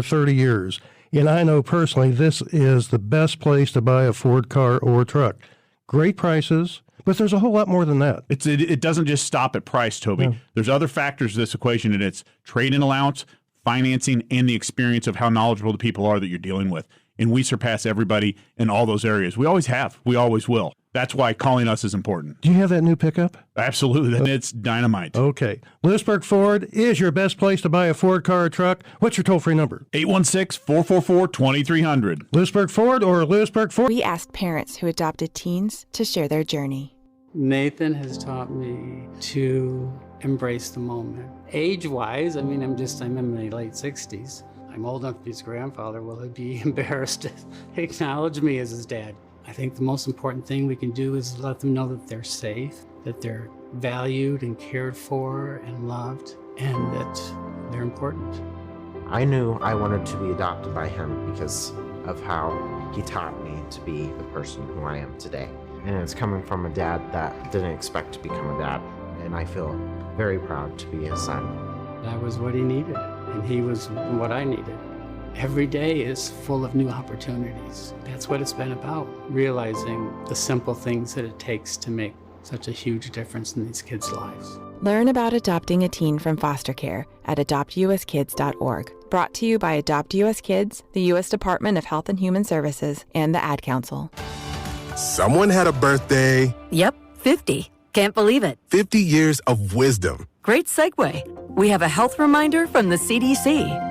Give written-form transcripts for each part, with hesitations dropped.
30 years. And I know personally this is the best place to buy a Ford car or truck. Great prices, but there's a whole lot more than that. It doesn't just stop at price, Toby. Yeah. There's other factors to this equation, and it's trade-in allowance, financing, and the experience of how knowledgeable the people are that you're dealing with. And we surpass everybody in all those areas. We always have. We always will. That's why calling us is important. Do you have that new pickup? Absolutely. And it's dynamite. Okay. Lewisburg Ford is your best place to buy a Ford car or truck. What's your toll-free number? 816-444-2300. Lewisburg Ford or Lewisburg Ford? We asked parents who adopted teens to share their journey. Nathan has taught me to embrace the moment. Age-wise, I'm in my late 60s. I'm old enough to be his grandfather. Will he be embarrassed to acknowledge me as his dad? I think the most important thing we can do is let them know that they're safe, that they're valued and cared for and loved, and that they're important. I knew I wanted to be adopted by him because of how he taught me to be the person who I am today. And it's coming from a dad that didn't expect to become a dad, and I feel very proud to be his son. I was what he needed, and he was what I needed. Every day is full of new opportunities. That's what it's been about, realizing the simple things that it takes to make such a huge difference in these kids' lives. Learn about adopting a teen from foster care at adoptuskids.org. Brought to you by Adopt US Kids, the U.S. Department of Health and Human Services, and the Ad Council. Someone had a birthday. Yep, 50. Can't believe it. 50 years of wisdom. Great segue. We have a health reminder from the CDC.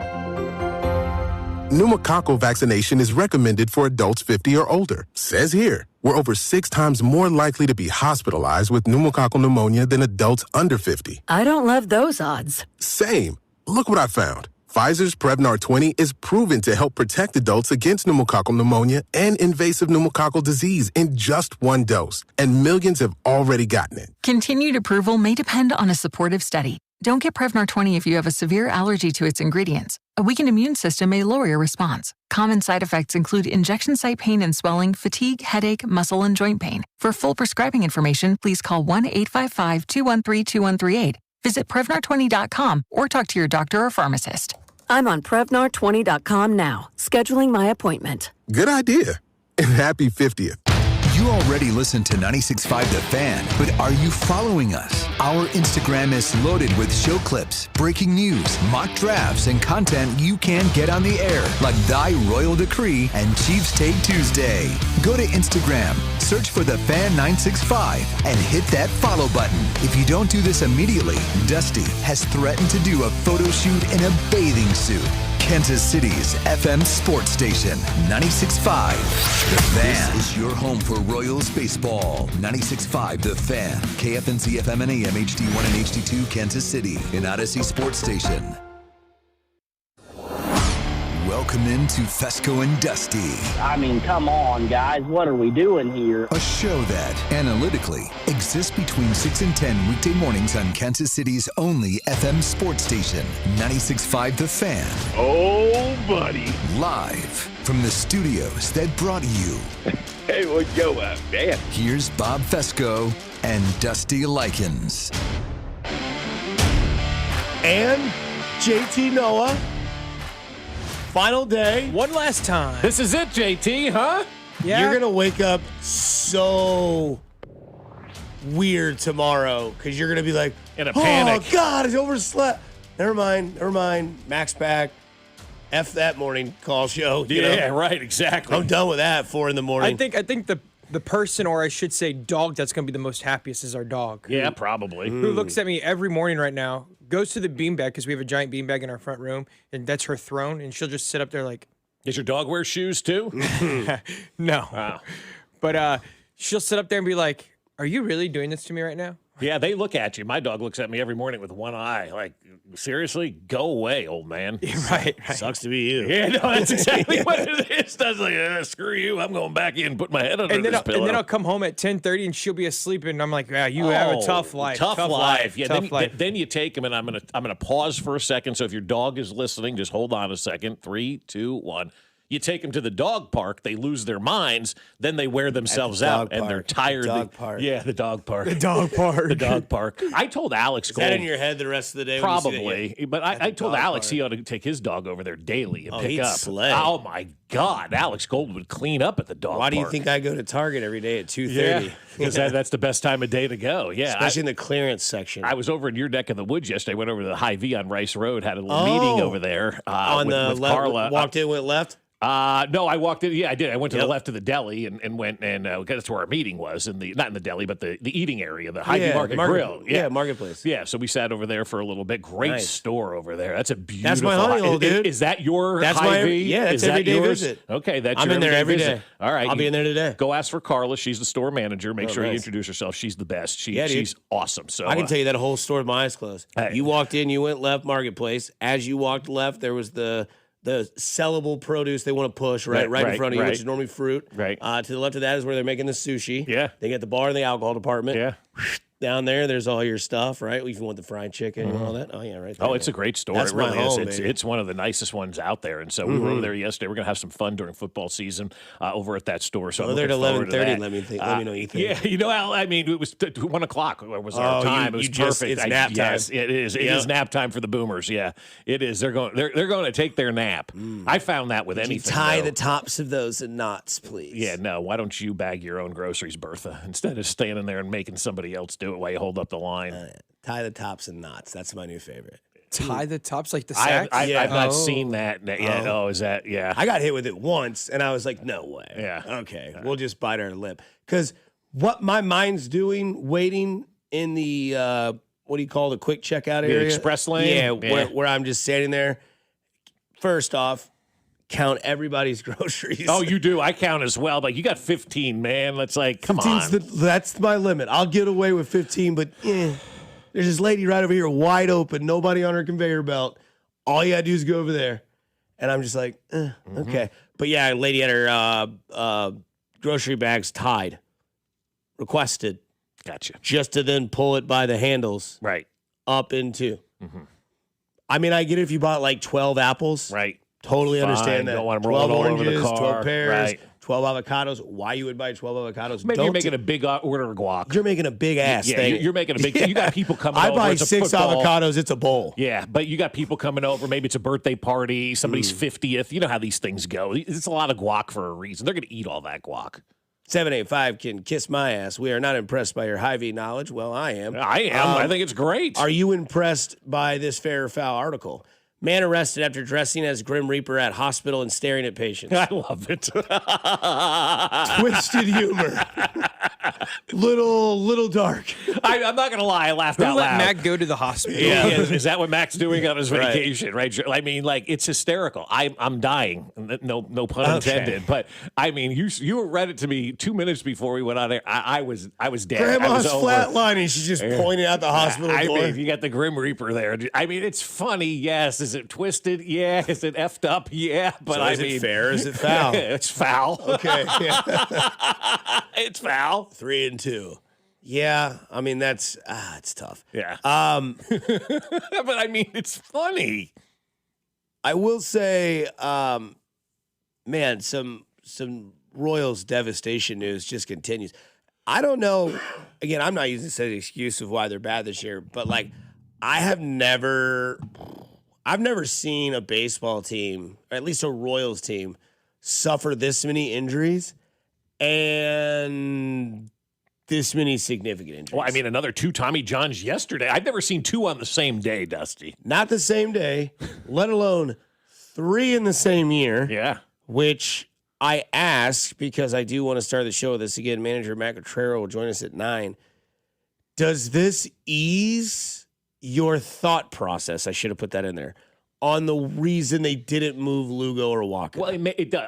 Pneumococcal vaccination is recommended for adults 50 or older. Says here, we're over 6 times more likely to be hospitalized with pneumococcal pneumonia than adults under 50. I don't love those odds. Same. Look what I found. Pfizer's Prevnar 20 is proven to help protect adults against pneumococcal pneumonia and invasive pneumococcal disease in just 1 dose, and millions have already gotten it. Continued approval may depend on a supportive study. Don't get Prevnar 20 if you have a severe allergy to its ingredients. A weakened immune system may lower your response. Common side effects include injection site pain and swelling, fatigue, headache, muscle, and joint pain. For full prescribing information, please call 1-855-213-2138. Visit Prevnar20.com or talk to your doctor or pharmacist. I'm on Prevnar20.com now, scheduling my appointment. Good idea. And happy 50th. You already listen to 96.5 The Fan, but are you following us? Our Instagram is loaded with show clips, breaking news, mock drafts, and content you can't get on the air, like Thy Royal Decree and Chiefs Take Tuesday. Go to Instagram, search for The Fan 965, and hit that follow button. If you don't do this immediately, Dusty has threatened to do a photo shoot in a bathing suit. Kansas City's FM sports station, 96.5 The Fan. This is your home for Royals baseball. 96.5 The Fan. KFNC FM and AM HD1 and HD2 Kansas City. An Odyssey sports station. Welcome into Fescoe and Dusty. Come on, guys. What are we doing here? A show that, analytically, exists between 6 and 10 weekday mornings on Kansas City's only FM sports station, 96.5 The Fan. Oh, buddy. Live from the studios that brought you. Hey, what's going on, man? Here's Bob Fescoe and Dusty Likens. And JT Noah. Final day. One last time. This is it, JT, huh? Yeah. You're going to wake up so weird tomorrow because you're going to be like, in a panic. Oh, God, I overslept. Never mind. Max back. F that morning call show. Yeah, right, exactly. I'm done with that 4 a.m. I think the person, or I should say dog, that's going to be the most happiest is our dog. Yeah, probably. Who looks at me every morning right now, goes to the beanbag, because we have a giant beanbag in our front room, and that's her throne, and she'll just sit up there like... Does your dog wear shoes too? No. Wow. But she'll sit up there and be like, are you really doing this to me right now? Yeah, they look at you. My dog looks at me every morning with one eye. Like, seriously? Go away, old man. Right. Sucks to be you. Yeah, no, that's exactly what it is. That's like, screw you. I'm going back in and put my head under this pillow. And then I'll come home at 10:30 and she'll be asleep, and I'm like, yeah, you have a tough life. Tough life. Yeah, tough life. Then you take him, and I'm gonna pause for a second. So if your dog is listening, just hold on a second. 3, 2, 1. You take them to the dog park, they lose their minds, then they wear themselves out, and they're tired. The dog park. Yeah, the dog park. The dog park. The dog park. I told Alex Is that in your head the rest of the day? Probably, but I told Alex he ought to take his dog over there daily and pick he'd up. slay. Oh my God, Alex Gold would clean up at the dog park. Why do you think I go to Target every day at 2:30? Yeah, because that's the best time of day to go. Yeah, especially in the clearance section. I was over in your neck of the woods yesterday. I went over to the Hy-V on Rice Road, had a little meeting over there with Carla. Walked in, went left. No, I walked in. Yeah, I did. I went to the left of the deli and went and that's where our meeting was not in the deli, but the eating area, the Hy-V Market Grill. Yeah, Marketplace. Yeah, so we sat over there for a little bit. Great store over there. That's a beautiful. That's my honey hole, dude. Is that your That's Hy-V? Yeah, that's is everyday yours? visit. Okay, that's I'm your in there every visit. day. All right, I'll be in there today. Go ask for Carla. She's the store manager. Make sure you nice. introduce herself. She's the best. Dude. She's awesome. So I can tell you that whole store with my eyes closed. Hey. You walked in, you went left, Marketplace. As you walked left, there was the sellable produce they want to push right in front of you, which is normally fruit. Right. To the left of that is where they're making the sushi. Yeah. They got the bar and the alcohol department. Yeah. Down there, there's all your stuff, right? If you want the fried chicken and all that. Oh, yeah, right there. Oh, it's a great store. That's it really my is. home, It's one of the nicest ones out there. And so we were over there yesterday. We're going to have some fun during football season over at that store. So Go I'm there looking at forward to 11:30. that. Let me know what you think. Yeah, I mean, it was 1 o'clock was our time. It was perfect. It's nap time. Yes, it is. It is nap time for the Boomers. Yeah, it is. They're going to take their nap. I found that with anything. Tie though. the tops of those in knots, please. Yeah, no. Why don't you bag your own groceries, Bertha, instead of standing there and making somebody else do it while you hold up the line? Tie the tops in knots. That's my new favorite. Tie the tops like the I've sack? not seen that yet. Oh, is that? Yeah. I got hit with it once, and I was like, no way. Yeah. Okay, we'll just bite our lip. Because what my mind's doing, waiting in the, what do you call the quick checkout area? Express lane? Yeah, where I'm just standing there. First off, count everybody's groceries. Oh, you do. I count as well. But you got 15, man. That's like, come on. That's my limit. I'll get away with 15, but there's this lady right over here, wide open, nobody on her conveyor belt. All you gotta do is go over there. And I'm just like, okay. But yeah, a lady had her grocery bags tied, requested. Gotcha. Just to then pull it by the handles. Right. Up into. I mean, I get it if you bought like 12 apples. Right. Totally Fine. understand that. Don't want them 12 rolling all oranges, over the car. 12 pears, Right. 12 avocados. Why you would buy 12 avocados? Maybe you're making a big order of guac. You're making a big ass thing. You're making a big thing. You got people coming I over. buy It's a 6 football. avocados. It's a bowl. Yeah, but you got people coming over. Maybe it's a birthday party, somebody's 50th. You know how these things go. It's a lot of guac for a reason. They're going to eat all that guac. 785 can kiss my ass. We are not impressed by your Hy-V knowledge. Well, I am. I am. I think it's great. Are you impressed by this fair or foul article? Man arrested after dressing as Grim Reaper at hospital and staring at patients. I love it. Twisted humor. little dark. I'm not going to lie. I laughed Who out let loud. Mac go to the hospital? Yeah, is that what Mac's doing on his vacation? Right. I mean, like, it's hysterical. I'm dying. No pun intended. But I mean, you read it to me 2 minutes before we went on there. I was dead. Grandma's I was over. flatlining. She's just pointing out the hospital I door. mean, you got the Grim Reaper there. I mean, it's funny. Yes. Is it twisted? Yeah. Is it effed up? Yeah. But So I is mean, it fair? Is it foul? It's foul. Okay. Yeah. It's foul. 3 and 2. Yeah. I mean, that's it's tough. Yeah. But I mean, it's funny. I will say, man, some Royals devastation news just continues. I don't know. Again, I'm not using this as an excuse of why they're bad this year, but like, I've never seen a baseball team, or at least a Royals team, suffer this many injuries and this many significant injuries. Well, I mean, another 2 Tommy Johns yesterday. I've never seen 2 on the same day, Dusty. Not the same day, let alone 3 in the same year. Yeah. Which I ask because I do want to start the show with this again. Manager Matt Quatraro will join us at 9. Does this ease your thought process? I should have put that in there. On the reason they didn't move Lugo or Walker. Well,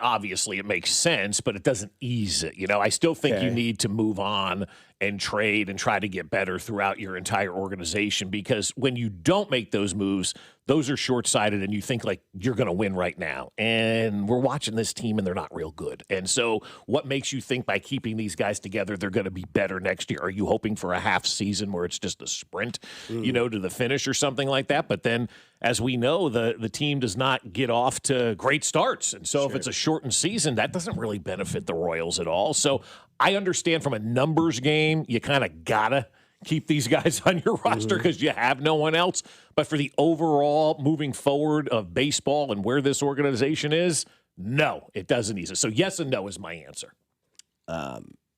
obviously it makes sense, but it doesn't ease it. You know, I still think you need to move on and trade and try to get better throughout your entire organization, because when you don't make those moves, those are short-sighted and you think like you're going to win right now. And we're watching this team and they're not real good. And so what makes you think by keeping these guys together they're going to be better next year? Are you hoping for a half season where it's just a sprint, to the finish or something like that? But then, as we know, the team does not get off to great starts. And so if it's a shortened season, that doesn't really benefit the Royals at all. So I understand from a numbers game, you kind of got to keep these guys on your roster because you have no one else. But for the overall moving forward of baseball and where this organization is, no, it doesn't either. So yes and no is my answer.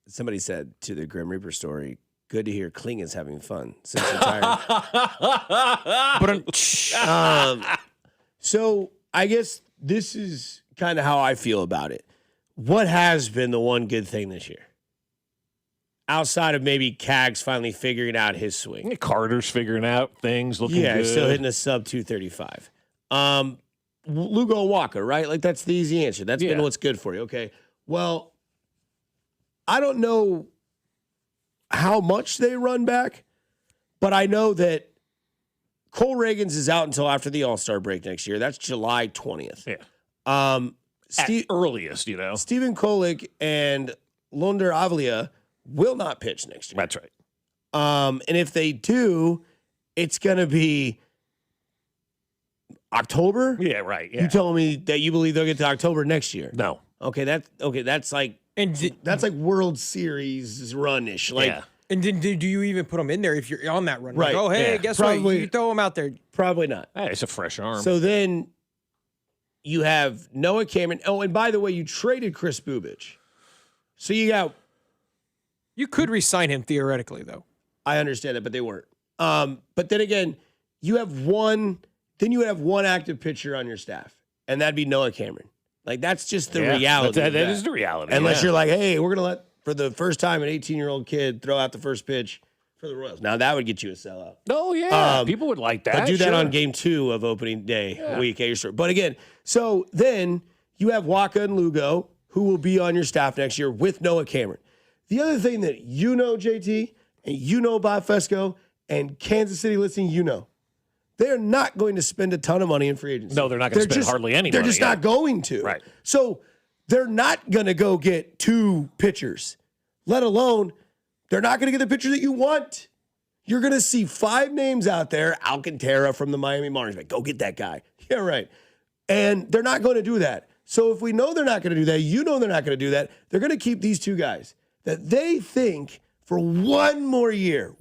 Somebody said to the Grim Reaper story, good to hear Kling is having fun since retiring. So I guess this is kind of how I feel about it. What has been the one good thing this year? Outside of maybe Cags finally figuring out his swing. Carter's figuring out things, looking good. Yeah, still hitting a sub 235. Lugo Walker, right? Like, that's the easy answer. That's been what's good for you. Okay. Well, I don't know how much they run back, but I know that Cole Reagans is out until after the All-Star break next year. That's July 20th. Yeah. At earliest, Stephen Kolek and Lunder Avila will not pitch next year. That's right. And if they do, it's going to be October? Yeah, right. Yeah. You telling me that you believe they'll get to October next year? No. Okay, that's like World Series run-ish. Like, yeah. And do you even put them in there if you're on that run? Right. Like, oh, hey, guess what? You throw them out there. Probably not. Hey, it's a fresh arm. So then you have Noah Cameron. Oh, and by the way, you traded Chris Bubich. So you could re-sign him theoretically, though. I understand that, but they weren't. But then again, you have one active pitcher on your staff, and that'd be Noah Cameron. Like, that's just the reality. That is the reality. Unless you're like, hey, we're going to let, for the first time, an 18-year-old kid throw out the first pitch for the Royals. Now, that would get you a sellout. Oh, yeah. People would like that. But do that on game 2 of opening day week at your store. But again, so then you have Waka and Lugo, who will be on your staff next year with Noah Cameron. The other thing that JT, and Bob Fescoe, and Kansas City listening, they're not going to spend a ton of money in free agency. No, they're not going to spend hardly any money. They're just not going to. Right. So they're not going to go get 2 pitchers, let alone they're not going to get the pitcher that you want. You're going to see 5 names out there, Alcantara from the Miami Marlins. Like, go get that guy. Yeah, right. And they're not going to do that. So if we know they're not going to do that, they're not going to do that, they're going to keep these 2 guys that they think for one more year,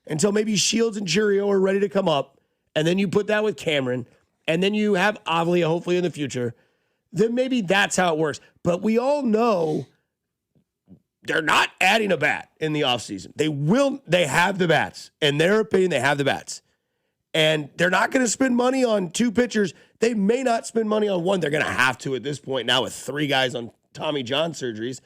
until maybe Shields and Churio are ready to come up, and then you put that with Cameron, and then you have Avila hopefully in the future, then maybe that's how it works. But we all know they're not adding a bat in the offseason. They have the bats. In their opinion, they have the bats. And they're not going to spend money on 2 pitchers. They may not spend money on 1. They're going to have to at this point now with 3 guys on Tommy John surgeries.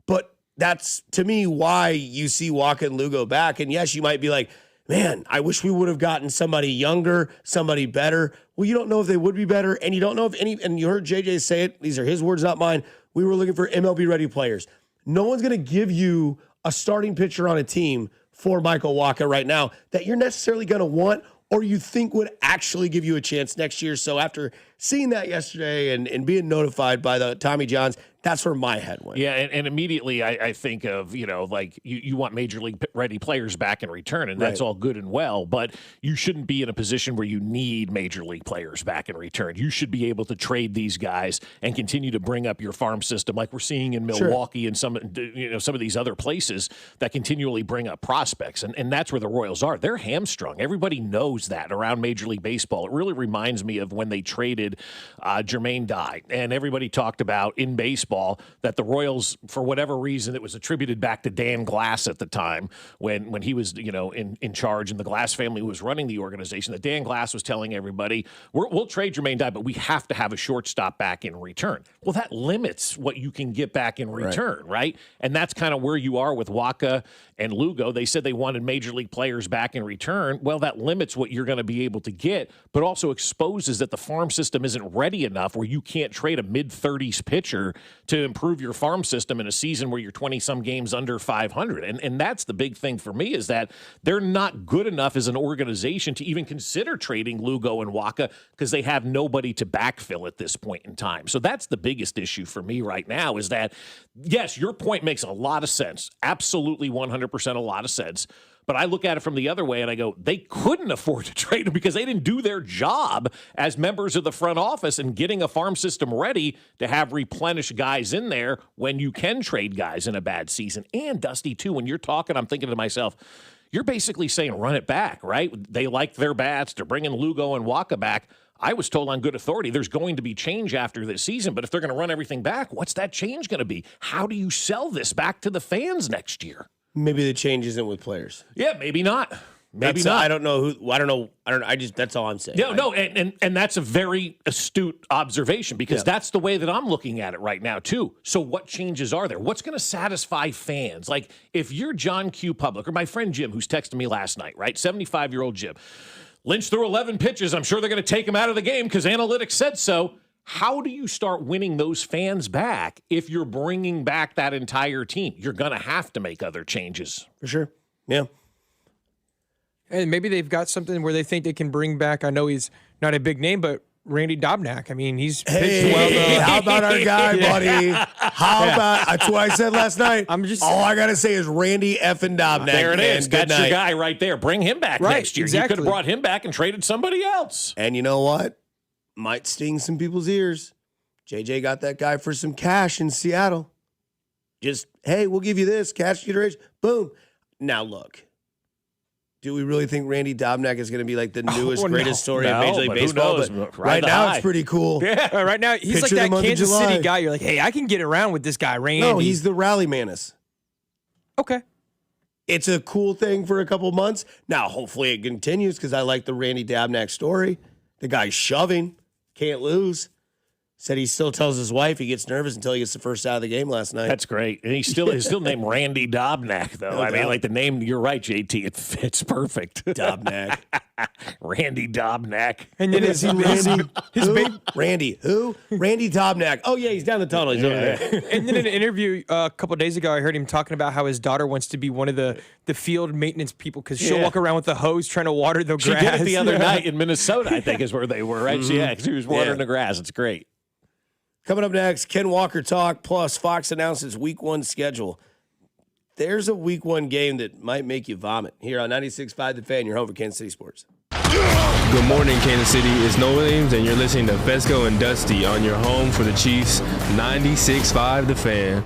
But that's, to me, why you see Waka and Lugo back. And yes, you might be like, man, I wish we would have gotten somebody younger, somebody better. Well, you don't know if they would be better, and you don't know if and you heard JJ say it, these are his words, not mine. We were looking for MLB-ready players. No one's going to give you a starting pitcher on a team for Michael Waka right now that you're necessarily going to want or you think would actually give you a chance next year. So after seeing that yesterday and being notified by the Tommy Johns, that's where my head went. Yeah, and immediately I think of, like you want major league ready players back in return, and that's all good and well, but you shouldn't be in a position where you need major league players back in return. You should be able to trade these guys and continue to bring up your farm system like we're seeing in Milwaukee and some of these other places that continually bring up prospects, and that's where the Royals are. They're hamstrung. Everybody knows that around Major League Baseball. It really reminds me of when they traded Jermaine Dye, and everybody talked about in baseball that the Royals, for whatever reason, it was attributed back to Dan Glass at the time when he was in charge and the Glass family was running the organization, that Dan Glass was telling everybody, we'll trade Jermaine Dye, but we have to have a shortstop back in return. Well, that limits what you can get back in return, right? And that's kind of where you are with Waka and Lugo. They said they wanted major league players back in return. Well, that limits what you're going to be able to get, but also exposes that the farm system system isn't ready enough where you can't trade a mid-30s pitcher to improve your farm system in a season where you're 20-some games under 500. And that's the big thing for me, is that they're not good enough as an organization to even consider trading Lugo and Waka because they have nobody to backfill at this point in time. So that's the biggest issue for me right now, is that, yes, your point makes a lot of sense. Absolutely 100% a lot of sense. But I look at it from the other way and I go, they couldn't afford to trade him because they didn't do their job as members of the front office and getting a farm system ready to have replenished guys in there when you can trade guys in a bad season. And Dusty, too, when you're talking, I'm thinking to myself, you're basically saying run it back, right? They liked their bats. They're bringing Lugo and Waka back. I was told on good authority there's going to be change after this season, but if they're going to run everything back, what's that change going to be? How do you sell this back to the fans next year? Maybe the change isn't with players. Yeah, maybe not. Maybe That's, not. I don't know who. I don't know. I just. That's all I'm saying. No, and that's a very astute observation because that's the way that I'm looking at it right now too. So what changes are there? What's going to satisfy fans? Like if you're John Q. Public or my friend Jim, who's texted me last night, right? 75-year-old Jim. Lynch threw 11 pitches. I'm sure they're going to take him out of the game because analytics said so. How do you start winning those fans back if you're bringing back that entire team? You're going to have to make other changes. For sure. Yeah. And maybe they've got something where they think they can bring back, I know he's not a big name, but Randy Dobnak. I mean, he's pitched well. How about our guy, buddy? How about, that's what I said last night. All I got to say is Randy effing Dobnak. There it is. Good That's night. your guy right there. Bring him back next year. Exactly. You could have brought him back and traded somebody else. And you know what? Might sting some people's ears. JJ got that guy for some cash in Seattle. Just, hey, we'll give you this, cash consideration. Boom. Now, look. Do we really think Randy Dobnak is going to be like the newest, greatest story in Major League Baseball? But right now, it's pretty cool. Yeah, right now, he's Pitcher like of the that month of Kansas July. City guy. You're like, hey, I can get around with this guy, Randy. No, he's the rally manis. Okay. It's a cool thing for a couple months. Now, hopefully it continues because I like the Randy Dobnak story. The guy's shoving. Can't lose. Said he still tells his wife he gets nervous until he gets the first out of the game last night. That's great. And he's still named Randy Dobnak, though. No I mean, doubt. like the name, you're right, JT. It fits perfect. Dobnak. Randy Dobnak. And then his baby. Randy, who? Randy Dobnak. Oh, yeah, he's down the tunnel. He's over there. And then in an interview a couple of days ago, I heard him talking about how his daughter wants to be one of the field maintenance people because she'll walk around with a hose trying to water the She grass. did it the other night in Minnesota, I think is where they were, right? Yeah, she was watering the grass. It's great. Coming up next, Ken Walker Talk, plus Fox announces Week 1 schedule. There's a Week 1 game that might make you vomit. Here on 96.5 The Fan, your home for Kansas City Sports. Good morning, Kansas City. It's Noah Williams, and you're listening to Fescoe and Dusty on your home for the Chiefs, 96.5 The Fan.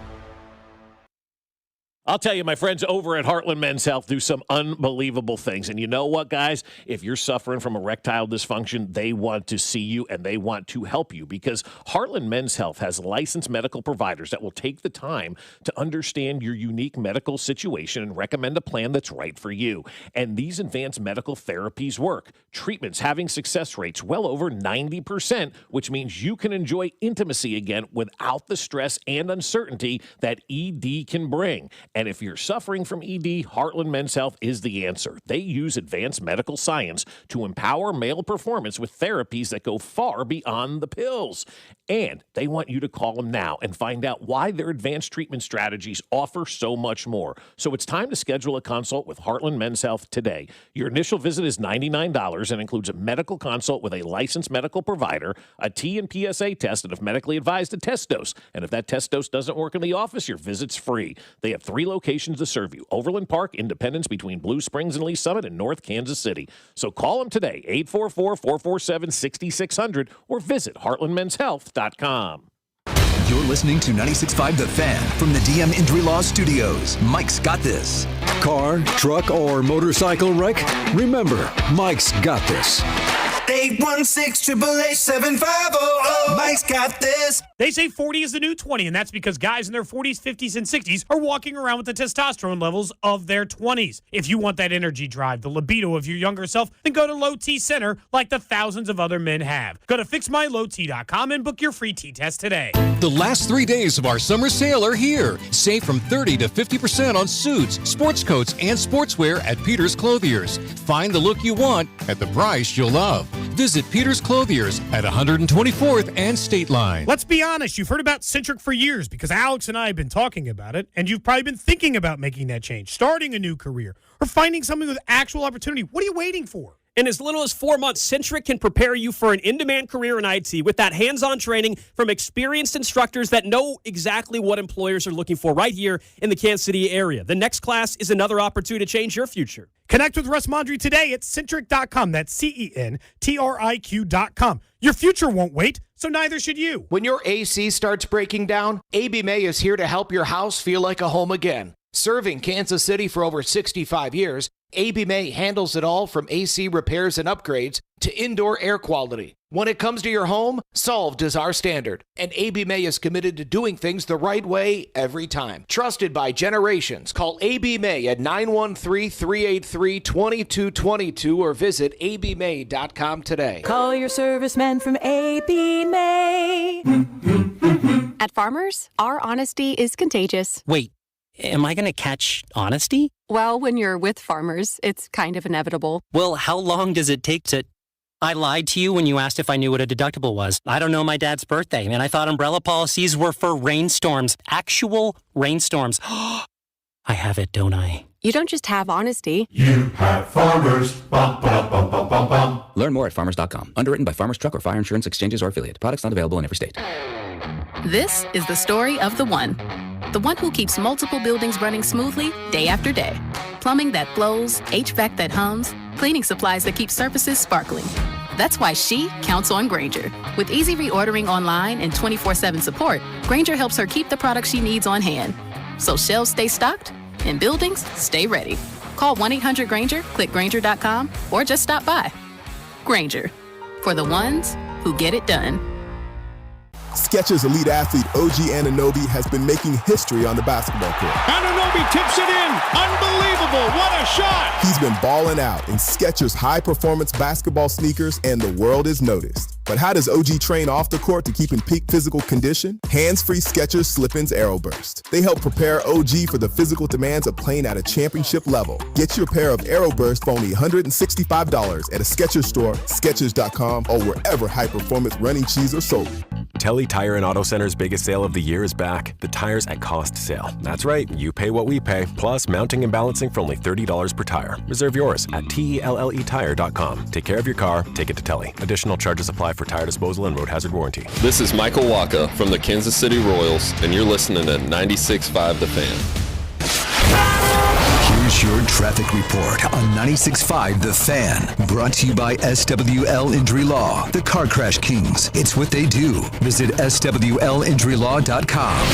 I'll tell you, my friends over at Heartland Men's Health do some unbelievable things. And you know what, guys? If you're suffering from erectile dysfunction, they want to see you and they want to help you because Heartland Men's Health has licensed medical providers that will take the time to understand your unique medical situation and recommend a plan that's right for you. And these advanced medical therapies work. Treatments having success rates well over 90%, which means you can enjoy intimacy again without the stress and uncertainty that ED can bring. And if you're suffering from ED, Heartland Men's Health is the answer. They use advanced medical science to empower male performance with therapies that go far beyond the pills. And they want you to call them now and find out why their advanced treatment strategies offer so much more. So it's time to schedule a consult with Heartland Men's Health today. Your initial visit is $99 and includes a medical consult with a licensed medical provider, a T and PSA test, and if medically advised, a test dose. And if that test dose doesn't work in the office, your visit's free. They have 3 locations to serve you: Overland Park, Independence between Blue Springs and Lee Summit, and North Kansas City. So call them today, 844-447-6600, or visit heartlandmenshealth.com. You're listening to 96.5 The Fan from the DM Injury Law Studios. Mike's got this. Car, truck, or motorcycle wreck? Remember, Mike's got this. 816-888-7500. Mike's got this. They say 40 is the new 20, and that's because guys in their 40s, 50s, and 60s are walking around with the testosterone levels of their 20s. If you want that energy drive, the libido of your younger self, then go to Low T Center like the thousands of other men have. Go to fixmylowt.com and book your free T-test today. The last 3 days of our summer sale are here. Save from 30 to 50% on suits, sports coats, and sportswear at Peter's Clothiers. Find the look you want at the price you'll love. visit Peter's Clothiers at 124th and State Line. Let's be honest, you've heard about Centric for years because Alex and I have been talking about it, and you've probably been thinking about making that change, starting a new career, or finding something with actual opportunity. What are you waiting for? In as little as 4 months, Centric can prepare you for an in-demand career in IT with that hands-on training from experienced instructors that know exactly what employers are looking for right here in the Kansas City area. The next class is another opportunity to change your future. Connect with Russ Mondry today at Centric.com. That's CENTRIQ.com. Your future won't wait, so neither should you. When your AC starts breaking down, AB May is here to help your house feel like a home again. Serving Kansas City for over 65 years, AB May handles it all from AC repairs and upgrades to indoor air quality. When it comes to your home, solved is our standard. And AB May is committed to doing things the right way every time. Trusted by generations. Call AB May at 913-383-2222 or visit abmay.com today. Call your servicemen from AB May. At Farmers, our honesty is contagious. Wait, am I going to catch honesty? Well, when you're with Farmers, it's kind of inevitable. Well, how long does it take to... I lied to you when you asked if I knew what a deductible was. I don't know my dad's birthday, and I thought umbrella policies were for rainstorms. Actual rainstorms. I have it, don't I? You don't just have honesty. You have Farmers. Bum, ba, bum, bum, bum, bum. Learn more at farmers.com. Underwritten by Farmers Truck or Fire Insurance Exchanges or affiliate. Products not available in every state. This is the story of the one who keeps multiple buildings running smoothly day after day. Plumbing that flows, HVAC that hums, cleaning supplies that keep surfaces sparkling. That's why she counts on Grainger. With easy reordering online and 24/7 support, Grainger helps her keep the products she needs on hand. So shelves stay stocked and buildings stay ready. Call 1-800-GRAINGER, click Grainger.com, or just stop by. Grainger, for the ones who get it done. Skechers elite athlete OG Anunoby has been making history on the basketball court. Anunoby tips it in. Unbelievable. What a shot. He's been balling out in Skechers high-performance basketball sneakers, and the world is noticed. But how does OG train off the court to keep in peak physical condition? Hands-free Skechers Slip-ins Aeroburst. They help prepare OG for the physical demands of playing at a championship level. Get your pair of Aeroburst for only $165 at a Skechers store, Skechers.com, or wherever high-performance running shoes are sold. Telly Tire and Auto Center's biggest sale of the year is back. The tires at cost sale. That's right, you pay what we pay, plus mounting and balancing for only $30 per tire. Reserve yours at TELLETire.com. Take care of your car, take it to Telly. Additional charges apply for tire disposal and road hazard warranty. This is Michael Waka from the Kansas City Royals, and you're listening to 96.5 The Fan. Here's your traffic report on 96.5 The Fan. Brought to you by SWL Injury Law, the Car Crash Kings. It's what they do. Visit SWLinjurylaw.com.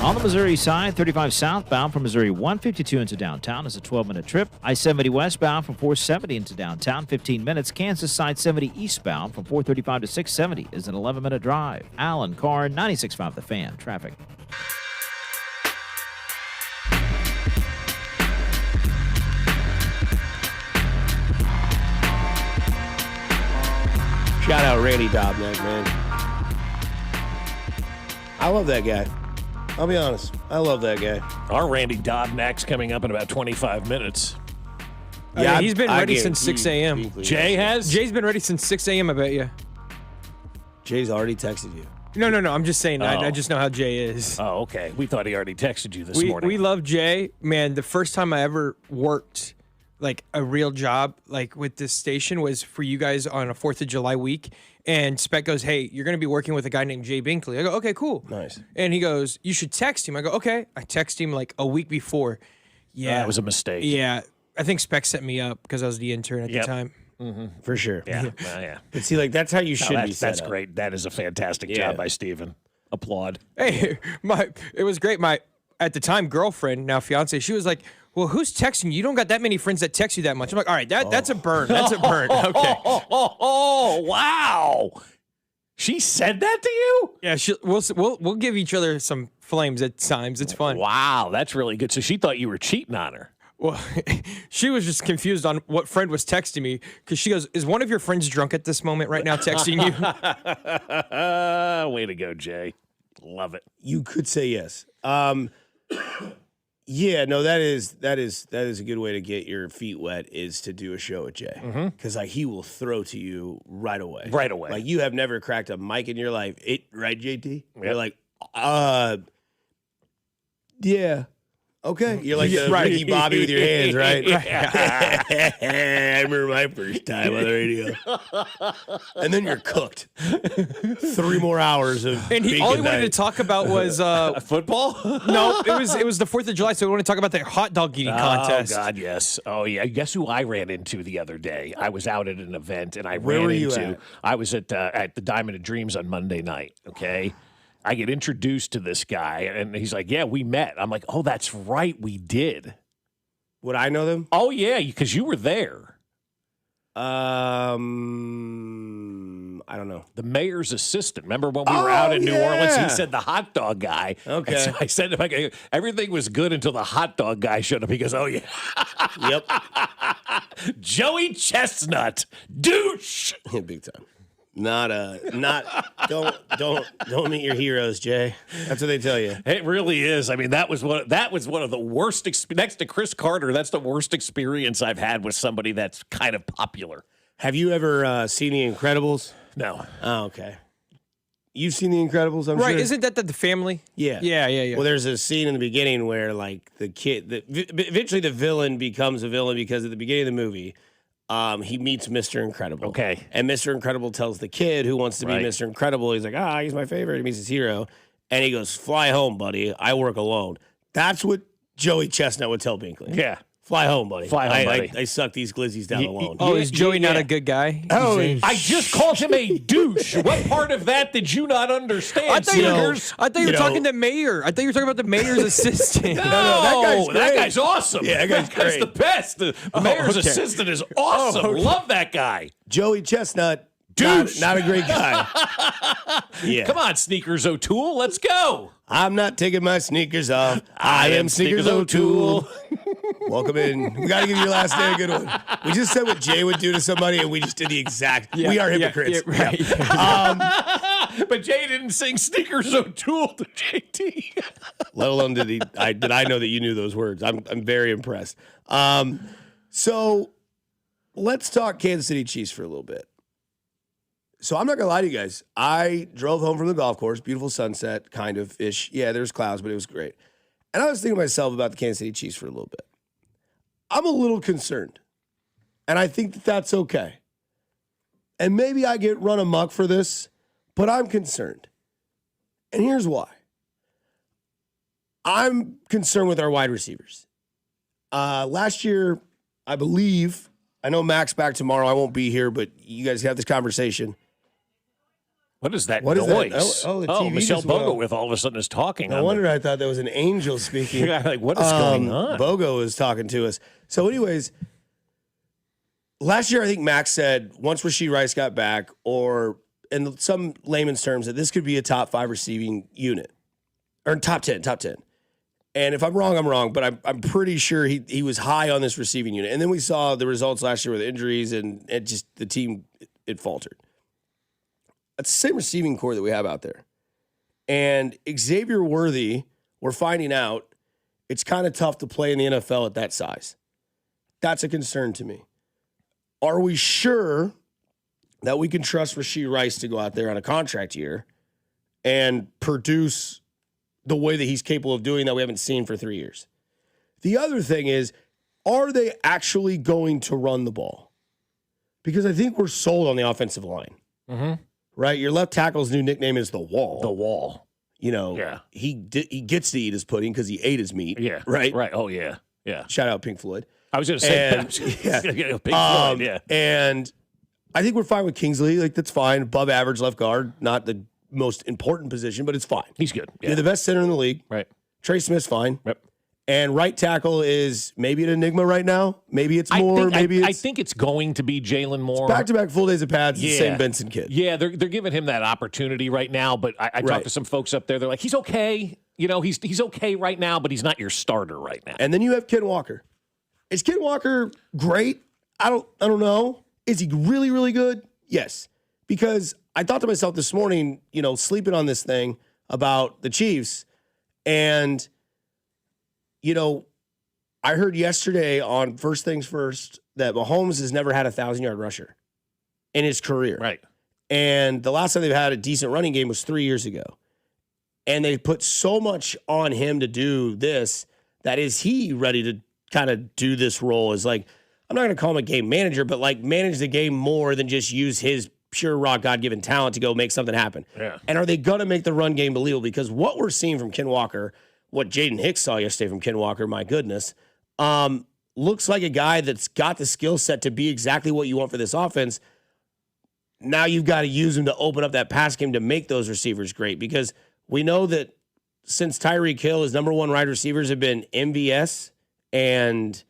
On the Missouri side, 35 southbound from Missouri 152 into downtown is a 12-minute trip. I-70 westbound from 470 into downtown, 15 minutes. Kansas side 70 eastbound from 435 to 670 is an 11-minute drive. Alan Carr, 96.5 The Fan. Traffic. Shout out Randy Dobnak, man. I love that guy. I'll be honest. I love that guy. Our Randy Dobnak's coming up in about 25 minutes. Yeah, he's been ready since 6 a.m. Jay has? Jay's been ready since 6 a.m., I bet you. Jay's already texted you. No. I'm just saying. I just know how Jay is. Oh, okay. We thought he already texted you this morning. We love Jay. Man, the first time I ever worked like a real job like with this station was for you guys on a 4th of July week. And Spec goes, hey, you're going to be working with a guy named Jay Binkley. I go, okay, cool. Nice. And he goes, you should text him. I go, okay. I text him like a week before. Yeah. That was a mistake. Yeah. I think Spec set me up because I was the intern at the time. Mm-hmm. For sure. Yeah. Yeah. But see, like, that's how you should be set That's up. great. That is a fantastic job by Steven. Applaud. Hey, it was great. My, at the time, girlfriend, now fiance, she was like, well, who's texting you? You don't got that many friends that text you that much. I'm like, all right, that's a burn. That's a burn. Okay. Oh, wow. She said that to you? Yeah, we'll give each other some flames at times. It's fun. Wow, that's really good. So she thought you were cheating on her. Well, she was just confused on what friend was texting me because she goes, is one of your friends drunk at this moment right now texting you? Way to go, Jay. Love it. You could say yes. Yeah, no, that is a good way to get your feet wet is to do a show with Jay. Because like he will throw to you right away. Right away. Like you have never cracked a mic in your life. Right, JT? Yep. You're like, yeah. Okay. You're like the Ricky Bobby with your hands, right? I remember my first time on the radio. And then you're cooked. 3 more hours of And all he wanted to talk about was football. No, it was the 4th of July, so we want to talk about the hot dog eating contest. Oh God, yes. Oh yeah. Guess who I ran into the other day? I was out at an event, and I Where ran were you into. at? I was at the Diamond of Dreams on Monday night. Okay. I get introduced to this guy, and he's like, "Yeah, we met." I'm like, "Oh, that's right, we did." Would I know them? Oh yeah, because you were there. I don't know. The mayor's assistant. Remember when we were out in New Orleans? He said the hot dog guy. Okay. And so I said to him, everything was good until the hot dog guy showed up. He goes, "Oh yeah." Yep. Joey Chestnut, douche. Big time. Don't meet your heroes, Jay. That's what they tell you. It really is. I mean, that was one of the worst. Next to Chris Carter, that's the worst experience I've had with somebody that's kind of popular. Have you ever seen The Incredibles? No. Oh, okay. You've seen The Incredibles, I'm Right, sure? isn't that the family? Yeah. Yeah. Well, there's a scene in the beginning where, like, the kid, eventually the villain becomes a villain because at the beginning of the movie, he meets Mr. Incredible. Okay. And Mr. Incredible tells the kid who wants to be Mr. Incredible, he's like, he's my favorite. He meets his hero. And he goes, "Fly home, buddy. I work alone." That's what Joey Chestnut would tell Binkley. Yeah. Fly home, buddy. Fly home, buddy. I suck these glizzies down alone. Oh, is Joey not a good guy? Oh, I just called him a douche. What part of that did you not understand? I thought you were talking to mayor. I thought you were talking about the mayor's assistant. No, that guy's awesome. Yeah, that guy's the best. The mayor's assistant is awesome. Love that guy. Joey Chestnut, douche. Not a great guy. Yeah. Come on, Sneakers O'Toole. Let's go. I'm not taking my sneakers off. I am Sneakers O'Toole. Welcome in. We got to give your last name a good one. We just said what Jay would do to somebody, and we just did the exact. We are hypocrites. Yeah, right. But Jay didn't sing Sneakers O'Toole to JT. Let alone did I know that you knew those words. I'm very impressed. So let's talk Kansas City Chiefs for a little bit. So I'm not going to lie to you guys. I drove home from the golf course, beautiful sunset, kind of ish. Yeah, there's clouds, but it was great. And I was thinking to myself about the Kansas City Chiefs for a little bit. I'm a little concerned, and I think that that's okay. And maybe I get run amok for this, but I'm concerned. And here's why. I'm concerned with our wide receivers. Last year, I believe, I know Mac's back tomorrow. I won't be here, but you guys have this conversation. What is that What is noise? that? Oh, the TV Michelle just went Bogo off. with all of a sudden is talking. No wonder I thought that was an angel speaking. Like, what is going on? Bogo was talking to us. So anyways, last year I think Max said once Rashee Rice got back, or in some layman's terms, that this could be a top 5 receiving unit. Or top 10. And if I'm wrong, I'm wrong, but I'm pretty sure he was high on this receiving unit. And then we saw the results last year with injuries, and it just the team, it faltered. That's the same receiving core that we have out there. And Xavier Worthy, we're finding out, it's kind of tough to play in the NFL at that size. That's a concern to me. Are we sure that we can trust Rashee Rice to go out there on a contract year and produce the way that he's capable of doing that we haven't seen for 3 years? The other thing is, are they actually going to run the ball? Because I think we're sold on the offensive line. Mm-hmm. Right? Your left tackle's new nickname is The Wall. The Wall. You know, Yeah. he gets to eat his pudding because he ate his meat. Yeah. Right? Right. Oh, yeah. Yeah. Shout out Pink Floyd. I was going to say, Pink Floyd, yeah. And I think we're fine with Kingsley. Like, that's fine. Above average left guard. Not the most important position, but it's fine. He's good. Yeah. You're the best center in the league. Right. Trey Smith's fine. Yep. And right tackle is maybe an enigma right now. Maybe it's more. I think it's going to be Jalen Moore. Back-to-back full days of pads, the same Benson kid. Yeah, they're giving him that opportunity right now, but I talked to some folks up there. They're like, he's okay. You know, he's okay right now, but he's not your starter right now. And then you have Ken Walker. Is Ken Walker great? I don't know. Is he really, really good? Yes. Because I thought to myself this morning, you know, sleeping on this thing about the Chiefs, and I heard yesterday on First Things First that Mahomes has never had a 1,000-yard rusher in his career. Right. And the last time they've had a decent running game was 3 years ago. And they put so much on him to do this, that is he ready to kind of do this role as like, I'm not going to call him a game manager, but like manage the game more than just use his pure raw God-given talent to go make something happen. Yeah. And are they going to make the run game believable? Because what we're seeing from Ken Walker, what Jaden Hicks saw yesterday from Ken Walker, my goodness, looks like a guy that's got the skill set to be exactly what you want for this offense. Now you've got to use him to open up that pass game to make those receivers great, because we know that since Tyreek Hill, his number one wide receivers have been MVS and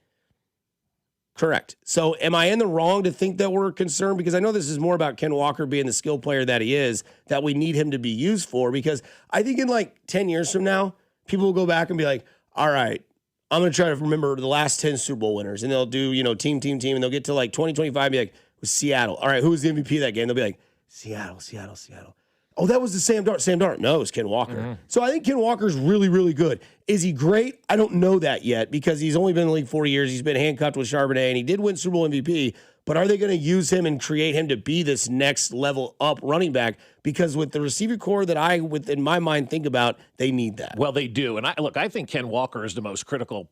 correct. So am I in the wrong to think that we're concerned? Because I know this is more about Ken Walker being the skill player that he is, that we need him to be used for, because I think in like 10 years from now, people will go back and be like, all right, I'm going to try to remember the last 10 Super Bowl winners. And they'll do, team, and they'll get to like 2025 and be like, it was Seattle. All right, who was the MVP of that game? They'll be like, Seattle. Oh, that was the Sam Darnold. Sam Darnold. No, it was Ken Walker. Mm-hmm. So I think Ken Walker's really, really good. Is he great? I don't know that yet, because he's only been in the league 4 years. He's been handcuffed with Charbonnet, and he did win Super Bowl MVP. But are they going to use him and create him to be this next level up running back? Because with the receiver core that I, in my mind, think about, they need that. Well, they do. And I think Ken Walker is the most critical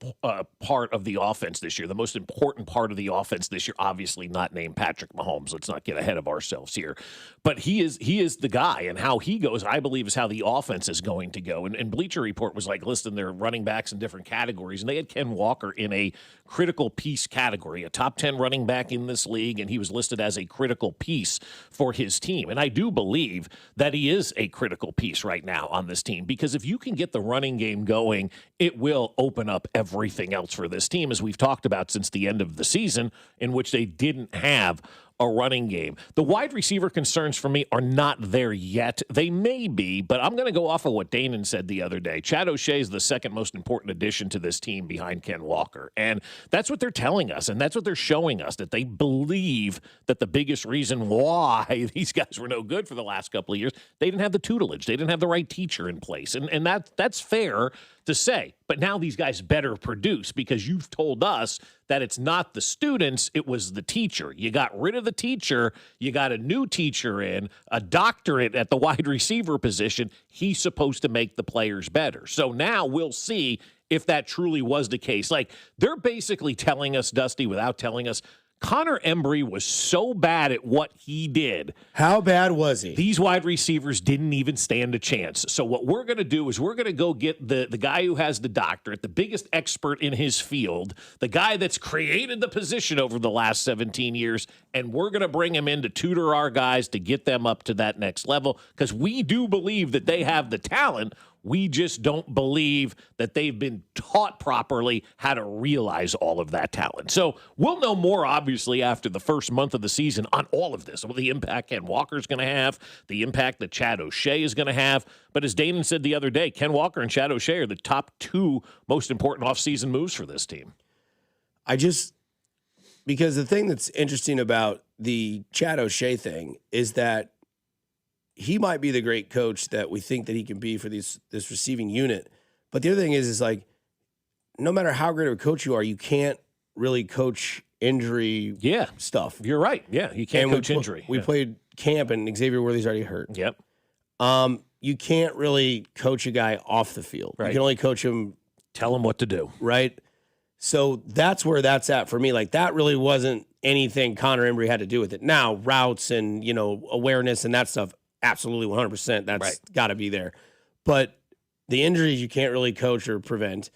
part of the offense this year, the most important part of the offense this year. Obviously not named Patrick Mahomes. Let's not get ahead of ourselves here. But he is the guy, and how he goes, I believe, is how the offense is going to go. And Bleacher Report was like listing their running backs in different categories, and they had Ken Walker in a critical piece category, a top 10 running back in this league, and he was listed as a critical piece for his team. And I do believe that he is a critical piece right now on this team, because if you can get the running game going, it will open up everything else for this team, as we've talked about since the end of the season, in which they didn't have a running game. The wide receiver concerns for me are not there yet. They may be, but I'm going to go off of what Danon said the other day. Chad O'Shea is the second most important addition to this team behind Ken Walker. And that's what they're telling us, and that's what they're showing us, that they believe that the biggest reason why these guys were no good for the last couple of years, they didn't have the tutelage. They didn't have the right teacher in place. And that's fair to say. But now these guys better produce, because you've told us that it's not the students, it was the teacher. You got rid of the teacher, you got a new teacher in, a doctorate at the wide receiver position. He's supposed to make the players better. So now we'll see if that truly was the case. Like, they're basically telling us, Dusty, without telling us, Connor Embry was so bad at what he did. How bad was he? These wide receivers didn't even stand a chance. So what we're going to do is we're going to go get the guy who has the doctorate, the biggest expert in his field, the guy that's created the position over the last 17 years, and we're going to bring him in to tutor our guys to get them up to that next level, because we do believe that they have the talent. We just don't believe that they've been taught properly how to realize all of that talent. So we'll know more, obviously, after the first month of the season on all of this, what the impact Ken Walker's going to have, the impact that Chad O'Shea is going to have. But as Danon said the other day, Ken Walker and Chad O'Shea are the top two most important offseason moves for this team. Because the thing that's interesting about the Chad O'Shea thing is that he might be the great coach that we think that he can be for this receiving unit. But the other thing is like, no matter how great of a coach you are, you can't really coach injury stuff. You're right. Yeah, you can't coach injury. We played camp, and Xavier Worthy's already hurt. Yep. You can't really coach a guy off the field. Right. You can only coach him. Tell him what to do. Right? So that's where that's at for me. Like, that really wasn't anything Connor Embry had to do with it. Now, routes and, awareness and that stuff, absolutely 100%. That's got to be there. But the injuries you can't really coach or prevent.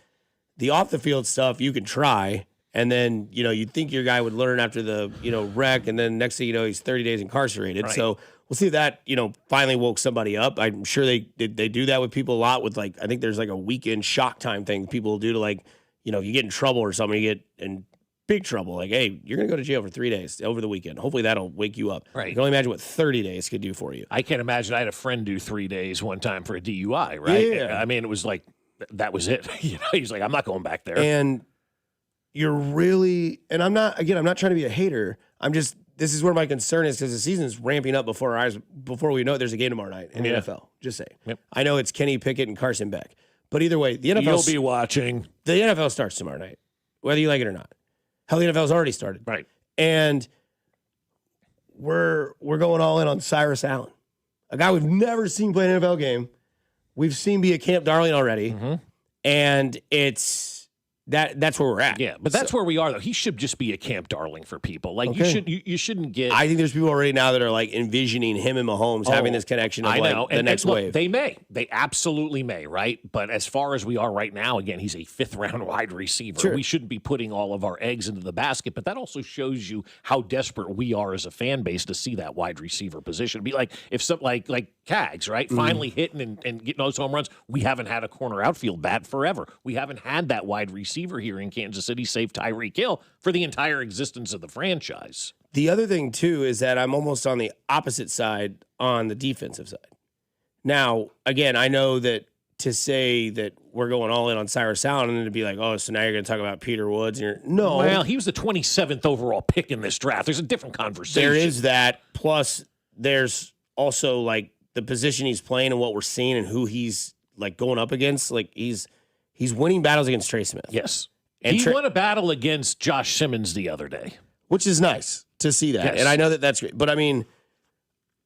The off the field stuff you can try, and then you'd think your guy would learn after the wreck, and then next thing you know, he's 30 days incarcerated. Right. So we'll see if that finally woke somebody up. I'm sure they do that with people a lot. With I think there's like a weekend shock time thing people will do to if you get in trouble or something, you get in big trouble. Like, hey, you're going to go to jail for 3 days over the weekend. Hopefully that'll wake you up. Right. You can only imagine what 30 days could do for you. I can't imagine. I had a friend do 3 days one time for a DUI, right? Yeah. I mean, it was like, that was it. He's like, I'm not going back there. And you're really, and I'm not trying to be a hater. This is where my concern is, because the season's ramping up before our eyes. Before we know it, there's a game tomorrow night in the NFL. Just say. Yep. I know it's Kenny Pickett and Carson Beck. But either way, the NFL You'll be watching. The NFL starts tomorrow night, whether you like it or not. Hell, the NFL's already started. Right. And we're going all in on Cyrus Allen, a guy we've never seen play an NFL game. We've seen be a camp darling already. And it's that's where we're at. Yeah, but that's where we are, though. He should just be a camp darling for people. Like, you shouldn't get... I think there's people already now that are, like, envisioning him and Mahomes having this connection of, the next wave. They may. They absolutely may, right? But as far as we are right now, again, he's a fifth-round wide receiver. Sure. We shouldn't be putting all of our eggs into the basket, but that also shows you how desperate we are as a fan base to see that wide receiver position. It'd be like if some like Cags, right? Finally hitting and getting those home runs. We haven't had a corner outfield bat forever. We haven't had that wide receiver here in Kansas City, save Tyreek Hill, for the entire existence of the franchise. The other thing, too, is that I'm almost on the opposite side on the defensive side. Now, again, I know that to say that we're going all in on Cyrus Allen and then to be like, oh, so now you're going to talk about Peter Woods. No. Well, he was the 27th overall pick in this draft. There's a different conversation. There is that. Plus, there's also, like, the position he's playing and what we're seeing and who he's, like, going up against. Like, he's winning battles against Trey Smith. Yes. And he won a battle against Josh Simmons the other day. Which is nice to see that. Yes. And I know that that's great. But, I mean,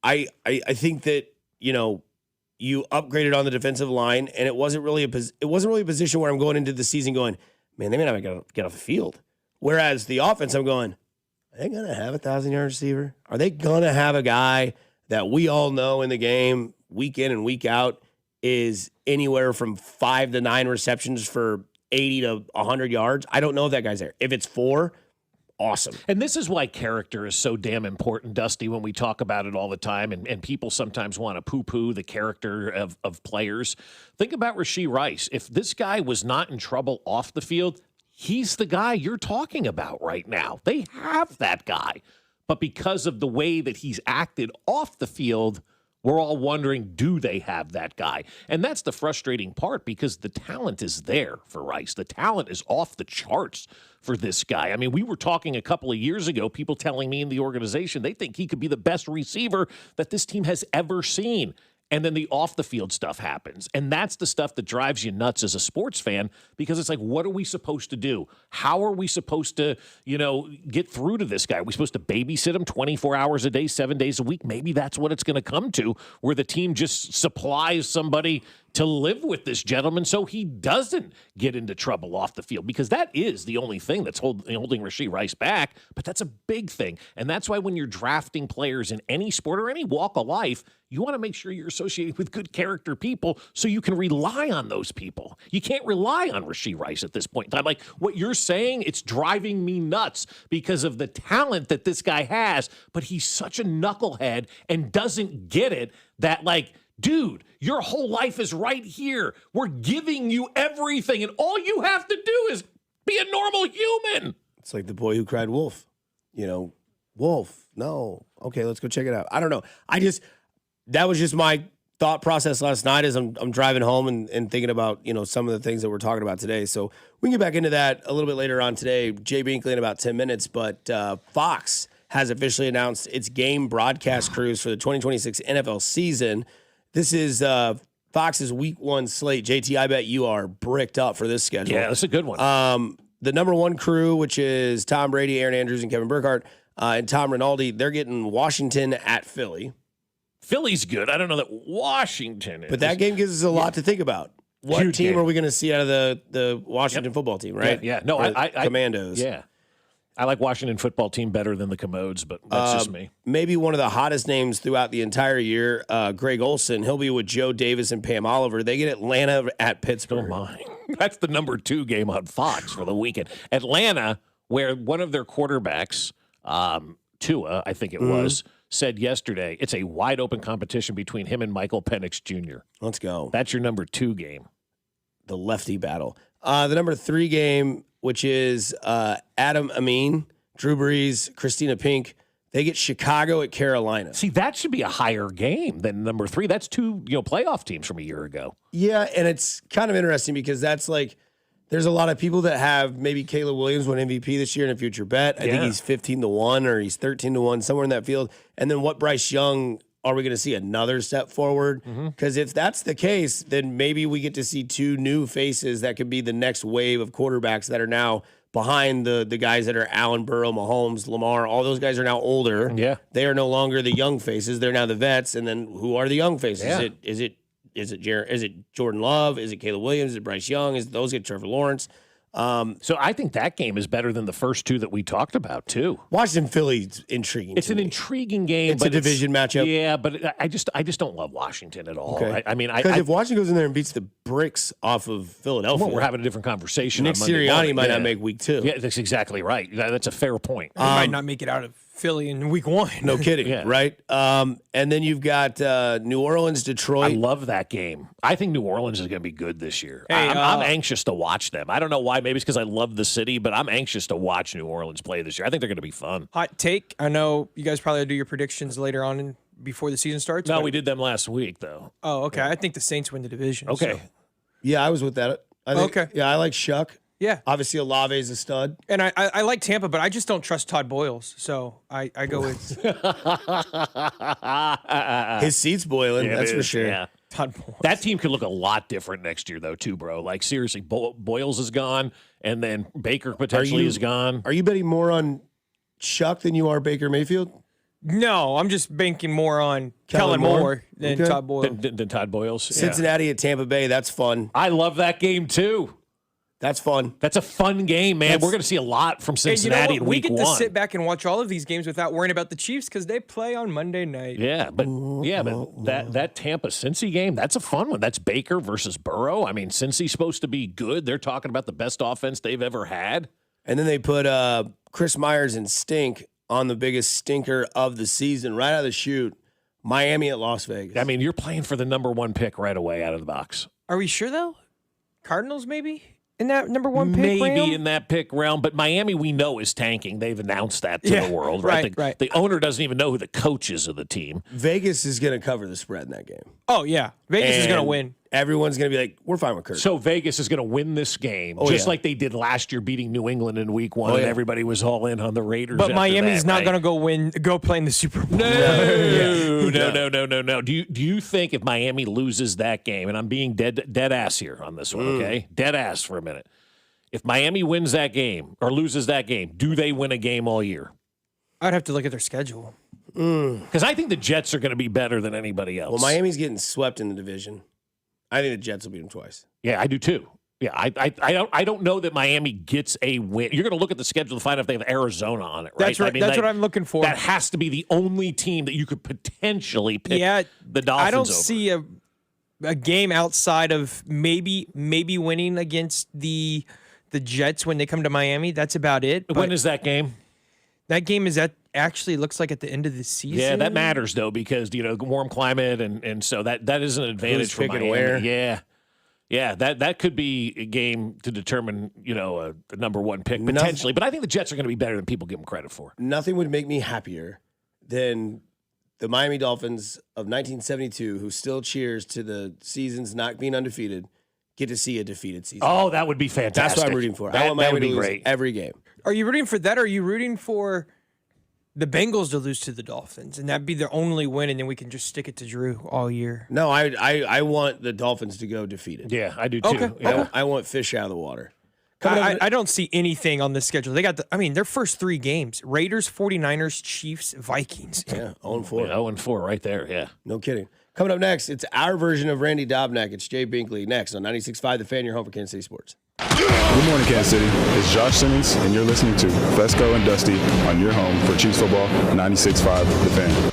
I think that, you upgraded on the defensive line, and it wasn't really a position where I'm going into the season going, man, they may not get off the field. Whereas the offense, I'm going, are they going to have a 1,000-yard receiver? Are they going to have a guy that we all know in the game week in and week out is anywhere from 5 to 9 receptions for 80 to 100 yards? I don't know if that guy's there. If it's 4, awesome. And this is why character is so damn important, Dusty, when we talk about it all the time, and people sometimes want to poo-poo the character of players. Think about Rashee Rice. If this guy was not in trouble off the field, he's the guy you're talking about right now. They have that guy. But because of the way that he's acted off the field, we're all wondering, do they have that guy? And that's the frustrating part because the talent is there for Rice. The talent is off the charts for this guy. I mean, we were talking a couple of years ago, people telling me in the organization, they think he could be the best receiver that this team has ever seen. And then the off-the-field stuff happens. And that's the stuff that drives you nuts as a sports fan because it's like, what are we supposed to do? How are we supposed to, get through to this guy? Are we supposed to babysit him 24 hours a day, 7 days a week? Maybe that's what it's going to come to, where the team just supplies somebody to live with this gentleman so he doesn't get into trouble off the field, because that is the only thing that's holding Rashee Rice back, but that's a big thing. And that's why when you're drafting players in any sport or any walk of life, you want to make sure you're associated with good character people so you can rely on those people. You can't rely on Rashee Rice at this point in time. Like what you're saying, it's driving me nuts because of the talent that this guy has, but he's such a knucklehead and doesn't get it that, like, dude, your whole life is right here. We're giving you everything, and all you have to do is be a normal human. It's like the boy who cried wolf. Wolf. No. Okay, let's go check it out. I don't know. That was just my thought process last night as I'm driving home and thinking about, some of the things that we're talking about today. So we can get back into that a little bit later on today. Jay Binkley in about 10 minutes, but Fox has officially announced its game broadcast crews for the 2026 NFL season. This is Fox's Week 1 slate. JT, I bet you are bricked up for this schedule. Yeah, that's a good one. The number 1 crew, which is Tom Brady, Aaron Andrews, and Kevin Burkhardt, and Tom Rinaldi, they're getting Washington at Philly. Philly's good. I don't know that Washington is. But that game gives us a lot to think about. What Huge team game. are we going to see out of the Washington football team, right? Yeah. No, Or I Commandos. Yeah. I like Washington football team better than the Commodes, but that's just me. Maybe one of the hottest names throughout the entire year, Greg Olson. He'll be with Joe Davis and Pam Oliver. They get Atlanta at Pittsburgh. Oh, my. That's the number 2 game on Fox for the weekend. Atlanta, where one of their quarterbacks, Tua, I think it was, said yesterday, it's a wide open competition between him and Michael Penix Jr. Let's go. That's your number 2 game. The lefty battle. The number 3 game, which is Adam Amin, Drew Brees, Christina Pink. They get Chicago at Carolina. See, that should be a higher game than number 3. That's 2 playoff teams from a year ago. Yeah, and it's kind of interesting because that's like, there's a lot of people that have maybe Caleb Williams won MVP this year in a future bet. I think he's 15-1 or he's 13-1, somewhere in that field. And then what Bryce Young are we going to see another step forward? Because if that's the case, then maybe we get to see two new faces that could be the next wave of quarterbacks that are now behind the guys that are Allen, Burrow, Mahomes, Lamar. All those guys are now older. Yeah. They are no longer the young faces. They're now the vets. And then who are the young faces? Yeah. Is it Jordan Love? Is it Caleb Williams? Is it Bryce Young? Is those get Trevor Lawrence? So I think that game is better than the first two that we talked about too. Washington Philly's intriguing. It's an intriguing game. It's but a division matchup. Yeah, but I just don't love Washington at all. Okay. I mean, because if Washington goes in there and beats the bricks off of Philadelphia, we're having a different conversation. Nick on Monday Sirianni morning. might not make week 2. Yeah, that's exactly right. That's a fair point. He might not make it out of Philly in week 1. No kidding, Yeah. right? And then you've got New Orleans, Detroit. I love that game. I think New Orleans is going to be good this year. Hey, I'm anxious to watch them. I don't know why. Maybe it's because I love the city, but I'm anxious to watch New Orleans play this year. I think they're going to be fun. Hot take. I know you guys probably do your predictions later on before the season starts. No, but- we did them last week, though. Oh, okay. I think the Saints win the division. Okay. so- Yeah, I was with that. I think, Okay. Yeah, I like Shuck. Yeah. Obviously, Olave's a stud. And I like Tampa, but I just don't trust Todd Boyles. So I go with His seat's boiling, Yeah, that's it for is, sure. Yeah. Todd Boyles. That team could look a lot different next year, though, too, bro. Like, seriously, Boyles is gone, and then Baker potentially is gone. Are you betting more on Shuck than you are Baker Mayfield? No, I'm just banking more on Kellen Kellen Moore? Moore than Okay. Todd Boyles. Than Todd Boyles. Yeah. Cincinnati at Tampa Bay, that's fun. I love that game, too. That's fun. That's a fun game, man. We're going to see a lot from And you know Cincinnati what? in We week get 1. to sit back and watch all of these games without worrying about the Chiefs because they play on Monday night. Yeah, but that Tampa Cincy game, that's a fun one. That's Baker versus Burrow. I mean, Cincy's supposed to be good. They're talking about the best offense they've ever had. And then they put Chris Myers and Stink on the biggest stinker of the season right out of the chute. Miami at Las Vegas. I mean, you're playing for the number 1 pick right away out of the box. Are we sure though? Cardinals maybe in that number 1 pick Maybe realm? in that pick realm, but Miami we know is tanking. They've announced that to the world, right? right. The owner doesn't even know who the coach is of the team. Vegas is going to cover the spread in that game. Oh yeah, Vegas is going to And win. Everyone's going to be like, we're fine with Kirk. So Vegas is going to win this game, Oh, just yeah. like they did last year, beating New England in Week 1, Oh, and yeah. everybody was all in on the Raiders. But after Miami's that, not right? going to go play in the Super Bowl. No. Do you think if Miami loses that game, and I'm being dead ass here on this one, okay? Dead ass for a minute. If Miami wins that game or loses that game, do they win a game all year? I'd have to look at their schedule. Because I think the Jets are going to be better than anybody else. Well, Miami's getting swept in the division. I think the Jets will beat them twice. Yeah, I do too. Yeah, I don't know that Miami gets a win. You're going to look at the schedule to find out if they have Arizona on it, right? That's right. That's what I'm looking for. That has to be the only team that you could potentially pick. Yeah, the Dolphins. I don't over. see a game outside of maybe winning against the Jets when they come to Miami. That's about it. When is that game? That game is actually looks like at the end of the season. Yeah, that matters though because warm climate and so that is an advantage for picking Miami. where? Yeah, that could be a game to determine the number 1 pick potentially. But I think the Jets are going to be better than people give them credit for. Nothing would make me happier than the Miami Dolphins of 1972, who still cheers to the seasons not being undefeated, get to see a defeated season. Oh, that would be fantastic. That's what I'm rooting for. I That want Miami would be to lose great. every game. Are you rooting for that? Or are you rooting for the Bengals to lose to the Dolphins and that'd be their only win, and then we can just stick it to Drew all year? No, I want the Dolphins to go defeated. Yeah, I do too. Okay. Yeah. I want fish out of the water. I don't see anything on the schedule. They got their first 3 games: Raiders, 49ers, Chiefs, Vikings. Yeah, 0-4. 0-4 right there. Yeah. No kidding. Coming up next, it's our version of Randy Dobnak. It's Jay Binkley next on 96.5 The Fan, your home for Kansas City sports. Good morning, Kansas City. It's Josh Simmons, and you're listening to Fescoe and Dusty on your home for Chiefs football, 96.5 The Fan.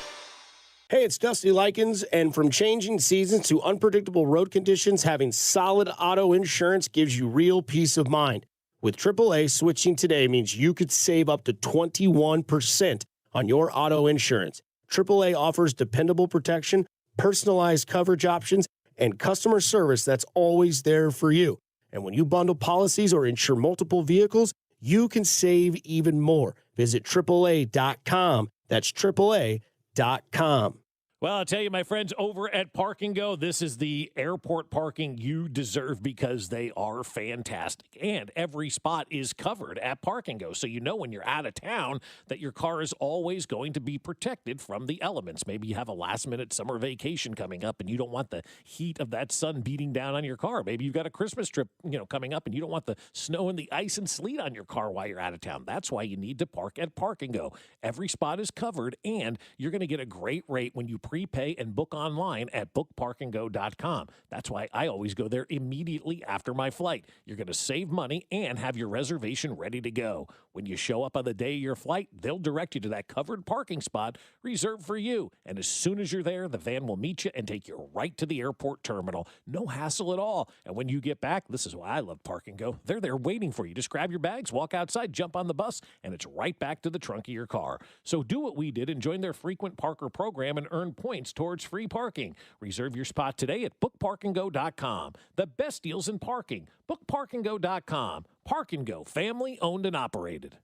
Hey, it's Dusty Likens, and from changing seasons to unpredictable road conditions, having solid auto insurance gives you real peace of mind. With AAA, switching today means you could save up to 21% on your auto insurance. AAA offers dependable protection, personalized coverage options, and customer service that's always there for you. And when you bundle policies or insure multiple vehicles, you can save even more. Visit AAA.com. That's AAA.com. Well, I'll tell you, my friends, over at Park and Go, this is the airport parking you deserve because they are fantastic. And every spot is covered at Park and Go. So you know when you're out of town that your car is always going to be protected from the elements. Maybe you have a last-minute summer vacation coming up and you don't want the heat of that sun beating down on your car. Maybe you've got a Christmas trip, coming up and you don't want the snow and the ice and sleet on your car while you're out of town. That's why you need to park at Park and Go. Every spot is covered, and you're going to get a great rate when you prepay and book online at bookparkandgo.com. That's why I always go there immediately after my flight. You're going to save money and have your reservation ready to go. When you show up on the day of your flight, they'll direct you to that covered parking spot reserved for you. And as soon as you're there, the van will meet you and take you right to the airport terminal. No hassle at all. And when you get back, this is why I love Park and Go. They're there waiting for you. Just grab your bags, walk outside, jump on the bus, and it's right back to the trunk of your car. So do what we did and join their frequent parker program and earn points towards free parking. Reserve your spot today at bookparkandgo.com. The best deals in parking. Bookparkandgo.com. Park and Go, family owned and operated.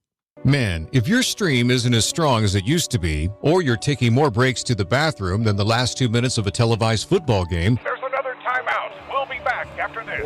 Man, if your stream isn't as strong as it used to be, or you're taking more breaks to the bathroom than the last 2 minutes of a televised football game, there's another timeout. We'll be back after this.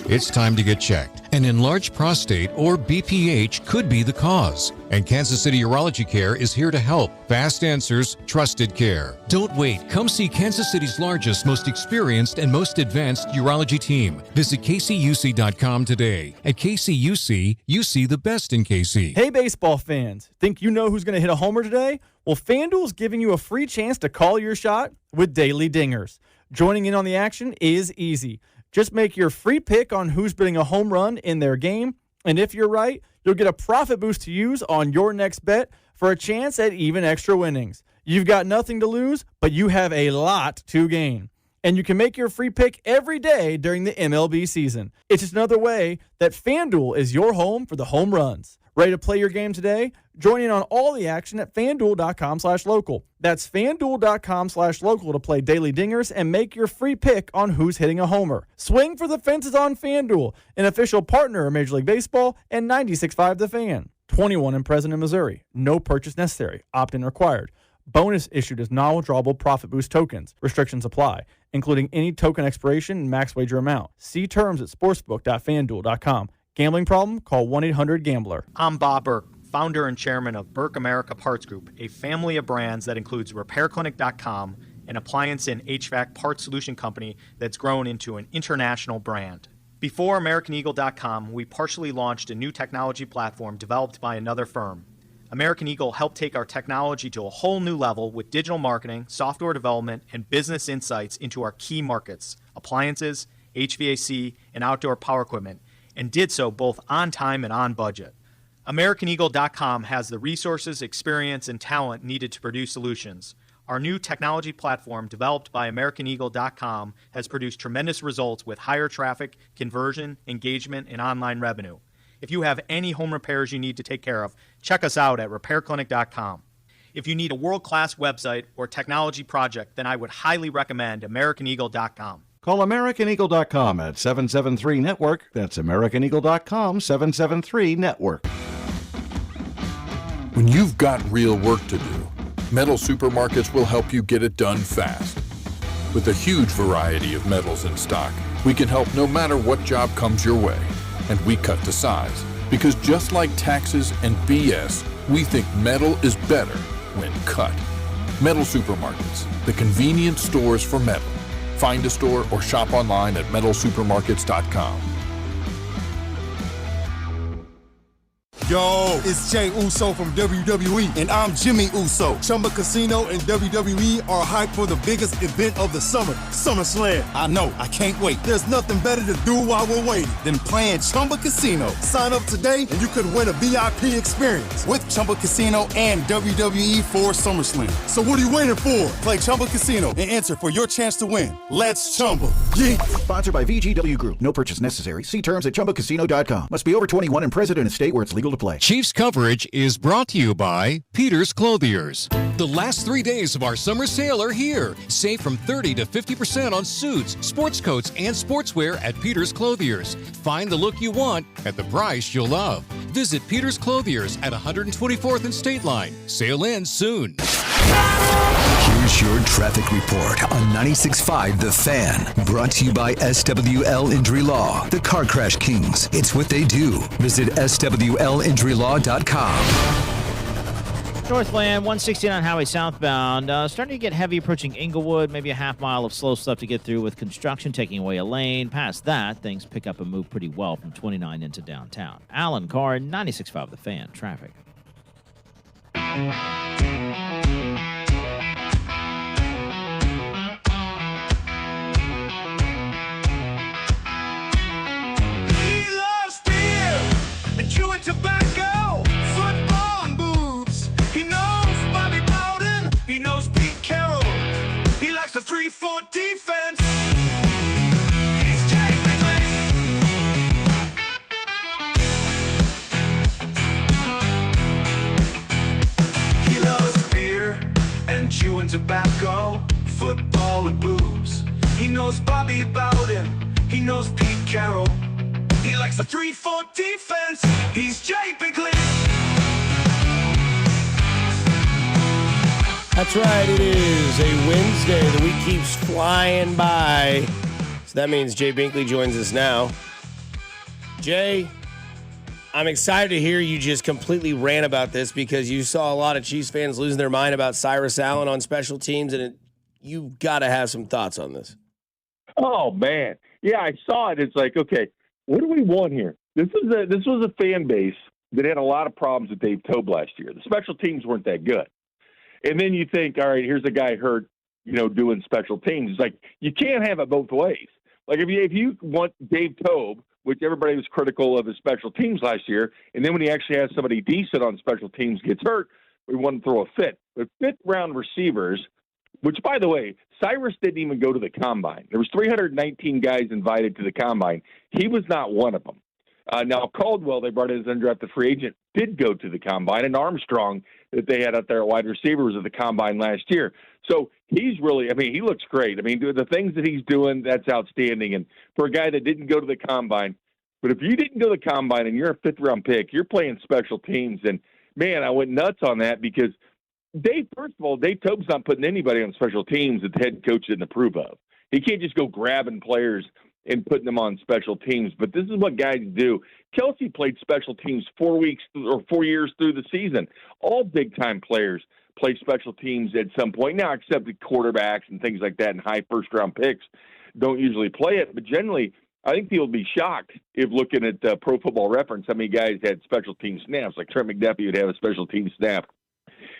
it's time to get checked. An enlarged prostate, or BPH, could be the cause. And Kansas City Urology Care is here to help. Fast answers, trusted care. Don't wait. Come see Kansas City's largest, most experienced, and most advanced urology team. Visit kcuc.com today. At KCUC, you see the best in KC. Hey, baseball fans. Think you know who's going to hit a homer today? Well, FanDuel's giving you a free chance to call your shot with daily dingers. Joining in on the action is easy. Just make your free pick on who's hitting a home run in their game, and if you're right, you'll get a profit boost to use on your next bet for a chance at even extra winnings. You've got nothing to lose, but you have a lot to gain. And you can make your free pick every day during the MLB season. It's just another way that FanDuel is your home for the home runs. Ready to play your game today? Join in on all the action at FanDuel.com/local. That's FanDuel.com/local to play daily dingers and make your free pick on who's hitting a homer. Swing for the fences on FanDuel, an official partner of Major League Baseball and 96.5 The Fan. 21 and present in Missouri. No purchase necessary. Opt-in required. Bonus issued as non-withdrawable profit boost tokens. Restrictions apply, including any token expiration and max wager amount. See terms at sportsbook.fanduel.com. Gambling problem? Call 1-800-GAMBLER. I'm Bob Burke, founder and chairman of Burke America Parts Group, a family of brands that includes RepairClinic.com, an appliance and HVAC parts solution company that's grown into an international brand. Before AmericanEagle.com, we partially launched a new technology platform developed by another firm. American Eagle helped take our technology to a whole new level with digital marketing, software development, and business insights into our key markets, appliances, HVAC, and outdoor power equipment, and did so both on time and on budget. AmericanEagle.com has the resources, experience, and talent needed to produce solutions. Our new technology platform, developed by AmericanEagle.com, has produced tremendous results with higher traffic, conversion, engagement, and online revenue. If you have any home repairs you need to take care of, check us out at RepairClinic.com. If you need a world-class website or technology project, then I would highly recommend AmericanEagle.com. Call AmericanEagle.com at 773-NETWORK. That's AmericanEagle.com, 773-NETWORK. When you've got real work to do, Metal Supermarkets will help you get it done fast. With a huge variety of metals in stock, we can help no matter what job comes your way. And we cut to size. Because just like taxes and BS, we think metal is better when cut. Metal Supermarkets, the convenient stores for metal. Find a store or shop online at metalsupermarkets.com. Yo, it's Jay Uso from WWE, and I'm Jimmy Uso. Chumba Casino and WWE are hyped for the biggest event of the summer, SummerSlam. I know, I can't wait. There's nothing better to do while we're waiting than playing Chumba Casino. Sign up today and you could win a VIP experience with Chumba Casino and WWE for SummerSlam. So what are you waiting for? Play Chumba Casino and enter for your chance to win. Let's Chumba. Yeah. Sponsored by VGW Group. No purchase necessary. See terms at ChumbaCasino.com. Must be over 21 and present in a state where it's legal to play. Chiefs coverage is brought to you by Peter's Clothiers. The last 3 days of our summer sale are here. Save from 30 to 50% on suits, sports coats, and sportswear at Peter's Clothiers. Find the look you want at the price you'll love. Visit Peter's Clothiers at 124th and State Line. Sale ends soon. Here's your traffic report on 96.5 The Fan. Brought to you by SWL Injury Law, the Car Crash Kings. It's what they do. Visit SWLinjurylaw.com. Northland, 169 highway southbound. Starting to get heavy approaching Inglewood. Maybe a half mile of slow stuff to get through with construction taking away a lane. Past that, things pick up and move pretty well from 29 into downtown. Alan Carr, 96.5 The Fan. Traffic. He loves beer and chewing tobacco, football and boobs. He knows Bobby Bowden. He knows Pete Carroll. He likes the 3-4 defense. He's Jay Binkley. He loves beer and chewing tobacco, football and boobs. He knows Bobby Bowden. He knows Pete Carroll. He likes the 3-4 defense. He's Jay Binkley. That's right. It is a Wednesday. The week keeps flying by. So that means Jay Binkley joins us now. Jay, I'm excited to hear you just completely rant about this because you saw a lot of Chiefs fans losing their mind about Cyrus Allen on special teams, and you've got to have some thoughts on this. Oh, man. Yeah, I saw it. It's like, okay, what do we want here? This was a fan base that had a lot of problems with Dave Tobe last year. The special teams weren't that good. And then you think, all right, here's a guy hurt, doing special teams. It's like, you can't have it both ways. Like, if you want Dave Tobe, which everybody was critical of his special teams last year, and then when he actually has somebody decent on special teams gets hurt, we want to throw a fit. But fifth-round receivers, which, by the way, Cyrus didn't even go to the Combine. There was 319 guys invited to the Combine. He was not one of them. Now, Caldwell, they brought in as undrafted free agent, did go to the Combine, and Armstrong that they had out there at wide receivers at the Combine last year. So he's really, he looks great. The things that he's doing, that's outstanding. And for a guy that didn't go to the Combine, but if you didn't go to the Combine and you're a fifth-round pick, you're playing special teams. And, man, I went nuts on that because first of all, Dave Tobe's not putting anybody on special teams that the head coach didn't approve of. He can't just go grabbing players and putting them on special teams. But this is what guys do. Kelsey played special teams 4 years through the season. All big-time players play special teams at some point. Now, except the quarterbacks and things like that and high first-round picks don't usually play it. But generally, I think people would be shocked if looking at Pro Football Reference how many guys had special team snaps. Like Trent McDuffie would have a special team snap,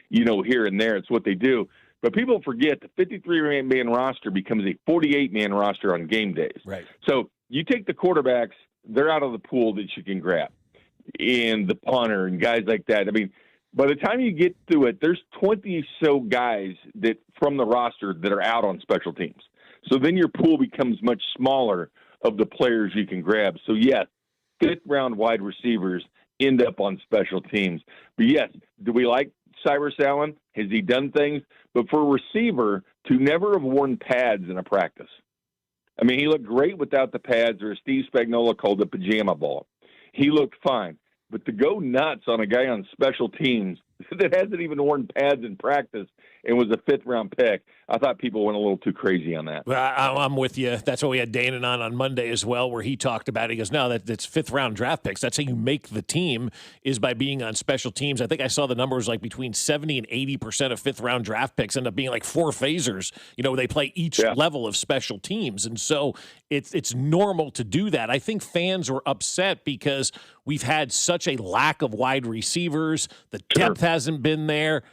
here and there. It's what they do. But people forget the 53-man roster becomes a 48-man roster on game days. Right. So you take the quarterbacks, they're out of the pool that you can grab, and the punter and guys like that. By the time you get through it, there's 20 so guys that from the roster that are out on special teams. So then your pool becomes much smaller of the players you can grab. So, yes, fifth-round wide receivers end up on special teams. But, yes, do we like Cyrus Allen? Has he done things? But for a receiver to never have worn pads in a practice, he looked great without the pads, or as Steve Spagnuolo called it, pajama ball. He looked fine. But to go nuts on a guy on special teams that hasn't even worn pads in practice and was a fifth-round pick, I thought people went a little too crazy on that. Well, I'm with you. That's what we had Danon on Monday as well, where he talked about it. He goes, no, that's fifth-round draft picks. That's how you make the team, is by being on special teams. I think I saw the numbers like between 70 and 80% of fifth-round draft picks end up being like four phasers. They play each level of special teams. And so it's normal to do that. I think fans were upset because we've had such a lack of wide receivers. The depth hasn't been there.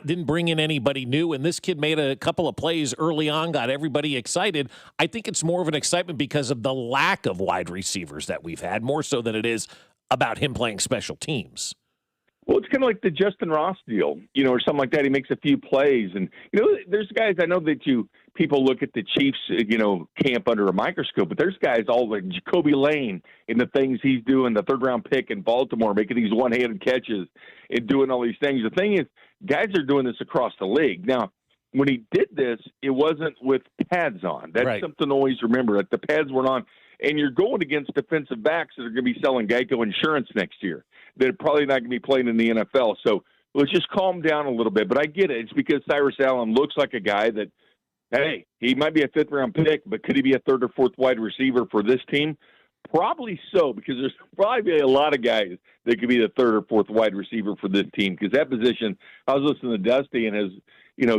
Didn't bring in anybody new, and this kid made a couple of plays early on, got everybody excited. I think it's more of an excitement because of the lack of wide receivers that we've had, more so than it is about him playing special teams. Well, it's kind of like the Justin Ross deal, or something like that. He makes a few plays. And, there's guys, I know that people look at the Chiefs, camp under a microscope, but there's guys all like Jacoby Lane and the things he's doing, the third-round pick in Baltimore, making these one-handed catches and doing all these things. The thing is, guys are doing this across the league. Now, when he did this, it wasn't with pads on. That's something to always remember, that the pads weren't on. And you're going against defensive backs that are going to be selling Geico insurance next year. They're probably not going to be playing in the NFL. So let's just calm down a little bit. But I get it. It's because Cyrus Allen looks like a guy that, hey, he might be a fifth-round pick, but could he be a third or fourth wide receiver for this team? Probably so, because there's probably a lot of guys that could be the third or fourth wide receiver for this team. Because that position, I was listening to Dusty and his,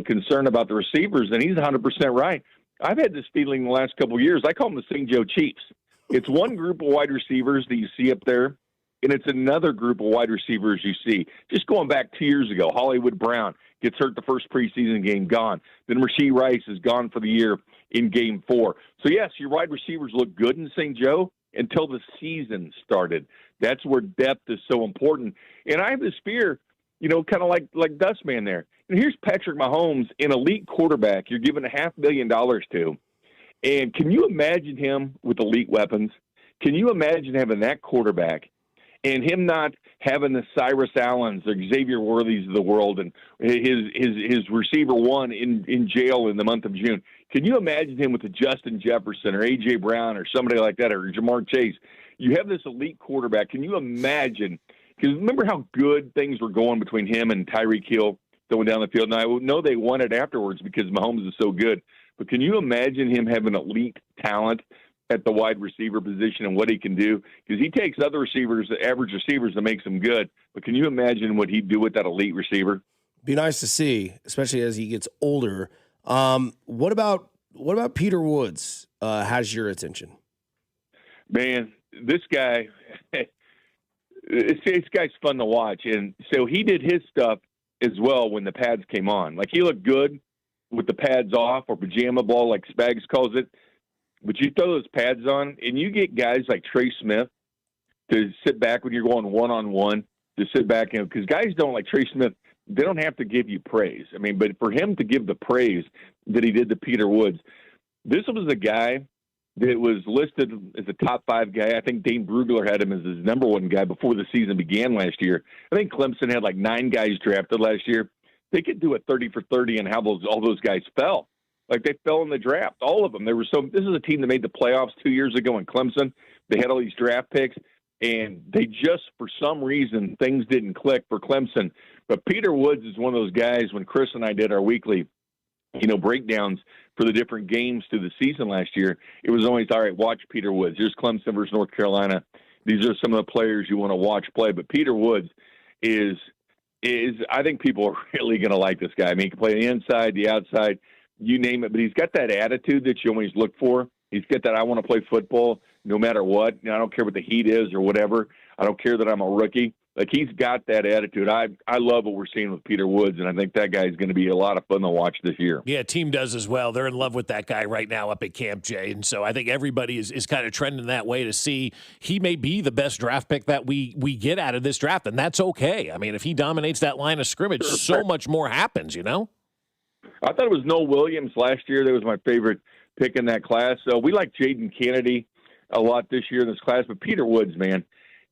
concern about the receivers, and he's 100% right. I've had this feeling the last couple of years. I call them the St. Joe Chiefs. It's one group of wide receivers that you see up there, and it's another group of wide receivers you see. Just going back 2 years ago, Hollywood Brown gets hurt the first preseason game, gone. Then Rashee Rice is gone for the year in Game 4. So, yes, your wide receivers look good in St. Joe until the season started. That's where depth is so important. And I have this fear, kind of like Dustman there. And here's Patrick Mahomes, an elite quarterback you're giving $500 million to. And can you imagine him with elite weapons? Can you imagine having that quarterback and him not having the Cyrus Allens or Xavier Worthies of the world and his receiver one in jail in the month of June? Can you imagine him with a Justin Jefferson or A.J. Brown or somebody like that or Jamar Chase? You have this elite quarterback. Can you imagine? Because remember how good things were going between him and Tyreek Hill going down the field? Now, I know they won it afterwards because Mahomes is so good. But can you imagine him having elite talent at the wide receiver position and what he can do? Because he takes other receivers, average receivers, and makes them good. But can you imagine what he'd do with that elite receiver? Be nice to see, especially as he gets older. What about Peter Woods? Has your attention? Man, this guy, this guy's fun to watch. And so he did his stuff as well when the pads came on. Like, he looked good with the pads off, or pajama ball like Spags calls it. But you throw those pads on, and you get guys like Trey Smith to sit back when you're going one-on-one, to sit back, because guys don't, like Trey Smith, they don't have to give you praise. I mean, but for him to give the praise that he did to Peter Woods, this was a guy that was listed as a top 5 guy. I think Dane Brugler had him as his number 1 guy before the season began last year. I think Clemson had like 9 guys drafted last year. They could do a 30 for 30 and how all those guys fell. Like, they fell in the draft, all of them. This is a team that made the playoffs 2 years ago in Clemson. They had all these draft picks, and they just, for some reason, things didn't click for Clemson. But Peter Woods is one of those guys, when Chris and I did our weekly, breakdowns for the different games through the season last year, it was always, all right, watch Peter Woods. Here's Clemson versus North Carolina. These are some of the players you want to watch play. But Peter Woods is I think people are really going to like this guy. I mean, he can play the inside, the outside, you name it. But he's got that attitude that you always look for. He's got that I want to play football no matter what. I don't care what the heat is or whatever. I don't care that I'm a rookie. Like, he's got that attitude. I love what we're seeing with Peter Woods, and I think that guy's going to be a lot of fun to watch this year. Yeah, team does as well. They're in love with that guy right now up at Camp Jay, and so I think everybody is kind of trending that way to see he may be the best draft pick that we get out of this draft, and that's okay. I mean, if he dominates that line of scrimmage, so much more happens, I thought it was Noah Williams last year. That was my favorite pick in that class. So we like Jaden Kennedy a lot this year in this class, but Peter Woods, man,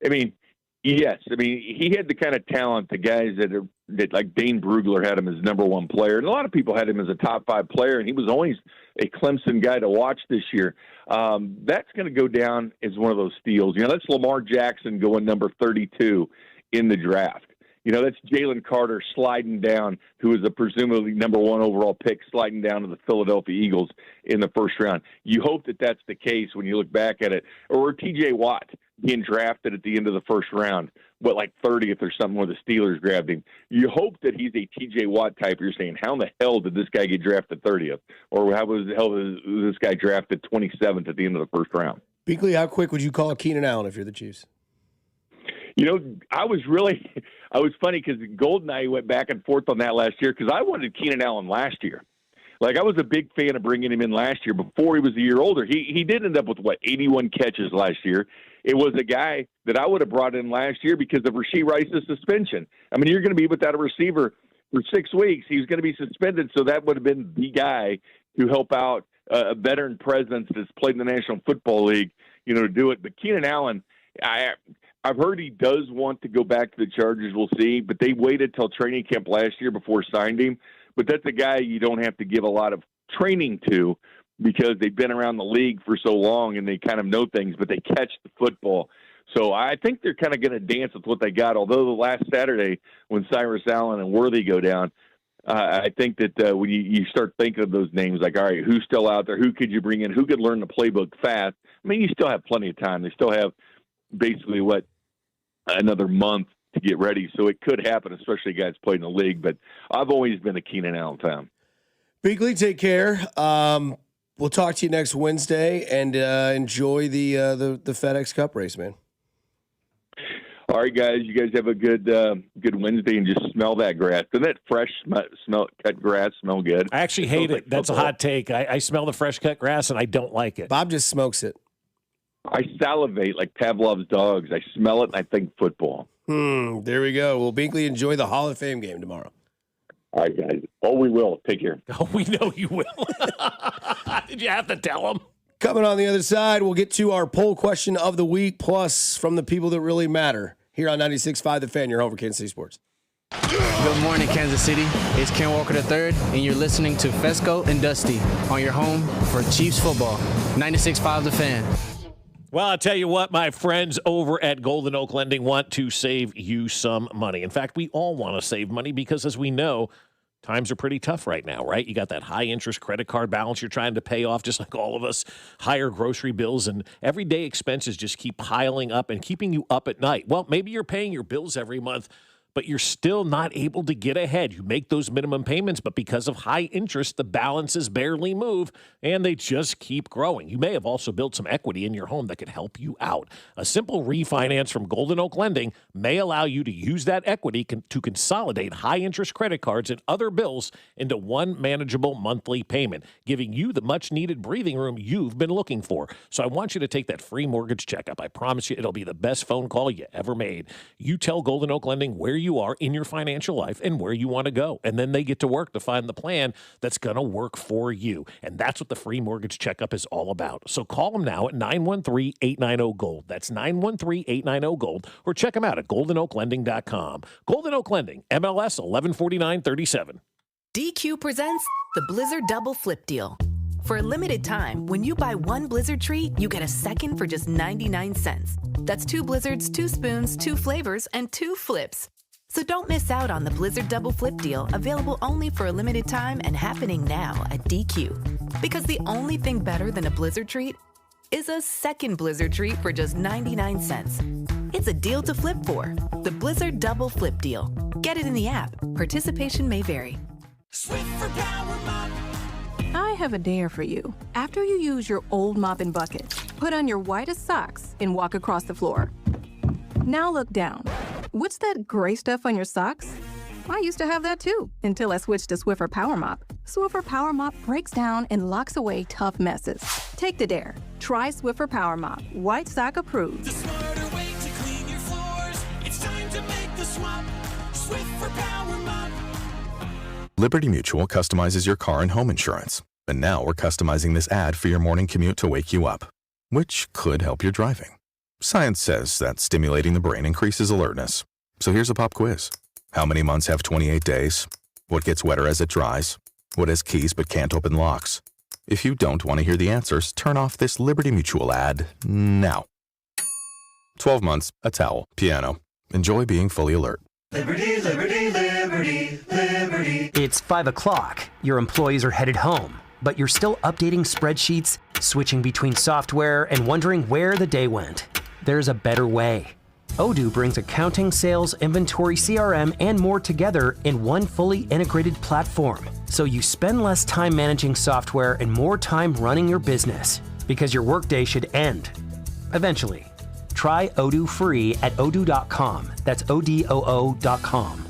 I mean, yes. I mean, he had the kind of talent, the guys that like Dane Brugler had him as number 1 player. And a lot of people had him as a top 5 player, and he was always a Clemson guy to watch this year. That's going to go down as one of those steals. That's Lamar Jackson going number 32 in the draft. That's Jalen Carter sliding down, who is a presumably number 1 overall pick, sliding down to the Philadelphia Eagles in the first round. You hope that that's the case when you look back at it. Or T.J. Watt being drafted at the end of the first round, like 30th or something, where the Steelers grabbed him. You hope that he's a T.J. Watt type. You're saying, how in the hell did this guy get drafted 30th? Or how was the hell was this guy drafted 27th at the end of the first round? Binkley, how quick would you call Keenan Allen if you're the Chiefs? I was funny because Gold and I went back and forth on that last year because I wanted Keenan Allen last year. Like, I was a big fan of bringing him in last year before he was a year older. He did end up with, 81 catches last year. It was a guy that I would have brought in last year because of Rashee Rice's suspension. I mean, you're going to be without a receiver for 6 weeks. He was going to be suspended, so that would have been the guy to help out a veteran presence that's played in the National Football League, to do it. But Keenan Allen, I've heard he does want to go back to the Chargers. We'll see. But they waited till training camp last year before signed him. But that's a guy you don't have to give a lot of training to because they've been around the league for so long and they kind of know things, but they catch the football. So I think they're kind of going to dance with what they got. Although the last Saturday when Cyrus Allen and Worthy go down, I think that when you start thinking of those names, like, all right, who's still out there? Who could you bring in? Who could learn the playbook fast? I mean, you still have plenty of time. They still have basically, another month to get ready. So it could happen, especially guys playing in the league. But I've always been a Keenan Allen fan. Binkley, take care. We'll talk to you next Wednesday, and enjoy the FedEx Cup race, man. All right, guys. You guys have a good Wednesday, and just smell that grass. Doesn't that fresh cut grass smell good? I actually hate it. That's a hot take. I smell the fresh cut grass, and I don't like it. Bob just smokes it. I salivate like Pavlov's dogs. I smell it, and I think football. There we go. Well, Binkley, enjoy the Hall of Fame game tomorrow. All right, guys. Oh, we will. Take care. Oh, we know you will. Did you have to tell them? Coming on the other side, we'll get to our poll question of the week, plus from the people that really matter. Here on 96.5 The Fan, your home for Kansas City Sports. Good morning, Kansas City. It's Ken Walker III, and you're listening to Fescoe and Dusty on your home for Chiefs football. 96.5 The Fan. Well, I'll tell you what, my friends over at Golden Oak Lending want to save you some money. In fact, we all want to save money because, as we know, times are pretty tough right now, right? You got that high-interest credit card balance you're trying to pay off, just like all of us, higher grocery bills, and everyday expenses just keep piling up and keeping you up at night. Well, maybe you're paying your bills every month, but you're still not able to get ahead. You make those minimum payments, but because of high interest, the balances barely move, and they just keep growing. You may have also built some equity in your home that could help you out. A simple refinance from Golden Oak Lending may allow you to use that equity to consolidate high-interest credit cards and other bills into one manageable monthly payment, giving you the much-needed breathing room you've been looking for. So I want you to take that free mortgage checkup. I promise you it'll be the best phone call you ever made. You tell Golden Oak Lending where you are in your financial life and where you want to go. And then they get to work to find the plan that's going to work for you. And that's what the free mortgage checkup is all about. So call them now at 913-890-GOLD. That's 913-890-GOLD. Or check them out at goldenoaklending.com. Golden Oak Lending, MLS 114937. DQ presents the Blizzard Double Flip Deal. For a limited time, when you buy one Blizzard treat, you get a second for just 99 cents. That's 2 Blizzards, 2 spoons, 2 flavors, and 2 flips. So don't miss out on the Blizzard Double Flip Deal, available only for a limited time and happening now at DQ. Because the only thing better than a Blizzard treat is a second Blizzard treat for just 99 cents. It's a deal to flip for. The Blizzard Double Flip Deal. Get it in the app. Participation may vary. I have a dare for you. After you use your old mop and bucket, put on your whitest socks and walk across the floor. Now look down. What's that gray stuff on your socks? I used to have that too, until I switched to Swiffer Power Mop. Swiffer Power Mop breaks down and locks away tough messes. Take the dare. Try Swiffer Power Mop. White sock approved. The smarter way to clean your floors. It's time to make the swap. Swiffer Power Mop. Liberty Mutual customizes your car and home insurance. And now we're customizing this ad for your morning commute to wake you up, which could help your driving. Science says that stimulating the brain increases alertness. So here's a pop quiz. How many months have 28 days? What gets wetter as it dries? What has keys but can't open locks? If you don't want to hear the answers, turn off this Liberty Mutual ad now. 12 months, a towel, piano. Enjoy being fully alert. Liberty, liberty, liberty, liberty. It's 5 o'clock. Your employees are headed home, but you're still updating spreadsheets, switching between software, and wondering where the day went. There's a better way. Odoo brings accounting, sales, inventory, CRM, and more together in one fully integrated platform. So you spend less time managing software and more time running your business, because your workday should end eventually. Try Odoo free at odoo.com. That's ODOO.com.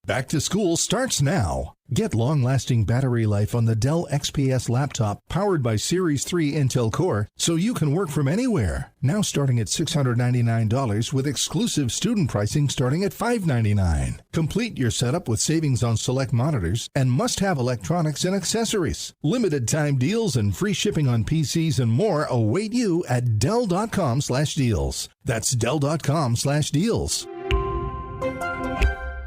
Back to school starts now. Get long-lasting battery life on the Dell XPS laptop powered by Series 3 Intel Core so you can work from anywhere. Now starting at $699 with exclusive student pricing starting at $599. Complete your setup with savings on select monitors and must-have electronics and accessories. Limited time deals and free shipping on PCs and more await you at Dell.com/deals. That's Dell.com/deals.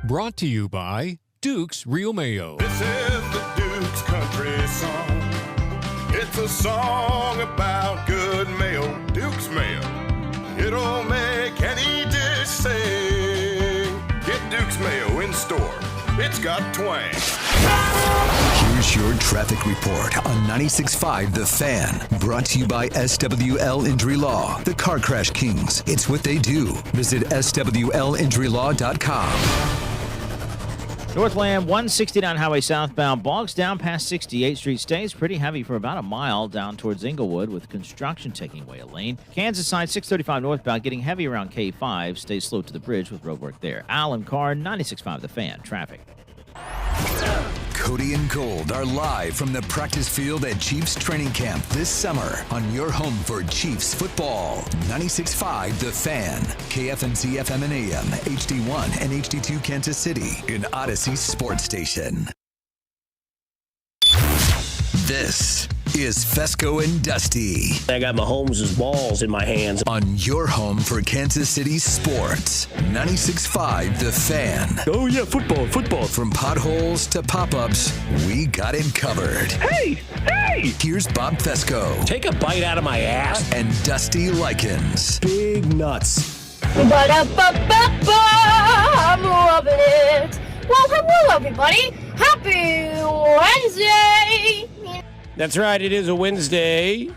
Brought to you by Duke's Real Mayo. This is the Duke's Country Song. It's a song about good mayo, Duke's Mayo. It's got twang. Here's your traffic report on 96.5 The Fan. Brought to you by SWL Injury Law, the Car Crash Kings. It's what they do. Visit SWLinjurylaw.com. Northland 169 highway southbound bogs down past 68th Street. Stays pretty heavy for about a mile down towards Inglewood with construction taking away a lane. Kansas side 635 northbound getting heavy around K5. Stays slow to the bridge with roadwork there. Alan Carr, 96.5 The Fan. Traffic. Cody and Gold are live from the practice field at Chiefs training camp this summer on your home for Chiefs football. 96.5 The Fan, KFNC FM and AM, HD1 and HD2 Kansas City, an Odyssey sports station. This is Fescoe and Dusty. I got Mahomes' balls in my hands. On your home for Kansas City sports. 96.5 The Fan. Oh, yeah, football. From potholes to pop-ups, we got it covered. Hey! Here's Bob Fescoe. Take a bite out of my ass. And Dusty Likens. Big nuts. Ba-da-ba-ba-ba, I'm loving it. Well, hello, everybody. Happy Wednesday. That's right. It is a Wednesday.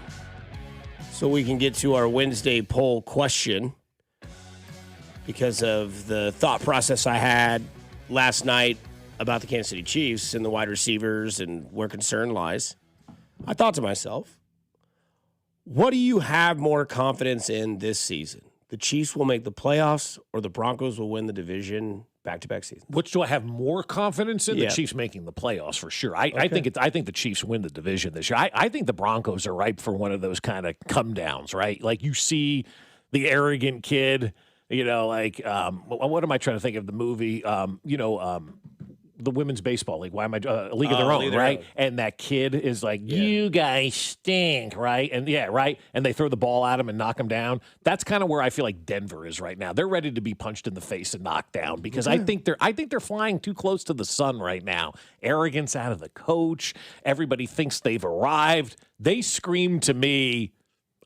So we can get to our Wednesday poll question because of the thought process I had last night about the Kansas City Chiefs and the wide receivers and where concern lies. I thought to myself, what do you have more confidence in this season? The Chiefs will make the playoffs or the Broncos will win the division back-to-back seasons? Which do I have more confidence in? Yeah. The Chiefs making the playoffs for sure. I think the Chiefs win the division this year. I think the Broncos are ripe for one of those kind of come downs, right? Like you see the arrogant kid, what am I trying to think of the movie? The Women's Baseball League. Why am I League of Their Own, right? And that kid is like, you guys stink, right? And and they throw the ball at him and knock him down. That's kind of where I feel like Denver is right now. They're ready to be punched in the face and knocked down because I think they're flying too close to the sun right now. Arrogance out of the coach. Everybody thinks they've arrived. They scream to me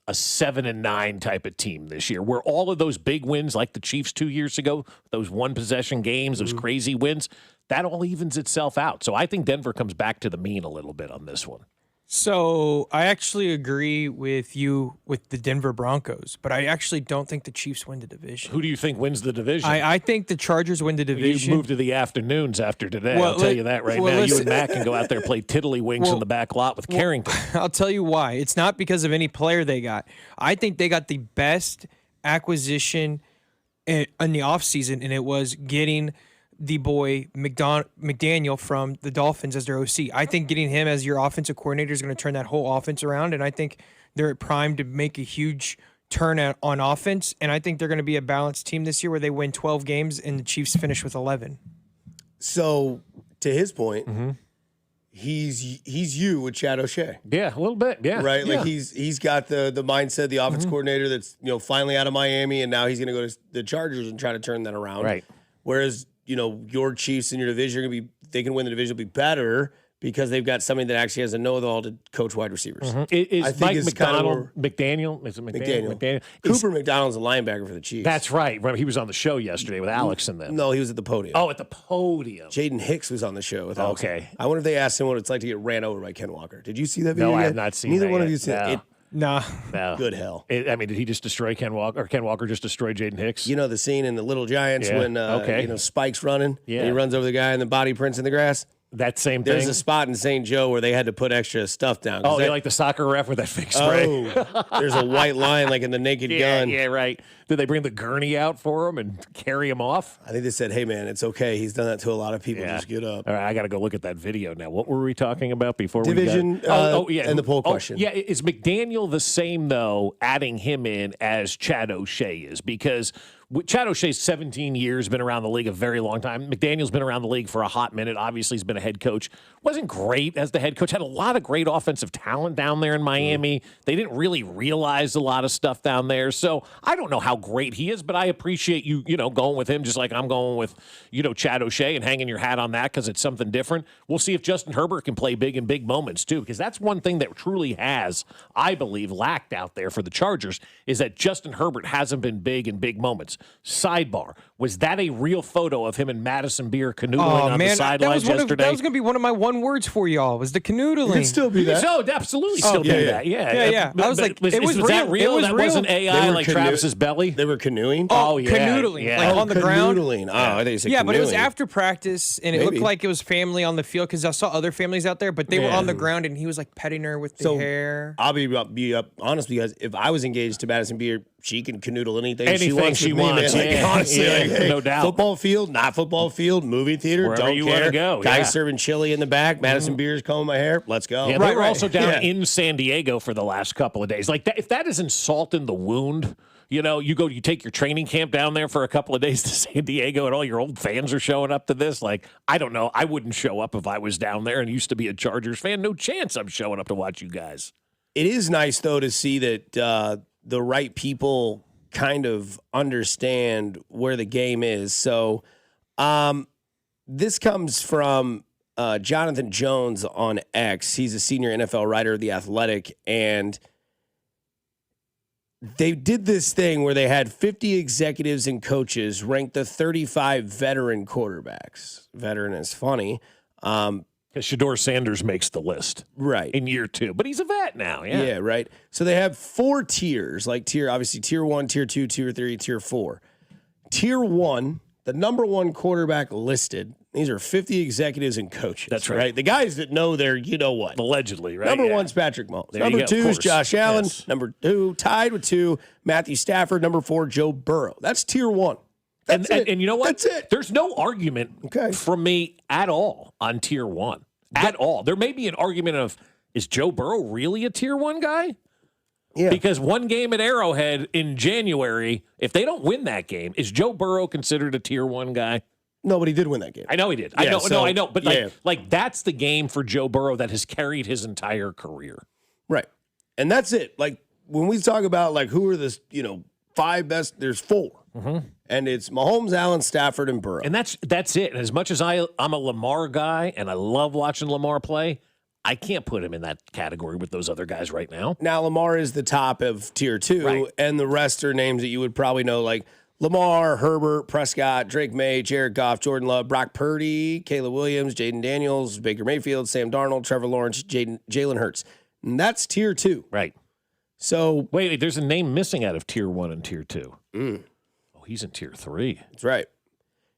a 7-9 type of team this year, where all of those big wins, like the Chiefs 2 years ago, those one possession games, those crazy wins, that all evens itself out. So I think Denver comes back to the mean a little bit on this one. So I actually agree with you with the Denver Broncos, but I actually don't think the Chiefs win the division. Who do you think wins the division? I think the Chargers win the division. You move to the afternoons after today. I'll tell you that right now. You and Matt can go out there and play tiddlywinks in the back lot with Carrington. I'll tell you why. It's not because of any player they got. I think they got the best acquisition in the offseason, and it was getting the boy McDaniel from the Dolphins as their OC. I think getting him as your offensive coordinator is going to turn that whole offense around, and I think they're primed to make a huge turn on offense, and I think they're going to be a balanced team this year where they win 12 games and the Chiefs finish with 11. So, to his point, he's you with Chad O'Shea. Yeah, a little bit, yeah. Right? Like he's got the mindset, the offense coordinator that's finally out of Miami, and now he's going to go to the Chargers and try to turn that around. Right. Whereas your Chiefs in your division they can win the division, will be better because they've got somebody that actually has a know-it-all to coach wide receivers. Is Mike McDaniel? Is it McDaniel? Cooper McDonald's a linebacker for the Chiefs. That's right. Remember, he was on the show yesterday with Alex and them. No, he was at the podium. Oh, at the podium. Jaden Hicks was on the show with Alex. Okay. I wonder if they asked him what it's like to get ran over by Ken Walker. Did you see that video? No, yet? I have not seen Neither that one yet. of you seen it. Nah. No. Good hell. Did he just destroy Ken Walker? Or Ken Walker just destroy Jaden Hicks? You know the scene in The Little Giants when Spike's running and he runs over the guy and the body prints in the grass? That same thing? There's a spot in St. Joe where they had to put extra stuff down. Oh, they like the soccer ref with that fake spray? Oh, there's a white line like in the Naked Gun. Yeah, right. Did they bring the gurney out for him and carry him off? I think they said, hey, man, it's okay. He's done that to a lot of people. Just get up. All right, I got to go look at that video now. What were we talking about before Division, we got... and the poll question. Yeah, is McDaniel the same, though, adding him in as Chad O'Shea is? Because Chad O'Shea's 17 years, been around the league a very long time. McDaniel's been around the league for a hot minute. Obviously, he's been a head coach. Wasn't great as the head coach. Had a lot of great offensive talent down there in Miami. They didn't really realize a lot of stuff down there. So I don't know how great he is, but I appreciate you going with him just like I'm going with, Chad O'Shea and hanging your hat on that because it's something different. We'll see if Justin Herbert can play big in big moments too, because that's one thing that truly has, I believe, lacked out there for the Chargers is that Justin Herbert hasn't been big in big moments. Sidebar: was that a real photo of him and Madison Beer canoodling on the sidelines yesterday? That was going to be one of my one words for y'all. Was the canoodling? It could still be that. So absolutely still be that. Yeah. I was like, was that real? That wasn't AI like Travis's belly. They were canoeing. Oh yeah, canoodling, like on the ground. Canoodling. Oh, I think you said yeah, but it was canoeing. after practice, and it looked like it was family on the field because I saw other families out there, but they were on the ground, and he was like petting her with the hair. I'll be honest with you guys. If I was engaged to Madison Beer, she can canoodle anything she wants. Honestly, no doubt. Football field, not football field, movie theater, wherever don't you care. want to go. Guys serving chili in the back. Madison Beer's combing my hair. Let's go. Yeah, they were also down in San Diego for the last couple of days. Like that, if that isn't salt in the wound. You know, you take your training camp down there for a couple of days to San Diego, and all your old fans are showing up to this. Like, I don't know. I wouldn't show up if I was down there and used to be a Chargers fan. No chance I'm showing up to watch you guys. It is nice, though, to see that the right people kind of understand where the game is. So this comes from Jonathan Jones on X. He's a senior NFL writer of The Athletic, and they did this thing where they had 50 executives and coaches rank the 35 veteran quarterbacks. Veteran is funny. Because Shedeur Sanders makes the list. Right. In year 2. But he's a vet now. Yeah. Yeah, right. So they have 4 tiers, like obviously tier 1, tier 2, tier 3, tier 4. Tier 1, the number 1 quarterback listed. These are 50 executives and coaches. That's right. The guys that know their what. Allegedly, right? Number 1's Patrick Mahomes. There Number you go, 2 of is course. Josh Allen. Yes. Number 2, tied with 2, Matthew Stafford. Number 4, Joe Burrow. That's tier 1. That's it. And you know what? That's it. There's no argument from me at all on tier 1. At all. There may be an argument of, is Joe Burrow really a tier 1 guy? Yeah. Because one game at Arrowhead in January, if they don't win that game, is Joe Burrow considered a tier 1 guy? No, but he did win that game. I know he did. Yeah, I know. But like that's the game for Joe Burrow that has carried his entire career. Right. And that's it. Like when we talk about like who are the 5 best, there's 4. Mm-hmm. And it's Mahomes, Allen, Stafford, and Burrow. And that's it. And as much as I'm a Lamar guy and I love watching Lamar play, I can't put him in that category with those other guys right now. Now Lamar is the top of tier 2, Right. and the rest are names that you would probably know, like Lamar, Herbert, Prescott, Drake May, Jared Goff, Jordan Love, Brock Purdy, Caleb Williams, Jaden Daniels, Baker Mayfield, Sam Darnold, Trevor Lawrence, Jalen Hurts. And that's tier 2. Right. So wait, there's a name missing out of tier 1 and tier 2. Oh, he's in tier 3. That's right.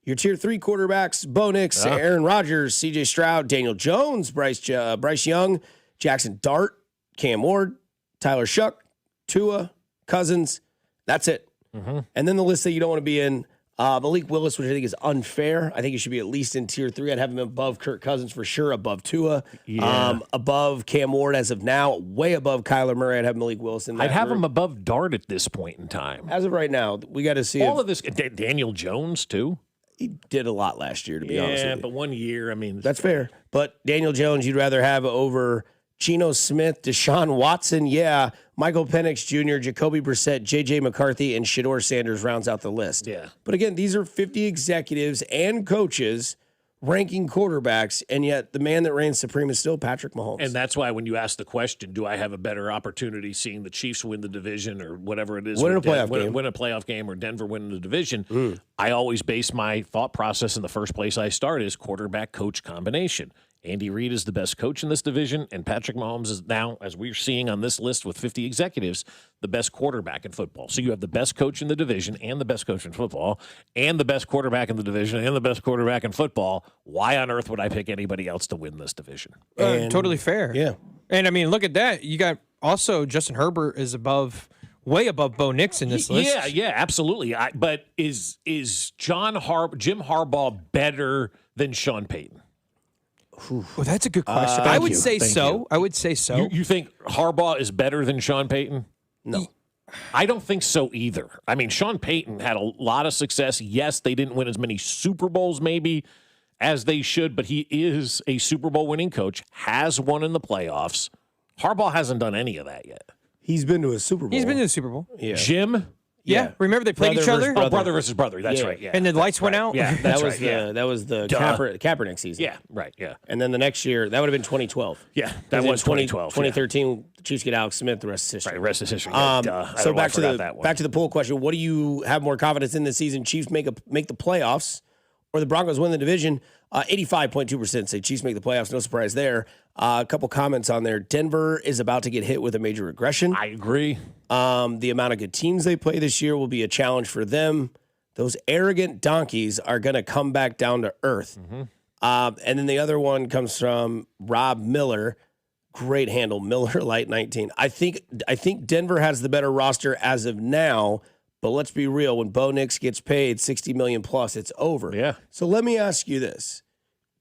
Your tier 3 quarterbacks: Bo Nix, Aaron Rodgers, C.J. Stroud, Daniel Jones, Bryce Young, Jackson Dart, Cam Ward, Tyler Shuck, Tua, Cousins. That's it. Mm-hmm. And then the list that you don't want to be in: Malik Willis, which I think is unfair. I think he should be at least in tier 3. I'd have him above Kirk Cousins for sure, above Tua, above Cam Ward as of now, way above Kyler Murray. I'd have Malik Willis in that I'd have group. him above Dart at this point in time. As of right now, we got to see all of this. Daniel Jones too. He did a lot last year, to be honest with you. Yeah, but 1 year, I mean. That's fair. But Daniel Jones, you'd rather have over Geno Smith, Deshaun Watson, Michael Penix Jr., Jacoby Brissett, J.J. McCarthy, and Shedeur Sanders rounds out the list. Yeah. But again, these are 50 executives and coaches ranking quarterbacks, and yet the man that reigns supreme is still Patrick Mahomes. And that's why when you ask the question, do I have a better opportunity seeing the Chiefs win the division or whatever it is, Win a playoff game or Denver winning the division, I always base my thought process in the first place I start is quarterback-coach combination. Andy Reid is the best coach in this division, and Patrick Mahomes is now, as we're seeing on this list with 50 executives, the best quarterback in football. So you have the best coach in the division and the best coach in football and the best quarterback in the division and the best quarterback in football. Why on earth would I pick anybody else to win this division? Totally fair. Yeah. And I mean, look at that. You got also Justin Herbert is way above Bo Nix in this list. Yeah, absolutely. But is Jim Harbaugh better than Sean Payton? Well, that's a good question. I would say so. I would say so. You think Harbaugh is better than Sean Payton? No. I don't think so either. I mean, Sean Payton had a lot of success. Yes, they didn't win as many Super Bowls maybe as they should, but he is a Super Bowl winning coach, has won in the playoffs. Harbaugh hasn't done any of that yet. He's been to a Super Bowl. He's been to the Super Bowl. Yeah. Jim? Yeah. Remember they played each other? Oh, brother versus brother. That's right. Yeah. And the lights went out? Yeah. That was the Kaepernick season. Yeah. Right. Yeah. And then the next year, that would have been 2012. Yeah. That was 2012. 2013, the Chiefs get Alex Smith. The rest is history. Right. Rest is history. So back to the poll question. What do you have more confidence in this season? Chiefs make the playoffs, or the Broncos win the division? 85.2% say Chiefs make the playoffs. No surprise there. A couple comments on there. Denver is about to get hit with a major regression. I agree. The amount of good teams they play this year will be a challenge for them. Those arrogant donkeys are going to come back down to earth. Mm-hmm. And then the other one comes from Rob Miller. Great handle, Miller Light 19. I think Denver has the better roster as of now. But let's be real. When Bo Nix gets paid $60 million plus, it's over. Yeah. So let me ask you this: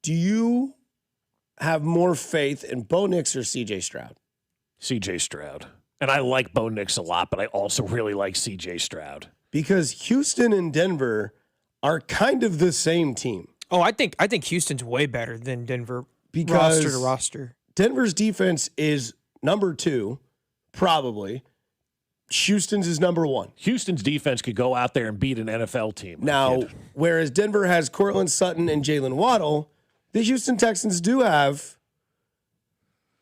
do you have more faith in Bo Nix or C.J. Stroud? C.J. Stroud. And I like Bo Nix a lot, but I also really like C.J. Stroud. Because Houston and Denver are kind of the same team. Oh, I think Houston's way better than Denver Because roster to roster. Denver's defense is number 2, probably. Houston's is number 1. Houston's defense could go out there and beat an NFL team. Now, whereas Denver has Cortland Sutton and Jalen Waddle, the Houston Texans do have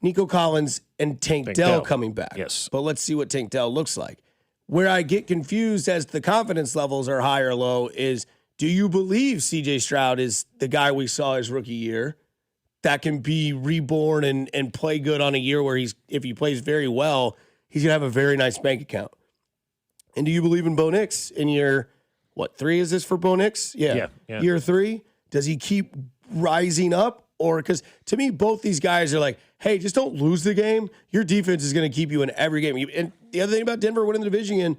Nico Collins and Tank Dell coming back. Yes. But let's see what Tank Dell looks like. Where I get confused as the confidence levels are high or low is, do you believe C.J. Stroud is the guy we saw his rookie year that can be reborn and play good on a year where if he plays very well, he's going to have a very nice bank account? And do you believe in Bo Nix in year, 3 is this for Bo Nix? Yeah. Year 3? Does he keep rising up? Or, because to me, both these guys are like, hey, just don't lose the game. Your defense is going to keep you in every game. And the other thing about Denver winning the division,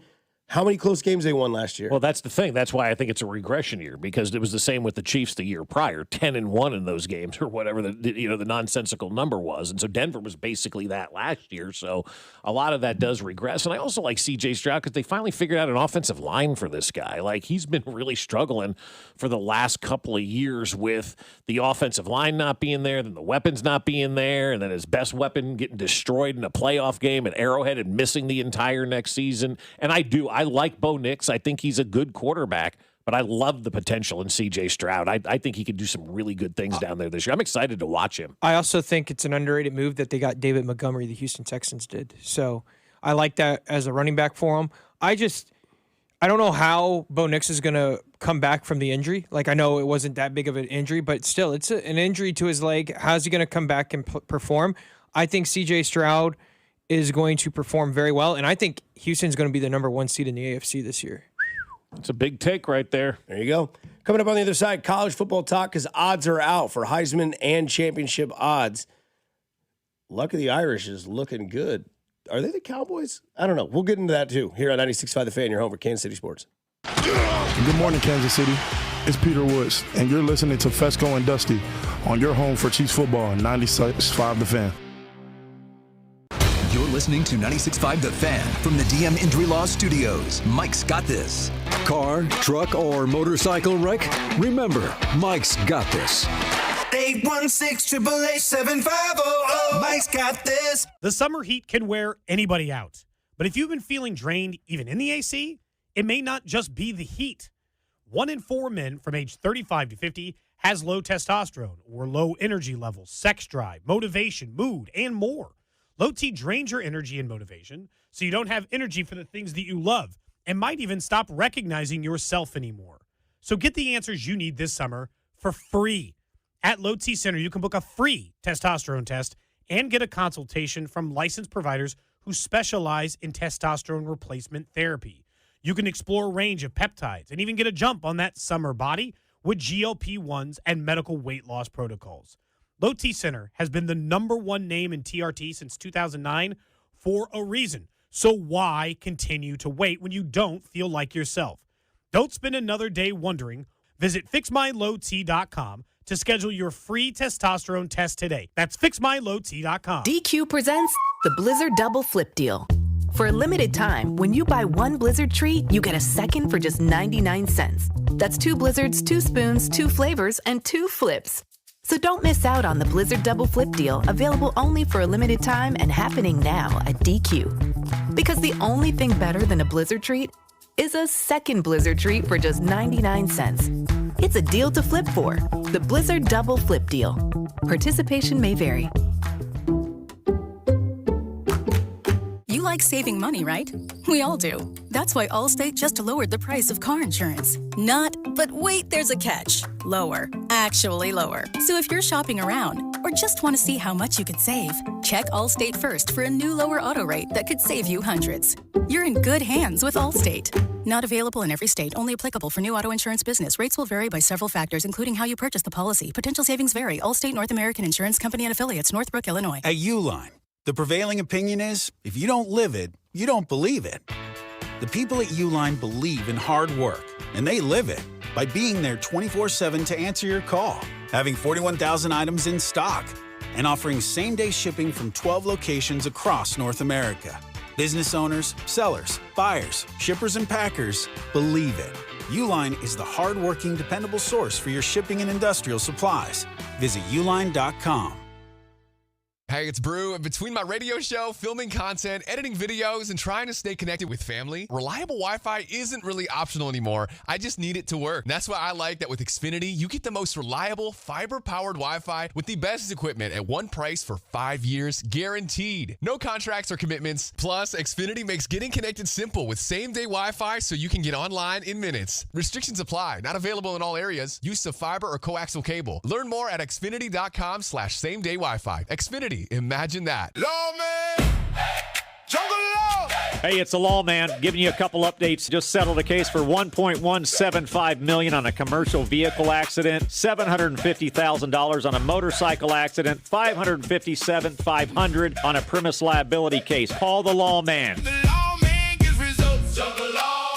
how many close games they won last year? Well, that's the thing. That's why I think it's a regression year, because it was the same with the Chiefs the year prior, 10-1 in those games, or whatever the nonsensical number was. And so Denver was basically that last year. So a lot of that does regress. And I also like C.J. Stroud because they finally figured out an offensive line for this guy. Like, he's been really struggling for the last couple of years with the offensive line not being there, then the weapons not being there, and then his best weapon getting destroyed in a playoff game at Arrowhead and missing the entire next season. And I like Bo Nix. I think he's a good quarterback, but I love the potential in C.J. Stroud. I think he could do some really good things down there this year. I'm excited to watch him. I also think it's an underrated move that they got David Montgomery, the Houston Texans, did. So I like that as a running back for him. I don't know how Bo Nix is going to come back from the injury. Like, I know it wasn't that big of an injury, but still, it's an injury to his leg. How's he going to come back and perform? I think C.J. Stroud is going to perform very well, and I think Houston's going to be the number 1 seed in the AFC this year. It's a big take right there. There you go. Coming up on the other side, college football talk, because odds are out for Heisman and championship odds. Luck of the Irish is looking good. Are they the Cowboys? I don't know. We'll get into that, too, here on 96.5 The Fan, your home for Kansas City Sports. Good morning, Kansas City. It's Peter Woods, and you're listening to Fescoe and Dusty on your home for Chiefs football on 96.5 The Fan. You're listening to 96.5 The Fan from the DM Injury Law Studios. Mike's got this. Car, truck, or motorcycle wreck? Remember, Mike's got this. 816-888-7500. Mike's got this. The summer heat can wear anybody out. But if you've been feeling drained, even in the AC, it may not just be the heat. 1 in 4 men from age 35 to 50 has low testosterone or low energy levels, sex drive, motivation, mood, and more. Low T drains your energy and motivation, so you don't have energy for the things that you love and might even stop recognizing yourself anymore. So get the answers you need this summer for free. At Low T Center, you can book a free testosterone test and get a consultation from licensed providers who specialize in testosterone replacement therapy. You can explore a range of peptides and even get a jump on that summer body with GLP-1s and medical weight loss protocols. Low T Center has been the #1 name in TRT since 2009 for a reason. So why continue to wait when you don't feel like yourself? Don't spend another day wondering. Visit FixMyLowT.com to schedule your free testosterone test today. That's FixMyLowT.com. DQ presents the Blizzard Double Flip Deal. For a limited time, when you buy 1 Blizzard treat, you get a second for just 99 cents. That's 2 Blizzards, 2 spoons, 2 flavors, and 2 flips. So don't miss out on the Blizzard Double Flip Deal, available only for a limited time and happening now at DQ. Because the only thing better than a Blizzard treat is a second Blizzard treat for just 99 cents. It's a deal to flip for. The Blizzard Double Flip Deal. Participation may vary. You like saving money, right? We all do. That's why Allstate just lowered the price of car insurance. Not, but wait, there's a catch. Lower. Actually lower. So if you're shopping around or just want to see how much you could save, check Allstate first for a new lower auto rate that could save you hundreds. You're in good hands with Allstate. Not available in every state. Only applicable for new auto insurance business. Rates will vary by several factors, including how you purchase the policy. Potential savings vary. Allstate North American Insurance Company and Affiliates, Northbrook, Illinois. At Uline, the prevailing opinion is, if you don't live it, you don't believe it. The people at Uline believe in hard work, and they live it by being there 24/7 to answer your call, having 41,000 items in stock, and offering same-day shipping from 12 locations across North America. Business owners, sellers, buyers, shippers, and packers believe it. Uline is the hard-working, dependable source for your shipping and industrial supplies. Visit uline.com. Hey, it's Brew, and between my radio show, filming content, editing videos, and trying to stay connected with family, reliable Wi-Fi isn't really optional anymore. I just need it to work. And that's why I like that with Xfinity, you get the most reliable, fiber-powered Wi-Fi with the best equipment at one price for 5 years, guaranteed. No contracts or commitments. Plus, Xfinity makes getting connected simple with same-day Wi-Fi so you can get online in minutes. Restrictions apply. Not available in all areas. Use of fiber or coaxial cable. Learn more at xfinity.com/same-day Wi-Fi. Xfinity. Imagine that. Hey, it's the Lawman giving you a couple updates. Just settled a case for $1.175 million on a commercial vehicle accident, $750,000 on a motorcycle accident, $557,500 on a premise liability case. Call the Lawman.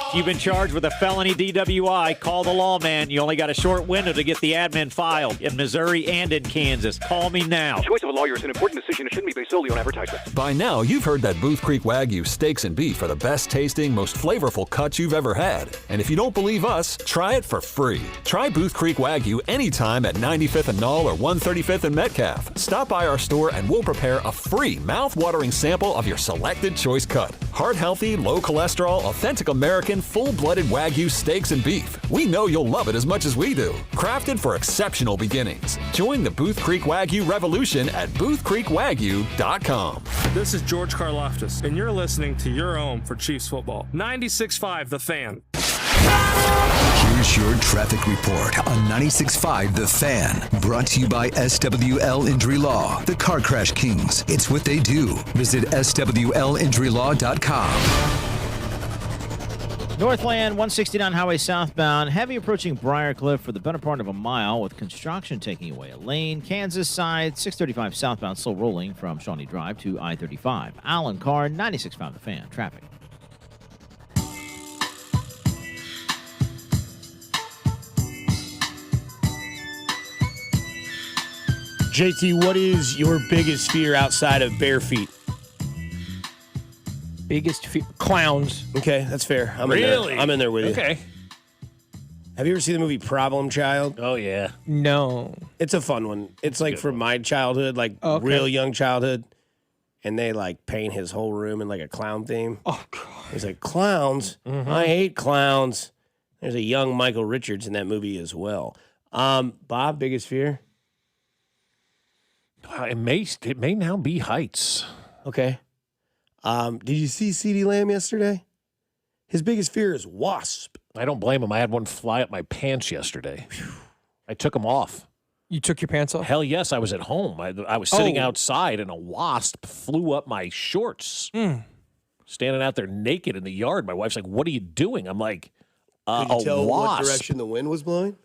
If you've been charged with a felony DWI, call the Lawman. You only got a short window to get the admin filed in Missouri and in Kansas. Call me now. The choice of a lawyer is an important decision. It shouldn't be based solely on advertisement. By now, you've heard that Booth Creek Wagyu steaks and beef are the best tasting, most flavorful cuts you've ever had. And if you don't believe us, try it for free. Try Booth Creek Wagyu anytime at 95th and Null or 135th and Metcalf. Stop by our store and we'll prepare a free mouth-watering sample of your selected choice cut. Heart-healthy, low-cholesterol, authentic American, full-blooded Wagyu steaks and beef. We know you'll love it as much as we do. Crafted for exceptional beginnings. Join the Booth Creek Wagyu revolution at boothcreekwagyu.com. This is George Karloftis, and you're listening to your home for Chiefs football. 96.5 The Fan. Here's your traffic report on 96.5 The Fan. Brought to you by SWL Injury Law, the Car Crash Kings. It's what they do. Visit SWLinjurylaw.com. Northland 169 highway southbound, heavy approaching Briarcliff for the better part of a mile with construction taking away a lane. Kansas side 635 southbound slow rolling from Shawnee Drive to I-35. Alan Carr 96.5 The Fan. Traffic. JT, what is your biggest fear outside of bare feet? Biggest fear? Clowns. Okay, that's fair. I'm in there with you. Okay. Have you ever seen the movie Problem Child? Oh, yeah. No. It's a fun one. It's like from my childhood, like real young childhood. And they like paint his whole room in like a clown theme. Oh, God. He's like, clowns? I hate clowns. There's a young Michael Richards in that movie as well. Bob, biggest fear? It may now be heights. Okay. Did you see CeeDee Lamb yesterday? His biggest fear is wasp. I don't blame him. I had one fly up my pants yesterday. I took them off. You took your pants off? Hell yes, I was at home. I was sitting outside and a wasp flew up my shorts. Standing out there naked in the yard. My wife's like, what are you doing? I'm like, Could you tell wasp. what direction the wind was blowing?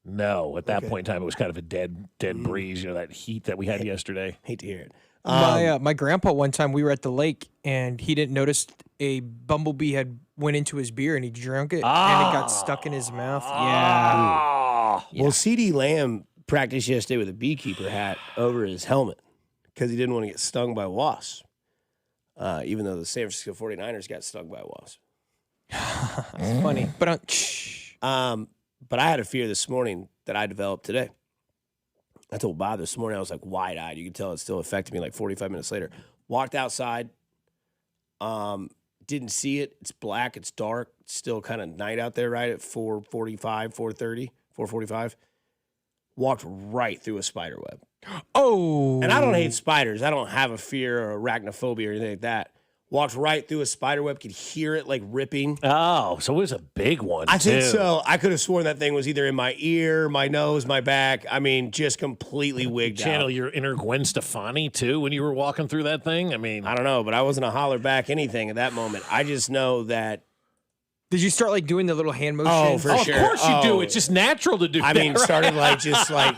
No, at that point in time, it was kind of a dead breeze, that heat that we had yesterday. Hate to hear it. My grandpa, one time we were at the lake and he didn't notice a bumblebee had went into his beer and he drank it and it got stuck in his mouth. Yeah. Well, CeeDee Lamb practiced yesterday with a beekeeper hat over his helmet because he didn't want to get stung by wasps, even though the San Francisco 49ers got stung by wasps. It's funny. But I had a fear this morning that I developed today. I told Bob this morning, I was like wide-eyed. You can tell it still affected me like 45 minutes later. Walked outside, didn't see it. It's black. It's dark. It's still kind of night out there, right? At 4:45, 4:30, 4:45. Walked right through a spider web. Oh. And I don't hate spiders. I don't have a fear or arachnophobia or anything like that. Walked right through a spider web. Could hear it like ripping. Oh, so it was a big one, I think so. I could have sworn that thing was either in my ear, my nose, my back. I mean, just completely wigged Channel out. your inner Gwen Stefani, too, when you were walking through that thing? I mean, I don't know, but I wasn't a holler back anything at that moment. I just know that. Did you start like doing the little hand motion? Oh, for sure. Of course you do. It's just natural to do I that, mean, right? started like just like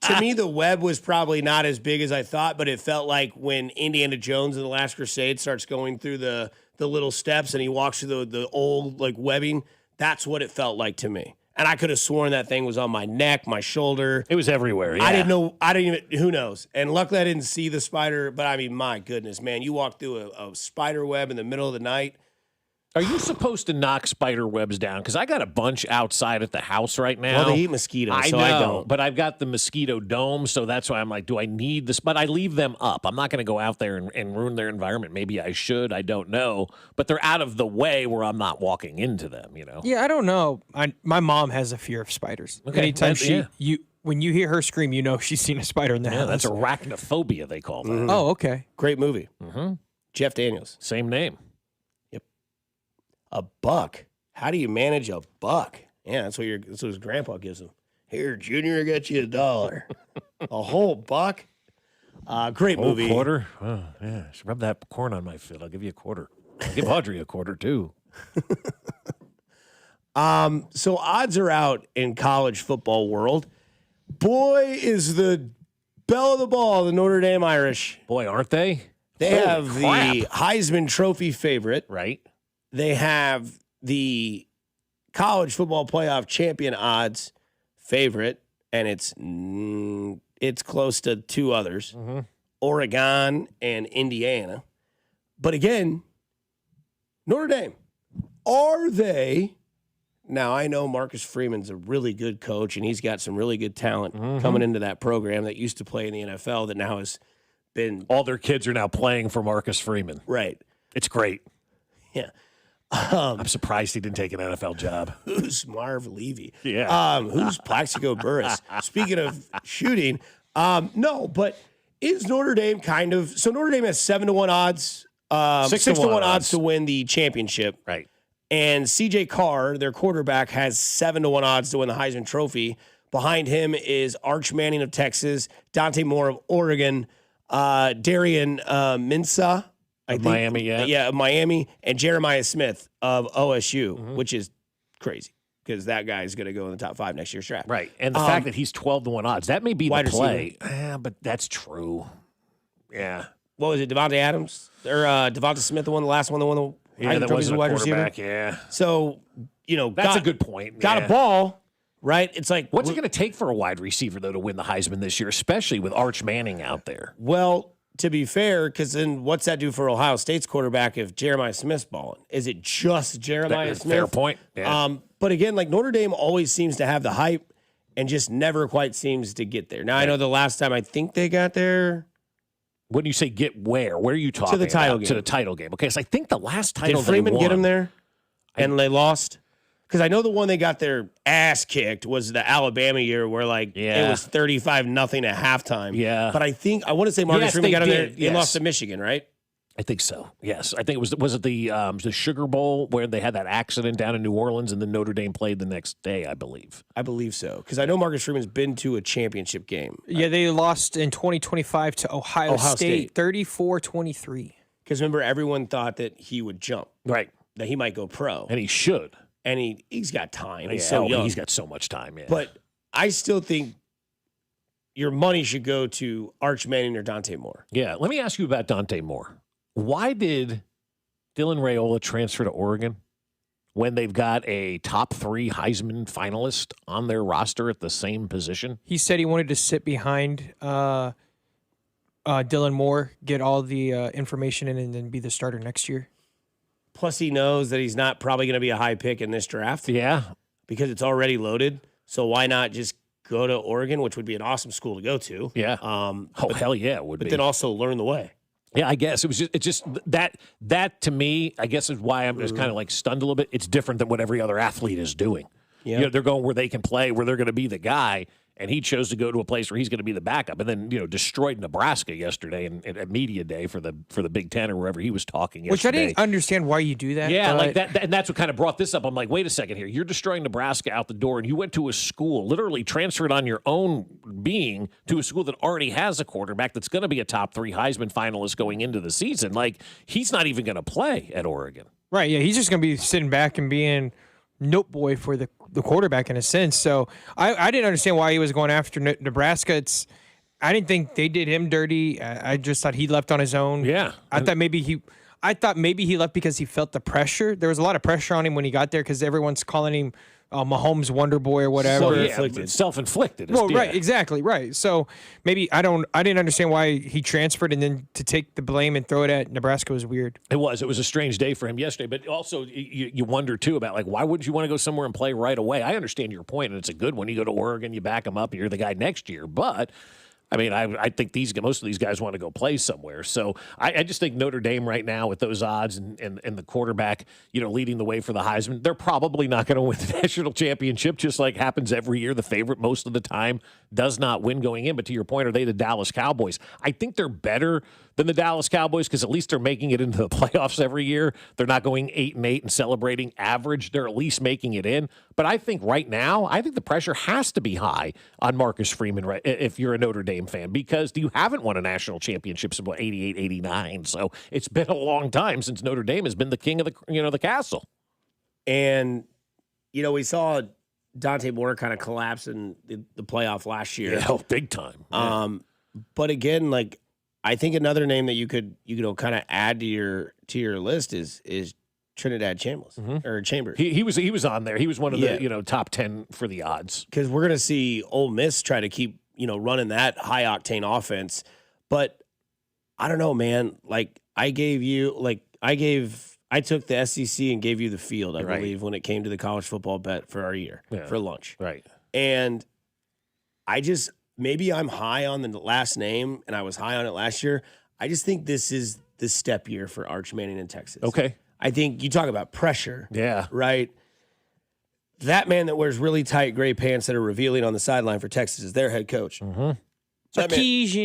to me, the web was probably not as big as I thought, but it felt like when Indiana Jones in The Last Crusade starts going through the little steps and he walks through the old like webbing. That's what it felt like to me. And I could have sworn that thing was on my neck, my shoulder. It was everywhere. Yeah. I didn't know. I didn't even. Who knows? And luckily, I didn't see the spider. But I mean, my goodness, man, you walk through a spider web in the middle of the night. Are you supposed to knock spider webs down? Because I got a bunch outside at the house right now. Well, they eat mosquitoes, I so know, I don't. But I've got the mosquito dome, so that's why I'm like, do I need this? But I leave them up. I'm not going to go out there and ruin their environment. Maybe I should. I don't know. But they're out of the way where I'm not walking into them, you know? Yeah, I don't know. My mom has a fear of spiders. Okay, Anytime yeah. when you hear her scream, you know she's seen a spider in the house. That's arachnophobia, they call that. Mm-hmm. Oh, okay. Great movie. Mm-hmm. Jeff Daniels. Same name. A buck. How do you manage a buck? Yeah, that's what his grandpa gives him. Here, Junior, I got you $1. A whole buck. Great Whole movie. quarter? Oh, yeah. Rub that corn on my foot. I'll give you a quarter. I'll give Audrey a quarter, too. So odds are out in college football world. Boy, is the belle of the ball, the Notre Dame Irish. Boy, aren't they? They Holy have crap. the Heisman Trophy favorite. Right. They have the college football playoff champion odds favorite, and it's close to two others, Oregon and Indiana. But again, Notre Dame, are they? Now, I know Marcus Freeman's a really good coach, and he's got some really good talent coming into that program that used to play in the NFL that now has been. All their kids are now playing for Marcus Freeman. Right. It's great. Yeah. I'm surprised he didn't take an NFL job. Who's Marv Levy? Yeah. Who's Plaxico Burress? Speaking of shooting, no, but is Notre Dame kind of so Notre Dame has 7-1 odds, 6-1 odds to win the championship, right? And CJ Carr, their quarterback, has 7-1 odds to win the Heisman Trophy. Behind him is Arch Manning of Texas, Dante Moore of Oregon, Darian Minsa. Miami, yeah. Yeah, Miami, and Jeremiah Smith of OSU, which is crazy because that guy is going to go in the top 5 next year's draft. Right. And the fact that he's 12-1 odds, that may be the wide play. But that's true. Yeah. What was it, Devontae Adams? Or Devonta Smith, the last one, the one that that was wasn't a wide a receiver? quarterback, yeah. So, That's a good point. Got a ball, right? It's like. What's it going to take for a wide receiver, though, to win the Heisman this year, especially with Arch Manning out there? Well, to be fair, because then what's that do for Ohio State's quarterback if Jeremiah Smith's balling? Is it just Jeremiah Smith? Fair point. Yeah. But again, like Notre Dame always seems to have the hype and just never quite seems to get there. Now, I know the last time I think they got there. When you say get where are you talking To the title about? game. To the title game. Okay, so I think the last title Did Freeman they get won, them there and they lost? Because I know the one they got their ass kicked was the Alabama year where it was 35-0 at halftime. Yeah. But I want to say Marcus Freeman got them there. They yes. lost to Michigan, right? I think so. Yes, I think it was it the Sugar Bowl where they had that accident down in New Orleans and then Notre Dame played the next day, I believe. I believe so because I know Marcus Freeman's been to a championship game. Yeah, they lost in 2025 to Ohio State 34-23. Because remember, everyone thought that he would jump, right? That he might go pro, and he should. And he's got time. He's Yeah, so young. He's got so much time. Yeah. But I still think your money should go to Arch Manning or Dante Moore. Yeah. Let me ask you about Dante Moore. Why did Dylan Raiola transfer to Oregon when they've got a top 3 Heisman finalist on their roster at the same position? He said he wanted to sit behind Dylan Moore, get all the information in, and then be the starter next year. Plus, he knows that he's not probably going to be a high pick in this draft. Yeah. Because it's already loaded. So why not just go to Oregon, which would be an awesome school to go to? Yeah. Hell yeah, it would be. But then also learn the way. Yeah, I guess it's just that to me, I guess is why I'm just kind of like stunned a little bit. It's different than what every other athlete is doing. Yeah. You know, they're going where they can play, where they're going to be the guy, and he chose to go to a place where he's going to be the backup, and then destroyed Nebraska yesterday at media day for the Big Ten or wherever he was talking. Which I yesterday. didn't understand why you do that. Yeah, but- like that, and that's what kind of brought this up. I'm like, wait a second here. You're destroying Nebraska out the door, and you went to a school, literally transferred on your own being to a school that already has a quarterback that's going to be a top 3 Heisman finalist going into the season. Like, he's not even going to play at Oregon. Right, yeah, he's just going to be sitting back and being note boy for the quarterback in a sense. So I didn't understand why he was going after Nebraska. I didn't think they did him dirty. I just thought he left on his own. Yeah. I thought maybe he left because he felt the pressure. There was a lot of pressure on him when he got there because everyone's calling him Mahomes Wonder Boy or whatever. Self-inflicted. Well, right, exactly, right. So maybe I didn't understand why he transferred and then to take the blame and throw it at Nebraska was weird. It was a strange day for him yesterday, but also you wonder too about like why wouldn't you want to go somewhere and play right away? I understand your point, and it's a good one. You go to Oregon, you back them up, and you're the guy next year, but. I mean, I think most of these guys want to go play somewhere. So I just think Notre Dame right now with those odds and the quarterback, leading the way for the Heisman, they're probably not going to win the national championship, just like happens every year. The favorite most of the time does not win going in. But to your point, are they the Dallas Cowboys? I think they're better than the Dallas Cowboys because at least they're making it into the playoffs every year. They're not going 8-8 and celebrating average. They're at least making it in. But I think right now, the pressure has to be high on Marcus Freeman if you're a Notre Dame fan because you haven't won a national championship since 88, 89. So it's been a long time since Notre Dame has been the king of the castle. And, we saw Dante Moore kind of collapse in the playoff last year. Yeah, big time. Yeah. But again, like, I think another name that you could kind of add to your list is Trinidad Chambers or Chambers. He was on there. He was one of the top 10 for the odds. Because we're gonna see Ole Miss try to keep running that high octane offense, but I don't know, man. Like I took the SEC and gave you the field. I believe when it came to the college football bet for our year for lunch. Right. And maybe I'm high on the last name, and I was high on it last year. I just think this is the step year for Arch Manning in Texas. Okay. I think you talk about pressure. Yeah. Right? That man that wears really tight gray pants that are revealing on the sideline for Texas is their head coach. Mm-hmm.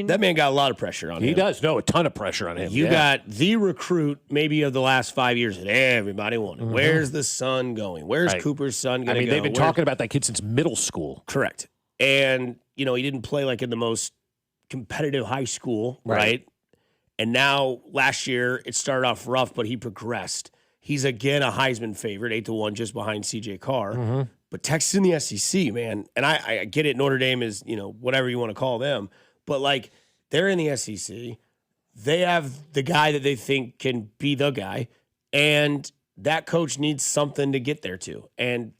That man got a lot of pressure on him. He does. No, a ton of pressure on him. You got the recruit maybe of the last 5 years that everybody wanted. Mm-hmm. Where's the son going? Where's Cooper's son going to go? They've been talking about that kid since middle school. Correct. And, he didn't play like in the most competitive high school, right? And now last year it started off rough, but he progressed. He's again a Heisman favorite, 8-1, just behind CJ Carr. Mm-hmm. But Texas in the SEC, man, and I get it. Notre Dame is, whatever you want to call them, but like they're in the SEC. They have the guy that they think can be the guy, and that coach needs something to get there to. And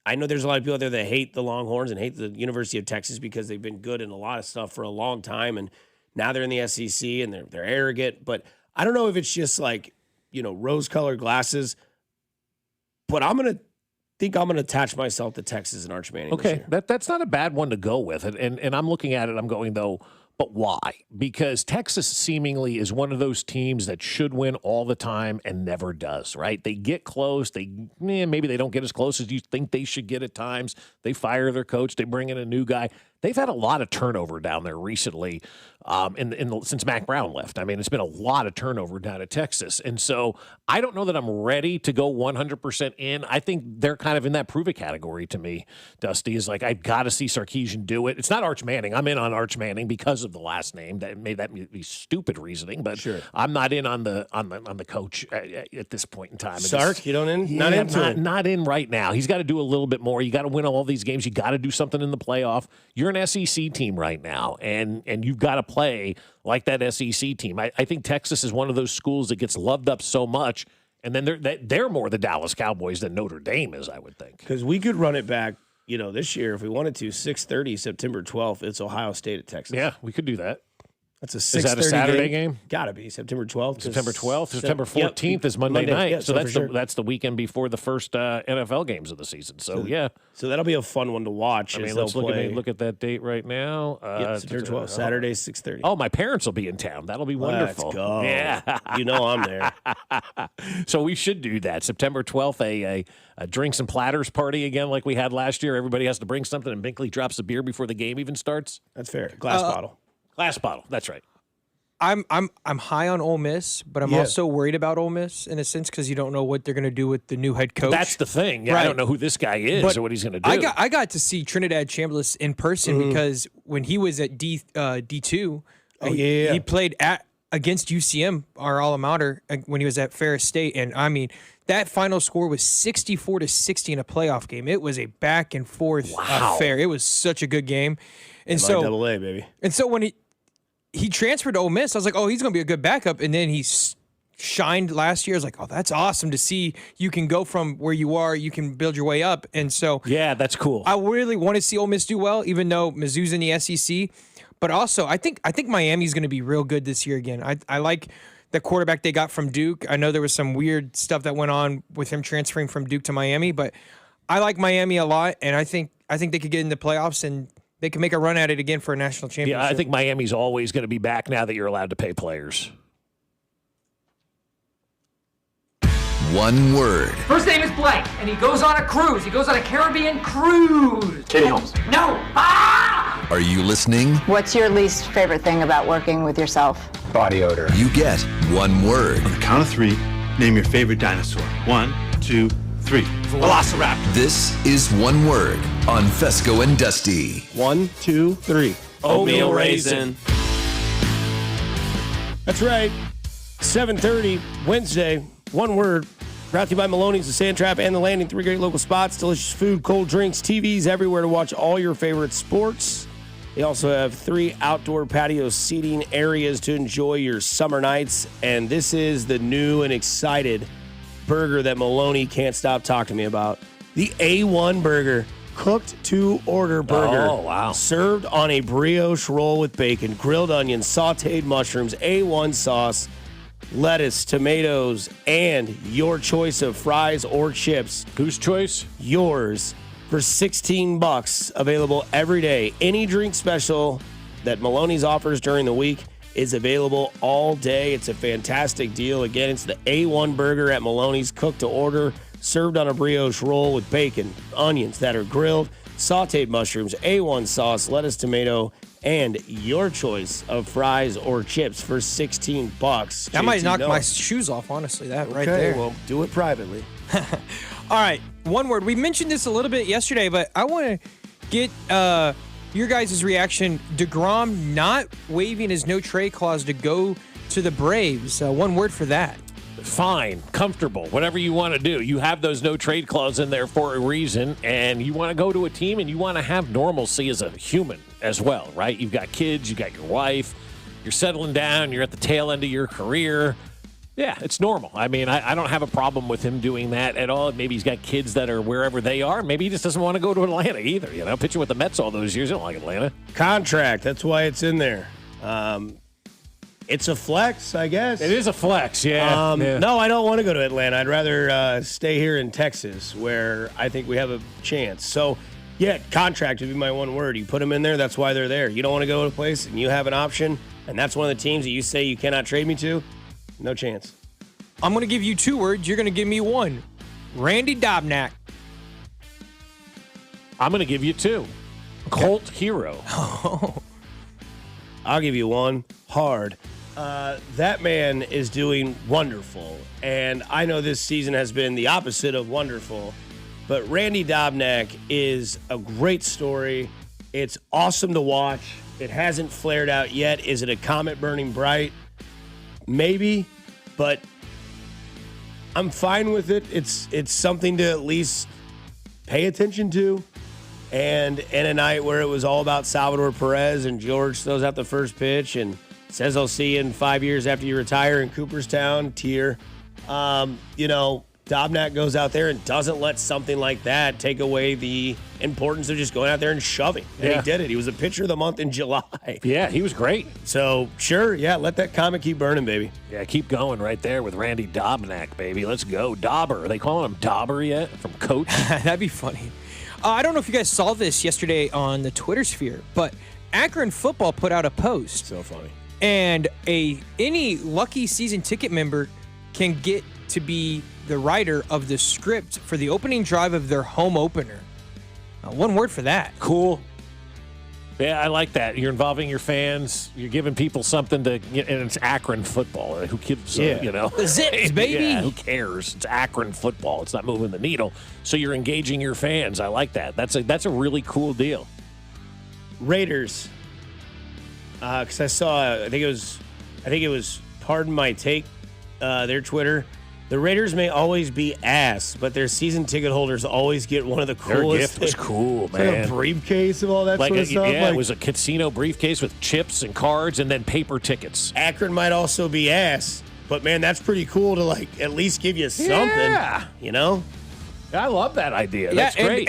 I know there's a lot of people out there that hate the Longhorns and hate the University of Texas because they've been good in a lot of stuff for a long time, and now they're in the SEC and they're arrogant. But I don't know if it's just like rose-colored glasses. But I'm gonna attach myself to Texas and Arch Manning. Okay, that's not a bad one to go with, and I'm looking at it. I'm going though. But why? Because Texas seemingly is one of those teams that should win all the time and never does, right? They get close. Maybe they don't get as close as you think they should get at times. They fire their coach. They bring in a new guy. They've had a lot of turnover down there recently since Mac Brown left. I mean, it's been a lot of turnover down at Texas. And so I don't know that I'm ready to go 100% in. I think they're kind of in that prove it category to me, Dusty, is like, I've got to see Sarkisian do it. It's not Arch Manning. I'm in on Arch Manning because of the last name. That be stupid reasoning, but sure. I'm not in on the coach at this point in time. Sark, you don't in? Not in right now. He's got to do a little bit more. You got to win all these games. You got to do something in the playoff. You're an SEC team right now, and you've got to play like that SEC team. I think Texas is one of those schools that gets loved up so much, and then they're more the Dallas Cowboys than Notre Dame is, I would think. Because we could run it back, this year if we wanted to. 6:30, September 12th. It's Ohio State at Texas. Yeah, we could do that. That's a 6:30 Is that a Saturday game? Gotta be September 12th. September 12th. September 14th is Monday night. Yeah, so that's the weekend before the first NFL games of the season. So yeah. So that'll be a fun one to watch. I mean, as let's they'll play. look at that date right now. September 12th, Saturday, 6:30. Oh, my parents will be in town. That'll be wonderful. Let's go. Yeah. You know I'm there. So we should do that. September 12th, a drinks and platters party again like we had last year. Everybody has to bring something, and Binkley drops a beer before the game even starts. That's fair. Glass bottle. Glass bottle. That's right. I'm high on Ole Miss, but I'm also worried about Ole Miss in a sense because you don't know what they're going to do with the new head coach. That's the thing. Yeah, Right. I don't know who this guy is or what he's going to do. I got to see Trinidad Chambliss in person because when he was at D2, he played against UCM, our alma mater, when he was at Ferris State, and I mean that final score was 64-60 in a playoff game. It was a back and forth affair. It was such a good game, and so double-A, baby. And so when he transferred to Ole Miss, I was like, oh, he's going to be a good backup. And then he shined last year. I was like, oh, that's awesome to see. You can go from where you are, you can build your way up. And so, yeah, that's cool. I really want to see Ole Miss do well, even though Mizzou's in the SEC. But also, I think Miami's going to be real good this year again. I like the quarterback they got from Duke. I know there was some weird stuff that went on with him transferring from Duke to Miami, but I like Miami a lot, and I think they could get in the playoffs and they can make a run at it again for a national championship. Yeah, I think Miami's always going to be back now that you're allowed to pay players. One word. First name is Blake, and he goes on a cruise. He goes on a Caribbean cruise. Katie Holmes. No. Ah! Are you listening? What's your least favorite thing about working with yourself? Body odor. You get one word. On the count of three, name your favorite dinosaur. 1, 2, 3. Velociraptor. This is one word on Fescoe and Dusty. 1, 2, 3. Oatmeal raisin. That's right. 7:30 Wednesday. One word. Brought to you by Maloney's, the Sand Trap, and the Landing. 3 great local spots, delicious food, cold drinks, TVs everywhere to watch all your favorite sports. They also have 3 outdoor patio seating areas to enjoy your summer nights. And this is the new and excited burger that Maloney can't stop talking to me about. The A1 burger, cooked to order burger. Oh, wow. Served on a brioche roll with bacon, grilled onions, sauteed mushrooms, A1 sauce, lettuce, tomatoes, and your choice of fries or chips. Whose choice? Yours for $16. Available every day. Any drink special that Maloney's offers during the week is available all day. It's a fantastic deal. Again, it's the A1 burger at Maloney's, cooked to order, served on a brioche roll with bacon, onions that are grilled, sauteed mushrooms, A1 sauce, lettuce, tomato, and your choice of fries or chips for $16. That might knock my shoes off, honestly, that right Okay, there. well, do it privately. All right, one word. We mentioned this a little bit yesterday, but I want to get your guys' reaction. DeGrom not waiving his no-trade clause to go to the Braves. One word for that. Fine, comfortable, whatever you want to do. You have those no trade clause in there for a reason, and you want to go to a team and you want to have normalcy as a human as well, right? You've got kids, you got your wife, you're settling down, you're at the tail end of your career. Yeah, it's normal. I mean, I don't have a problem with him doing that at all. Maybe he's got kids that are wherever they are. Maybe he just doesn't want to go to Atlanta either. You know, pitching with the Mets all those years, you don't like Atlanta. Contract, that's why it's in there. It's a flex, I guess. It is a flex, yeah. No, I don't want to go to Atlanta. I'd rather stay here in Texas, where I think we have a chance. So, yeah, contract would be my one word. You put them in there, that's why they're there. You don't want to go to a place, and you have an option, and that's one of the teams that you say you cannot trade me to, no chance. I'm going to give you 2 words. You're going to give me 1. Randy Dobnak. I'm going to give you 2. Colt Hero. I'll give you 1. Hard. That man is doing wonderful, and I know this season has been the opposite of wonderful, but Randy Dobnak is a great story. It's awesome to watch. It hasn't flared out yet. Is it a comet burning bright? Maybe, but I'm fine with it. It's something to at least pay attention to. And in a night where it was all about Salvador Perez and George throws out the first pitch and says, I'll see you in 5 years after you retire in Cooperstown, tear. You know, Dobnak goes out there and doesn't let something like that take away the importance of just going out there and shoving. And he did it. He was a pitcher of the month in July. Yeah, he was great. So, sure, let that comet keep burning, baby. Yeah, keep going right there with Randy Dobnak, baby. Let's go. Dauber. Are they calling him Dauber yet from Coach? That'd be funny. I don't know if you guys saw this yesterday on the Twitter sphere, but Akron Football put out a post. So funny. And any lucky season ticket member can get to be the writer of the script for the opening drive of their home opener. One word for that. Cool. Yeah, I like that. You're involving your fans. You're giving people something to, and it's Akron football. Who gives, you know? The Zips, baby. Yeah, who cares? It's Akron football. It's not moving the needle. So you're engaging your fans. I like that. That's a really cool deal. Raiders. Because I saw, I think it was Pardon My Take, their Twitter. The Raiders may always be ass, but their season ticket holders always get one of the coolest. Their gift was cool, man. Like a briefcase of all that sort of stuff. Yeah, it was a casino briefcase with chips and cards and then paper tickets. Akron might also be ass, but man, that's pretty cool to at least give you something. Yeah. You know? I love that idea. Yeah, That's great.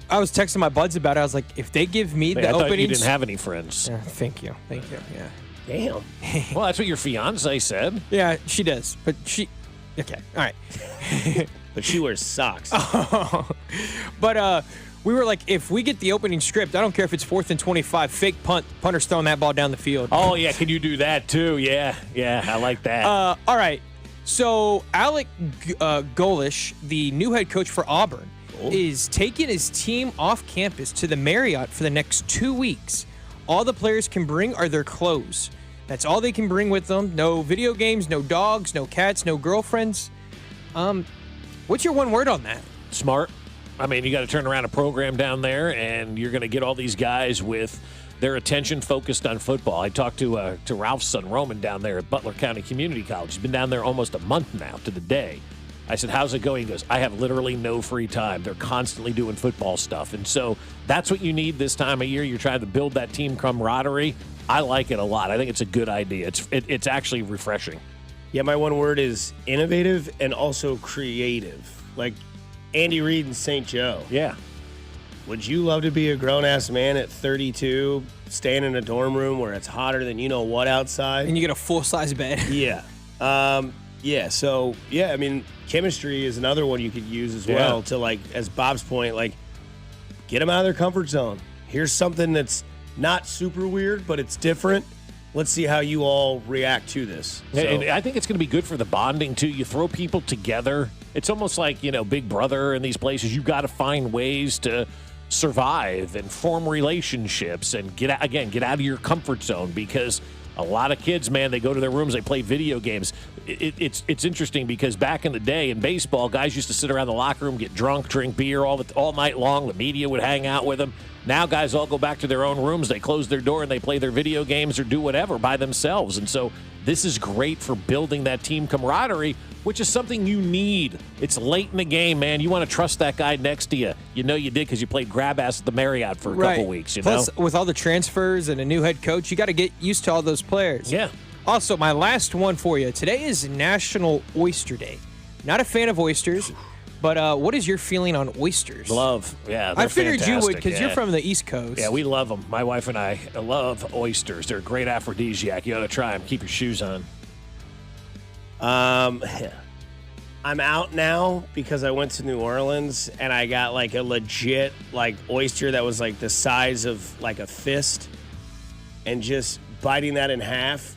I was texting my buds about it. I was like, if they give me the I thought opening. You didn't have any friends. Thank you. Yeah. Damn. Well, that's what your fiance said. Yeah, she does. But okay. All right. But she wears socks. But we were like, if we get the opening script, I don't care if it's 4th and 25, fake punt, punter's throwing that ball down the field. Oh, yeah. Can you do that too? Yeah. I like that. All right. So Alec Golish, the new head coach for Auburn, is taking his team off campus to the Marriott for the next 2 weeks. All the players can bring are their clothes. That's all they can bring with them. No video games, no dogs, no cats, no girlfriends. What's your one word on that? Smart. I mean, you got to turn around a program down there, and you're going to get all these guys with their attention focused on football. I talked to Ralph's son, Roman, down there at Butler County Community College. He's been down there almost a month now to the day. I said, how's it going? He goes, I have literally no free time. They're constantly doing football stuff. And so that's what you need this time of year. You're trying to build that team camaraderie. I like it a lot. I think it's a good idea. It's actually refreshing. Yeah, my one word is innovative and also creative. Like Andy Reid and St. Joe. Yeah. Would you love to be a grown-ass man at 32, staying in a dorm room where it's hotter than you know what outside? And you get a full-size bed. Yeah. I mean, chemistry is another one you could use as well to, as Bob's point, get them out of their comfort zone. Here's something that's not super weird, but it's different. Let's see how you all react to this. So. And I think it's going to be good for the bonding, too. You throw people together. It's almost like, Big Brother in these places. You've got to find ways to survive and form relationships and get out of your comfort zone, because a lot of kids, man, they go to their rooms, they play video games. It's interesting because back in the day in baseball, guys used to sit around the locker room, get drunk, drink beer all night long. The media would hang out with them. Now guys all go back to their own rooms. They close their door and they play their video games or do whatever by themselves. And so this is great for building that team camaraderie, which is something you need. It's late in the game, man. You want to trust that guy next to you. You know you did because you played grab ass at the Marriott for a couple weeks. Plus, with all the transfers and a new head coach, you got to get used to all those players. Yeah. Also, my last one for you. Today is National Oyster Day. Not a fan of oysters, but what is your feeling on oysters? Love. Yeah, I figured fantastic. You would because you're from the East Coast. Yeah, we love them. My wife and I love oysters. They're a great aphrodisiac. You ought to try them. Keep your shoes on. I'm out now because I went to New Orleans and I got a legit oyster that was the size of a fist, and just biting that in half.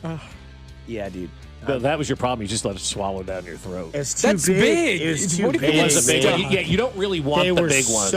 Yeah, dude. No, that was your problem. You just let it swallow down your throat. It's too big. It was too big. It was a big one. Yeah, you don't really want the big ones.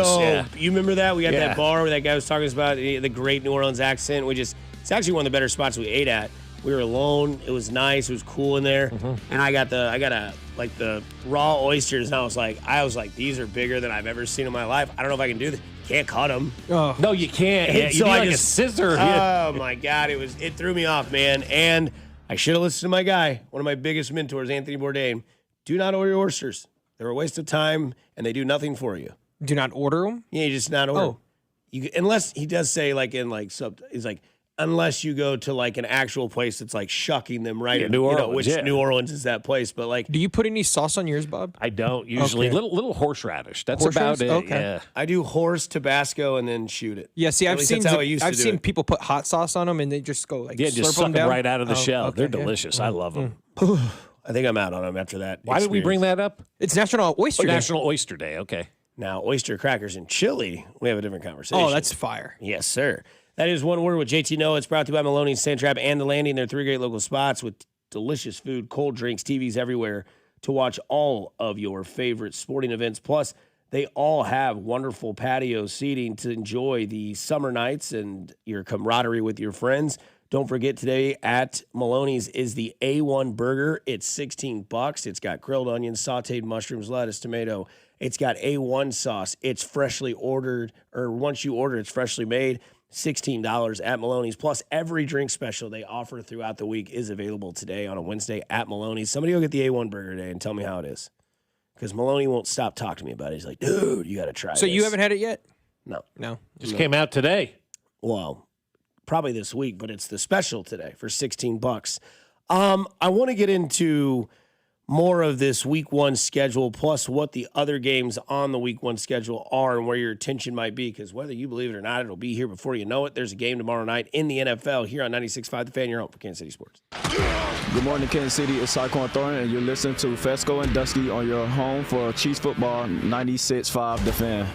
You remember that? We got that bar where that guy was talking about the great New Orleans accent. It's actually one of the better spots we ate at. We were alone. It was nice. It was cool in there. Mm-hmm. And I got the raw oysters, and I was like, these are bigger than I've ever seen in my life. I don't know if I can do this. Can't cut them. Oh. No, you can't. Yeah, so you need a scissor. Oh my God, it threw me off, man. And I should have listened to my guy, one of my biggest mentors, Anthony Bourdain. Do not order oysters. They're a waste of time, and they do nothing for you. Do not order them? Yeah, you just not order them. Unless he does say he's unless you go to like an actual place that's like shucking them right in New Orleans, which New Orleans is that place. But like, do you put any sauce on yours, Bob? I don't usually. Okay. Little horseradish. That's Horseradish? about it. Okay. Yeah. I do horse Tabasco and then shoot it. Yeah, see, At I've least seen that's how I used to I've do seen it. people put hot sauce on them and they just go like Yeah, just slurp suck them down. right out of the shell. Okay, They're delicious. I love them. I think I'm out on them after that. Why did we bring that up? It's National Oyster Day. National Oyster Day. Okay. Now, oyster crackers and chili, we have a different conversation. Oh, that's fire. Yes, sir. That is One Word with JT Noah. It's brought to you by Maloney's, Sand Trap, and The Landing. They're 3 great local spots with delicious food, cold drinks, TVs everywhere to watch all of your favorite sporting events. Plus, they all have wonderful patio seating to enjoy the summer nights and your camaraderie with your friends. Don't forget, today at Maloney's is the A1 Burger. It's $16. It's got grilled onions, sauteed mushrooms, lettuce, tomato. It's got A1 sauce. It's freshly ordered, or once you order, it's freshly made. $16 at Maloney's. Plus, every drink special they offer throughout the week is available today on a Wednesday at Maloney's. Somebody go get the A1 Burger today and tell me how it is. Because Maloney won't stop talking to me about it. He's like, dude, you got to try So this. you haven't had it yet? No. Just came out today. Well, probably this week, but it's the special today for $16. I want to get into more of this week 1 schedule, plus what the other games on the week 1 schedule are and where your attention might be, because whether you believe it or not, it'll be here before you know it. There's a game tomorrow night in the NFL here on 96.5 The Fan, your home for Kansas City Sports. Good morning, Kansas City. It's Saquon Thornton, and you're listening to Fescoe and Dusty on your home for Chiefs football, 96.5 The Fan.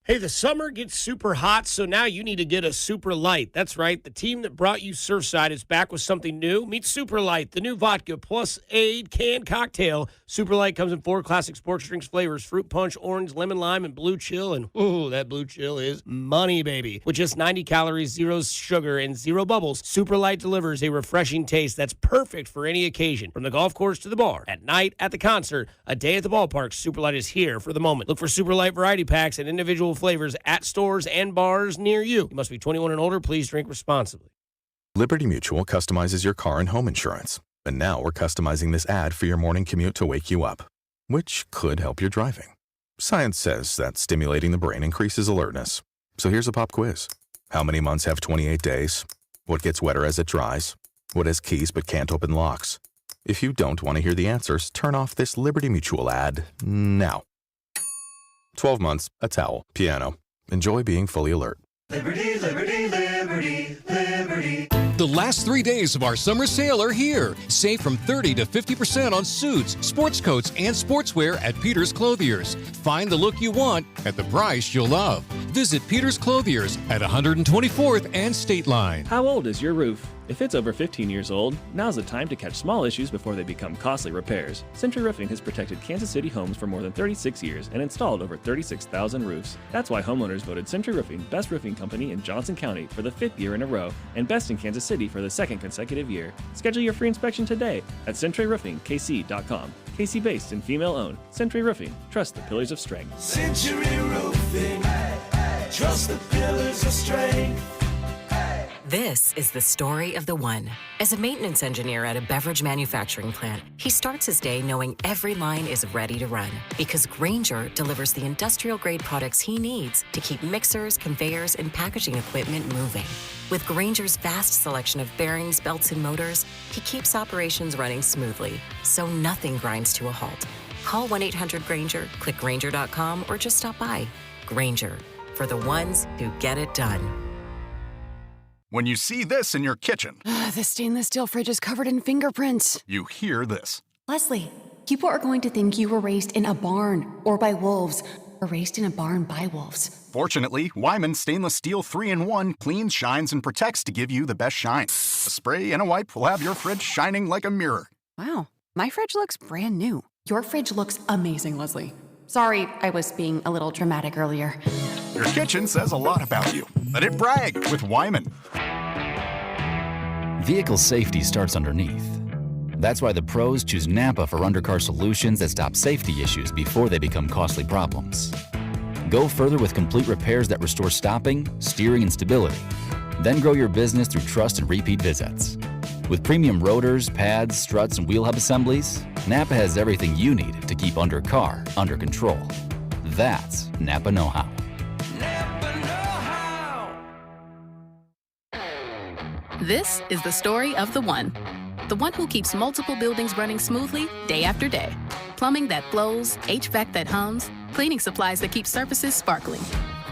Hey, the summer gets super hot, so now you need to get a Super Light. That's right. The team that brought you Surfside is back with something new. Meet Super Light, the new vodka plus aid canned cocktail. Super Light comes in 4 classic sports drinks flavors: fruit punch, orange, lemon lime, and blue chill. And ooh, that blue chill is money, baby. With just 90 calories, 0 sugar, and 0 bubbles, Super Light delivers a refreshing taste that's perfect for any occasion. From the golf course to the bar, at night, at the concert, a day at the ballpark, Super Light is here for the moment. Look for Super Light variety packs and individual flavors at stores and bars near you. You must be 21 and older. Please drink responsibly. Liberty Mutual customizes your car and home insurance. And now we're customizing this ad for your morning commute to wake you up, which could help your driving. Science says that stimulating the brain increases alertness. So here's a pop quiz. How many months have 28 days? What gets wetter as it dries? What has keys but can't open locks? If you don't want to hear the answers, turn off this Liberty Mutual ad now. 12 months, a towel, piano. Enjoy being fully alert. Liberty, liberty, liberty, liberty. The last 3 days of our summer sale are here. Save from 30 to 50% on suits, sports coats, and sportswear at Peter's Clothiers. Find the look you want at the price you'll love. Visit Peter's Clothiers at 124th and State Line. How old is your roof? If it's over 15 years old, now's the time to catch small issues before they become costly repairs. Century Roofing has protected Kansas City homes for more than 36 years and installed over 36,000 roofs. That's why homeowners voted Century Roofing Best Roofing Company in Johnson County for the 5th year in a row and Best in Kansas City for the 2nd consecutive year. Schedule your free inspection today at CenturyRoofingKC.com. KC based and female owned. Century Roofing. Trust the pillars of strength. Century Roofing. Trust the pillars of strength. This is the story of the one. As a maintenance engineer at a beverage manufacturing plant, he starts his day knowing every line is ready to run because Grainger delivers the industrial-grade products he needs to keep mixers, conveyors, and packaging equipment moving. With Grainger's vast selection of bearings, belts, and motors, he keeps operations running smoothly, so nothing grinds to a halt. Call 1-800-GRAINGER, click Grainger.com, or just stop by. Grainger, for the ones who get it done. When you see this in your kitchen, The stainless steel fridge is covered in fingerprints. you hear this. Leslie, people are going to think you were raised in a barn or by wolves, or raised in a barn by wolves. Fortunately, Wyman Stainless Steel 3-in-1 cleans, shines, and protects to give you the best shine. A spray and a wipe will have your fridge shining like a mirror. Wow, my fridge looks brand new. Your fridge looks amazing, Leslie. Sorry, I was being a little dramatic earlier. Your kitchen says a lot about you. Let it brag with Wyman. Vehicle safety starts underneath. That's why the pros choose Napa for undercar solutions that stop safety issues before they become costly problems. Go further with complete repairs that restore stopping, steering, and stability. Then grow your business through trust and repeat visits. With premium rotors, pads, struts, and wheel hub assemblies, Napa has everything you need to keep undercar under control. That's Napa know-how. This is the story of the one. The one who keeps multiple buildings running smoothly day after day. Plumbing that flows, HVAC that hums, cleaning supplies that keep surfaces sparkling.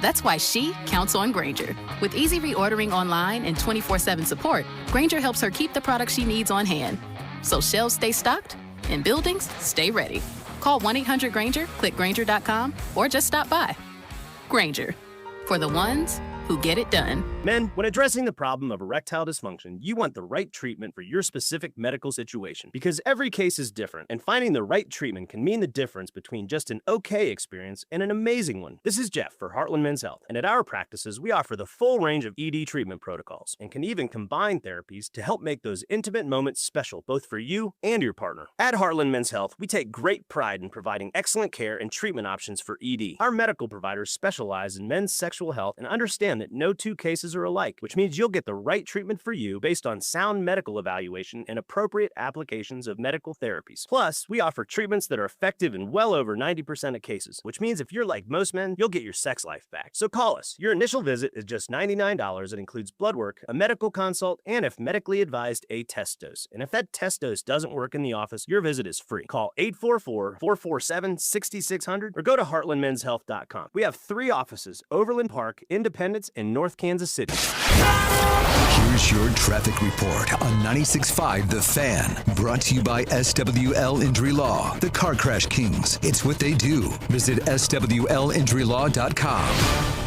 That's why she counts on Grainger. With easy reordering online and 24/7 support, Grainger helps her keep the products she needs on hand. So shelves stay stocked and buildings stay ready. Call 1-800-GRAINGER, click Grainger.com, or just stop by. Grainger, for the ones who get it done. Men, when addressing the problem of erectile dysfunction, you want the right treatment for your specific medical situation because every case is different, and finding the right treatment can mean the difference between just an okay experience and an amazing one. This is Jeff for Heartland Men's Health, and at our practices, we offer the full range of ED treatment protocols and can even combine therapies to help make those intimate moments special both for you and your partner. At Heartland Men's Health, we take great pride in providing excellent care and treatment options for ED. Our medical providers specialize in men's sexual health and understand that no two cases are alike, which means you'll get the right treatment for you based on sound medical evaluation and appropriate applications of medical therapies. Plus, we offer treatments that are effective in well over 90% of cases, which means if you're like most men, you'll get your sex life back. So call us. Your initial visit is just $99. It includes blood work, a medical consult, and if medically advised, a test dose. And if that test dose doesn't work in the office, your visit is free. Call 844-447-6600 or go to heartlandmenshealth.com. We have 3 offices: Overland Park, Independence, and North Kansas City. Here's your traffic report on 96.5 The Fan. Brought to you by SWL Injury Law, the Car Crash Kings. It's what they do. Visit SWLinjurylaw.com.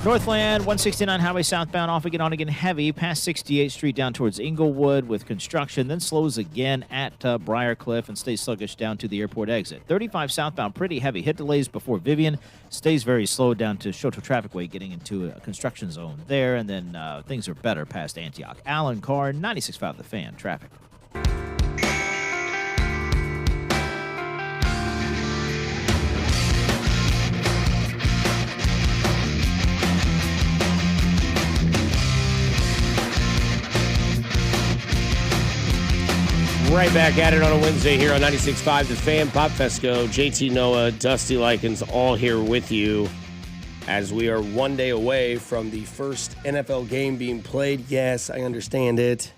Northland, 169 highway southbound, off again, on again, heavy, past 68th Street down towards Inglewood with construction, then slows again at Briarcliff and stays sluggish down to the airport exit. 35 southbound, pretty heavy. Hit delays before Vivian, stays very slow down to Shoto Traffic Way, getting into a construction zone there, and then things are better past Antioch. Alan Carr, 96.5 The Fan, traffic. Right back at it on a Wednesday here on 96.5 The Fan. Pop Fescoe, JT Noah, Dusty Likens, all here with you as we are one day away from the first NFL game being played. Yes, I understand it.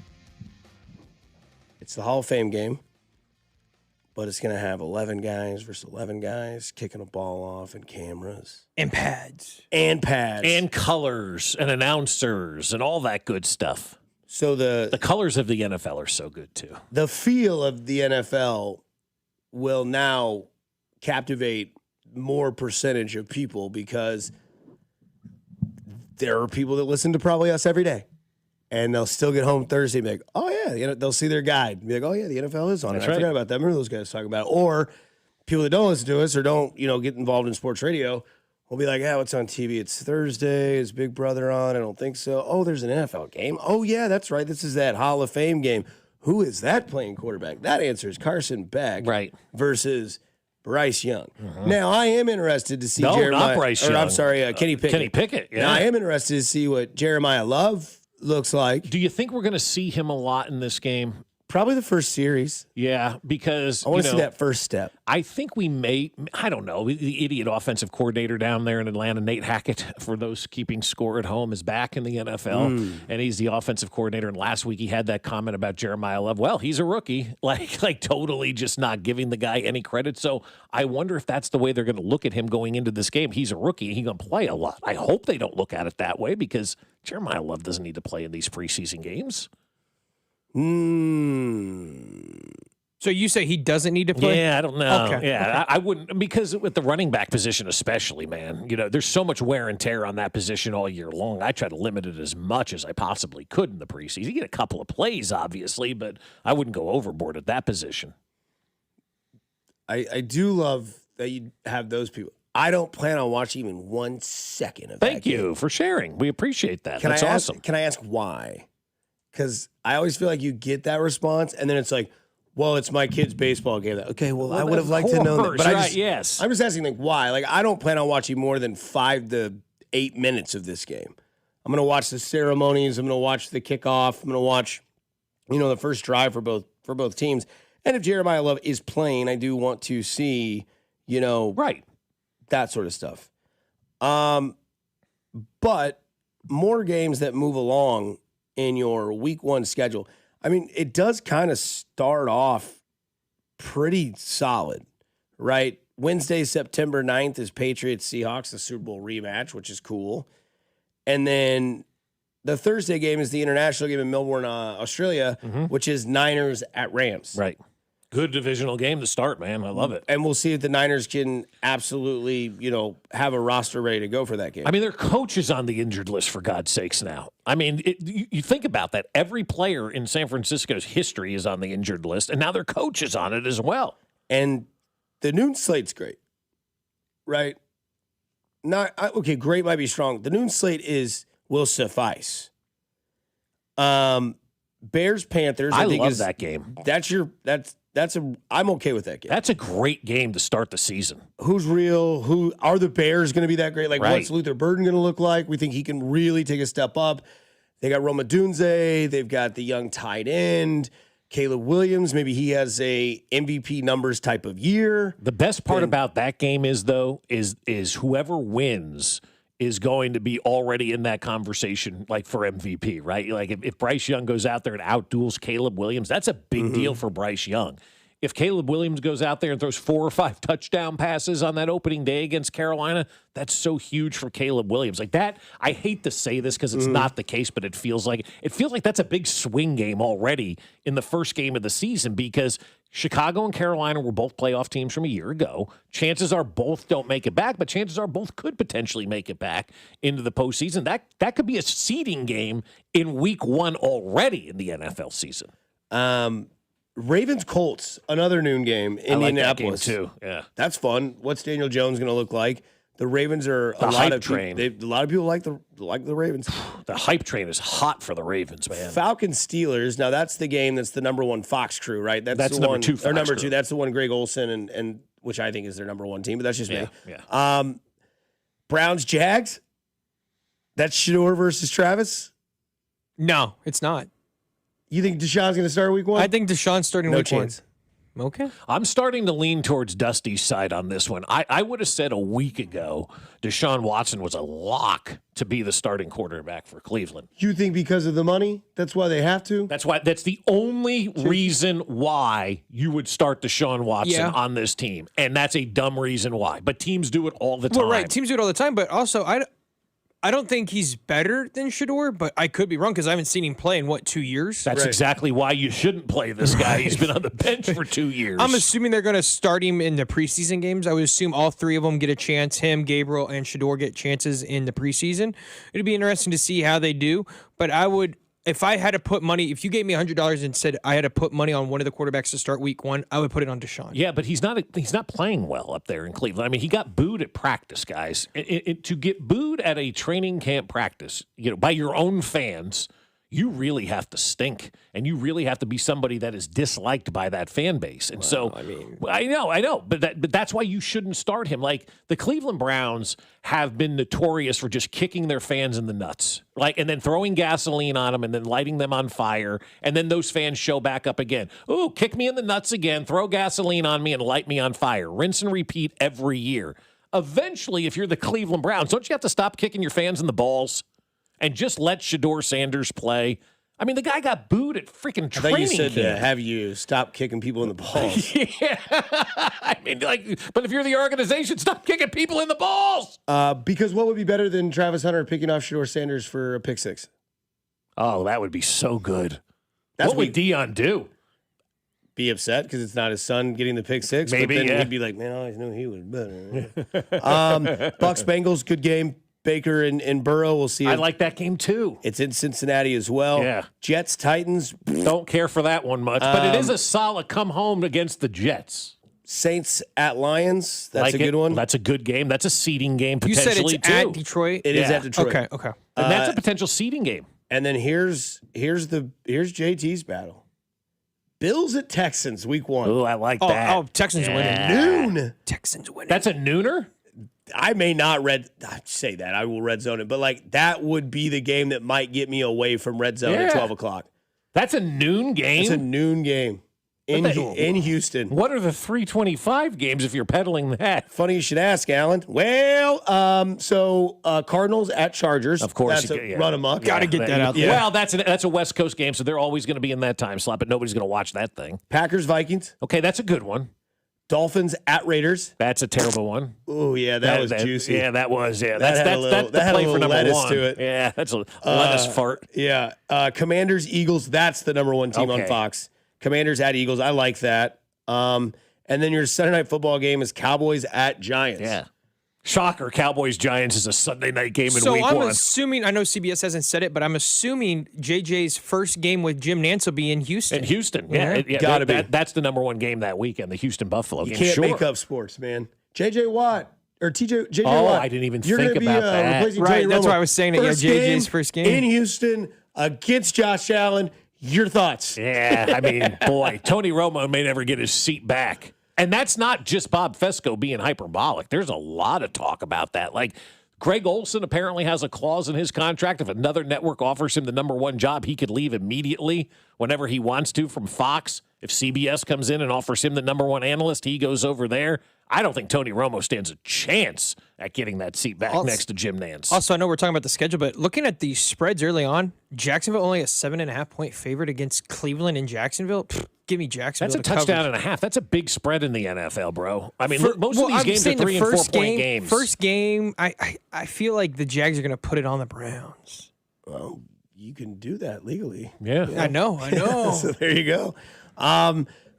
It's the Hall of Fame game, but it's going to have 11 guys versus 11 guys kicking a ball off and cameras. And pads. And pads. And colors and announcers and all that good stuff. So the colors of the NFL are so good too. The feel of the NFL will now captivate more percentage of people because there are people that listen to probably us every day, and they'll still get home Thursday and be like, "Oh yeah," they'll see their guide and be like, "Oh yeah, the NFL is on." I forgot about that. I remember those guys talking about it. Or people that don't listen to us or don't get involved in sports radio. We'll be like, yeah, what's on TV? It's Thursday. Is Big Brother on? I don't think so. Oh, there's an NFL game. Oh, yeah, that's right. This is that Hall of Fame game. Who is that playing quarterback? That answer is Carson Beck versus Bryce Young. Now, I am interested to see Jeremiah. Not Bryce Young. I'm sorry, Kenny Pickett. Kenny Pickett, yeah. Now, I am interested to see what Jeremiah Love looks like. Do you think we're going to see him a lot in this game? Probably the first series. Yeah, because I want to see that first step. I think we may, I don't know, the idiot offensive coordinator down there in Atlanta, Nate Hackett, for those keeping score at home, is back in the NFL, and he's the offensive coordinator. And last week he had that comment about Jeremiah Love. Well, he's a rookie, like totally just not giving the guy any credit. So I wonder if that's the way they're going to look at him going into this game. He's a rookie. He's going to play a lot. I hope they don't look at it that way because Jeremiah Love doesn't need to play in these preseason games. So you say he doesn't need to play? Yeah, I don't know. Okay. Yeah, I wouldn't, because with the running back position especially, man, there's so much wear and tear on that position all year long. I try to limit it as much as I possibly could in the preseason. You get a couple of plays, obviously, but I wouldn't go overboard at that position. I do love that you have those people. I don't plan on watching even 1 second of that. Thank you for sharing. We appreciate that. That's awesome. Can I ask why? Because I always feel like you get that response, and then it's like, well, it's my kid's baseball game. Okay, well I would have liked to know that. But I'm just asking, why? I don't plan on watching more than 5 to 8 minutes of this game. I'm going to watch the ceremonies. I'm going to watch the kickoff. I'm going to watch, the first drive for both teams. And if Jeremiah Love is playing, I do want to see, that sort of stuff. But more games that move along in your week 1 schedule, I mean, it does kind of start off pretty solid, right? Wednesday, September 9th is Patriots-Seahawks, the Super Bowl rematch, which is cool. And then the Thursday game is the international game in Melbourne, Australia, which is Niners at Rams. Right. Good divisional game to start, man. I love it. And we'll see if the Niners can absolutely, have a roster ready to go for that game. I mean, their coach is on the injured list, for God's sakes now. I mean, you think about that. Every player in San Francisco's history is on the injured list, and now their coach is on it as well. And the noon slate's great, right? Great might be strong. The noon slate will suffice. Bears Panthers. I love that game. I'm okay with that game. That's a great game to start the season. Who's real? Who are the Bears going to be that great? Like, Right. What's Luther Burden going to look like? We think he can really take a step up. They got Roma Dunze. They've got the young tight end, Caleb Williams. Maybe he has a MVP numbers type of year. The best part about that game is whoever wins is going to be already in that conversation, like for MVP, right? Like if Bryce Young goes out there and outduels Caleb Williams, that's a big deal for Bryce Young. If Caleb Williams goes out there and throws 4 or 5 touchdown passes on that opening day against Carolina, that's so huge for Caleb Williams. Like that, I hate to say this because it's not the case, but it feels like that's a big swing game already in the first game of the season because Chicago and Carolina were both playoff teams from a year ago. Chances are both don't make it back, but chances are both could potentially make it back into the postseason. That could be a seeding game in week 1 already in the NFL season. Ravens Colts, another noon game. Indianapolis I like that game too. Yeah, that's fun. What's Daniel Jones going to look like? The Ravens are a lot of people like the Ravens. The hype train is hot for the Ravens, man. Falcons Steelers. Now that's the game that's the number 1 Fox crew, right? That's the number one, 2 Fox or number crew. 2. That's the one Greg Olsen and which I think is their number 1 team, but that's just me. Yeah. Browns Jags. That's Shador versus Travis. No, it's not. You think Deshaun's going to start week 1? I think Deshaun's starting no week chance. 1. Okay. I'm starting to lean towards Dusty's side on this one. I would have said a week ago Deshaun Watson was a lock to be the starting quarterback for Cleveland. You think because of the money? That's why they have to? That's the only reason why you would start Deshaun Watson on this team. And that's a dumb reason why. But teams do it all the time. Well, right. Teams do it all the time, but also I don't think he's better than Shador, but I could be wrong because I haven't seen him play in, 2 years? That's exactly why you shouldn't play this guy. He's been on the bench for 2 years. I'm assuming they're going to start him in the preseason games. I would assume all 3 of them get a chance. Him, Gabriel, and Shador get chances in the preseason. It'd be interesting to see how they do, but I would... If I had to put money, if you gave me $100 and said I had to put money on one of the quarterbacks to start week 1, I would put it on Deshaun. Yeah, but he's not playing well up there in Cleveland. I mean, he got booed at practice, guys. To get booed at a training camp practice, by your own fans, you really have to stink, and you really have to be somebody that is disliked by that fan base. And I know, but that's why you shouldn't start him. Like the Cleveland Browns have been notorious for just kicking their fans in the nuts, and then throwing gasoline on them and then lighting them on fire, and then those fans show back up again. Ooh, kick me in the nuts again, throw gasoline on me and light me on fire. Rinse and repeat every year. Eventually, if you're the Cleveland Browns, don't you have to stop kicking your fans in the balls? And just let Shador Sanders play. I mean, the guy got booed at freaking training I thought you said camp. have you stop kicking people in the balls. Yeah. I mean, but if you're the organization, stop kicking people in the balls. Because what would be better than Travis Hunter picking off Shador Sanders for a pick 6? Oh, that would be so good. What would Dion do? Be upset because it's not his son getting the pick 6? Maybe, but then he'd be like, man, I always knew he was better. Bucks Bengals, good game. Baker and Burrow, we'll see. I like that game too. It's in Cincinnati as well. Yeah. Jets, Titans. Don't care for that one much, but it is a solid come home against the Jets. Saints at Lions. That's a good one. That's a good game. That's a seeding game You said potentially it's too. at Detroit? It is at Detroit. Okay. And that's a potential seeding game. And then here's JT's battle. Bills at Texans, week 1. Oh, I like that. Oh, Texans winning. Noon. Texans winning. That's a nooner? I may not say that. I will red zone it. But, that would be the game that might get me away from red zone at 12 o'clock. That's a noon game? It's a noon game. in Houston. What are the 325 games if you're peddling that? Funny you should ask, Alan. Well, Cardinals at Chargers. Of course. That's run amok. Got to get that out there. Well, that's a West Coast game, so they're always going to be in that time slot, but nobody's going to watch that thing. Packers, Vikings. Okay, that's a good one. Dolphins at Raiders. That's a terrible one. Oh, yeah, that was juicy. Yeah, that was. Yeah, That that's the play for number one. To it. Yeah, that's a lettuce fart. Yeah. Commanders, Eagles. That's the number one team on Fox. Commanders at Eagles. I like that. And then your Sunday night football game is Cowboys at Giants. Yeah. Shocker, Cowboys-Giants is a Sunday night game in week I'm one. assuming, I know CBS hasn't said it, but I'm assuming JJ's first game with Jim Nantz will be in Houston. In Houston, yeah. Gotta be. That's the number one game that weekend, the Houston-Buffalo game. You can't make up sports, man. JJ Watt. Or JJ Oh, Watt. I didn't even You're think gonna about be, that. replacing Right, Tony that's Romo. why I was saying it. Yeah, JJ's first game. In Houston against Josh Allen. Your thoughts? Yeah, I mean, boy, Tony Romo may never get his seat back. And that's not just Bob Fescoe being hyperbolic. There's a lot of talk about that. Like, Greg Olson apparently has a clause in his contract. If another network offers him the number one job, he could leave immediately whenever he wants to from Fox. If CBS comes in and offers him the number one analyst, he goes over there. I don't think Tony Romo stands a chance at getting that seat back next to Jim Nantz. Also, I know we're talking about the schedule, but looking at the spreads early on, Jacksonville only a 7.5-point favorite against Cleveland and Jacksonville. Give me Jacksonville. That's a touchdown and a half. That's a big spread in the NFL, bro. I mean, most of these games are 3 and 4 point games. First game, I feel like the Jags are going to put it on the Browns. Well, you can do that legally. Yeah. I know. So there you go.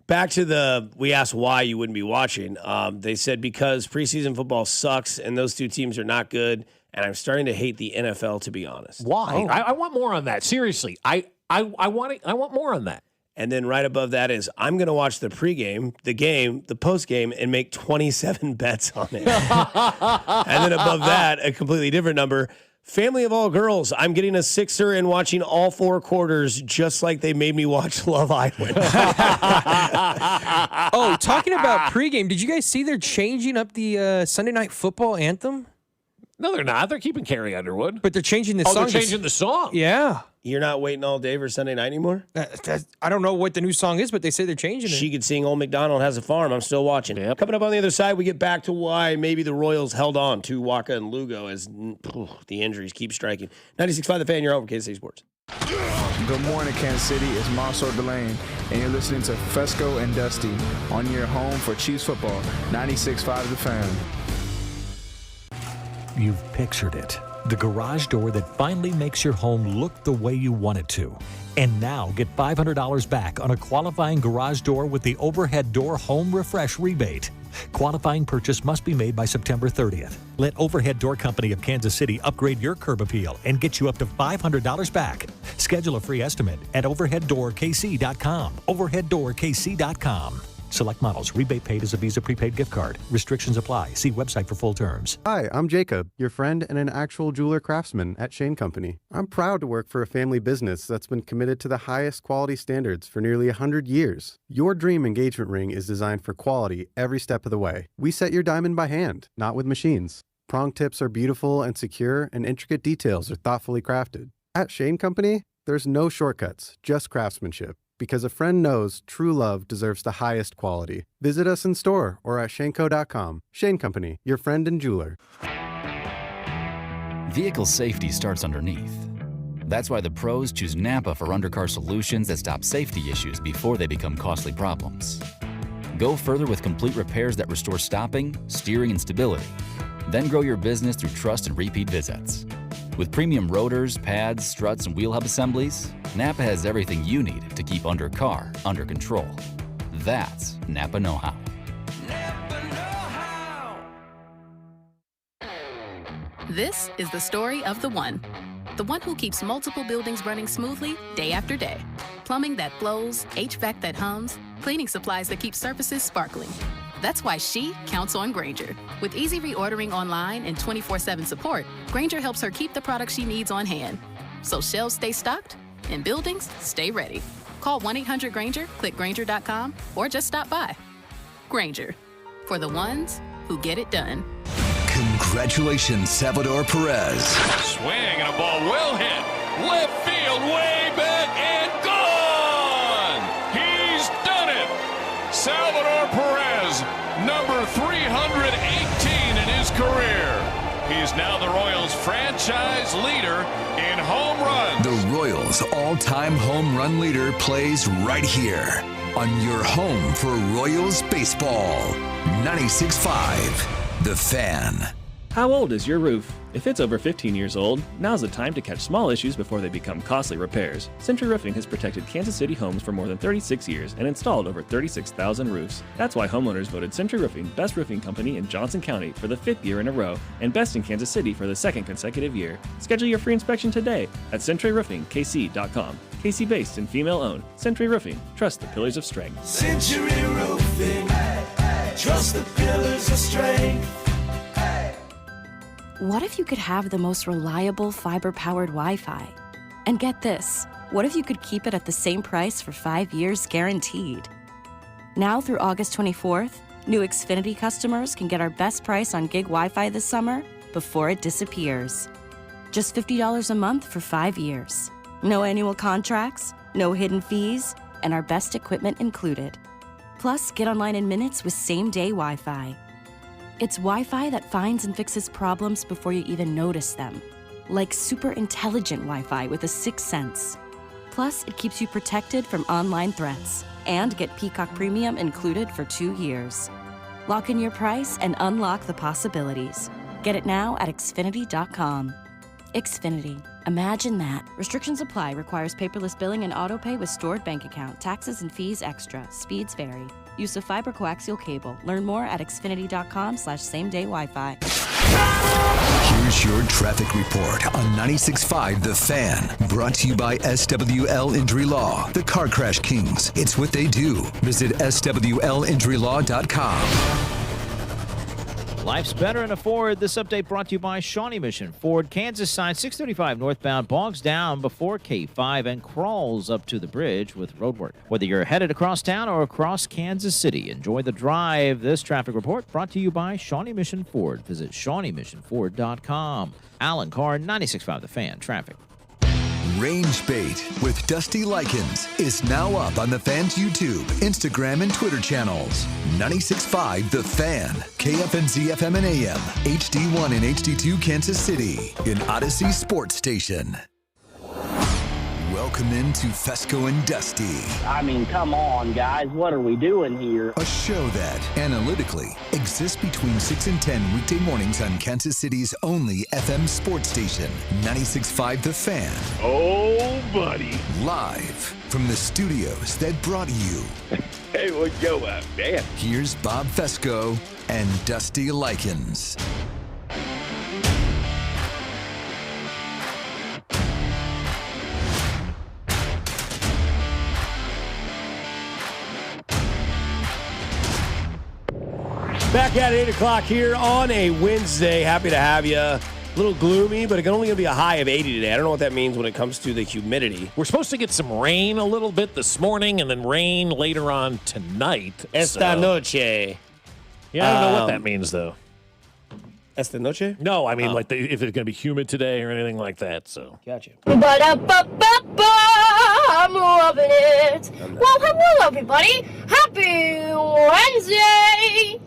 Back to we asked why you wouldn't be watching. They said because preseason football sucks and those two teams are not good, and I'm starting to hate the NFL, to be honest. Why? Oh. I want more on that. Seriously, I want more on that. And then right above that is I'm going to watch the pregame, the game, the postgame, and make 27 bets on it. And then above that, a completely different number. Family of all girls, I'm getting a sixer and watching all 4 quarters just like they made me watch Love Island. Oh, talking about pregame, did you guys see they're changing up the Sunday Night Football anthem? No, they're not. They're keeping Carrie Underwood. But they're changing the song. Oh, they're changing the song. Yeah. You're not waiting all day for Sunday night anymore? I don't know what the new song is, but they say they're changing it. She could sing Old MacDonald Has a Farm. I'm still watching. Yep. Coming up on the other side, we get back to why maybe the Royals held on to Waka and Lugo as the injuries keep striking. 96.5 The Fan, you're over Kansas City Sports. Good morning, Kansas City. It's Marcel Delane, and you're listening to Fescoe and Dusty on your home for Chiefs football. 96.5 The Fan. You've pictured it. The garage door that finally makes your home look the way you want it to. And now get $500 back on a qualifying garage door with the Overhead Door Home Refresh rebate. Qualifying purchase must be made by September 30th. Let Overhead Door Company of Kansas City upgrade your curb appeal and get you up to $500 back. Schedule a free estimate at overheaddoorkc.com. Overheaddoorkc.com. Select models. Rebate paid as a Visa prepaid gift card. Restrictions apply. See website for full terms. Hi, I'm Jacob, your friend and an actual jeweler craftsman at Shane Company. I'm proud to work for a family business that's been committed to the highest quality standards for nearly 100 years. Your dream engagement ring is designed for quality every step of the way. We set your diamond by hand, not with machines. Prong tips are beautiful and secure, and intricate details are thoughtfully crafted. At Shane Company, there's no shortcuts, just craftsmanship. Because a friend knows true love deserves the highest quality. Visit us in store or at shaneco.com. Shane Company, your friend and jeweler. Vehicle safety starts underneath. That's why the pros choose Napa for undercar solutions that stop safety issues before they become costly problems. Go further with complete repairs that restore stopping, steering, and stability. Then grow your business through trust and repeat visits. With premium rotors, pads, struts, and wheel hub assemblies, Napa has everything you need to keep undercar under control. That's Napa know-how. This is the story of the one who keeps multiple buildings running smoothly day after day. Plumbing that flows, HVAC that hums, cleaning supplies that keep surfaces sparkling. That's why she counts on Grainger. With easy reordering online and 24/7 support, Grainger helps her keep the products she needs on hand. So shelves stay stocked and buildings stay ready. Call 1-800-GRAINGER, click Grainger.com, or just stop by. Grainger, for the ones who get it done. Congratulations, Salvador Perez. Swing and a ball well hit. Left field, way back and gone. He's done it. Salvador Perez, number 318 in his career. He's now the Royals franchise leader in home runs. The Royals' all-time home run leader plays right here on your home for Royals baseball. 96.5, The Fan. How old is your roof? If it's over 15 years old, now's the time to catch small issues before they become costly repairs. Century Roofing has protected Kansas City homes for more than 36 years and installed over 36,000 roofs. That's why homeowners voted Century Roofing Best Roofing Company in Johnson County for the 5th year in a row and Best in Kansas City for the 2nd consecutive year. Schedule your free inspection today at CenturyRoofingKC.com. KC based and female owned. Century Roofing. Trust the pillars of strength. Century Roofing. Trust the pillars of strength. What if you could have the most reliable fiber-powered Wi-Fi? And get this, what if you could keep it at the same price for 5 years guaranteed? Now through August 24th, new Xfinity customers can get our best price on gig Wi-Fi this summer before it disappears. Just $50 a month for 5 years. No annual contracts, no hidden fees, and our best equipment included. Plus, get online in minutes with same-day Wi-Fi. It's Wi-Fi that finds and fixes problems before you even notice them. Like super intelligent Wi-Fi with a sixth sense. Plus, it keeps you protected from online threats. And get Peacock Premium included for 2 years. Lock in your price and unlock the possibilities. Get it now at Xfinity.com. Xfinity. Imagine that. Restrictions apply. Requires paperless billing and autopay with stored bank account. Taxes and fees extra. Speeds vary. Use of fiber coaxial cable. Learn more at Xfinity.com/same-day Wi-Fi. Here's your traffic report on 96.5 The Fan. Brought to you by SWL Injury Law, the Car Crash Kings. It's what they do. Visit SWLinjurylaw.com. Life's better in a Ford. This update brought to you by Shawnee Mission Ford. Kansas side 635 northbound bogs down before K5 and crawls up to the bridge with roadwork. Whether you're headed across town or across Kansas City, enjoy the drive. This traffic report brought to you by Shawnee Mission Ford. Visit ShawneeMissionFord.com. Alan Carr, 96.5 The Fan. Traffic. Range Bait with Dusty Likens is now up on the Fan's YouTube, Instagram, and Twitter channels. 96.5 The Fan, KFNZ FM and AM, HD1 and HD2 Kansas City, an Odyssey sports station. Welcome into Fescoe and Dusty. I mean, come on, guys. What are we doing here? A show that, analytically, exists between 6 and 10 weekday mornings on Kansas City's only FM sports station, 96.5 The Fan. Oh, buddy. Live from the studios that brought you. Hey, what's going on, man? Here's Bob Fescoe and Dusty Likens. Back at 8 o'clock here on a Wednesday. Happy to have you. A little gloomy, but it's only going to be a high of 80 today. I don't know what that means when it comes to the humidity. We're supposed to get some rain a little bit this morning and then rain later on tonight. Esta noche. Yeah, I don't know what that means, though. Esta noche? No, I mean, like, if it's going to be humid today or anything like that, so. Gotcha. I'm loving it. Well, hello, everybody. Happy Wednesday.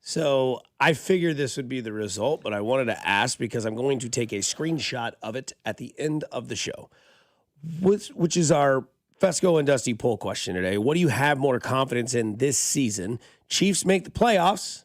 So I figured this would be the result, but I wanted to ask because I'm going to take a screenshot of it at the end of the show, which is our Fescoe and Dusty poll question today. What do you have more confidence in this season? Chiefs make the playoffs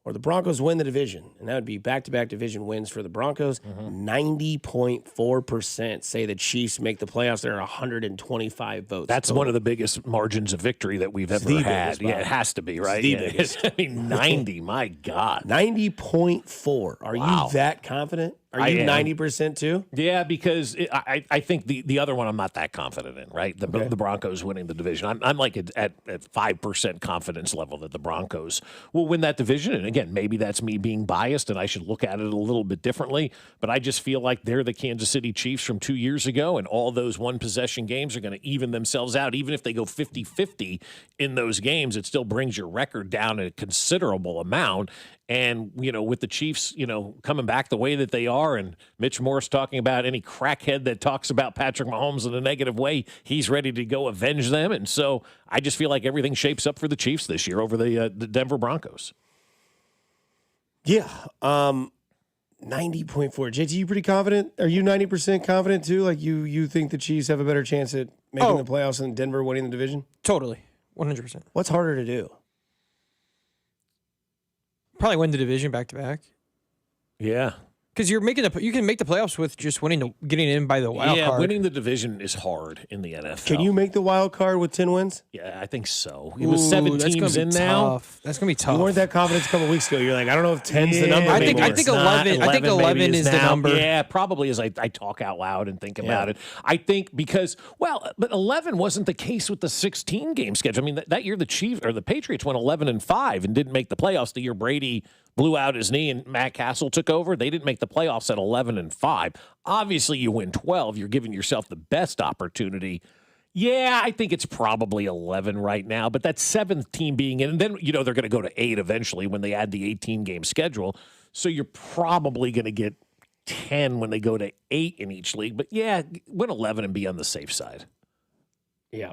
or the Broncos win the division? And that would be back-to-back division wins for the Broncos. 90.4% say the Chiefs make the playoffs. There are 125 votes. That's one of the biggest margins of victory that we've ever had. Yeah, it has to be, right? The biggest. I mean, 90, my God. 90.4. Are you that confident? Are you 90% too? Yeah, because I think the other one I'm not that confident in, right? The Broncos winning the division. I'm like at 5% confidence level that the Broncos will win that division. And again, maybe that's me being biased and I should look at it a little bit differently. But I just feel like they're the Kansas City Chiefs from 2 years ago, and all those one-possession games are going to even themselves out. Even if they go 50-50 in those games, it still brings your record down a considerable amount. And, with the Chiefs, coming back the way that they are, and Mitch Morse talking about any crackhead that talks about Patrick Mahomes in a negative way, he's ready to go avenge them. And so I just feel like everything shapes up for the Chiefs this year over the Denver Broncos. Yeah. 90.4. JT, you pretty confident? Are you 90% confident too? Like you think the Chiefs have a better chance at making the playoffs than Denver winning the division? Totally. 100%. What's harder to do? Probably win the division back to back. Yeah. Because you can make the playoffs with just getting in by the wild card. Yeah, winning the division is hard in the NFL. Can you make the wild card with 10 wins? Yeah, I think so. It was 7 teams in now. That's gonna be tough. You weren't that confident a couple weeks ago. You're like, I don't know if 10's the number. I think 11. I think 11 is the number. Yeah, probably as I talk out loud and think about it. I think but 11 wasn't the case with the 16 game schedule. I mean, that year the Patriots went 11-5 and didn't make the playoffs. The year Brady blew out his knee and Matt Castle took over. They didn't make the playoffs at 11-5. Obviously, you win 12. You're giving yourself the best opportunity. Yeah, I think it's probably 11 right now, but that 7th team being in, and then, they're going to go to 8 eventually when they add the 18-game schedule. So you're probably going to get 10 when they go to 8 in each league. But yeah, win 11 and be on the safe side. Yeah.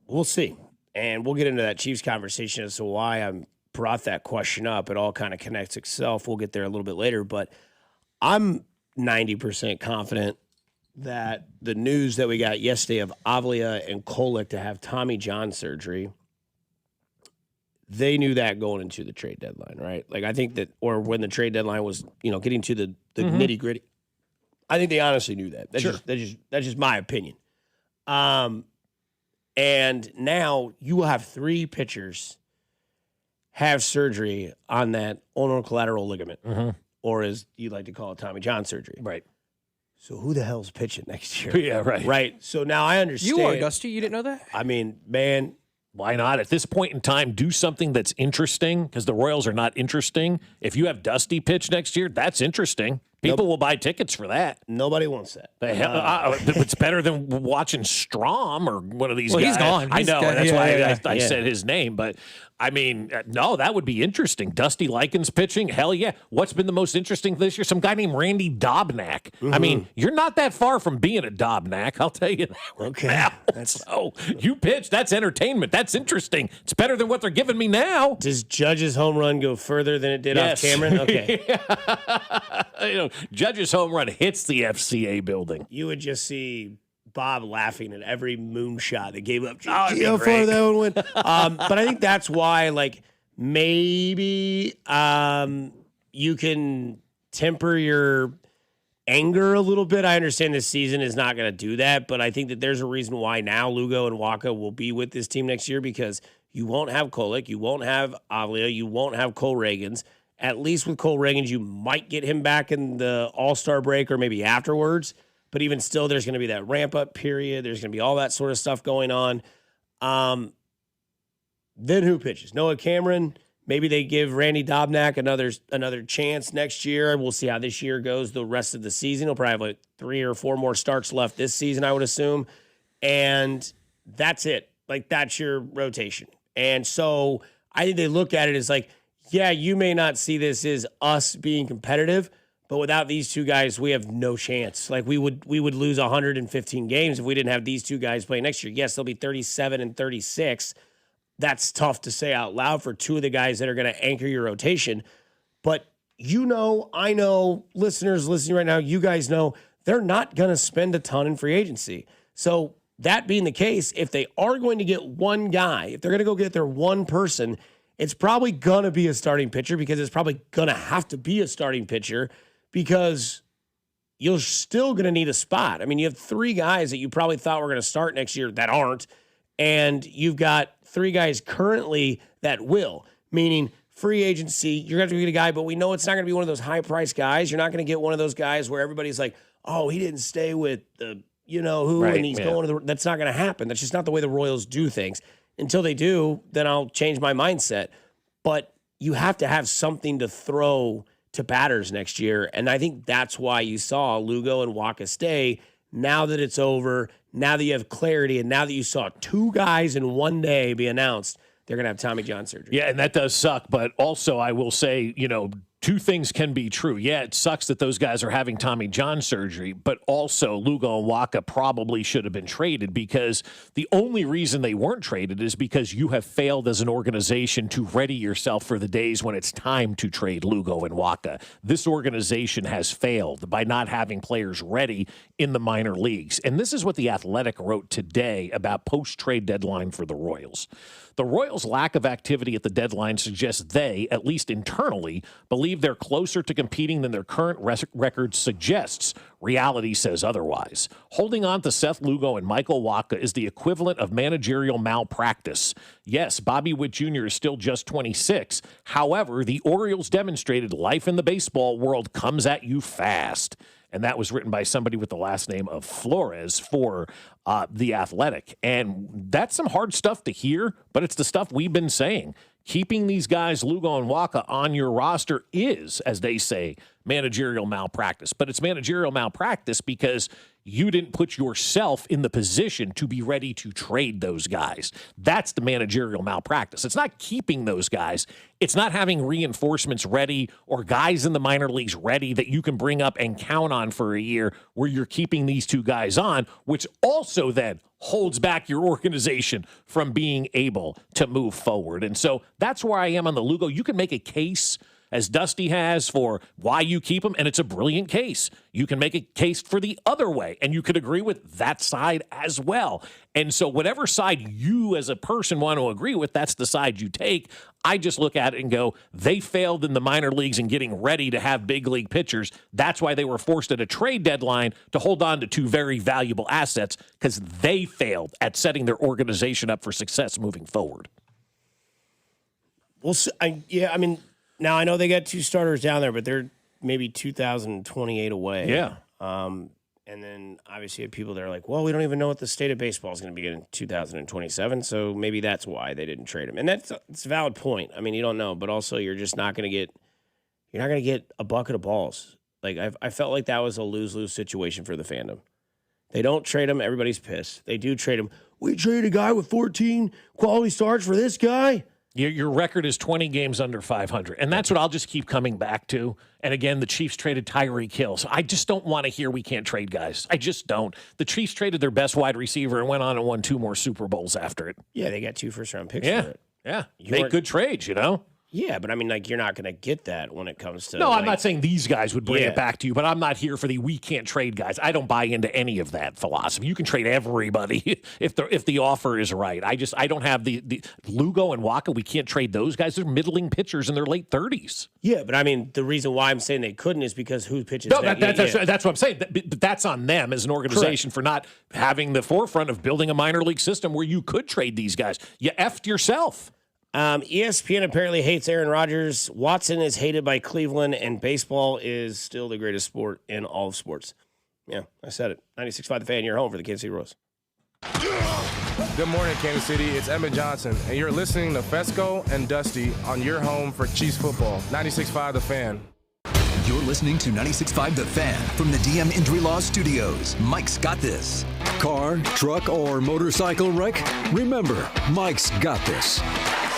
We'll see. And we'll get into that Chiefs conversation as to why I'm brought that question up. It all kind of connects itself. We'll get there a little bit later, but I'm 90% confident that the news that we got yesterday of Avlia and Kolek to have Tommy John surgery, they knew that going into the trade deadline, right? Like I think that, or when the trade deadline was, getting to the nitty gritty, I think they honestly knew that. That's just my opinion. And now you will have 3 pitchers have surgery on that ulnar collateral ligament, or as you like to call it, Tommy John surgery. Right. So who the hell's pitching next year? Yeah, right. Right. So now I understand. You are, Dusty. You didn't know that? I mean, man. Why not? At this point in time, do something that's interesting, because the Royals are not interesting. If you have Dusty pitch next year, that's interesting. People will buy tickets for that. Nobody wants that. It's better than watching Strom or one of these guys. He's gone. I know. That's why I said his name. But, I mean, no, that would be interesting. Dusty Likens pitching, hell yeah. What's been the most interesting this year? Some guy named Randy Dobnak. I mean, you're not that far from being a Dobnak, I'll tell you that. Okay. Now. So you pitch, that's entertainment. That's interesting. It's better than what they're giving me now. Does Judge's home run go further than it did off Cameron? Okay. Judge's home run hits the FCA building. You would just see Bob laughing at every moonshot that gave up. How far that one went. But I think that's why, like, maybe you can temper your anger a little bit. I understand this season is not going to do that, but I think that there's a reason why now Lugo and Waka will be with this team next year, because you won't have Kolek, you won't have Avlia, you won't have Cole Reagans. At least with Cole Reagans, you might get him back in the All-Star break or maybe afterwards. But even still, there's going to be that ramp-up period. There's going to be all that sort of stuff going on. Then who pitches? Noah Cameron. Maybe they give Randy Dobnak another chance next year. We'll see how this year goes the rest of the season. He'll probably have like 3 or 4 more starts left this season, I would assume. And that's it. Like, that's your rotation. And so I think they look at it as like, yeah, you may not see this as us being competitive, but without these 2 guys, we have no chance. Like, we would lose 115 games if we didn't have these 2 guys playing next year. Yes, they'll be 37 and 36. That's tough to say out loud for 2 of the guys that are going to anchor your rotation. But I know, listeners listening right now, you guys know they're not going to spend a ton in free agency. So that being the case, if they are going to get one guy, if they're going to go get their one person, it's probably going to be a starting pitcher, because it's probably going to have to be a starting pitcher, because you're still going to need a spot. I mean, you have 3 guys that you probably thought were going to start next year that aren't, and you've got 3 guys currently that will, meaning free agency, you're going to have to get a guy, but we know it's not going to be one of those high-priced guys. You're not going to get one of those guys where everybody's like, oh, he didn't stay with the who, right, and he's going to the – that's not going to happen. That's just not the way the Royals do things. Until they do, then I'll change my mindset. But you have to have something to throw to batters next year, and I think that's why you saw Lugo and Waka stay. Now that it's over, now that you have clarity, and now that you saw 2 guys in one day be announced, they're going to have Tommy John surgery. Yeah, and that does suck. But also, I will say, two things can be true. Yeah, it sucks that those guys are having Tommy John surgery, but also Lugo and Waka probably should have been traded, because the only reason they weren't traded is because you have failed as an organization to ready yourself for the days when it's time to trade Lugo and Waka. This organization has failed by not having players ready in the minor leagues. And this is what The Athletic wrote today about post-trade deadline for the Royals. The Royals' lack of activity at the deadline suggests they, at least internally, believe they're closer to competing than their current record suggests. Reality says otherwise. Holding on to Seth Lugo and Michael Wacha is the equivalent of managerial malpractice. Yes, Bobby Witt Jr. is still just 26. However, the Orioles demonstrated life in the baseball world comes at you fast. And that was written by somebody with the last name of Flores for The Athletic. And that's some hard stuff to hear, but it's the stuff we've been saying. Keeping these guys, Lugo and Waka, on your roster is, as they say, managerial malpractice. But it's managerial malpractice because you didn't put yourself in the position to be ready to trade those guys. That's the managerial malpractice. It's not keeping those guys. It's not having reinforcements ready or guys in the minor leagues ready that you can bring up and count on for a year, where you're keeping these two guys on, which also then holds back your organization from being able to move forward. And so that's where I am on the Lugo. You can make a case, as Dusty has, for why you keep him, and it's a brilliant case. You can make a case for the other way, and you could agree with that side as well. And so whatever side you as a person want to agree with, that's the side you take. I just look at it and go, they failed in the minor leagues and getting ready to have big league pitchers. That's why they were forced at a trade deadline to hold on to two very valuable assets, because they failed at setting their organization up for success moving forward. Well, now I know they got two starters down there, but they're maybe 2028 away. Yeah. And then obviously you have people that are like, well, we don't even know what the state of baseball is going to be in 2027, so maybe that's why they didn't trade him. And it's a valid point. I mean, you don't know, but also you're just not going to get a bucket of balls. Like I felt like that was a lose-lose situation for the fandom. They don't trade him, everybody's pissed. They do trade him. We trade a guy with 14 quality starts for this guy. Your record is 20 games under 500, and that's what I'll just keep coming back to. And again, the Chiefs traded Tyreek Hill, so I just don't want to hear we can't trade guys. I just don't. The Chiefs traded their best wide receiver and went on and won 2 more Super Bowls after it. Yeah, they got 2 first-round picks for it. Yeah, make good trades, Yeah, but I mean, like, you're not going to get that when it comes to. No, I'm not saying these guys would bring it back to you, but I'm not here for the we can't trade guys. I don't buy into any of that philosophy. You can trade everybody if the offer is right. I don't have the Lugo and Waka. We can't trade those guys. They're middling pitchers in their late 30s. Yeah, but I mean, the reason why I'm saying they couldn't is because who pitches. No, that's what I'm saying. But that's on them as an organization for not having the forefront of building a minor league system where you could trade these guys. You effed yourself. ESPN apparently hates Aaron Rodgers. Watson is hated by Cleveland, and baseball is still the greatest sport in all of sports. Yeah, I said it. 96.5 The Fan, you're home for the Kansas City Royals. Good morning, Kansas City. It's Emmett Johnson, and you're listening to Fescoe and Dusty on your home for Chiefs football. 96.5 The Fan. You're listening to 96.5 The Fan from the DM Injury Law Studios. Mike's got this. Car, truck, or motorcycle wreck? Remember, Mike's got this.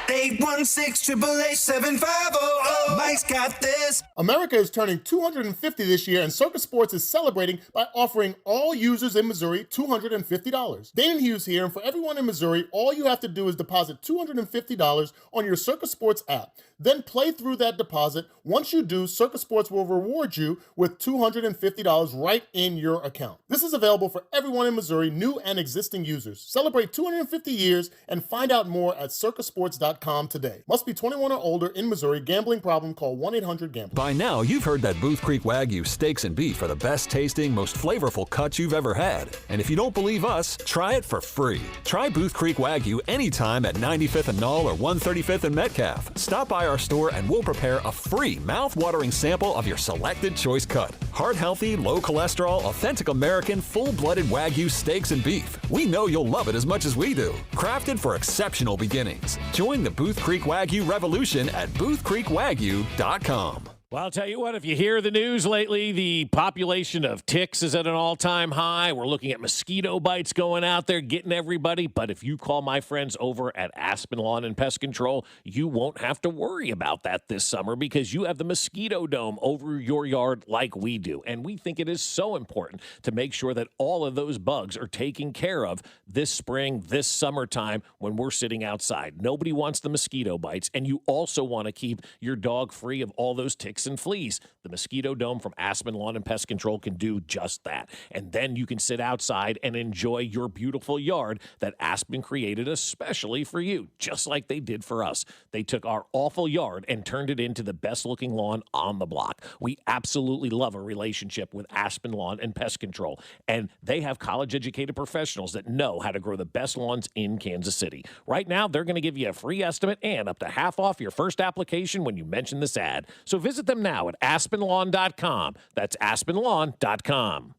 816-888-7500. Mike's got this. America is turning 250 this year, and Circus Sports is celebrating by offering all users in Missouri $250. Dane Hughes here, and for everyone in Missouri, all you have to do is deposit $250 on your Circus Sports app. Then play through that deposit. Once you do, Circus Sports will reward you with $250 right in your account. This is available for everyone in Missouri, new and existing users. Celebrate 250 years and find out more at circusports.com today. Must be 21 or older in Missouri. Gambling problem, call 1-800-GAMBLER. By now, you've heard that Booth Creek Wagyu steaks and beef are the best tasting, most flavorful cuts you've ever had. And if you don't believe us, try it for free. Try Booth Creek Wagyu anytime at 95th and Knoll or 135th and Metcalf. Stop by our store and we'll prepare a free mouth-watering sample of your selected choice cut. Heart-healthy, low-cholesterol, authentic American, full-blooded Wagyu steaks and beef. We know you'll love it as much as we do. Crafted for exceptional beginnings. Join the Booth Creek Wagyu revolution at boothcreekwagyu.com. Well, I'll tell you what, if you hear the news lately, the population of ticks is at an all-time high. We're looking at mosquito bites going out there, getting everybody. But if you call my friends over at Aspen Lawn and Pest Control, you won't have to worry about that this summer because you have the mosquito dome over your yard like we do. And we think it is so important to make sure that all of those bugs are taken care of this spring, this summertime when we're sitting outside. Nobody wants the mosquito bites, and you also want to keep your dog free of all those ticks and fleas. The mosquito dome from Aspen Lawn and Pest Control can do just that. And then you can sit outside and enjoy your beautiful yard that Aspen created especially for you, just like they did for us. They took our awful yard and turned it into the best looking lawn on the block. We absolutely love a relationship with Aspen Lawn and Pest Control. And they have college educated professionals that know how to grow the best lawns in Kansas City. Right now, they're going to give you a free estimate and up to half off your first application when you mention this ad. So visit them now at aspenlawn.com. That's aspenlawn.com.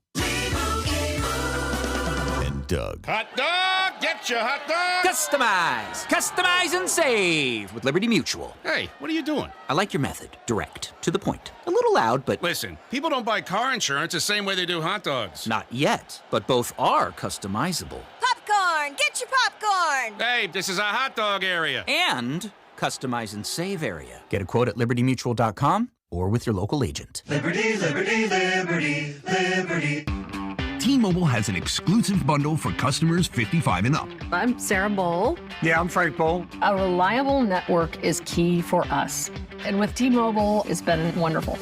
And Doug. Hot dog, get your hot dog. Customize and save with Liberty Mutual. Hey, what are you doing? I like your method. Direct, to the point. A little loud, but... Listen, people don't buy car insurance the same way they do hot dogs. Not yet, but both are customizable. Popcorn, get your popcorn. Hey, this is a hot dog area. And customize and save area. Get a quote at libertymutual.com or with your local agent. Liberty, liberty, liberty, liberty. T-Mobile has an exclusive bundle for customers 55 and up. I'm Sarah Bowl. Yeah, I'm Frank Bowl. A reliable network is key for us. And with T-Mobile, it's been wonderful.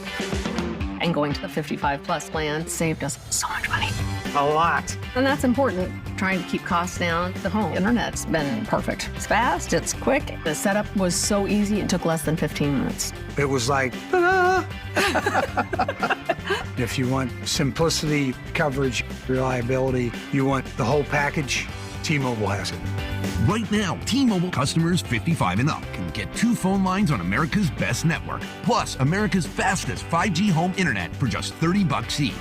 And going to the 55 plus plan saved us so much money. A lot. And that's important. Trying to keep costs down. The home internet's been perfect. It's fast, it's quick. The setup was so easy, it took less than 15 minutes. It was like, ta-da! If you want simplicity, coverage, reliability, you want the whole package, T-Mobile has it. Right now, T-Mobile customers 55 and up can get 2 phone lines on America's best network, plus America's fastest 5G home internet for just $30 each.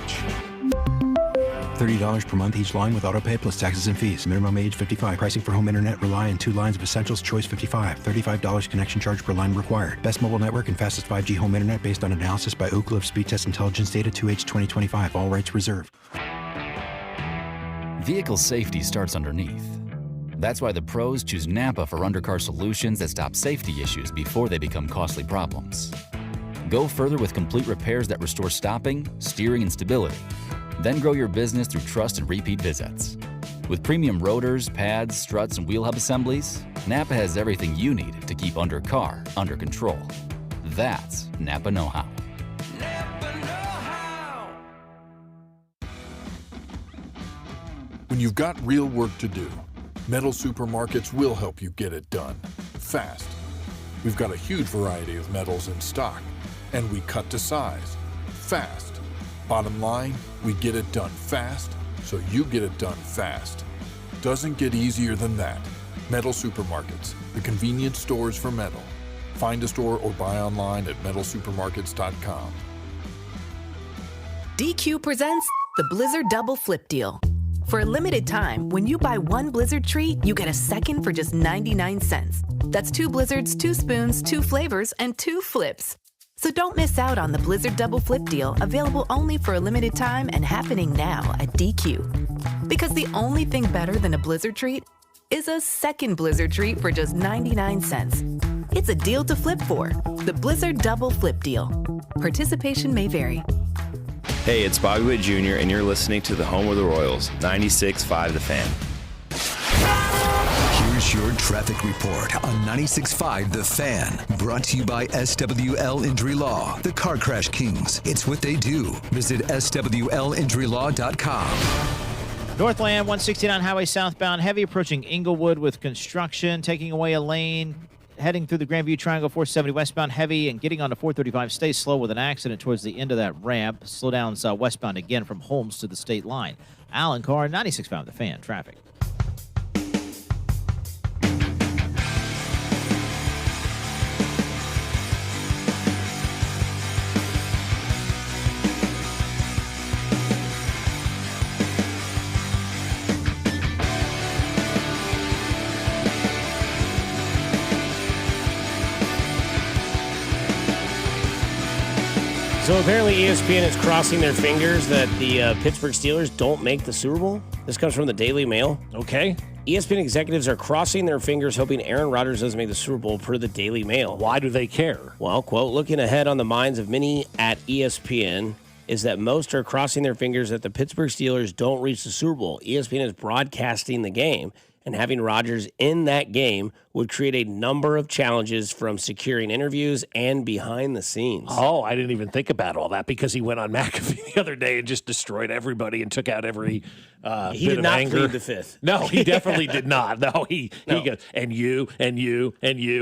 $30 per month each line with autopay plus taxes and fees. Minimum age 55. Pricing for home internet rely on 2 lines of Essentials Choice 55. $35 connection charge per line required. Best mobile network and fastest 5G home internet based on analysis by Ookla of Speed Test Intelligence data 2H 2025. All rights reserved. Vehicle safety starts underneath. That's why the pros choose Napa for undercar solutions that stop safety issues before they become costly problems. Go further with complete repairs that restore stopping, steering, and stability. Then grow your business through trust and repeat visits. With premium rotors, pads, struts, and wheel hub assemblies, Napa has everything you need to keep undercar under control. That's Napa know-how. When you've got real work to do, Metal Supermarkets will help you get it done, fast. We've got a huge variety of metals in stock, and we cut to size, fast. Bottom line, we get it done fast, so you get it done fast. Doesn't get easier than that. Metal Supermarkets, the convenient stores for metal. Find a store or buy online at metalsupermarkets.com. DQ presents the Blizzard Double Flip Deal. For a limited time, when you buy 1 Blizzard treat, you get a second for just 99 cents. That's 2 Blizzards, 2 spoons, 2 flavors, and 2 flips. So don't miss out on the Blizzard Double Flip Deal, available only for a limited time and happening now at DQ. Because the only thing better than a Blizzard treat is a second Blizzard treat for just 99 cents. It's a deal to flip for. The Blizzard Double Flip Deal. Participation may vary. Hey, it's Bobby Witt Jr., and you're listening to the home of the Royals, 96.5 The Fan. Here's your traffic report on 96.5 The Fan. Brought to you by SWL Injury Law, the Car Crash Kings. It's what they do. Visit SWLinjurylaw.com. Northland 169 highway southbound, heavy approaching Inglewood with construction, taking away a lane. Heading through the Grandview Triangle, 470 westbound, heavy, and getting onto 435. Stay slow with an accident towards the end of that ramp. Slow down westbound again from Holmes to the state line. Alan Carr, 96.5 The Fan, traffic. So apparently ESPN is crossing their fingers that the Pittsburgh Steelers don't make the Super Bowl. This comes from the Daily Mail. Okay. ESPN executives are crossing their fingers hoping Aaron Rodgers doesn't make the Super Bowl, per the Daily Mail. Why do they care? Well, quote, looking ahead on the minds of many at ESPN is that most are crossing their fingers that the Pittsburgh Steelers don't reach the Super Bowl. ESPN is broadcasting the game, and having Rodgers in that game would create a number of challenges from securing interviews and behind the scenes. Oh, I didn't even think about all that because he went on McAfee the other day and just destroyed everybody and took out every he bit did of not anger. plead the fifth. No, he definitely did not. No, he goes, and you.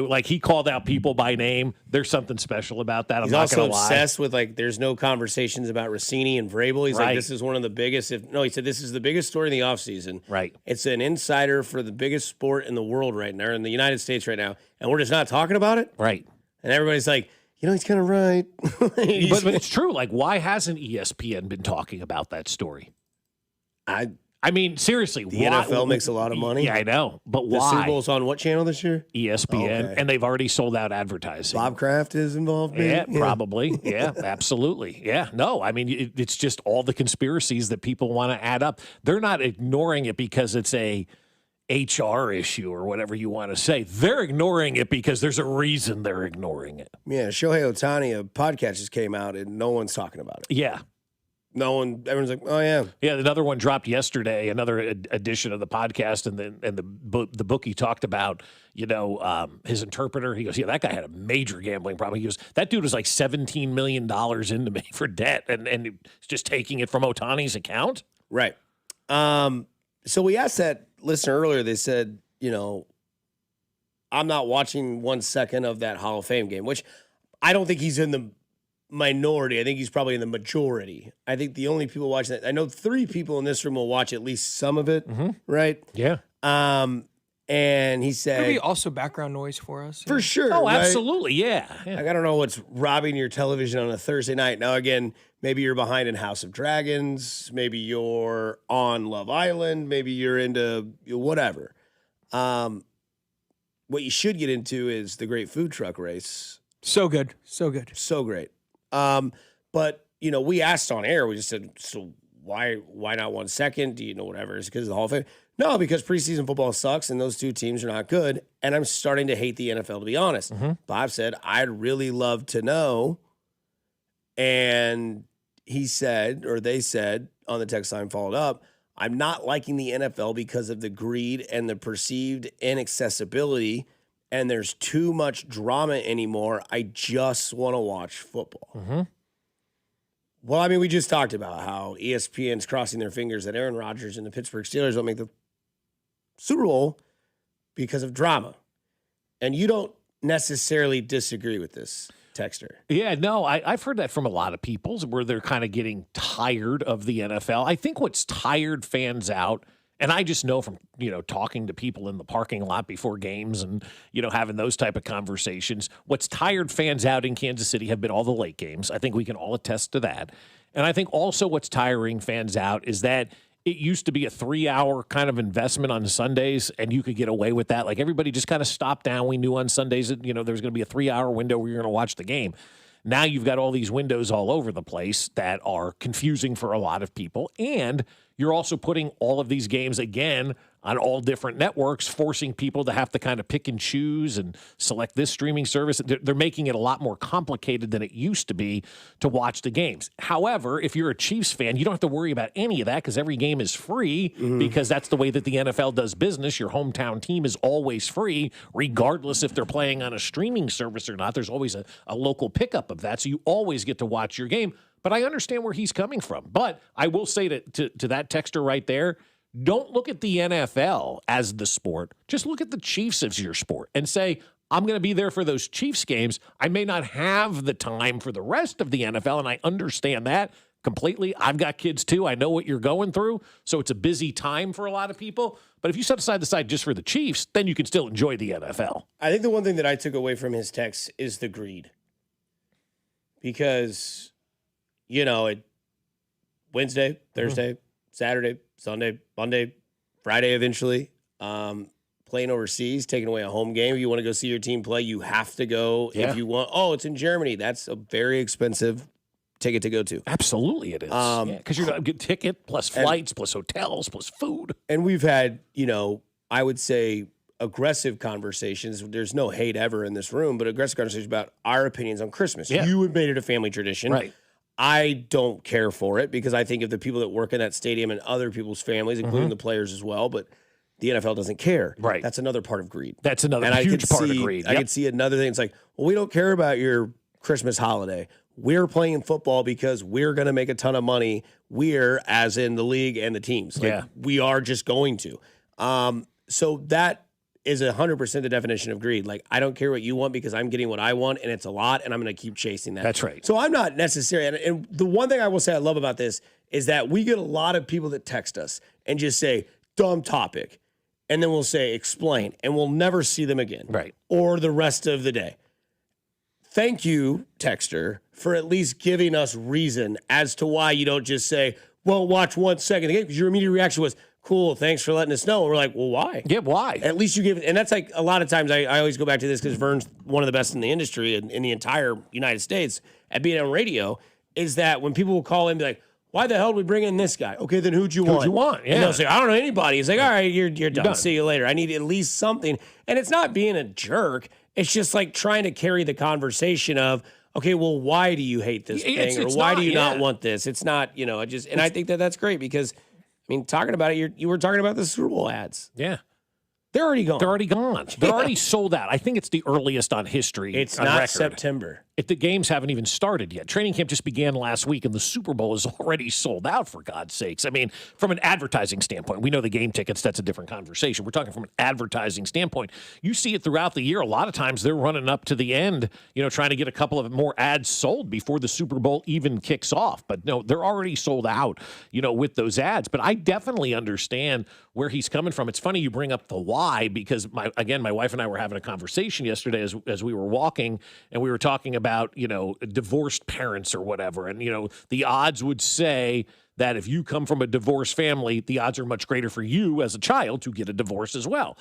Like, he called out people by name. There's something special about that. I'm He's not also going to lie. obsessed with, like, there's no conversations about Rossini and Vrabel. He's Right. like, this is one of the biggest. He said, this is the biggest story in the offseason. Right. It's an insider for the biggest sport in the world right now, in the United States right now. And we're just not talking about it. Right. And everybody's like, he's kind of right. But it's true. Like, why hasn't ESPN been talking about that story? I mean, seriously, The NFL makes a lot of money. Yeah, I know. But The why? Super Bowl's on what channel this year? ESPN, Okay. and they've already sold out advertising. Bob Kraft is involved, maybe? Yeah, probably. Yeah, absolutely. Yeah, no, I mean, it's just all the conspiracies that people want to add up. They're not ignoring it because it's a HR issue or whatever you want to say. They're ignoring it because there's a reason they're ignoring it. Yeah, Shohei Ohtani, a podcast just came out, and no one's talking about it. Yeah. Everyone's like, oh, yeah. Yeah, another one dropped yesterday, another edition of the podcast, and the bookie talked about, his interpreter. He goes, yeah, that guy had a major gambling problem. He goes, that dude was like $17 million into me for debt, and he's just taking it from Ohtani's account? Right. So we asked that listener earlier. They said, I'm not watching 1 second of that Hall of Fame game, which I don't think he's in the minority. I think he's probably in the majority. I think the only people watching that, I know 3 people in this room will watch at least some of it, right? Yeah. And he said, Could be also background noise for us. for sure. Oh, right? absolutely, yeah. Like, I don't know what's robbing your television on a Thursday night. Now, again, maybe you're behind in House of Dragons. Maybe you're on Love Island. Maybe you're into whatever. What you should get into is the great food truck race. So good. So good. So great. But, we asked on air, we just said, so why not 1 second? Do you know whatever? Is it because of the Hall of Fame? No, because preseason football sucks and those 2 teams are not good. And I'm starting to hate the NFL, to be honest. Bob said, I'd really love to know. And he said, or they said on the text line followed up, I'm not liking the NFL because of the greed and the perceived inaccessibility. And there's too much drama anymore. I just want to watch football. Well, I mean, we just talked about how ESPN's crossing their fingers that Aaron Rodgers and the Pittsburgh Steelers don't make the Super Bowl because of drama. And you don't necessarily disagree with this texter. Yeah, no, I've heard that from a lot of people where they're kind of getting tired of the NFL. I think what's tired fans out, and I just know from, talking to people in the parking lot before games and, having those type of conversations, what's tired fans out in Kansas City have been all the late games. I think we can all attest to that. And I think also what's tiring fans out is that it used to be a 3-hour kind of investment on Sundays, and you could get away with that. Like, everybody just kind of stopped down. We knew on Sundays that, there was going to be a 3-hour window where you're going to watch the game. Now you've got all these windows all over the place that are confusing for a lot of people. And you're also putting all of these games again on all different networks, forcing people to have to kind of pick and choose and select this streaming service. They're making it a lot more complicated than it used to be to watch the games. However, if you're a Chiefs fan, you don't have to worry about any of that because every game is free because that's the way that the NFL does business. Your hometown team is always free, regardless if they're playing on a streaming service or not. There's always a local pickup of that, so you always get to watch your game. But I understand where he's coming from. But I will say to that texter right there, don't look at the NFL as the sport. Just look at the Chiefs as your sport and say, I'm going to be there for those Chiefs games. I may not have the time for the rest of the NFL, and I understand that completely. I've got kids too. I know what you're going through. So it's a busy time for a lot of people. But if you set aside the side just for the Chiefs, then you can still enjoy the NFL. I think the one thing that I took away from his text is the greed. Because, Wednesday, Thursday, Saturday, Sunday, Monday, Friday eventually, playing overseas, taking away a home game. If you want to go see your team play, you have to go. Yeah. If you want, it's in Germany. That's a very expensive ticket to go to. Absolutely it is. Because you're going to get ticket plus flights plus hotels plus food. And we've had, I would say aggressive conversations. There's no hate ever in this room, but aggressive conversations about our opinions on Christmas. Yeah. You have made it a family tradition. Right. I don't care for it because I think of the people that work in that stadium and other people's families, including the players as well, but the NFL doesn't care. Right. That's another part of greed. That's another and huge part of greed. I could see another thing. It's like, well, we don't care about your Christmas holiday. We're playing football because we're going to make a ton of money. We're, as in the league and the teams. We are just going to. So that is 100% the definition of greed. Like, I don't care what you want because I'm getting what I want, and it's a lot, and I'm going to keep chasing that. That's right. So I'm not necessarily, and the one thing I will say I love about this is that we get a lot of people that text us and just say, dumb topic, and then we'll say, explain, and we'll never see them again. Right. Or the rest of the day. Thank you, texter, for at least giving us reason as to why you don't just say, well, watch 1 second of the game, because your immediate reaction was, cool, thanks for letting us know. And we're like, well, why? Yeah, why? At least you give it. And that's like a lot of times I always go back to this because Vern's one of the best in the industry and in the entire United States at being on radio, is that when people will call in and be like, why the hell did we bring in this guy? Okay, then who'd you want? Who'd you want? Yeah. And they'll say, I don't know anybody. He's like, all right, you're done. See you later. I need at least something. And it's not being a jerk. It's just like trying to carry the conversation of, okay, well, why do you hate this thing? Or why do you not want this? It's not, and I think that that's great because, talking about it, you were talking about the Super Bowl ads. Yeah. They're already gone. They're already gone. They're already sold out. I think it's the earliest on history. It's on not record. September. If the games haven't even started yet. Training camp just began last week, and the Super Bowl is already sold out, for God's sakes. From an advertising standpoint, we know the game tickets, that's a different conversation. We're talking from an advertising standpoint. You see it throughout the year. A lot of times they're running up to the end, trying to get a couple of more ads sold before the Super Bowl even kicks off. But no, they're already sold out, with those ads. But I definitely understand where he's coming from. It's funny you bring up the why, because my wife and I were having a conversation yesterday as we were walking, and we were talking about, divorced parents or whatever. And, the odds would say that if you come from a divorced family, the odds are much greater for you as a child to get a divorce as well.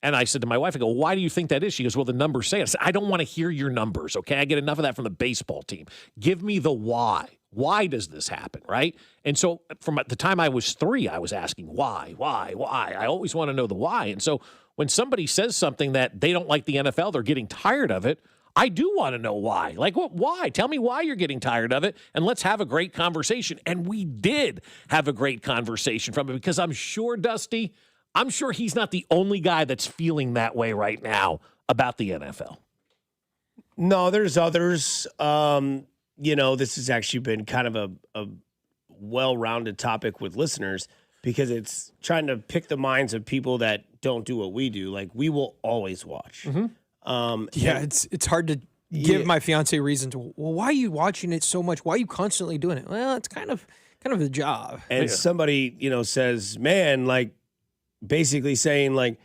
And I said to my wife, I go, why do you think that is? She goes, well, the numbers say it. I said, I don't want to hear your numbers, okay? I get enough of that from the baseball team. Give me the why. Why does this happen, right? And so from the time I was 3, I was asking why? I always want to know the why. And so when somebody says something that they don't like the NFL, they're getting tired of it, I do want to know why. Like, what? Why? Tell me why you're getting tired of it, and let's have a great conversation. And we did have a great conversation from it, because I'm sure, Dusty, he's not the only guy that's feeling that way right now about the NFL. No, there's others. This has actually been kind of a well-rounded topic with listeners, because it's trying to pick the minds of people that don't do what we do. Like, we will always watch. Mm-hmm. It's hard to give my fiance a reason to, well, why are you watching it so much? Why are you constantly doing it? Well, it's kind of a job. And somebody, says, man, like, basically saying, like,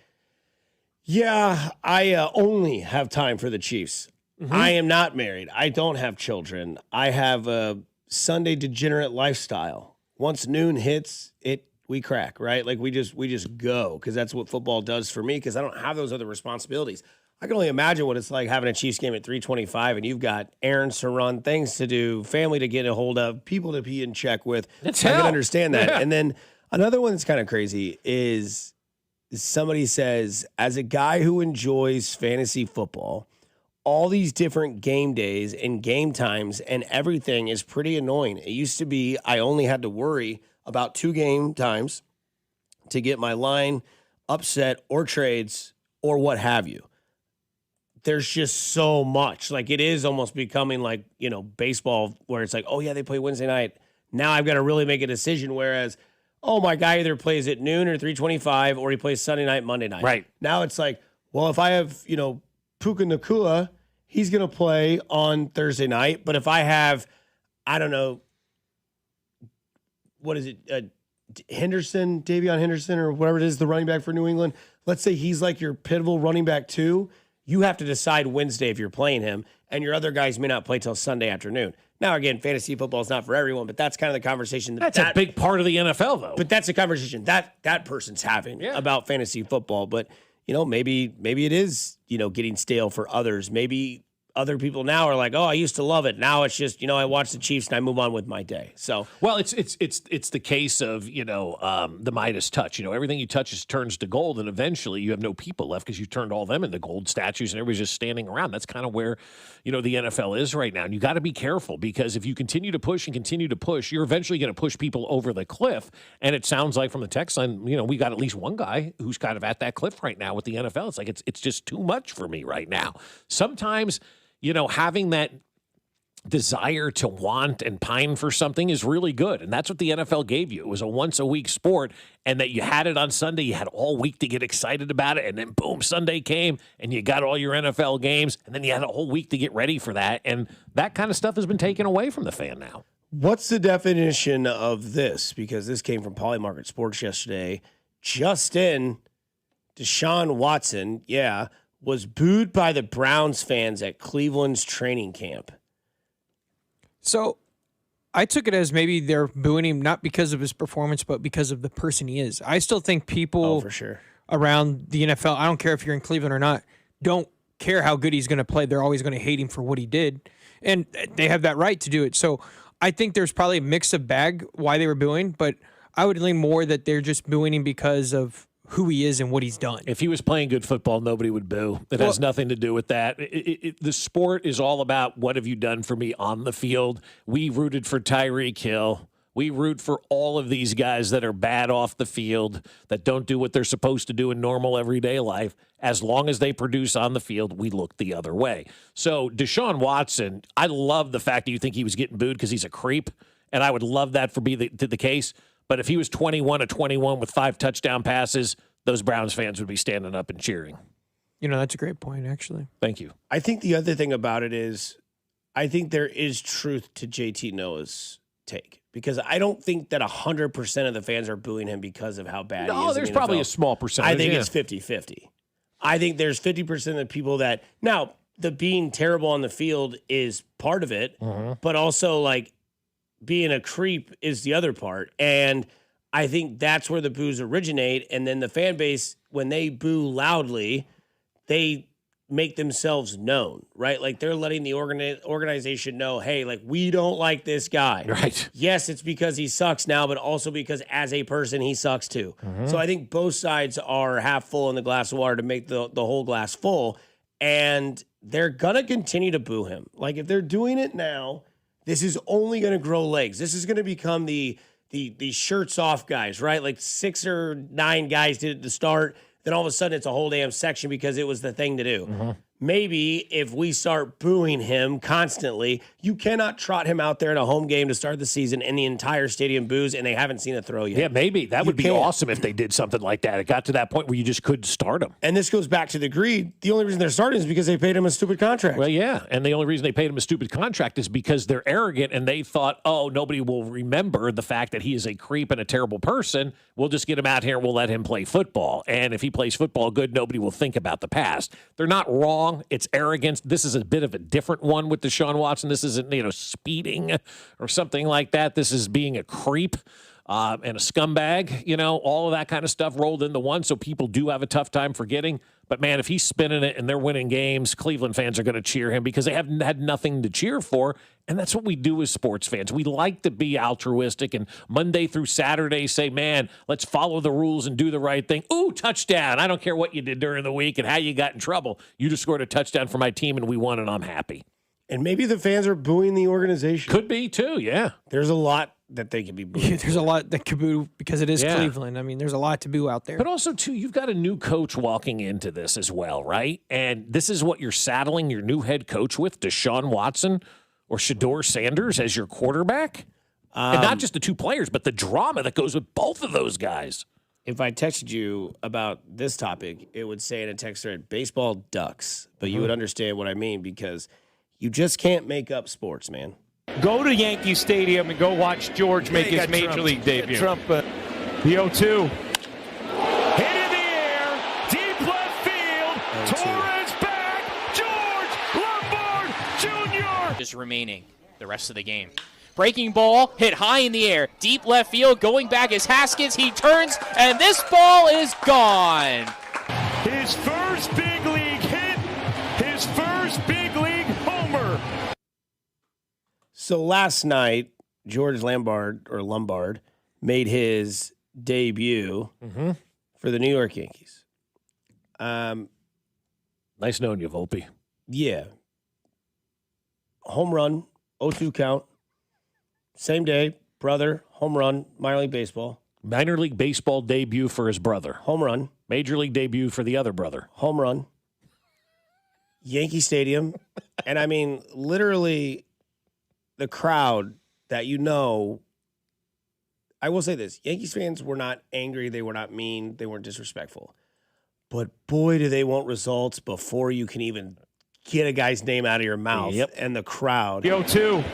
yeah, I only have time for the Chiefs. Mm-hmm. I am not married. I don't have children. I have a Sunday degenerate lifestyle. Once noon hits, we crack, right? Like, we just go, because that's what football does for me, because I don't have those other responsibilities. I can only imagine what it's like having a Chiefs game at 3:25, and you've got errands to run, things to do, family to get a hold of, people to be in check with. I can understand that. Yeah. And then another one that's kind of crazy is somebody says, as a guy who enjoys fantasy football, all these different game days and game times and everything is pretty annoying. It used to be I only had to worry about 2 game times to get my line upset or trades or what have you. There's just so much. Like, it is almost becoming like, baseball, where it's like, oh, yeah, they play Wednesday night. Now I've got to really make a decision. Whereas, oh, my guy either plays at noon or 3:25, or he plays Sunday night, Monday night. Right. Now it's like, well, if I have, Puka Nacua, he's going to play on Thursday night. But if I have, I don't know, what is it, Davion Henderson, or whatever it is, the running back for New England, let's say he's like your pivotal running back too. You have to decide Wednesday if you're playing him, and your other guys may not play till Sunday afternoon. Now, again, fantasy football is not for everyone, but that's kind of the conversation. That's a big part of the NFL, though. But that's a conversation that person's having about fantasy football. But, maybe it is, getting stale for others. Maybe other people now are like, oh, I used to love it. Now it's just, I watch the Chiefs and I move on with my day. So, well, it's the case of, the Midas touch. Everything you touch turns to gold, and eventually you have no people left because you turned all them into gold statues and everybody's just standing around. That's kind of where, the NFL is right now. And you got to be careful, because if you continue to push and continue to push, you're eventually going to push people over the cliff. And it sounds like from the text line, we got at least one guy who's kind of at that cliff right now with the NFL. It's like, it's just too much for me right now. Sometimes, having that desire to want and pine for something is really good. And that's what the NFL gave you. It was a once-a-week sport, and that you had it on Sunday. You had all week to get excited about it, and then, boom, Sunday came, and you got all your NFL games, and then you had a whole week to get ready for that. And that kind of stuff has been taken away from the fan now. What's the definition of this? Because this came from Polymarket Sports yesterday. Justin Deshaun Watson, was booed by the Browns fans at Cleveland's training camp. So I took it as maybe they're booing him not because of his performance, but because of the person he is. I still think people for sure around the NFL, I don't care if you're in Cleveland or not, don't care how good he's going to play. They're always going to hate him for what he did. And they have that right to do it. So I think there's probably a mix of bag why they were booing, but I would lean more that they're just booing him because of who he is and what he's done. If he was playing good football, nobody would boo. It has nothing to do with that. The sport is all about what have you done for me on the field. We rooted for Tyreek Hill. We root for all of these guys that are bad off the field, that don't do what they're supposed to do in normal everyday life. As long as they produce on the field, we look the other way. So Deshaun Watson, I love the fact that you think he was getting booed because he's a creep, and I would love that for be the case. But if he was 21-21 with 5 touchdown passes, those Browns fans would be standing up and cheering. That's a great point, actually. Thank you. I think the other thing about it is I think there is truth to JT Noah's take, because I don't think that 100% of the fans are booing him because of how bad he is. No, there's probably a small percentage. I think it's 50-50. I think there's 50% of the people that – now, the being terrible on the field is part of it, but also like – being a creep is the other part. And I think that's where the boos originate. And then the fan base, when they boo loudly, they make themselves known, right? Like they're letting the organization know, hey, like we don't like this guy. Right. Yes, it's because he sucks now, but also because as a person, he sucks too. So I think both sides are half full in the glass of water to make the whole glass full. And they're going to continue to boo him. Like if they're doing it now, this is only going to grow legs. This is going to become the shirts off guys, right? Like 6 or 9 guys did it to start. Then all of a sudden it's a whole damn section because it was the thing to do. Maybe if we start booing him constantly, you cannot trot him out there in a home game to start the season and the entire stadium boos and they haven't seen a throw yet. Yeah, maybe. That would be awesome if they did something like that. It got to that point where you just couldn't start him. And this goes back to the greed. The only reason they're starting is because they paid him a stupid contract. Well, yeah. And the only reason they paid him a stupid contract is because they're arrogant and they thought, oh, nobody will remember the fact that he is a creep and a terrible person. We'll just get him out here and we'll let him play football. And if he plays football good, nobody will think about the past. They're not wrong. It's arrogance. This is a bit of a different one with Deshaun Watson. This isn't, speeding or something like that. This is being a creep and a scumbag, all of that kind of stuff rolled into one. So people do have a tough time forgetting. But, man, if he's spinning it and they're winning games, Cleveland fans are going to cheer him because they haven't had nothing to cheer for. And that's what we do as sports fans. We like to be altruistic and Monday through Saturday say, man, let's follow the rules and do the right thing. Ooh, touchdown. I don't care what you did during the week and how you got in trouble. You just scored a touchdown for my team and we won and I'm happy. And maybe the fans are booing the organization. Could be, too, yeah. There's a lot that they could be booing. Yeah, there's a lot that could boo because it is Cleveland. I mean, there's a lot to boo out there. But also, too, you've got a new coach walking into this as well, right? And this is what you're saddling your new head coach with, Deshaun Watson or Shedeur Sanders as your quarterback? And not just the two players, but the drama that goes with both of those guys. If I texted you about this topic, it would say in a text thread, baseball ducks. But you would understand what I mean because you just can't make up sports, man. Go to Yankee Stadium and go watch George make his Major League debut. The 0-2. Hit in the air, deep left field. Torres back. George Lombard Jr. Just remaining the rest of the game. Breaking ball, hit high in the air. Deep left field, going back is Haskins. He turns, and this ball is gone. His first big league hit. His first big league home So last night, George Lombard made his debut for the New York Yankees. Nice knowing you, Volpe. Yeah. Home run, 0-2 count. Same day, brother, home run, minor league baseball. Minor league baseball debut for his brother. Home run. Major league debut for the other brother. Home run. Yankee Stadium. And I mean, literally, the crowd that I will say this. Yankees fans were not angry. They were not mean. They weren't disrespectful. But boy, do they want results before you can even get a guy's name out of your mouth. Yep. And the crowd. 0-2. Hit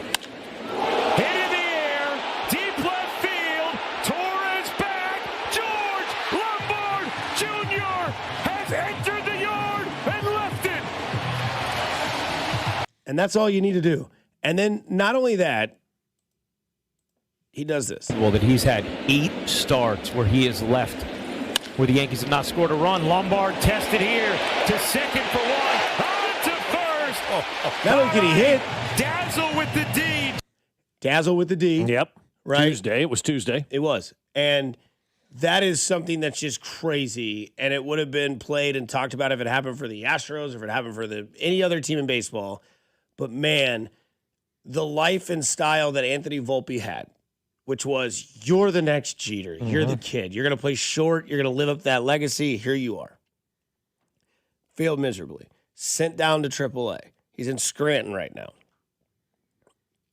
in the air. Deep left field. Torres back. George Lombard Jr. has entered the yard and left it. And that's all you need to do. And then not only that, he does this. Well, that he's had 8 starts where he has left, where the Yankees have not scored a run. Lombard tested here to second for one. On to first. Not only did he hit. Dazzle with the D. Dazzle with the D. Yep. Right? Tuesday. It was Tuesday. It was. And that is something that's just crazy. And it would have been played and talked about if it happened for the Astros, if it happened for any other team in baseball. But man, the life and style that Anthony Volpe had, which was, you're the next Jeter. You're the kid. You're going to play short. You're going to live up that legacy. Here you are. Failed miserably. Sent down to AAA. He's in Scranton right now.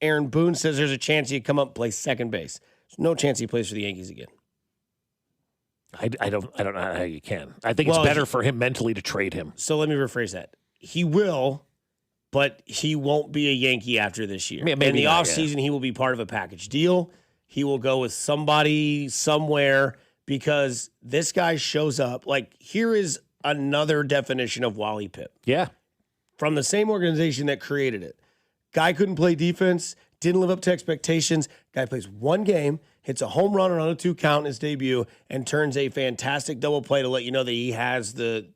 Aaron Boone says there's a chance he'd come up and play second base. There's no chance he plays for the Yankees again. I don't know how you can. I think it's better for him mentally to trade him. So let me rephrase that. He will, but he won't be a Yankee after this year. Yeah, maybe in the not, offseason, he will be part of a package deal. He will go with somebody somewhere because this guy shows up. Like, here is another definition of Wally Pipp. Yeah. From the same organization that created it. Guy couldn't play defense, didn't live up to expectations. Guy plays one game, hits a home run on a 2 count in his debut, and turns a fantastic double play to let you know that he has the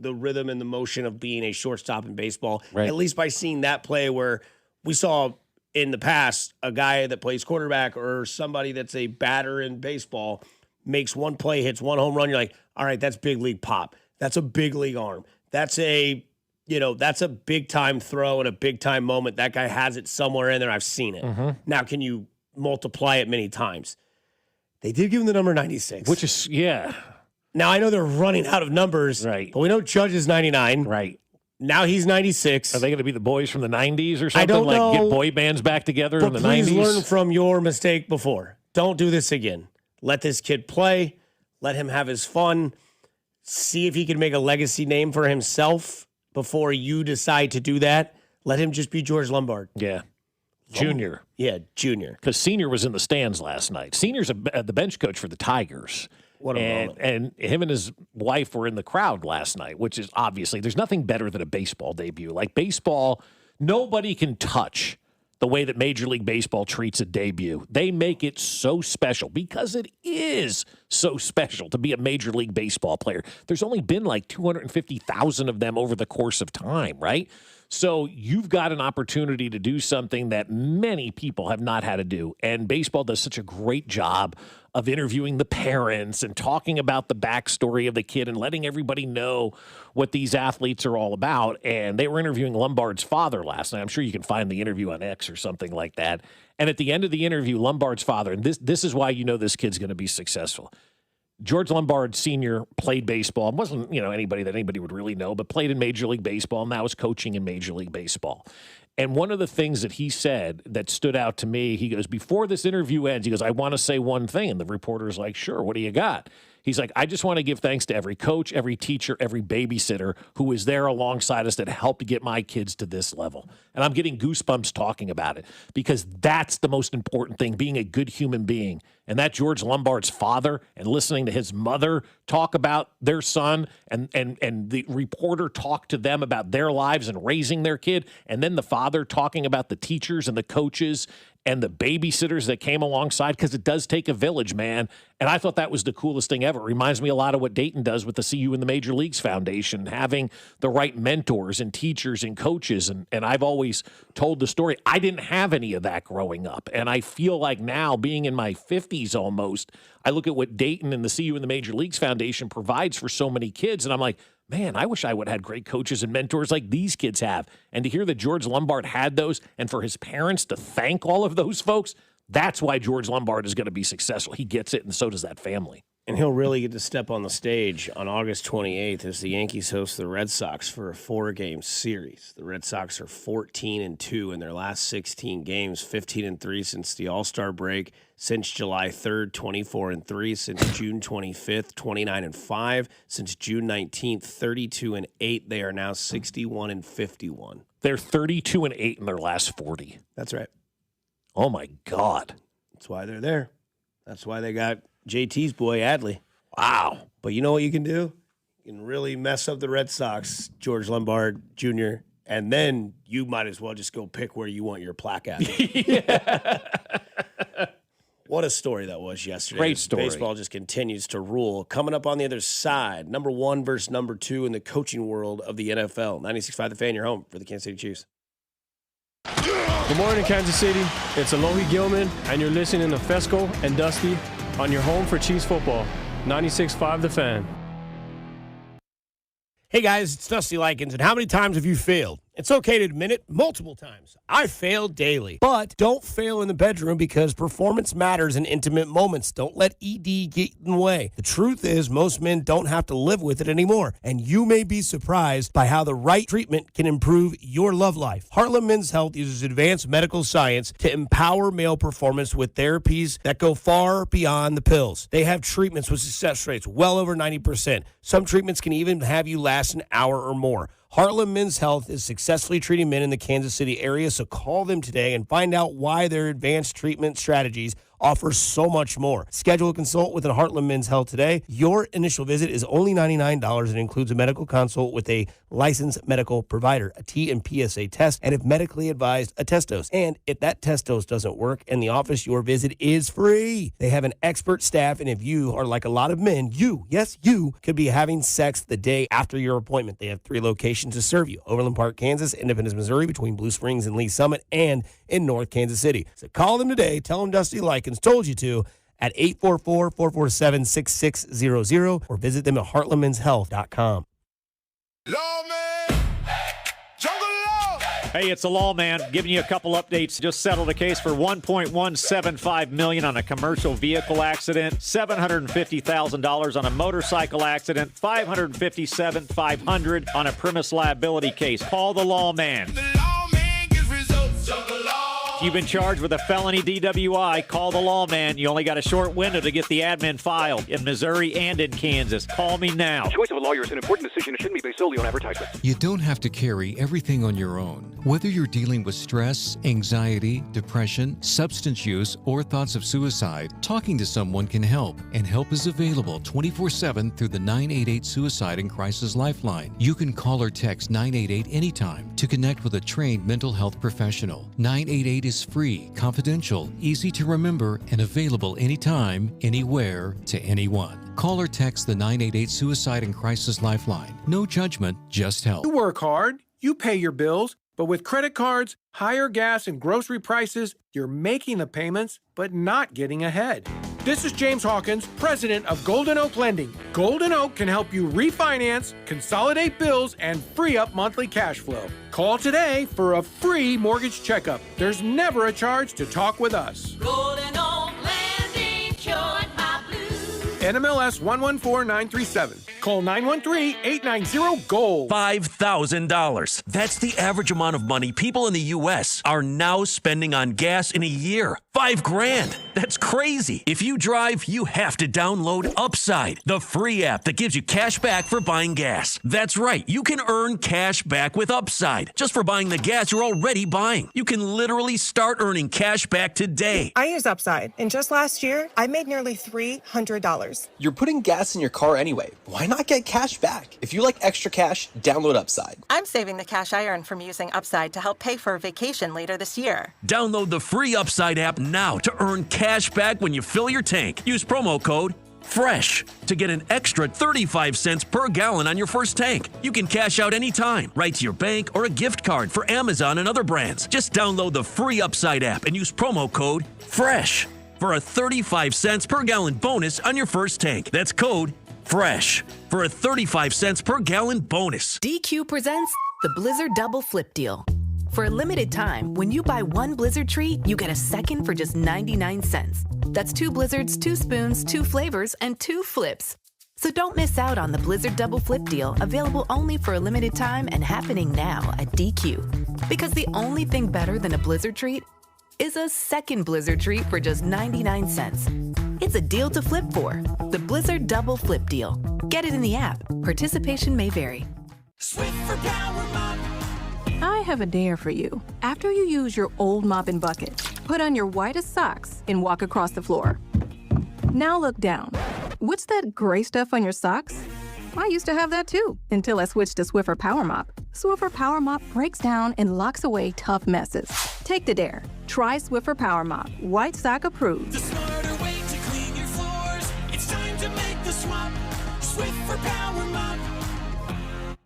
rhythm and the motion of being a shortstop in baseball. Right. At least by seeing that play where we saw in the past a guy that plays quarterback or somebody that's a batter in baseball makes one play, hits one home run. You're like, all right, that's big league pop. That's a big league arm. That's a big time throw and a big time moment. That guy has it somewhere in there. I've seen it. Now, can you multiply it many times? They did give him the number 96. Which is, yeah. Now, I know they're running out of numbers. Right. But we know Judge is 99. Right. Now he's 96. Are they going to be the boys from the 90s or something? I don't know. Like get boy bands back together in the 90s? But please learn from your mistake before. Don't do this again. Let this kid play. Let him have his fun. See if he can make a legacy name for himself before you decide to do that. Let him just be George Lombard. Yeah. Junior. Yeah, Junior. Because Senior was in the stands last night. Senior's the bench coach for the Tigers. What a moment. And him and his wife were in the crowd last night, which is obviously, there's nothing better than a baseball debut. Like baseball, nobody can touch the way that Major League Baseball treats a debut. They make it so special because it is so special to be a Major League Baseball player. There's only been like 250,000 of them over the course of time, right? So you've got an opportunity to do something that many people have not had to do. And baseball does such a great job of interviewing the parents and talking about the backstory of the kid and letting everybody know what these athletes are all about. And they were interviewing Lombard's father last night. I'm sure you can find the interview on X or something like that. And at the end of the interview, Lombard's father, and this is why you know this kid's going to be successful. George Lombard Sr. played baseball and wasn't, anybody that anybody would really know, but played in Major League Baseball and now is coaching in Major League Baseball. And one of the things that he said that stood out to me, he goes, before this interview ends, he goes, I want to say one thing. And the reporter's like, sure, what do you got? He's like, I just want to give thanks to every coach, every teacher, every babysitter who was there alongside us that helped get my kids to this level. And I'm getting goosebumps talking about it because that's the most important thing, being a good human being. And that George Lombard's father and listening to his mother talk about their son and the reporter talk to them about their lives and raising their kid. And then the father talking about the teachers and the coaches and the babysitters that came alongside, because it does take a village, man. And I thought that was the coolest thing ever. It reminds me a lot of what Dayton does with the CU in the Major Leagues Foundation, having the right mentors and teachers and coaches. And I've always told the story. I didn't have any of that growing up. And I feel like now, being in my 50s almost, I look at what Dayton and the CU in the Major Leagues Foundation provides for so many kids. And I'm like, man, I wish I would have had great coaches and mentors like these kids have. And to hear that George Lombard had those, and for his parents to thank all of those folks, that's why George Lombard is going to be successful. He gets it, and so does that family. And he'll really get to step on the stage on August 28th as the Yankees host the Red Sox for a 4-game series. The Red Sox are 14-2 in their last 16 games, 15-3 since the All-Star break, since July 3rd, 24-3, since June 25th, 29-5, since June 19th, 32-8. They are now 61-51. They're 32-8 in their last 40. That's right. Oh, my God. That's why they're there. That's why they got JT's boy, Adley. Wow. But you know what you can do? You can really mess up the Red Sox, George Lombard Jr., and then you might as well just go pick where you want your plaque at. What a story that was yesterday. Great story. Baseball just continues to rule. Coming up on the other side, number 1 versus number 2 in the coaching world of the NFL. 96.5 The Fan, your home for the Kansas City Chiefs. Good morning, Kansas City. It's Alohi Gilman, and you're listening to Fescoe and Dusty on your home for Chiefs football. 96.5 The Fan. Hey guys, it's Dusty Likens, and how many times have you failed? It's okay to admit it, multiple times. I fail daily. But don't fail in the bedroom, because performance matters in intimate moments. Don't let ED get in the way. The truth is, most men don't have to live with it anymore, and you may be surprised by how the right treatment can improve your love life. Heartland Men's Health uses advanced medical science to empower male performance with therapies that go far beyond the pills. They have treatments with success rates well over 90%. Some treatments can even have you last an hour or more. Heartland Men's Health is successfully treating men in the Kansas City area, so call them today and find out why their advanced treatment strategies offer so much more. Schedule a consult with Heartland Men's Health today. Your initial visit is only $99 and includes a medical consult with a licensed medical provider, a T and PSA test, and if medically advised, a test dose. And if that test dose doesn't work in the office, your visit is free. They have an expert staff, and if you are like a lot of men, you could be having sex the day after your appointment. They have 3 locations to serve you: Overland Park, Kansas; Independence, Missouri, between Blue Springs and Lee Summit; and in North Kansas City. So call them today. Tell them Dusty Likens told you to at 844-447-6600, or visit them at heartlandmenshealth.com. Hey, it's the Lawman giving you a couple updates. Just settled a case for $1.175 million on a commercial vehicle accident, $750,000 on a motorcycle accident, $557,500 on a premise liability case. Call the Lawman. If you've been charged with a felony DWI, call the Lawman. You only got a short window to get the admin filed in Missouri and in Kansas. Call me now. The choice of a lawyer is an important decision. It shouldn't be based solely on advertisement. You don't have to carry everything on your own. Whether you're dealing with stress, anxiety, depression, substance use, or thoughts of suicide, talking to someone can help, and help is available 24/7 through the 988 Suicide and Crisis Lifeline. You can call or text 988 anytime to connect with a trained mental health professional. 988 is free, confidential, easy to remember, and available anytime, anywhere, to anyone. Call or text the 988 Suicide and Crisis Lifeline. No judgment, just help. You work hard, you pay your bills, but with credit cards, higher gas and grocery prices, you're making the payments, but not getting ahead. This is James Hawkins, president of Golden Oak Lending. Golden Oak can help you refinance, consolidate bills, and free up monthly cash flow. Call today for a free mortgage checkup. There's never a charge to talk with us. Golden Oak Landing, cured my blues. NMLS 114937. Call 913-890-GOLD. $5,000. That's the average amount of money people in the U.S. are now spending on gas in a year. $5,000. That's crazy. If you drive, you have to download Upside, the free app that gives you cash back for buying gas. That's right. You can earn cash back with Upside just for buying the gas you're already buying. You can literally start earning cash back today. I use Upside, and just last year, I made nearly $300. You're putting gas in your car anyway. Why not not get cash back. If you like extra cash, download Upside. I'm saving the cash I earn from using Upside to help pay for a vacation later this year. Download the free Upside app now to earn cash back when you fill your tank. Use promo code FRESH to get an extra 35 cents per gallon on your first tank. You can cash out anytime, right to your bank or a gift card for Amazon and other brands. Just download the free Upside app and use promo code FRESH for a 35 cents per gallon bonus on your first tank. That's code FRESH for a 35 cents per gallon bonus. DQ presents the Blizzard Double Flip Deal. For a limited time, when you buy one Blizzard treat, you get a second for just 99 cents. That's 2 Blizzards, 2 spoons, 2 flavors, and 2 flips. So don't miss out on the Blizzard Double Flip Deal, available only for a limited time and happening now at DQ. Because the only thing better than a Blizzard treat is a second Blizzard treat for just 99 cents. It's a deal to flip for. The Blizzard Double Flip Deal. Get it in the app. Participation may vary. Swiffer Power Mop. I have a dare for you. After you use your old mop and bucket, put on your whitest socks and walk across the floor. Now look down. What's that gray stuff on your socks? I used to have that too, until I switched to Swiffer Power Mop. Swiffer Power Mop breaks down and locks away tough messes. Take the dare. Try Swiffer Power Mop. White sock approved. The smarter way to clean your floors. It's time to make the swap. Swiffer Power Mop.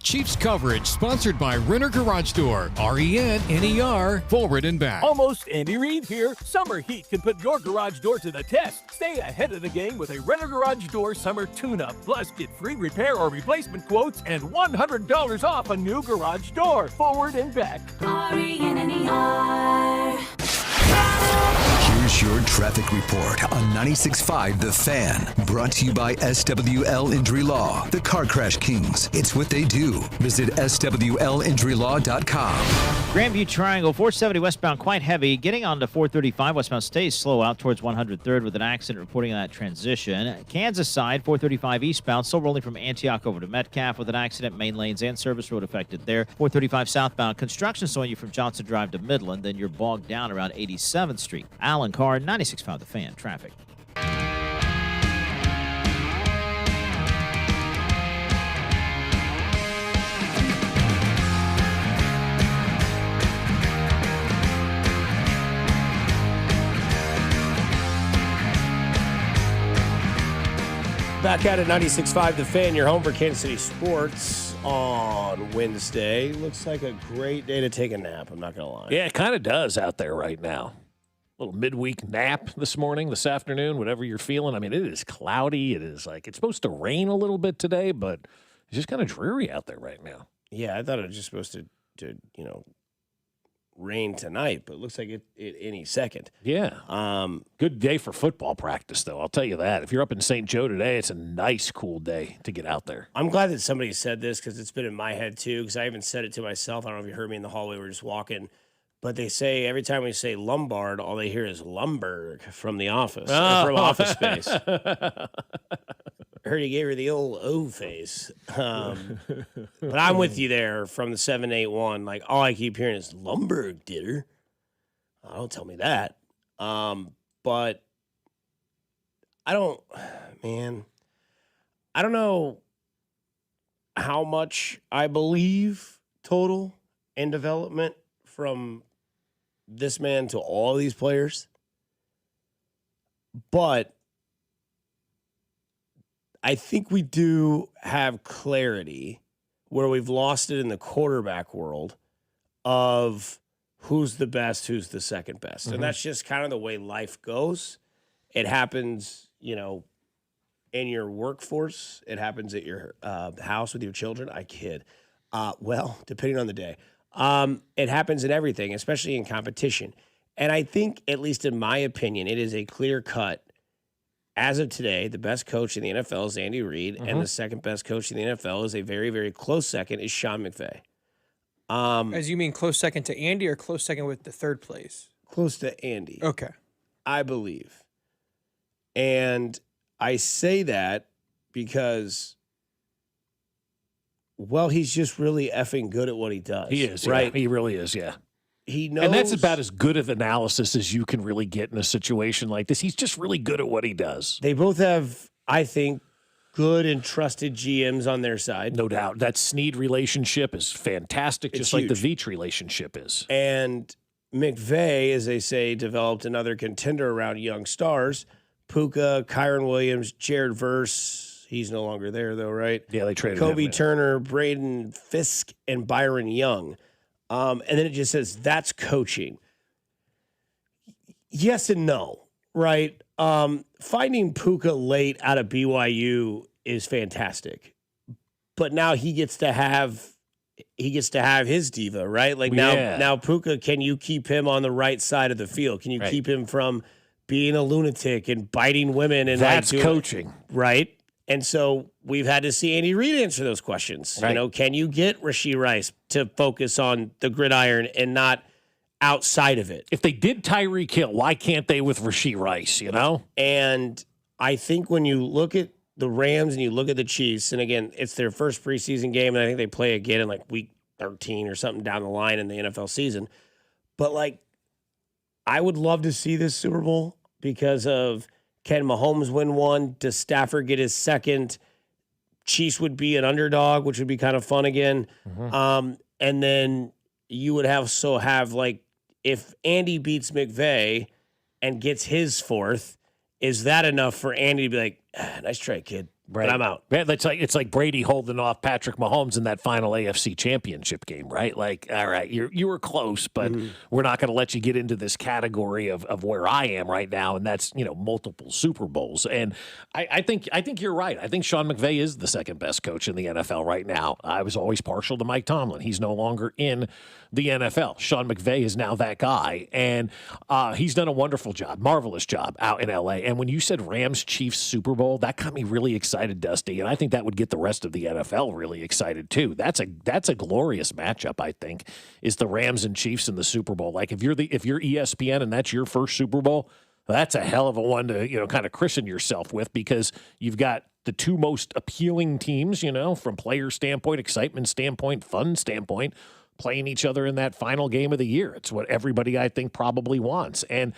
Chiefs coverage sponsored by Renner Garage Door. RENNER, forward and back. Almost Andy Reid here. Summer heat can put your garage door to the test. Stay ahead of the game with a Renner Garage Door summer tune-up. Plus, get free repair or replacement quotes and $100 off a new garage door. Forward and back. RENNER. Here's your traffic report on 96.5 The Fan. Brought to you by SWL Injury Law, the Car Crash Kings. It's what they do. Visit SWLinjurylaw.com. Grandview Triangle, 470 westbound, quite heavy. Getting on to 435 westbound stays slow out towards 103rd with an accident reporting on that transition. Kansas side, 435 eastbound, still rolling from Antioch over to Metcalf with an accident. Main lanes and service road affected there. 435 southbound, construction slowing you from Johnson Drive to Midland. Then you're bogged down around 87th Street. Alan Carr, 96.5 The Fan, traffic. Back at it, 96.5 The Fan, your home for Kansas City sports on Wednesday. Looks like a great day to take a nap, I'm not going to lie. Yeah, it kind of does out there right now. Little midweek nap this morning, this afternoon, whatever you're feeling. I mean, it is cloudy. It is like, it's supposed to rain a little bit today, but it's just kind of dreary out there right now. Yeah, I thought it was just supposed to rain tonight, but it looks like it any second. Yeah. Good day for football practice, though. I'll tell you that. If you're up in St. Joe today, it's a nice, cool day to get out there. I'm glad that somebody said this because it's been in my head, too, because I even said it to myself. I don't know if you heard me in the hallway. We were just walking. But they say every time we say Lombard, all they hear is Lumberg from the office, from Office Space. I heard he gave her the old O face. But I'm with you there from the 781. Like, all I keep hearing is Lumberg did her. Oh, don't tell me that. But I don't know how much I believe total in development from this man to all these players. But I think we do have clarity where we've lost it in the quarterback world of who's the best, who's the second best. Mm-hmm. And that's just kind of the way life goes. It happens, in your workforce. It happens at your house with your children. I kid. Well, depending on the day. It happens in everything, especially in competition. And I think, at least in my opinion, it is a clear cut. As of today, the best coach in the NFL is Andy Reid, and the second best coach in the NFL is a very, very close second is Sean McVay. As you mean close second to Andy or close second with the third place? Close to Andy. Okay. I believe. And I say that because, well, he's just really effing good at what he does. He is, right? Yeah. He really is, yeah. He knows. And that's about as good of analysis as you can really get in a situation like this. He's just really good at what he does. They both have, I think, good and trusted GMs on their side. No doubt. That Snead relationship is fantastic, just like the Veach relationship is. And McVay, as they say, developed another contender around young stars. Puka, Kyron Williams, Jared Verse. He's no longer there, though, right? Yeah, they traded Kobe him. Turner, Braden Fisk, and Byron Young. And then it just says, that's coaching. Yes and no, right? Finding Puka late out of BYU is fantastic. But now he gets to have his diva, right? Like now Puka, can you keep him on the right side of the field? Can you keep him from being a lunatic and biting women? And that's like coaching, right? And so we've had to see Andy Reid answer those questions. Right. You know, can you get Rashee Rice to focus on the gridiron and not outside of it? If they did Tyreek Hill, why can't they with Rashee Rice, you know? And I think when you look at the Rams and you look at the Chiefs, and again, it's their first preseason game, and I think they play again in like week 13 or something down the line in the NFL season. But like, I would love to see this Super Bowl because of can Mahomes win one? Does Stafford get his second? Chiefs would be an underdog, which would be kind of fun again. And then you would have like, if Andy beats McVay and gets his fourth, is that enough for Andy to be like, nice try, kid, but I'm out? Yeah, it's like Brady holding off Patrick Mahomes in that final AFC Championship game, right? Like, all right, you were close, but we're not going to let you get into this category of where I am right now, and that's multiple Super Bowls. And I think you're right. I think Sean McVay is the second best coach in the NFL right now. I was always partial to Mike Tomlin. He's no longer in the NFL. Sean McVay is now that guy, and he's done a wonderful job, marvelous job out in LA. And when you said Rams-Chiefs Super Bowl, that got me really excited, Dusty, and I think that would get the rest of the NFL really excited too. That's a glorious matchup, I think, is the Rams and Chiefs in the Super Bowl. Like if you're ESPN and that's your first Super Bowl, that's a hell of a one to kind of christen yourself with, because you've got the two most appealing teams, from player standpoint, excitement standpoint, fun standpoint, playing each other in that final game of the year. It's what everybody, I think, probably wants. And,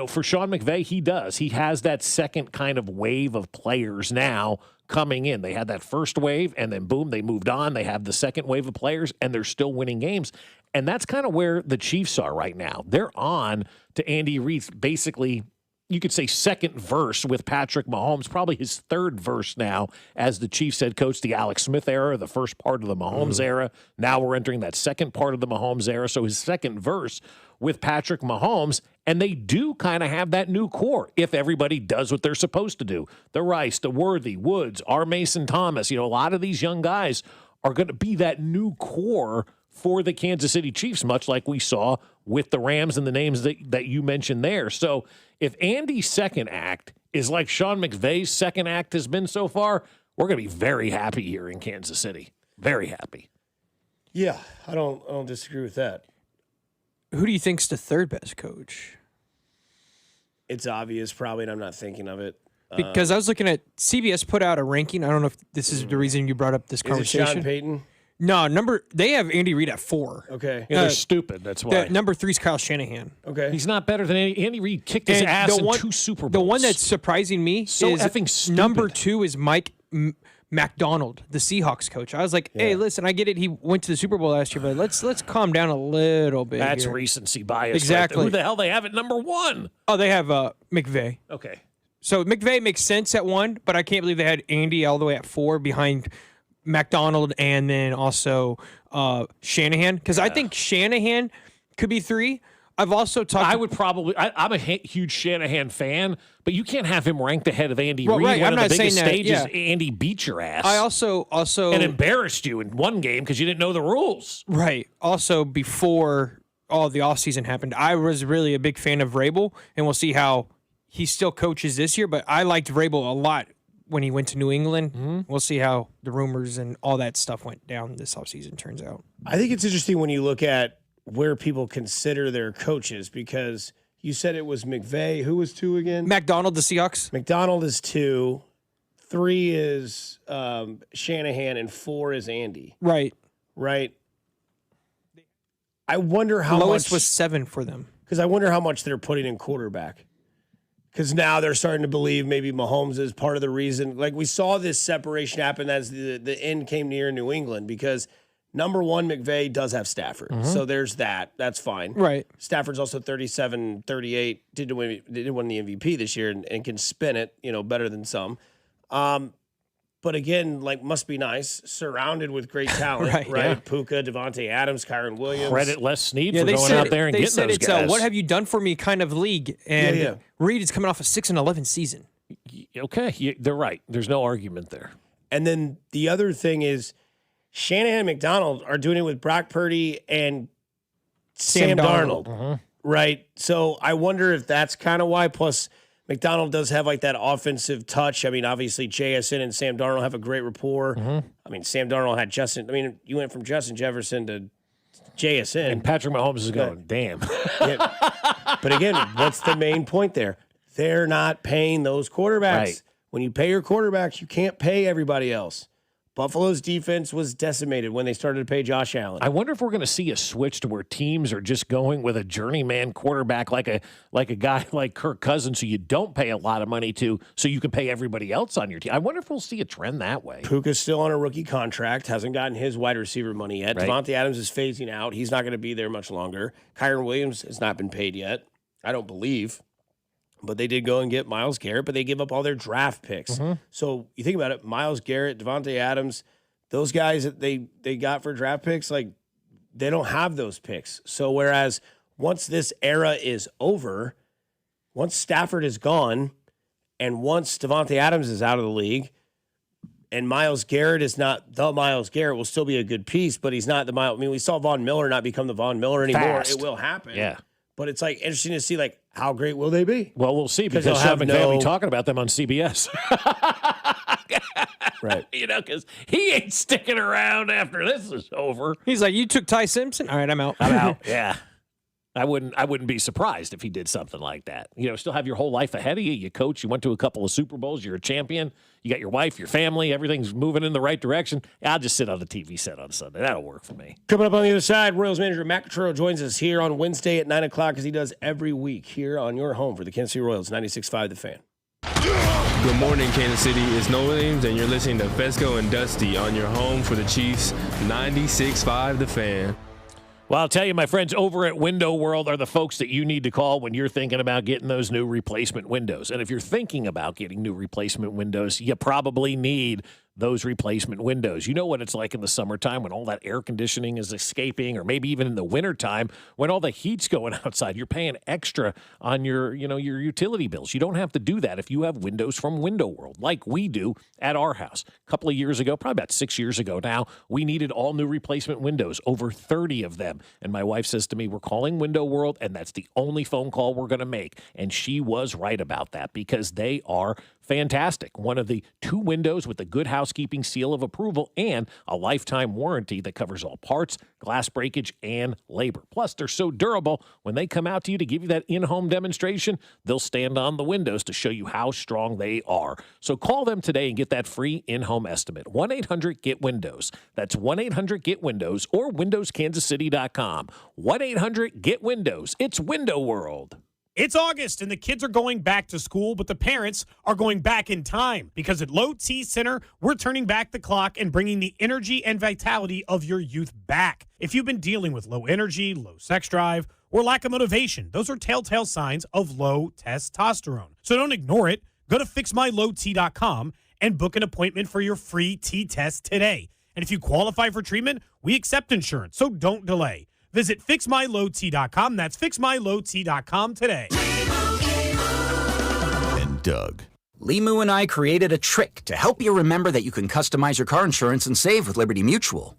for Sean McVay, he has that second kind of wave of players now coming in. They had that first wave, and then boom, they moved on. They have the second wave of players, and they're still winning games. And that's kind of where the Chiefs are right now. They're on to Andy Reid's basically, you could say, second verse with Patrick Mahomes, probably his third verse now as the Chiefs head coach, the Alex Smith era, the first part of the Mahomes era. Now we're entering that second part of the Mahomes era. So his second verse with Patrick Mahomes, and they do kind of have that new core if everybody does what they're supposed to do. The Rice, the Worthy, Woods, R. Mason Thomas, a lot of these young guys are going to be that new core for the Kansas City Chiefs, much like we saw with the Rams and the names that you mentioned there. So if Andy's second act is like Sean McVay's second act has been so far, we're going to be very happy here in Kansas City. Very happy. Yeah, I don't disagree with that. Who do you think's the third best coach? It's obvious, probably, and I'm not thinking of it. Because I was looking at CBS put out a ranking. I don't know if this is the reason you brought up this conversation. Is it Sean Payton? No, they have Andy Reid at 4. Okay. Yeah, they're stupid. That's why. Number 3 is Kyle Shanahan. Okay. He's not better than Andy Reid. Kicked his ass in 2 Super Bowls. The one that's surprising me is effing stupid. Number 2 is Mike McDonald, the Seahawks coach. I was like, hey, listen, I get it. He went to the Super Bowl last year, but let's calm down a little bit. That's here. recency bias. Exactly. Right. Who the hell they have at number 1? Oh, they have McVay. Okay. So McVay makes sense at 1, but I can't believe they had Andy all the way at 4 behind McDonald and then also Shanahan, because I think Shanahan could be 3. I've also talked. I'm a huge Shanahan fan, but you can't have him ranked ahead of Andy Reid. Right. One I'm of not the biggest saying that, stages, Andy beat your ass. I also and embarrassed you in one game because you didn't know the rules. Right. Also, before all the offseason happened, I was really a big fan of Vrabel, and we'll see how he still coaches this year. But I liked Vrabel a lot when he went to New England. Mm-hmm. We'll see how the rumors and all that stuff went down this offseason turns out. I think it's interesting when you look at where people consider their coaches, because you said it was McVay. Who was 2 again? McDonald, the Seahawks. McDonald is 2. 3 is Shanahan, and 4 is Andy. Right. I wonder how lowest much was 7 for them. Because I wonder how much they're putting in quarterback. because now they're starting to believe maybe Mahomes is part of the reason. Like we saw this separation happen as the end came near New England because number one, McVay does have Stafford. So there's that. That's fine. Right. Stafford's also 37, 38, didn't win the MVP this year and can spin it, better than some. But again, must be nice, surrounded with great talent, right? Yeah. Puka, Devontae Adams, Kyron Williams. Credit Les Snead for going out there and getting those guys. They said it's what have you done for me kind of league. And Reed is coming off a 6-11 season. Okay, they're right. There's no argument there. And then the other thing is Shanahan and McDonald are doing it with Brock Purdy and Sam Darnold, right? So I wonder if that's kind of why. Plus, McDonald does have that offensive touch. I mean, obviously, JSN and Sam Darnold have a great rapport. I mean, Sam Darnold had Justin. I mean, you went from Justin Jefferson to JSN. And Patrick Mahomes is going, damn. But again, what's the main point there? They're not paying those quarterbacks. Right. When you pay your quarterbacks, you can't pay everybody else. Buffalo's defense was decimated when they started to pay Josh Allen. I wonder if we're going to see a switch to where teams are just going with a journeyman quarterback like a guy like Kirk Cousins who you don't pay a lot of money to so you can pay everybody else on your team. I wonder if we'll see a trend that way. Puka's still on a rookie contract, hasn't gotten his wide receiver money yet. Right. Devontae Adams is phasing out. He's not going to be there much longer. Kyron Williams has not been paid yet, I don't believe. But they did go and get Myles Garrett, but they give up all their draft picks. So you think about it, Myles Garrett, Devontae Adams, those guys that they got for draft picks, they don't have those picks. So whereas once this era is over, once Stafford is gone, and once Devontae Adams is out of the league, and Myles Garrett is not the Myles Garrett, will still be a good piece, but he's not the Myles. I mean, we saw Von Miller not become the Von Miller anymore. Fast. It will happen. Yeah. But it's interesting to see how great will they be? Well, we'll see because they'll Sean have McVay will be talking about them on CBS. Right. Because he ain't sticking around after this is over. He's like, you took Ty Simpson? All right, I'm out. I'm out. Yeah. I wouldn't be surprised if he did something like that. Still have your whole life ahead of you. You coach, you went to a couple of Super Bowls, you're a champion, you got your wife, your family, everything's moving in the right direction. I'll just sit on the TV set on Sunday. That'll work for me. Coming up on the other side, Royals manager Matt Quatraro joins us here on Wednesday at 9 o'clock as he does every week here on your home for the Kansas City Royals, 96.5 The Fan. Good morning, Kansas City. It's No Williams, and you're listening to Fescoe and Dusty on your home for the Chiefs, 96.5 The Fan. Well, I'll tell you, my friends over at Window World are the folks that you need to call when you're thinking about getting those new replacement windows. And if you're thinking about getting new replacement windows, you probably need those replacement windows. You know what it's like in the summertime when all that air conditioning is escaping, or maybe even in the wintertime when all the heat's going outside. You're paying extra on your utility bills. You don't have to do that if you have windows from Window World, like we do at our house. A couple of years ago, probably about 6 years ago now, we needed all new replacement windows, over 30 of them. And my wife says to me, we're calling Window World, and that's the only phone call we're going to make. And she was right about that because they are fantastic. One of the 2 windows with the Good Housekeeping seal of approval and a lifetime warranty that covers all parts, glass breakage, and labor. Plus, they're so durable, when they come out to you to give you that in-home demonstration, they'll stand on the windows to show you how strong they are. So call them today and get that free in-home estimate. 1-800-GET-WINDOWS. That's 1-800-GET-WINDOWS or windowskansascity.com. 1-800-GET-WINDOWS. It's Window World. It's August, and the kids are going back to school, but the parents are going back in time because at Low T Center, we're turning back the clock and bringing the energy and vitality of your youth back. If you've been dealing with low energy, low sex drive, or lack of motivation, those are telltale signs of low testosterone. So don't ignore it. Go to fixmylowt.com and book an appointment for your free T-test today. And if you qualify for treatment, we accept insurance, so don't delay. Visit fixmylowt.com. That's fixmylowt.com today. And Doug. Limu and I created a trick to help you remember that you can customize your car insurance and save with Liberty Mutual.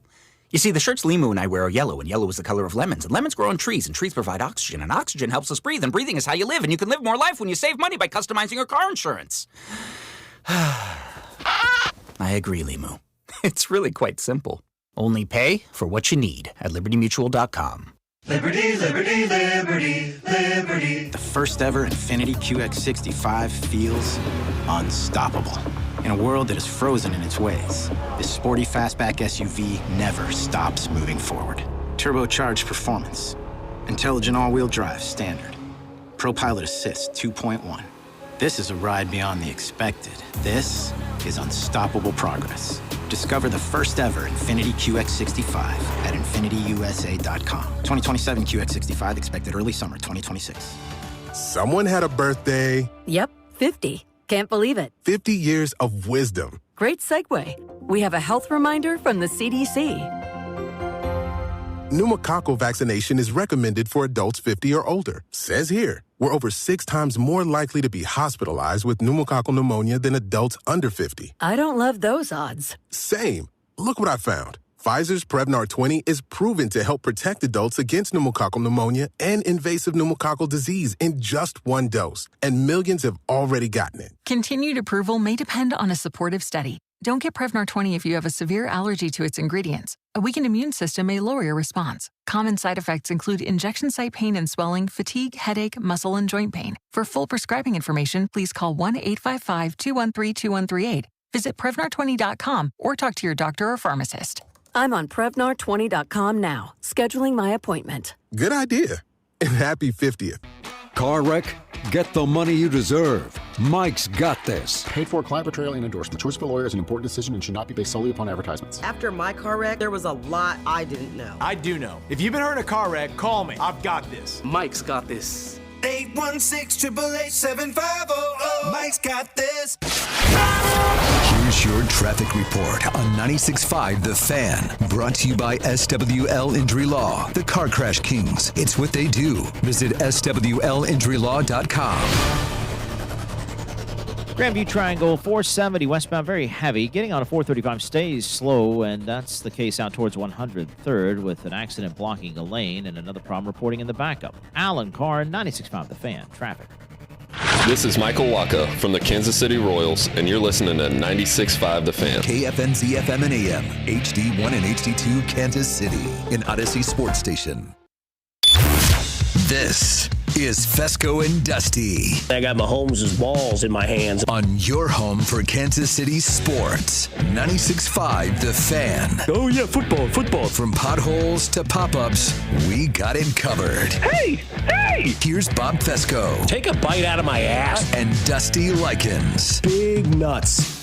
You see, the shirts Limu and I wear are yellow, and yellow is the color of lemons. And lemons grow on trees, and trees provide oxygen. And oxygen helps us breathe, and breathing is how you live. And you can live more life when you save money by customizing your car insurance. I agree, Limu. It's really quite simple. Only pay for what you need at libertymutual.com. Liberty, liberty, liberty, liberty. The first ever Infiniti QX65 feels unstoppable. In a world that is frozen in its ways, this sporty fastback SUV never stops moving forward. Turbocharged performance, intelligent all-wheel drive standard, ProPilot Assist 2.1, This is a ride beyond the expected. This is unstoppable progress. Discover the first ever Infiniti QX65 at InfinityUSA.com. 2027 QX65 expected early summer 2026. Someone had a birthday. Yep, 50. Can't believe it. 50 years of wisdom. Great segue. We have a health reminder from the CDC. Pneumococcal vaccination is recommended for adults 50 or older. Says here, we're over 6 times more likely to be hospitalized with pneumococcal pneumonia than adults under 50. I don't love those odds. Same. Look what I found. Pfizer's Prevnar 20 is proven to help protect adults against pneumococcal pneumonia and invasive pneumococcal disease in just 1 dose. And millions have already gotten it. Continued approval may depend on a supportive study. Don't get Prevnar 20 if you have a severe allergy to its ingredients. A weakened immune system may lower your response. Common side effects include injection site pain and swelling, fatigue, headache, muscle, and joint pain. For full prescribing information, please call 1-855-213-2138. Visit Prevnar20.com or talk to your doctor or pharmacist. I'm on Prevnar20.com now, scheduling my appointment. Good idea. And happy 50th. Car wreck? Get the money you deserve. Mike's got this. Paid for client portrayal and endorsement. Choice of a lawyer is an important decision and should not be based solely upon advertisements. After my car wreck, there was a lot I didn't know. I do know. If you've been hurt in a car wreck, call me. I've got this. Mike's got this. 816-888-7500. Mike's got this. Here's your traffic report on 96.5 The Fan. Brought to you by SWL Injury Law, the Car Crash Kings. It's what they do. Visit SWLinjurylaw.com. Grandview Triangle, 470 westbound, very heavy. Getting on a 435 stays slow, and that's the case out towards 103rd with an accident blocking a lane and another problem reporting in the backup. Alan Carr, 96.5 The Fan. Traffic. This is Michael Waka from the Kansas City Royals, and you're listening to 96.5 The Fan. KFNZ FM and AM, HD1 and HD2 Kansas City, an Odyssey Sports Station. This is Fescoe and Dusty. I got Mahomes' balls in my hands. On your home for Kansas City sports, 96.5 The Fan. Oh, yeah, football. From potholes to pop-ups, we got it covered. Hey! Here's Bob Fescoe. Take a bite out of my ass. And Dusty Likens. Big nuts.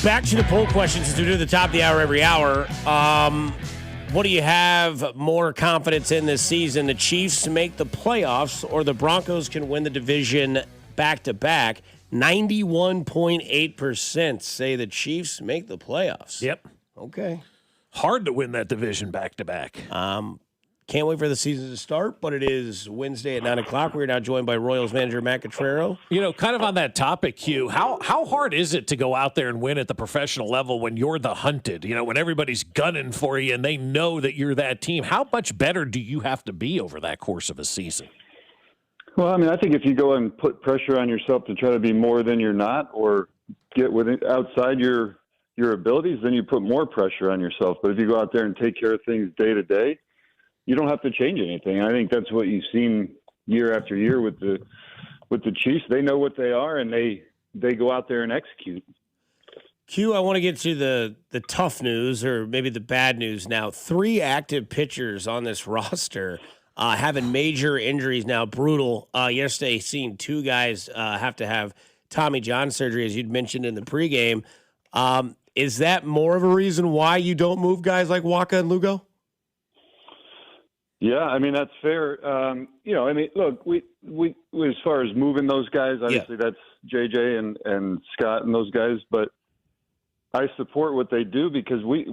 Back to the poll questions as we do at the top of the hour every hour. What do you have more confidence in this season? The Chiefs make the playoffs or the Broncos can win the division back-to-back? 91.8% say the Chiefs make the playoffs. Yep. Okay. Hard to win that division back-to-back. Can't wait for the season to start, but it is Wednesday at 9 o'clock. We're now joined by Royals manager Matt Quatraro. You know, kind of on that topic, Q, how hard is it to go out there and win at the professional level when you're the hunted? You know, when everybody's gunning for you and they know that you're that team. How much better do you have to be over that course of a season? Well, I mean, I think if you go and put pressure on yourself to try to be more than you're not or get outside your abilities, then you put more pressure on yourself. But if you go out there and take care of things day to day, you don't have to change anything. I think that's what you've seen year after year with the Chiefs. They know what they are, and they go out there and execute. Q, I want to get to the tough news, or maybe the bad news now. 3 active pitchers on this roster having major injuries now. Brutal. Yesterday, seeing 2 guys have to have Tommy John surgery, as you'd mentioned in the pregame. Is that more of a reason why you don't move guys like Waka and Lugo? Yeah, I mean, that's fair. You know, I mean, look, we as far as moving those guys, obviously that's JJ and Scott and those guys, but I support what they do because we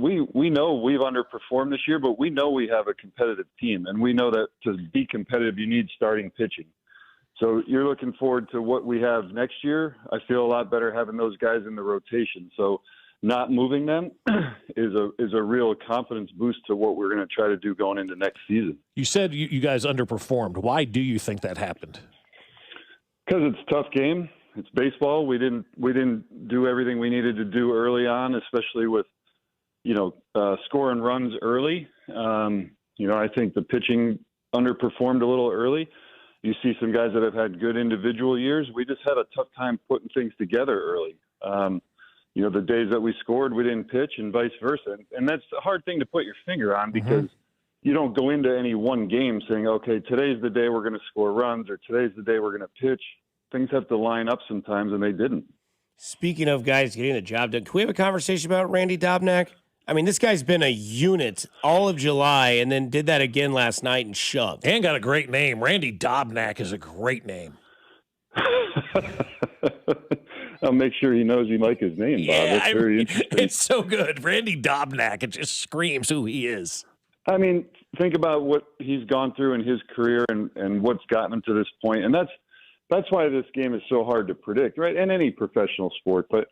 know we've underperformed this year, but we know we have a competitive team, and we know that to be competitive, you need starting pitching. So you're looking forward to what we have next year. I feel a lot better having those guys in the rotation. So not moving them is a real confidence boost to what we're going to try to do going into next season. You said you guys underperformed. Why do you think that happened? Because it's a tough game. It's baseball. We didn't do everything we needed to do early on, especially with, scoring runs early. I think the pitching underperformed a little early. You see some guys that have had good individual years. We just had a tough time putting things together early. the days that we scored, we didn't pitch, and vice versa. And that's a hard thing to put your finger on because you don't go into any one game saying, okay, today's the day we're going to score runs or today's the day we're going to pitch. Things have to line up sometimes, and they didn't. Speaking of guys getting the job done, can we have a conversation about Randy Dobnak? I mean, this guy's been a unit all of July and then did that again last night and shoved. And got a great name. Randy Dobnak is a great name. I'll make sure he knows you like his name, Bob. Yeah, That's very interesting. It's so good. Randy Dobnak, it just screams who he is. I mean, think about what he's gone through in his career and what's gotten him to this point. And that's why this game is so hard to predict, right? In any professional sport. But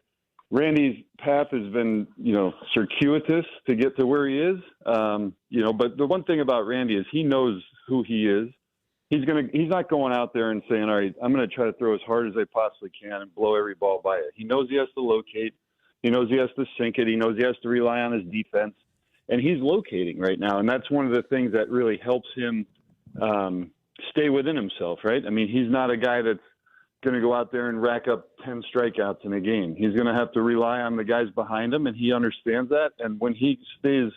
Randy's path has been, circuitous to get to where he is. But the one thing about Randy is he knows who he is. He's not going out there and saying, all right, I'm going to try to throw as hard as I possibly can and blow every ball by it. He knows he has to locate. He knows he has to sink it. He knows he has to rely on his defense. And he's locating right now. And that's one of the things that really helps him stay within himself, right? I mean, he's not a guy that's going to go out there and rack up 10 strikeouts in a game. He's going to have to rely on the guys behind him, and he understands that. And when he stays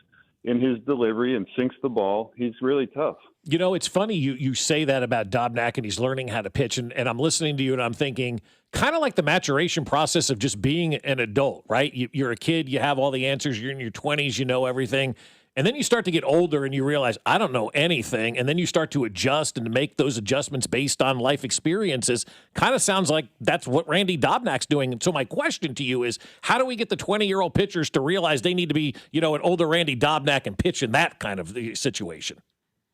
in his delivery and sinks the ball, he's really tough. It's funny you say that about Dobnak and he's learning how to pitch, and I'm listening to you and I'm thinking kind of like the maturation process of just being an adult, right? You're a kid, you have all the answers, you're in your 20s, you know everything. And then you start to get older and you realize, I don't know anything. And then you start to adjust and to make those adjustments based on life experiences. Kind of sounds like that's what Randy Dobnak's doing. And so my question to you is, how do we get the 20-year-old pitchers to realize they need to be, an older Randy Dobnak and pitch in that kind of situation?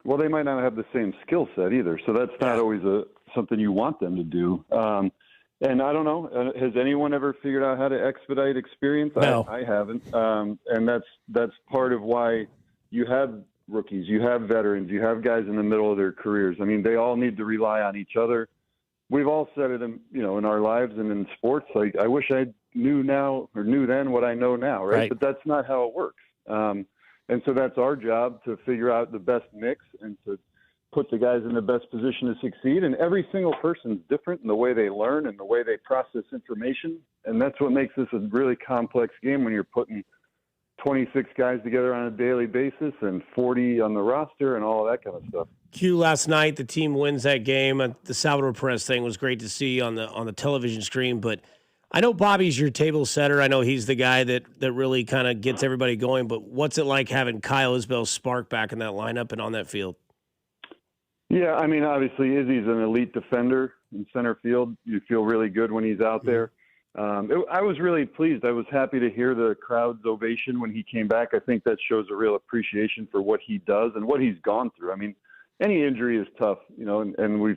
Well, they might not have the same skill set either. So that's not always something you want them to do. And I don't know, has anyone ever figured out how to expedite experience? No. I haven't. And that's part of why you have rookies, you have veterans, you have guys in the middle of their careers. I mean, they all need to rely on each other. We've all said it in our lives and in sports. Like, I wish I knew then what I know now, right? But that's not how it works. And so that's our job to figure out the best mix and to put the guys in the best position to succeed. And every single person's different in the way they learn and the way they process information. And that's what makes this a really complex game when you're putting 26 guys together on a daily basis and 40 on the roster and all of that kind of stuff. Q, last night, the team wins that game. The Salvador Perez thing was great to see on the television screen, but I know Bobby's your table setter. I know he's the guy that really kind of gets everybody going, but what's it like having Kyle Isbell's spark back in that lineup and on that field? Yeah, I mean, obviously Izzy's an elite defender in center field. You feel really good when he's out there. I was really pleased. I was happy to hear the crowd's ovation when he came back. I think that shows a real appreciation for what he does and what he's gone through. I mean, any injury is tough, and we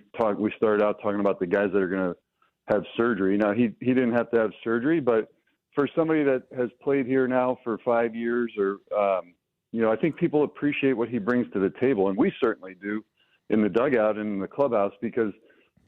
started out talking about the guys that are going to have surgery. Now, he didn't have to have surgery, but for somebody that has played here now for 5 years I think people appreciate what he brings to the table, and we certainly do in the dugout and in the clubhouse because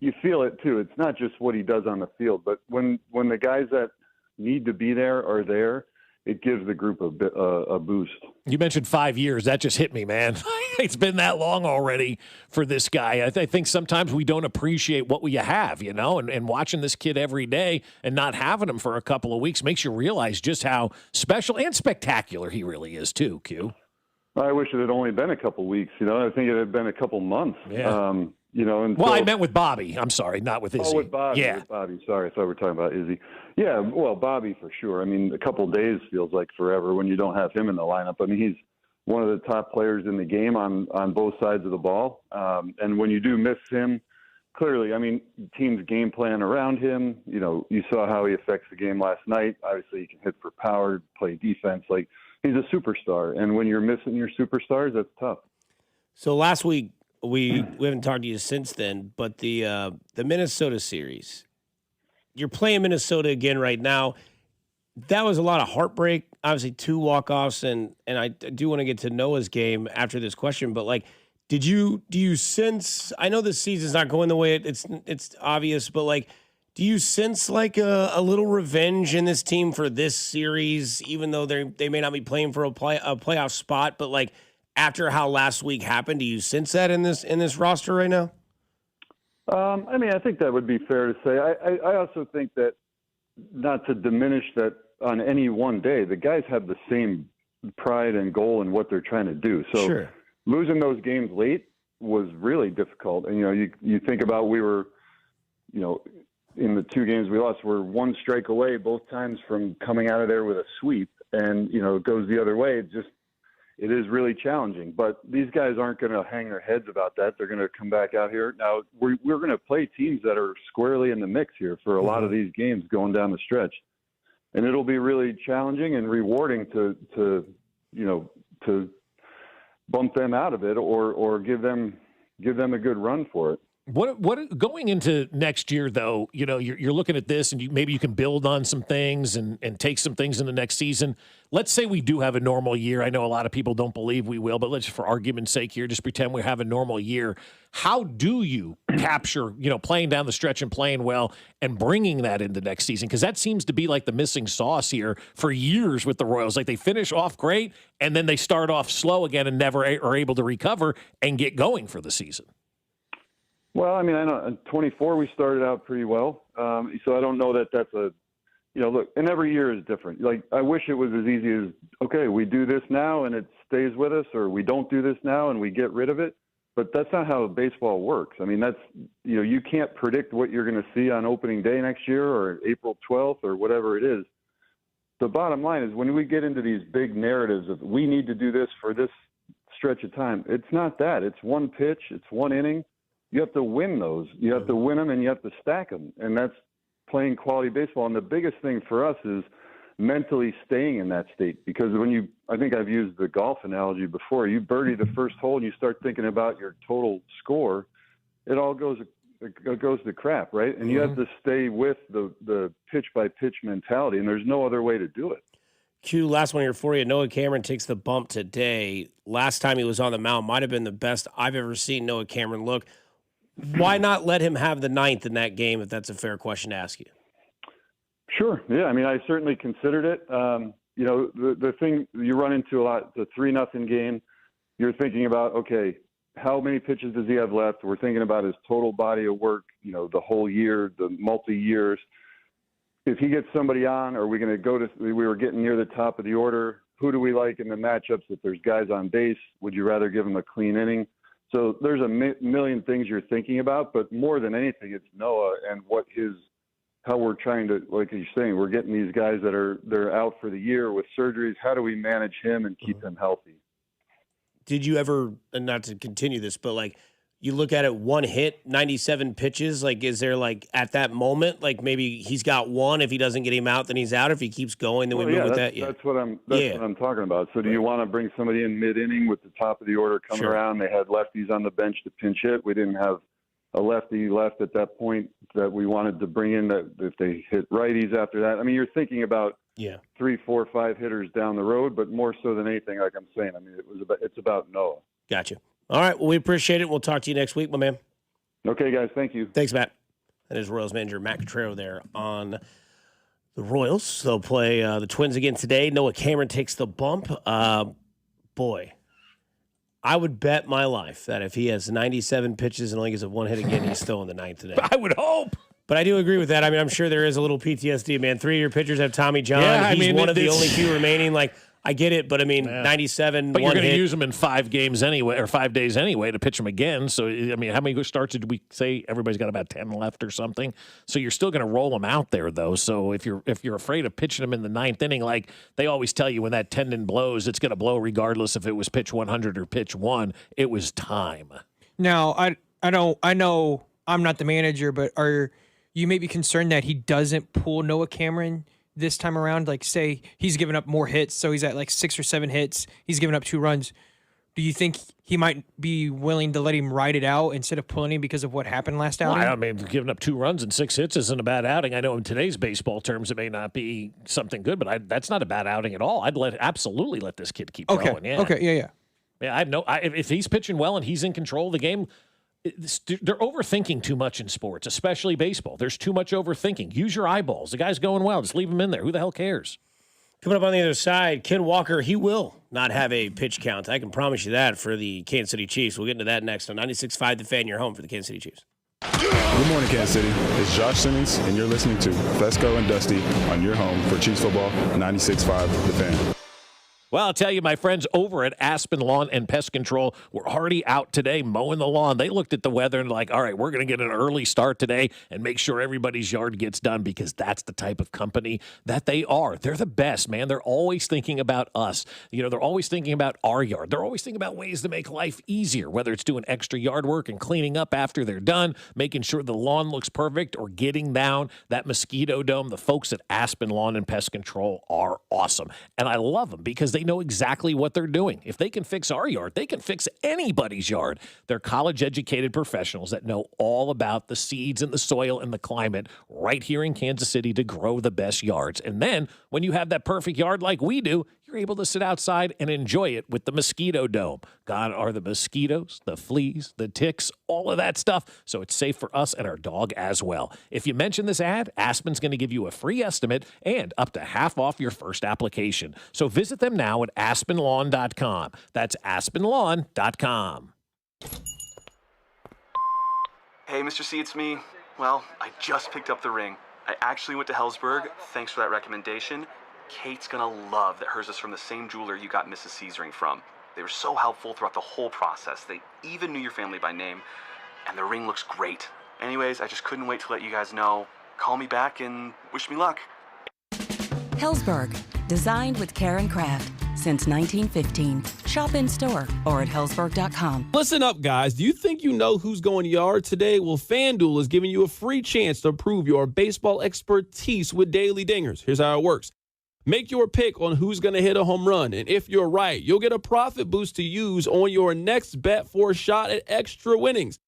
you feel it too. It's not just what he does on the field, but when the guys that need to be there are there, it gives the group a boost. You mentioned 5 years. That just hit me, man. It's been that long already for this guy. I think sometimes we don't appreciate what we have, and watching this kid every day and not having him for a couple of weeks makes you realize just how special and spectacular he really is too, Q. I wish it had only been a couple weeks. I think it had been a couple months. Yeah. I meant with Bobby. I'm sorry, not with Izzy. Oh, with Bobby. Yeah. With Bobby. Sorry, I thought we were talking about Izzy. Yeah, well, Bobby for sure. I mean, a couple of days feels like forever when you don't have him in the lineup. I mean, he's one of the top players in the game on both sides of the ball. And when you do miss him, clearly, I mean, teams game plan around him. You saw how he affects the game last night. Obviously, he can hit for power, play defense. Like, he's a superstar. And when you're missing your superstars, that's tough. So last week, we haven't talked to you since then, but the Minnesota series, you're playing Minnesota again right now. That was a lot of heartbreak. Obviously, 2 walk-offs, and I do want to get to Noah's game after this question. But do you sense? I know this season's not going the way it's obvious, but do you sense a little revenge in this team for this series, even though they may not be playing for a playoff spot, but after how last week happened, do you sense that in this roster right now? I mean, I think that would be fair to say. I also think that, not to diminish that on any one day, the guys have the same pride and goal in what they're trying to do. So losing those games late was really difficult. And, you think about we were, in the 2 games we lost, we're 1 strike away both times from coming out of there with a sweep. And, it goes the other way. It is really challenging. But these guys aren't going to hang their heads about that. They're going to come back out here. Now, we're going to play teams that are squarely in the mix here for a lot of these games going down the stretch. And it'll be really challenging and rewarding to bump them out of it or give them a good run for it. What going into next year, though, you're looking at this and maybe you can build on some things and take some things in the next season. Let's say we do have a normal year. I know a lot of people don't believe we will, but let's, for argument's sake here, just pretend we have a normal year. How do you capture, playing down the stretch and playing well and bringing that into next season? Because that seems to be like the missing sauce here for years with the Royals. Like they finish off great and then they start off slow again and never are able to recover and get going for the season. Well, I mean, I know in 24 we started out pretty well, so I don't know that that's look, and every year is different. Like, I wish it was as easy as, okay, we do this now and it stays with us, or we don't do this now and we get rid of it. But that's not how baseball works. I mean, that's, you can't predict what you're going to see on opening day next year or April 12th or whatever it is. The bottom line is when we get into these big narratives of we need to do this for this stretch of time, it's not that. It's 1 pitch, it's 1 inning. You have to win those. You have to win them and you have to stack them. And that's playing quality baseball. And the biggest thing for us is mentally staying in that state. Because I think I've used the golf analogy before, you birdie the first hole and you start thinking about your total score, it all goes to crap, right? And you have to stay with the pitch by pitch mentality. And there's no other way to do it. Q, last one here for you. Noah Cameron takes the bump today. Last time he was on the mound might have been the best I've ever seen Noah Cameron look. Why not let him have the 9th in that game, if that's a fair question to ask you? Sure. Yeah. I mean, I certainly considered it. The thing you run into a lot, the 3-0 game, you're thinking about, okay, how many pitches does he have left? We're thinking about his total body of work, the whole year, the multi-years. If he gets somebody on, are we going to we were getting near the top of the order. Who do we like in the matchups? If there's guys on base, would you rather give him a clean inning? So there's a million things you're thinking about, but more than anything, it's Noah and how we're trying to, like you're saying, we're getting these guys they're out for the year with surgeries. How do we manage him and keep him healthy? Did you ever, and not to continue this, but like you look at it, 1 hit, 97 pitches, like is there like at that moment, like maybe he's got 1, if he doesn't get him out, then he's out. If he keeps going, then we move with that. Yeah, that's what I'm talking about. So do you want to bring somebody in mid-inning with the top of the order coming around? They had lefties on the bench to pinch hit. We didn't have a lefty left at that point that we wanted to bring in, that if they hit righties after that. I mean, you're thinking about 3, 4, 5 hitters down the road, but more so than anything, like I'm saying, I mean, it's about Noah. Gotcha. All right. Well, we appreciate it. We'll talk to you next week, my man. Okay, guys. Thank you. Thanks, Matt. That is Royals manager Matt Quatraro there on the Royals. They'll play the Twins again today. Noah Cameron takes the bump. Boy, I would bet my life that if he has 97 pitches and only gets a 1 hit again, he's still in the 9th today. I would hope. But I do agree with that. I mean, I'm sure there is a little PTSD, man. 3 of your pitchers have Tommy John. Yeah, he's one of the only few remaining. Like, I get it, but I mean, 97. But you're going to use him in 5 games anyway, or 5 days anyway, to pitch him again. So I mean, how many starts did we say? Everybody's got about 10 left or something. So you're still going to roll him out there, though. So if you're afraid of pitching him in the 9th inning, like they always tell you, when that tendon blows, it's going to blow regardless if it was pitch 100 or pitch 1. It was time. Now I know I'm not the manager, but are you maybe concerned that he doesn't pull Noah Cameron this time around? Like, say he's given up more hits, so he's at like 6 or 7 hits. He's given up 2 runs. Do you think he might be willing to let him ride it out instead of pulling him because of what happened last outing? Well, I mean, giving up 2 runs and 6 hits isn't a bad outing. I know in today's baseball terms it may not be something good, but that's not a bad outing at all. I'd absolutely let this kid keep going. Yeah. Okay. Yeah. Yeah. If he's pitching well and he's in control of the game. They're overthinking too much in sports, especially baseball. There's too much overthinking. Use your eyeballs. The guy's going well. Just leave him in there. Who the hell cares? Coming up on the other side, Ken Walker, he will not have a pitch count. I can promise you that for the Kansas City Chiefs. We'll get into that next on 96.5 The Fan, your home for the Kansas City Chiefs. Good morning, Kansas City. It's Josh Simmons, and you're listening to Fescoe and Dusty on your home for Chiefs football, 96.5 The Fan. Well, I'll tell you, my friends over at Aspen Lawn and Pest Control were already out today mowing the lawn. They looked at the weather and like, all right, we're going to get an early start today and make sure everybody's yard gets done, because that's the type of company that they are. They're the best, man. They're always thinking about us. You know, they're always thinking about our yard. They're always thinking about ways to make life easier, whether it's doing extra yard work and cleaning up after they're done, making sure the lawn looks perfect, or getting down that mosquito dome. The folks at Aspen Lawn and Pest Control are awesome. And I love them because they know exactly what they're doing. If they can fix our yard, they can fix anybody's yard. They're college-educated professionals that know all about the seeds and the soil and the climate right here in Kansas City to grow the best yards. And then when you have that perfect yard like we do, you're able to sit outside and enjoy it with the mosquito dome. God, are the mosquitoes, the fleas, the ticks, all of that stuff. So it's safe for us and our dog as well. If you mention this ad, Aspen's going to give you a free estimate and up to half off your first application. So visit them now at aspenlawn.com. That's aspenlawn.com. Hey, Mr. C, it's me. Well, I just picked up the ring. I actually went to Hellsberg. Thanks for that recommendation. Kate's gonna love that hers is from the same jeweler you got Mrs. C's ring from. They were so helpful throughout the whole process. They even knew your family by name, and the ring looks great. Anyways, I just couldn't wait to let you guys know. Call me back and wish me luck. Hellsberg, designed with care and craft since 1915. Shop in store or at hellsberg.com. Listen up, guys. Do you think you know who's going yard today? Well, FanDuel is giving you a free chance to prove your baseball expertise with Daily Dingers. Here's how it works. Make your pick on who's going to hit a home run, and if you're right, you'll get a profit boost to use on your next bet for a shot at extra winnings.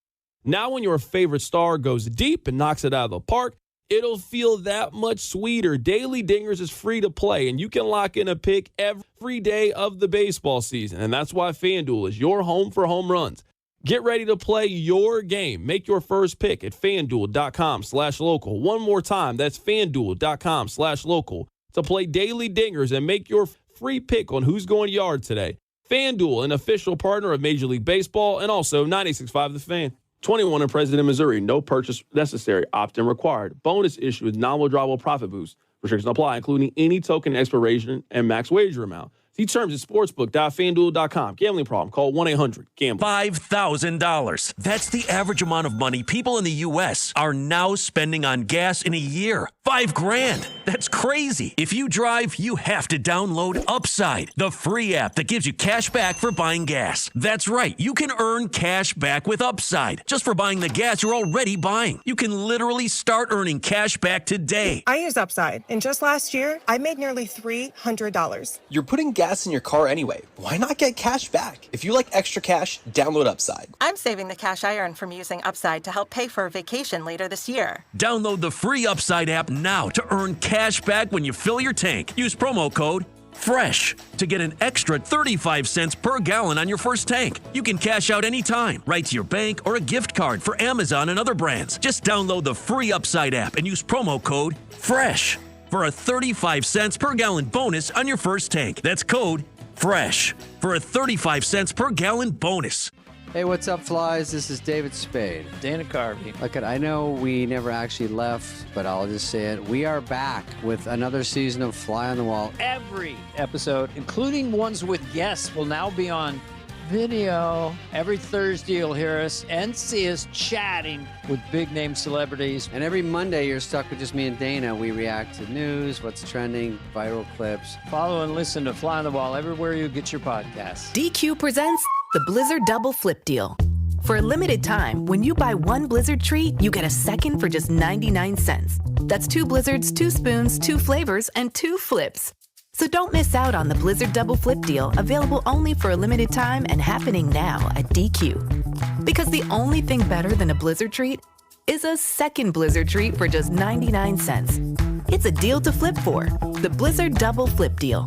Now, when your favorite star goes deep and knocks it out of the park, it'll feel that much sweeter. Daily Dingers is free to play, and you can lock in a pick every day of the baseball season, and that's why FanDuel is your home for home runs. Get ready to play your game. Make your first pick at FanDuel.com/local. One more time, that's FanDuel.com/local. To play Daily Dingers and make your free pick on who's going yard today. FanDuel, an official partner of Major League Baseball, and also 96.5 The Fan. 21 in President, Missouri. No purchase necessary. Opt-in required. Bonus issue with non-withdrawable profit boost. Restrictions apply, including any token expiration and max wager amount. See terms at sportsbook.fanduel.com. Gambling problem? Call 1-800-GAMBLER. $5,000. That's the average amount of money people in the U.S. are now spending on gas in a year. $5,000. That's crazy. If you drive, you have to download Upside, the free app that gives you cash back for buying gas. That's right. You can earn cash back with Upside just for buying the gas you're already buying. You can literally start earning cash back today. I use Upside, and just last year, I made nearly $300. You're putting gas in your car anyway. Why not get cash back? If you like extra cash, download Upside. I'm saving the cash I earn from using Upside to help pay for a vacation later this year. Download the free Upside app now to earn cash back when you fill your tank. Use promo code FRESH to get an extra 35 cents per gallon on your first tank. You can cash out anytime, right to your bank or a gift card for Amazon and other brands. Just download the free Upside app and use promo code FRESH for a 35 cents per gallon bonus on your first tank. That's code FRESH for a 35 cents per gallon bonus. Hey, what's up, flies? This is David Spade. Dana Carvey. Look, I know we never actually left, but I'll just say it. We are back with another season of Fly on the Wall. Every episode, including ones with guests, will now be on video. Every Thursday, you'll hear us and see us chatting with big-name celebrities. And every Monday, you're stuck with just me and Dana. We react to news, what's trending, viral clips. Follow and listen to Fly on the Wall everywhere you get your podcasts. DQ presents the Blizzard Double Flip Deal. For a limited time, when you buy one Blizzard treat, you get a second for just 99 cents. That's 2 Blizzards, 2 spoons, 2 flavors, and 2 flips. So don't miss out on the Blizzard Double Flip Deal, available only for a limited time and happening now at DQ. Because the only thing better than a Blizzard treat is a second Blizzard treat for just 99 cents. It's a deal to flip for. The Blizzard Double Flip Deal.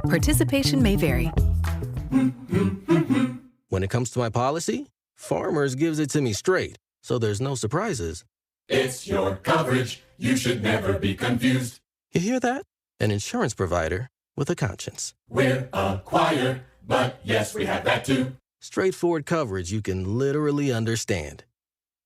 Participation may vary. When it comes to my policy, Farmers gives it to me straight, so there's no surprises. It's your coverage. You should never be confused. You hear that? An insurance provider with a conscience. We're a choir, but yes, we have that too. Straightforward coverage you can literally understand.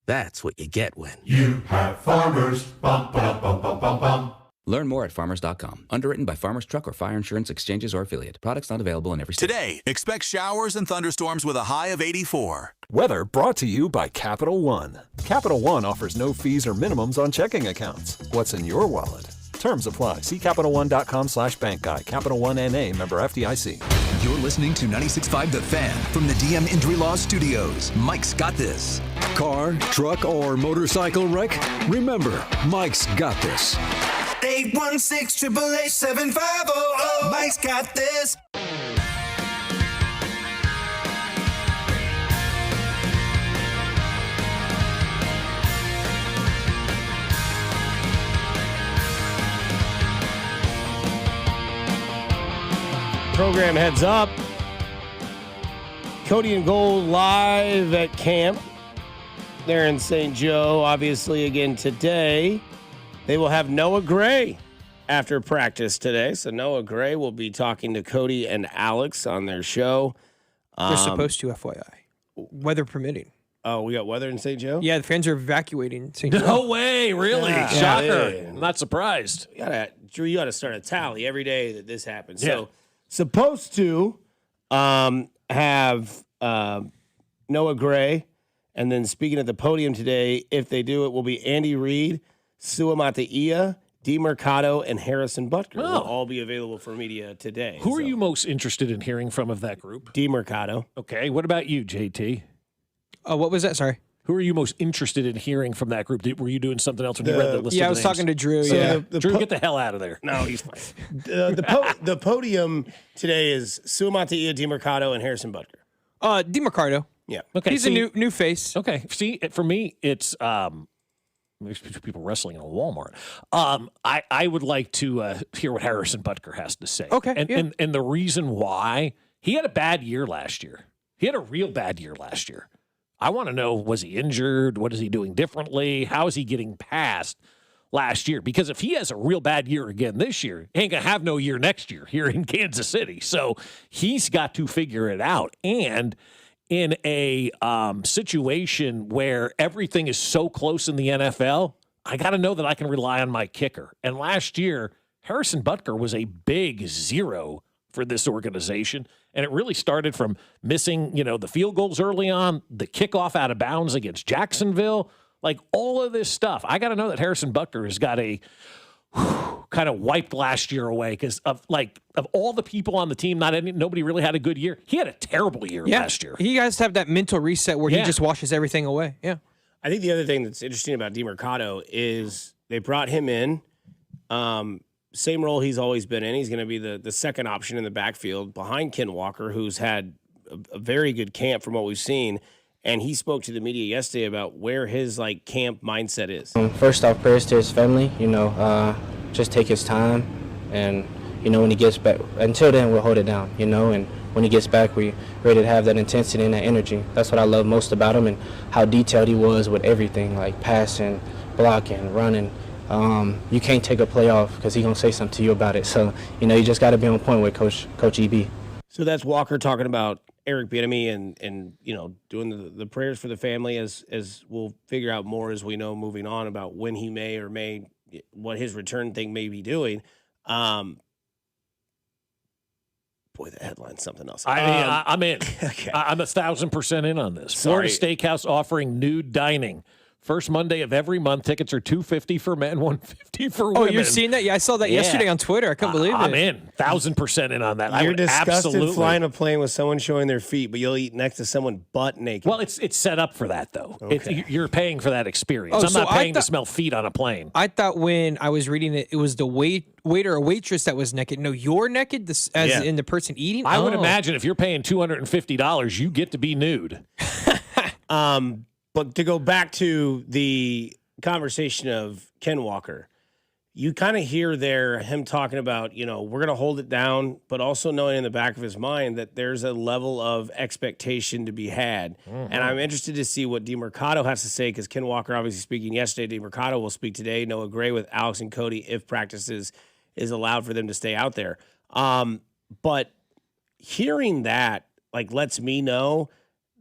That's what you get when You have Farmers. Bum, ba, bum, bum, bum, bum. Learn more at farmers.com. Underwritten by Farmers Truck or Fire Insurance Exchanges or Affiliate. Products not available in every state. Today, expect showers and thunderstorms with a high of 84. Weather brought to you by Capital One. Capital One offers no fees or minimums on checking accounts. What's in your wallet? Terms apply. See CapitalOne.com/bank guide. Capital One N.A. member FDIC. You're listening to 96.5 The Fan from the DM Injury Law Studios. Mike's got this. Car, truck, or motorcycle wreck? Remember, Mike's got this. 816-888-7500. Mike's got this. Program heads up. Cody and Gold live at camp there in St. Joe. Obviously, again today, they will have Noah Gray after practice today. So Noah Gray will be talking to Cody and Alex on their show. They're supposed to, FYI. Weather permitting. Oh, we got weather in St. Joe? Yeah, the fans are evacuating St. Joe. No way, really? Yeah. Shocker. Yeah. I'm not surprised. Drew, you got to start a tally every day that this happens. Yeah. So supposed to have Noah Gray, and then speaking at the podium today, if they do, it will be Andy Reid, Sua Mata'ia, D. Mercado, and Harrison Butker will all be available for media today. Who are you most interested in hearing from of that group? D. Mercado. Okay. What about you, JT? What was that? Sorry. Who are you most interested in hearing from that group? Were you doing something else when you read the list? Yeah, of I was names? talking to Drew. So yeah. Drew, get the hell out of there. No, he's fine. The podium today is Sua Mata'ia, D. Mercado, and Harrison Butker. D. Mercado. Yeah. Okay. He's a new face. Okay. See, for me, it's there's people wrestling in a Walmart. I would like to hear what Harrison Butker has to say. Okay. And the reason why he had a bad year last year. He had a real bad year last year. I want to know, was he injured? What is he doing differently? How is he getting past last year? Because if he has a real bad year again this year, he ain't going to have no year next year here in Kansas City. So he's got to figure it out. And in a situation where everything is so close in the NFL, I got to know that I can rely on my kicker. And last year, Harrison Butker was a big zero for this organization. And it really started from missing, the field goals early on, the kickoff out of bounds against Jacksonville, like all of this stuff. I got to know that Harrison Butker has got a kind of wiped last year away because of all the people on the team, nobody really had a good year. He had a terrible year last year. He has to have that mental reset where he just washes everything away. Yeah. I think the other thing that's interesting about D. Mercado is they brought him in. Same role he's always been in. He's going to be the second option in the backfield behind Ken Walker, who's had a very good camp from what we've seen. And he spoke to the media yesterday about where his camp mindset is. First off, prayers to his family. Just take his time, and when he gets back. Until then, we'll hold it down. And when he gets back, we ready to have that intensity and that energy. That's what I love most about him, and how detailed he was with everything, like passing, blocking, running. You can't take a play off because he's gonna say something to you about it. So you just got to be on point with Coach EB. So that's Walker talking about Eric Bieniemy and doing the prayers for the family as we'll figure out more as we know moving on about when he may or may what his return thing may be doing. Boy, the headline's something else. I'm in. Okay. I'm 1,000% in on this. Sorry. Florida Steakhouse offering nude dining. First Monday of every month. Tickets are $250 for men, $150 for women. Oh, you're seeing that? Yeah, I saw that yesterday on Twitter. I couldn't believe it. I'm in. 1,000% in on that. I You're would disgusted absolutely flying a plane with someone showing their feet, but you'll eat next to someone butt naked. Well, it's set up for that, though. Okay. You're paying for that experience. Oh, I'm so not paying to smell feet on a plane. I thought when I was reading it, it was the waiter or waitress that was naked. No, you're naked in the person eating? I would imagine if you're paying $250, you get to be nude. But to go back to the conversation of Ken Walker, you kind of hear there him talking about, we're going to hold it down, but also knowing in the back of his mind that there's a level of expectation to be had. Mm-hmm. And I'm interested to see what DeMercado has to say because Ken Walker obviously speaking yesterday. DeMercado will speak today. Noah Gray with Alex and Cody if practice is allowed for them to stay out there. But hearing that lets me know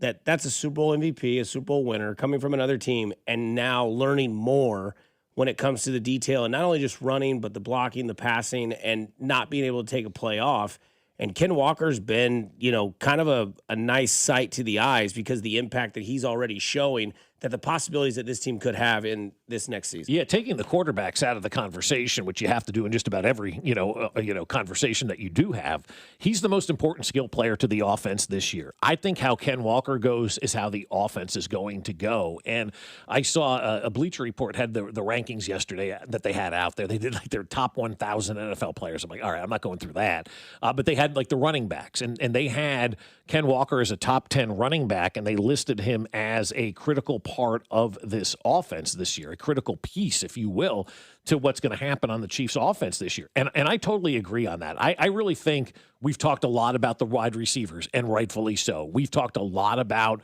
that's a Super Bowl MVP, a Super Bowl winner coming from another team, and now learning more when it comes to the detail and not only just running, but the blocking, the passing, and not being able to take a play off. And Ken Walker's been, kind of a nice sight to the eyes because the impact that he's already showing, that the possibilities that this team could have in this next season. Yeah, taking the quarterbacks out of the conversation, which you have to do in just about every conversation that you do have. He's the most important skill player to the offense this year. I think how Ken Walker goes is how the offense is going to go. And I saw a Bleacher Report had the rankings yesterday that they had out there. They did like their top 1,000 NFL players. I'm like, all right, I'm not going through that. But they had like the running backs, and they had Ken Walker as a top 10 running back, and they listed him as a critical part of this offense this year, a critical piece, if you will, to what's going to happen on the Chiefs' offense this year. And I totally agree on that. I really think we've talked a lot about the wide receivers, and rightfully so. We've talked a lot about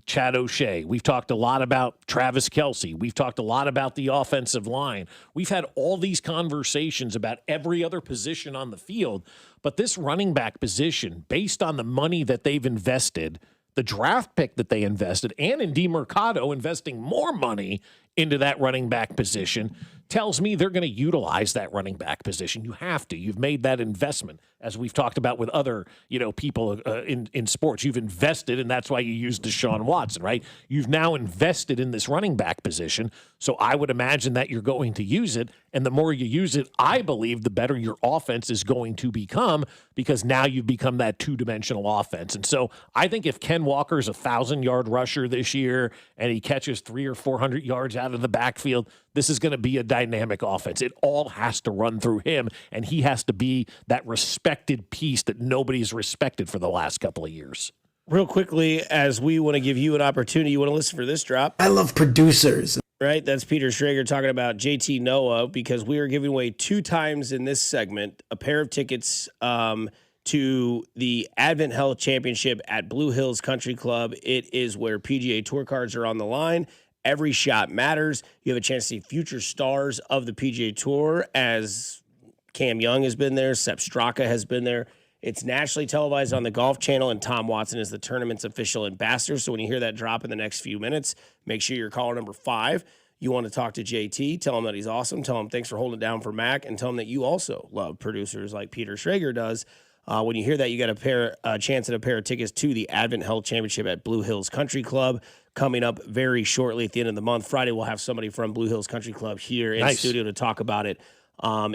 Chad O'Shea. We've talked a lot about Travis Kelce. We've talked a lot about the offensive line. We've had all these conversations about every other position on the field, but this running back position, based on the money that they've invested, the draft pick that they invested, and in DeMercado investing more money into that running back position, tells me they're going to utilize that running back position. You have to. You've made that investment, as we've talked about with other, people in sports. You've invested, and that's why you use Deshaun Watson, right? You've now invested in this running back position, so I would imagine that you're going to use it, and the more you use it, I believe the better your offense is going to become, because now you've become that two-dimensional offense. And so I think if Ken Walker's a 1,000-yard rusher this year and he catches 300 or 400 yards out of the backfield, this is going to be a dynamic offense. It all has to run through him, and he has to be that respected piece that nobody's respected for the last couple of years. Real quickly, as we want to give you an opportunity, you want to listen for this drop? I love producers. Right? That's Peter Schrager talking about JT Noah, because we are giving away 2 times in this segment a pair of tickets to the Advent Health Championship at Blue Hills Country Club. It is where PGA Tour cards are on the line. Every shot matters. You have a chance to see future stars of the PGA Tour, as Cam Young has been there, Sepp Straka has been there. It's nationally televised on the Golf Channel, and Tom Watson is the tournament's official ambassador. So when you hear that drop in the next few minutes, make sure you're caller number 5. You want to talk to JT, tell him that he's awesome, tell him thanks for holding it down for Mac, and tell him that you also love producers like Peter Schrager does. When you hear that, you got a chance at a pair of tickets to the Advent Health Championship at Blue Hills Country Club coming up very shortly at the end of the month. Friday, we'll have somebody from Blue Hills Country Club here in the studio to talk about it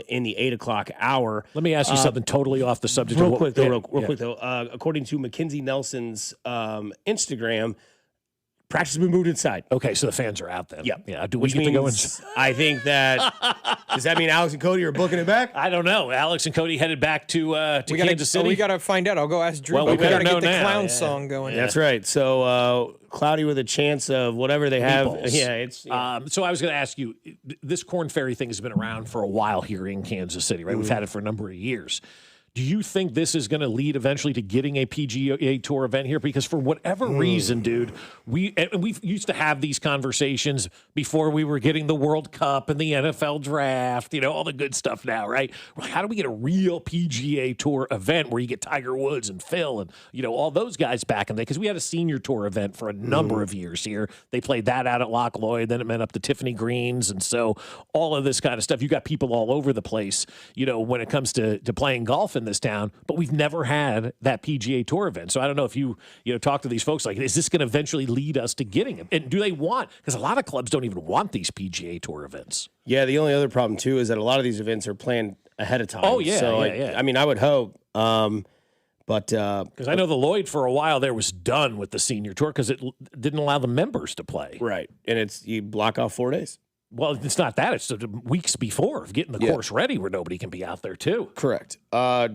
in the 8 o'clock hour. Let me ask you something totally off the subject. Real quick, though. According to Mackenzie Nelson's Instagram, practice has been moved inside. Okay, so the fans are out then. Yep. Yeah. Do we get to go inside? I think that does that mean Alex and Cody are booking it back? I don't know. Alex and Cody headed back to Kansas City. We got to find out. I'll go ask Drew. Well, we got to know get the now. clown song going. That's right. So Cloudy with a chance of whatever they have. Meatballs. Yeah, it's. Yeah. So I was going to ask you, this Corn Ferry thing has been around for a while here in Kansas City, right? We've had it for a number of years. Do you think this is going to lead eventually to getting a PGA Tour event here? Because for whatever reason, dude, we used to have these conversations before we were getting the World Cup and the NFL draft, all the good stuff now, right? We're like, how do we get a real PGA Tour event where you get Tiger Woods and Phil and, all those guys back in the day? Because we had a senior tour event for a number of years here. They played that out at Loch Lloyd, then it went up to Tiffany Greens. And so all of this kind of stuff, you got people all over the place, when it comes to playing golf in this town, but we've never had that PGA Tour event. So I don't know if you talk to these folks, like, is this going to eventually lead us to getting it? And do they want, because a lot of clubs don't even want these PGA Tour events. Yeah, the only other problem too is that a lot of these events are planned ahead of time. Oh yeah, so yeah. I mean, I would hope, but because I know the Lloyd for a while there was done with the senior tour because it didn't allow the members to play. Right, and you block off 4 days. Well, it's not that. It's weeks before of getting the course ready where nobody can be out there, too. Correct.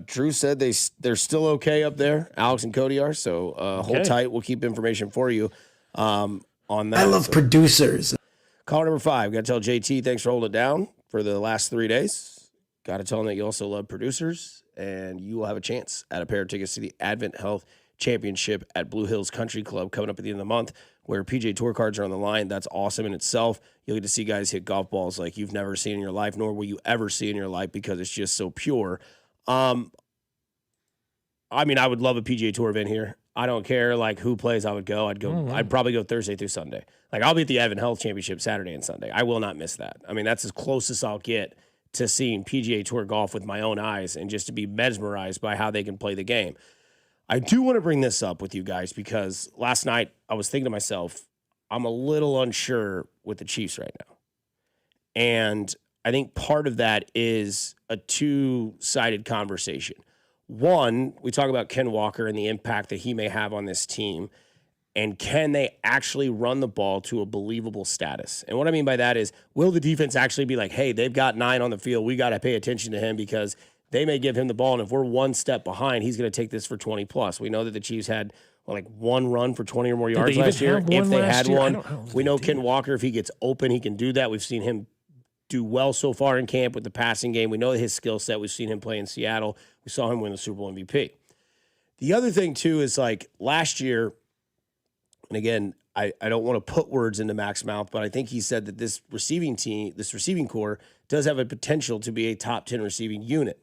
Drew said they're still okay up there. Alex and Cody are, so hold tight. We'll keep information for you on that. I love producers. Caller number 5. Got to tell JT thanks for holding it down for the last 3 days. Got to tell him that you also love producers, and you will have a chance at a pair of tickets to the Advent Health Championship at Blue Hills Country Club coming up at the end of the month, where PGA Tour cards are on the line. That's awesome in itself. You'll get to see guys hit golf balls like you've never seen in your life, nor will you ever see in your life, because it's just so pure. I mean, I would love a PGA Tour event here. I don't care like who plays. I would go. I'd probably go Thursday through Sunday. Like I'll be at the Advent Health Championship Saturday and Sunday. I will not miss that. I mean, that's as close as I'll get to seeing PGA Tour golf with my own eyes and just to be mesmerized by how they can play the game. I do want to bring this up with you guys because last night I was thinking to myself, I'm a little unsure with the Chiefs right now. And I think part of that is a two-sided conversation. One, we talk about Ken Walker and the impact that he may have on this team. And can they actually run the ball to a believable status? And what I mean by that is, will the defense actually be like, hey, they've got 9 on the field. We got to pay attention to him because they may give him the ball. And if we're one step behind, he's going to take this for 20 plus. We know that the Chiefs had like one run for 20 or more yards last year. If they had one, we know Ken Walker, if he gets open, he can do that. We've seen him do well so far in camp with the passing game. We know his skill set. We've seen him play in Seattle. We saw him win the Super Bowl MVP. The other thing, too, is like last year, and again, I don't want to put words into Mac's mouth, but I think he said that this receiving core does have a potential to be a top 10 receiving unit.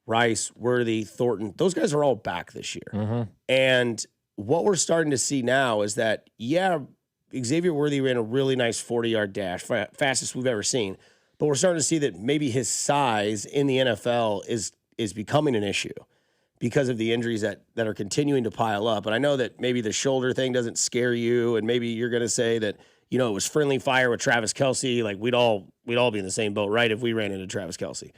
Rice, Worthy, Thornton, those guys are all back this year. Mm-hmm. And what we're starting to see now is that, Xavier Worthy ran a really nice 40-yard dash, fastest we've ever seen. But we're starting to see that maybe his size in the NFL is becoming an issue because of the injuries that are continuing to pile up. And I know that maybe the shoulder thing doesn't scare you, and maybe you're going to say that, it was friendly fire with Travis Kelce. Like we'd all be in the same boat, right, if we ran into Travis Kelce.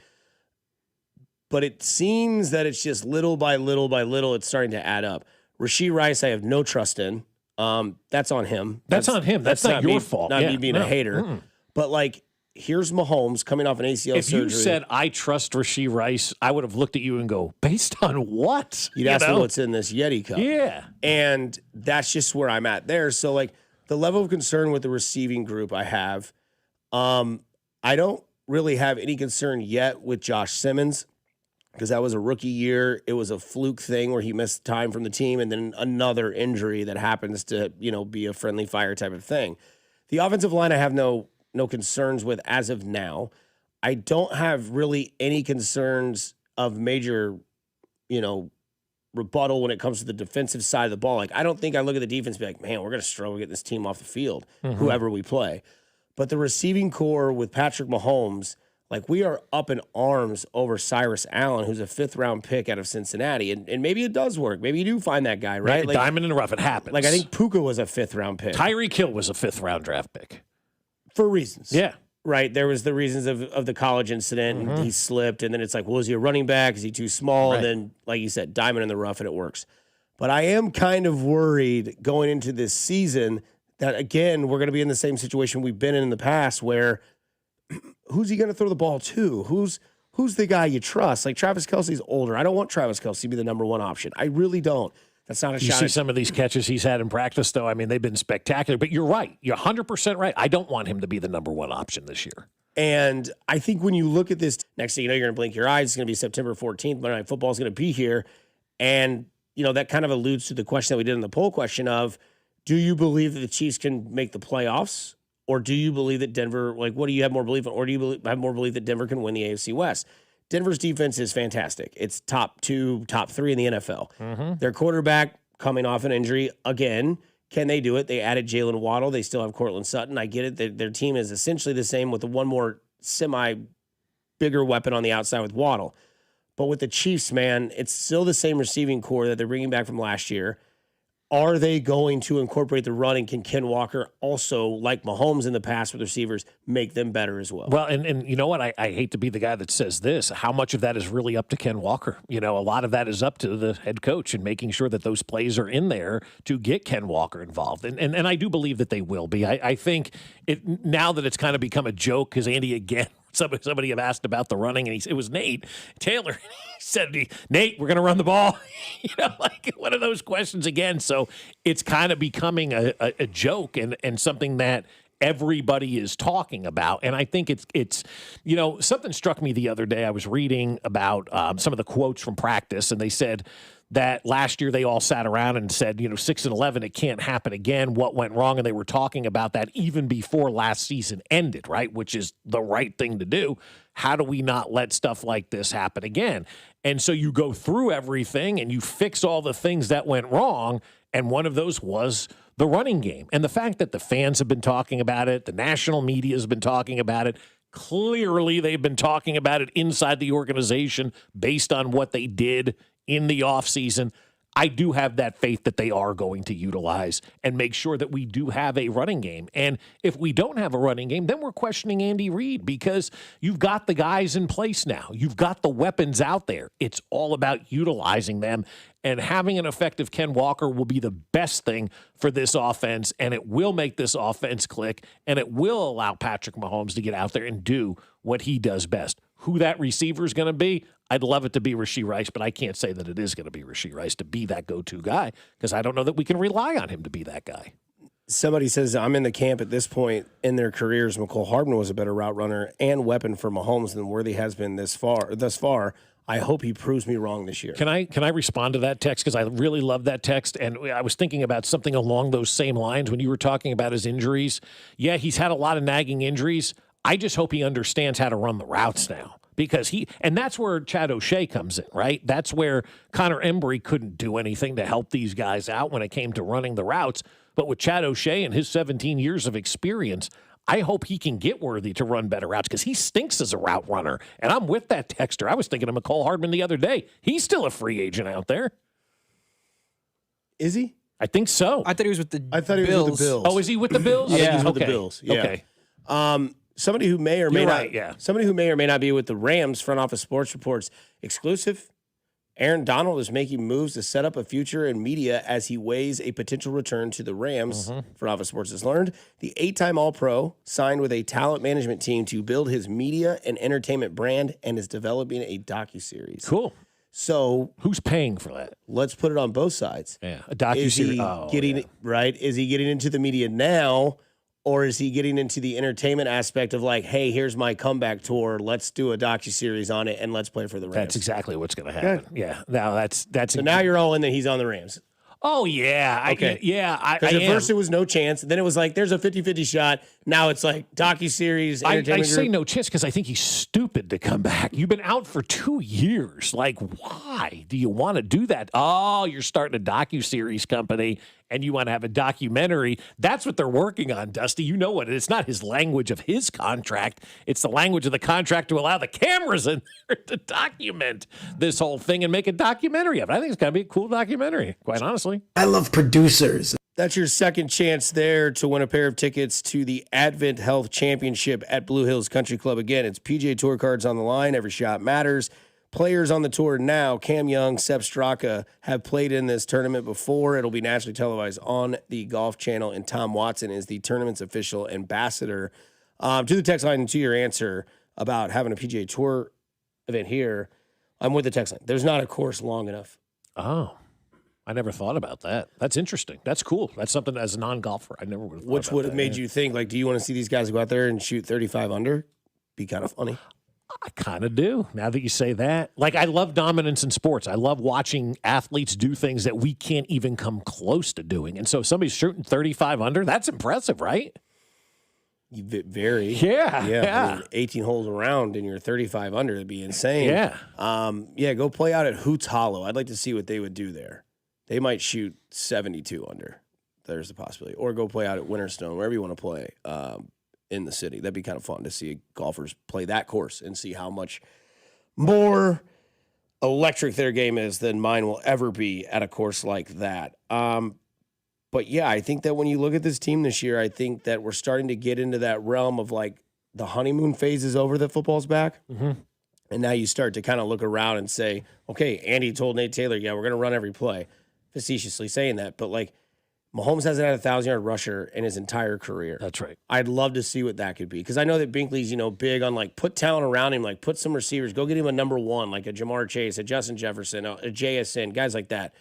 But it seems that it's just little by little by little, it's starting to add up. Rashee Rice, I have no trust in. That's on him. That's on him. That's not your fault. Not me being a hater. Mm-mm. But like, here's Mahomes coming off an ACL surgery. If you said, I trust Rashee Rice, I would have looked at you and go, based on what? You'd ask me what's in this Yeti cup. Yeah. And that's just where I'm at there. So, like, the level of concern with the receiving group I have, I don't really have any concern yet with Josh Simmons because that was a rookie year. It was a fluke thing where he missed time from the team and then another injury that happens to, be a friendly fire type of thing. The offensive line I have no concerns with as of now. I don't have really any concerns of major, rebuttal when it comes to the defensive side of the ball. Like, I don't think I look at the defense and be like, man, we're going to struggle to get this team off the field, whoever we play. But the receiving core with Patrick Mahomes, like, we are up in arms over Cyrus Allen, who's a 5th-round pick out of Cincinnati. And maybe it does work. Maybe you do find that guy, right? Like, diamond in the rough. It happens. Like, I think Puka was a 5th-round pick. Tyreek Hill was a 5th-round draft pick. For reasons. Yeah. Right. There was the reasons of the college incident, and he slipped, and then it's like, well, is he a running back? Is he too small? Right. And then, like you said, diamond in the rough, and it works. But I am kind of worried going into this season that, again, we're going to be in the same situation we've been in the past where who's he going to throw the ball to? Who's the guy you trust? Like, Travis Kelce's older. I don't want Travis Kelce to be the number one option. I really don't. That's not a You shot. see some of these catches he's had in practice, though. I mean, they've been spectacular. But you're right. You're 100% right. I don't want him to be the number one option this year. And I think when you look at this, next thing you know, you're going to blink your eyes. It's going to be September 14th. Monday Night Football is going to be here. And, that kind of alludes to the question that we did in the poll question of, do you believe that the Chiefs can make the playoffs? Or do you believe that Denver, like, what do you have more belief in? Or do you have more belief that Denver can win the AFC West? Denver's defense is fantastic. It's top 2, top 3 in the NFL. Their quarterback coming off an injury again. Can they do it? They added Jalen Waddle. They still have Cortland Sutton. I get it. Their team is essentially the same with the one more bigger weapon on the outside with Waddle. But with the Chiefs, man, it's still the same receiving core that they're bringing back from last year. Are they going to incorporate the run, and can Ken Walker also, like Mahomes in the past with receivers, make them better as well? Well, and you know what? I hate to be the guy that says this. How much of that is really up to Ken Walker? A lot of that is up to the head coach and making sure that those plays are in there to get Ken Walker involved. And I do believe that they will be. I think now that it's kind of become a joke because Andy, again, somebody had asked about the running, and it was Nate Taylor. He said, Nate, we're going to run the ball. Like one of those questions again. So it's kind of becoming a joke and something that everybody is talking about. And I think it's something struck me the other day. I was reading about some of the quotes from practice, and they said that last year they all sat around and said, 6-11, it can't happen again. What went wrong? And they were talking about that even before last season ended, right? Which is the right thing to do. How do we not let stuff like this happen again? And so you go through everything and you fix all the things that went wrong. And one of those was the running game. And the fact that the fans have been talking about it, the national media has been talking about it. Clearly, they've been talking about it inside the organization based on what they did in the offseason. I do have that faith that they are going to utilize and make sure that we do have a running game. And if we don't have a running game, then we're questioning Andy Reid, because you've got the guys in place now. You've got the weapons out there. It's all about utilizing them. And having an effective Ken Walker will be the best thing for this offense, and it will make this offense click, and it will allow Patrick Mahomes to get out there and do what he does best. Who that receiver is going to be, I'd love it to be Rashee Rice, but I can't say that it is going to be Rashee Rice to be that go-to guy, because I don't know that we can rely on him to be that guy. Somebody says, I'm in the camp at this point in their careers. McCole Hardman was a better route runner and weapon for Mahomes than Worthy has been thus far. I hope he proves me wrong this year. Can I respond to that text? Because I really love that text. And I was thinking about something along those same lines when you were talking about his injuries. Yeah, he's had a lot of nagging injuries. I just hope he understands how to run the routes now. Because and that's where Chad O'Shea comes in, right? That's where Connor Embry couldn't do anything to help these guys out when it came to running the routes. But with Chad O'Shea and his 17 years of experience, I hope he can get Worthy to run better routes, because he stinks as a route runner. And I'm with that texter. I was thinking of McCole Hardman the other day. He's still a free agent out there. Is he? I think so. I thought he was with the Bills. I thought he was with the Bills. Oh, is he with the Bills? I think he's with the Bills. Yeah. Okay. Somebody who may or may not, right, yeah. Somebody who may or may not be with the Rams. Front Office Sports reports exclusive. Aaron Donald is making moves to set up a future in media as he weighs a potential return to the Rams. Front Office Sports has learned the 8-time All-Pro signed with a talent management team to build his media and entertainment brand and is developing a docuseries. Cool. So who's paying for that? Let's put it on both sides. Yeah, a docuseries. Is he getting into the media now? Or is he getting into the entertainment aspect of like, hey, here's my comeback tour. Let's do a docuseries on it and let's play for the Rams. That's exactly what's going to happen. Yeah. Now that's so now you're all in that he's on the Rams. Oh, yeah. Okay. Because at first it was no chance. Then it was like, there's a 50-50 shot. Now it's like docuseries, entertainment I say group. no chance because I think he's stupid to come back. You've been out for 2 years. Like, why do you want to do that? Oh, you're starting a docuseries company and you want to have a documentary. That's what they're working on, Dusty. You know what? It's not his language of his contract. It's the language of the contract to allow the cameras in there to document this whole thing and make a documentary of it. I think it's going to be a cool documentary, quite honestly. I love producers. That's your second chance there to win a pair of tickets to the Advent Health Championship at Blue Hills Country Club. Again, it's PGA Tour cards on the line. Every shot matters. Players on the tour now, Cam Young, Sepp Straka, have played in this tournament before. It'll be nationally televised on the Golf Channel, and Tom Watson is the tournament's official ambassador. To the text line and to your answer about having a PGA Tour event here, I'm with the text line. There's not a course long enough. Oh, I never thought about that. That's interesting. That's cool. That's something as a non-golfer I never would have thought Which about would have that, made you think, like, do you want to see these guys go out there and shoot 35 under? Be kind of funny. I kind of do, now that you say that. Like, I love dominance in sports. I love watching athletes do things that we can't even come close to doing. And so if somebody's shooting 35 under, that's impressive, right? Very. Yeah. I mean, 18 holes around and you're 35 under, it'd be insane. Yeah. Go play out at Hoots Hollow. I'd like to see what they would do there. They might shoot 72 under. There's a possibility. Or go play out at Winterstone, wherever you want to play. In the city. That'd be kind of fun to see golfers play that course and see how much more electric their game is than mine will ever be at a course like that. But yeah, I think that when you look at this team this year, I think that we're starting to get into that realm of like the honeymoon phase is over that football's back. Mm-hmm. And now you start to kind of look around and say, okay, Andy told Nate Taylor, yeah, we're going to run every play. Facetiously saying that. But like, Mahomes hasn't had a 1,000-yard rusher in his entire career. That's right. I'd love to see what that could be because I know that Binkley's, big on like put talent around him, like put some receivers, go get him a number one, like a Jamar Chase, a Justin Jefferson, a JSN, guys like that.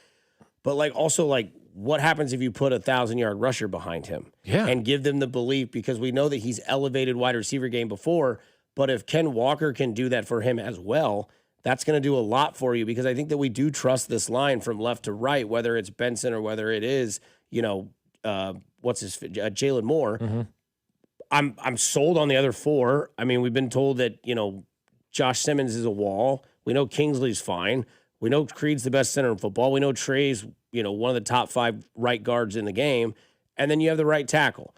But like also like what happens if you put a 1,000-yard rusher behind him and give them the belief, because we know that he's elevated wide receiver game before, but if Ken Walker can do that for him as well, that's going to do a lot for you, because I think that we do trust this line from left to right, whether it's Benson or whether it is, Jalen Moore. Mm-hmm. I'm sold on the other four. I mean, we've been told that, Josh Simmons is a wall. We know Kingsley's fine. We know Creed's the best center in football. We know Trey's, one of the top 5 right guards in the game. And then you have the right tackle.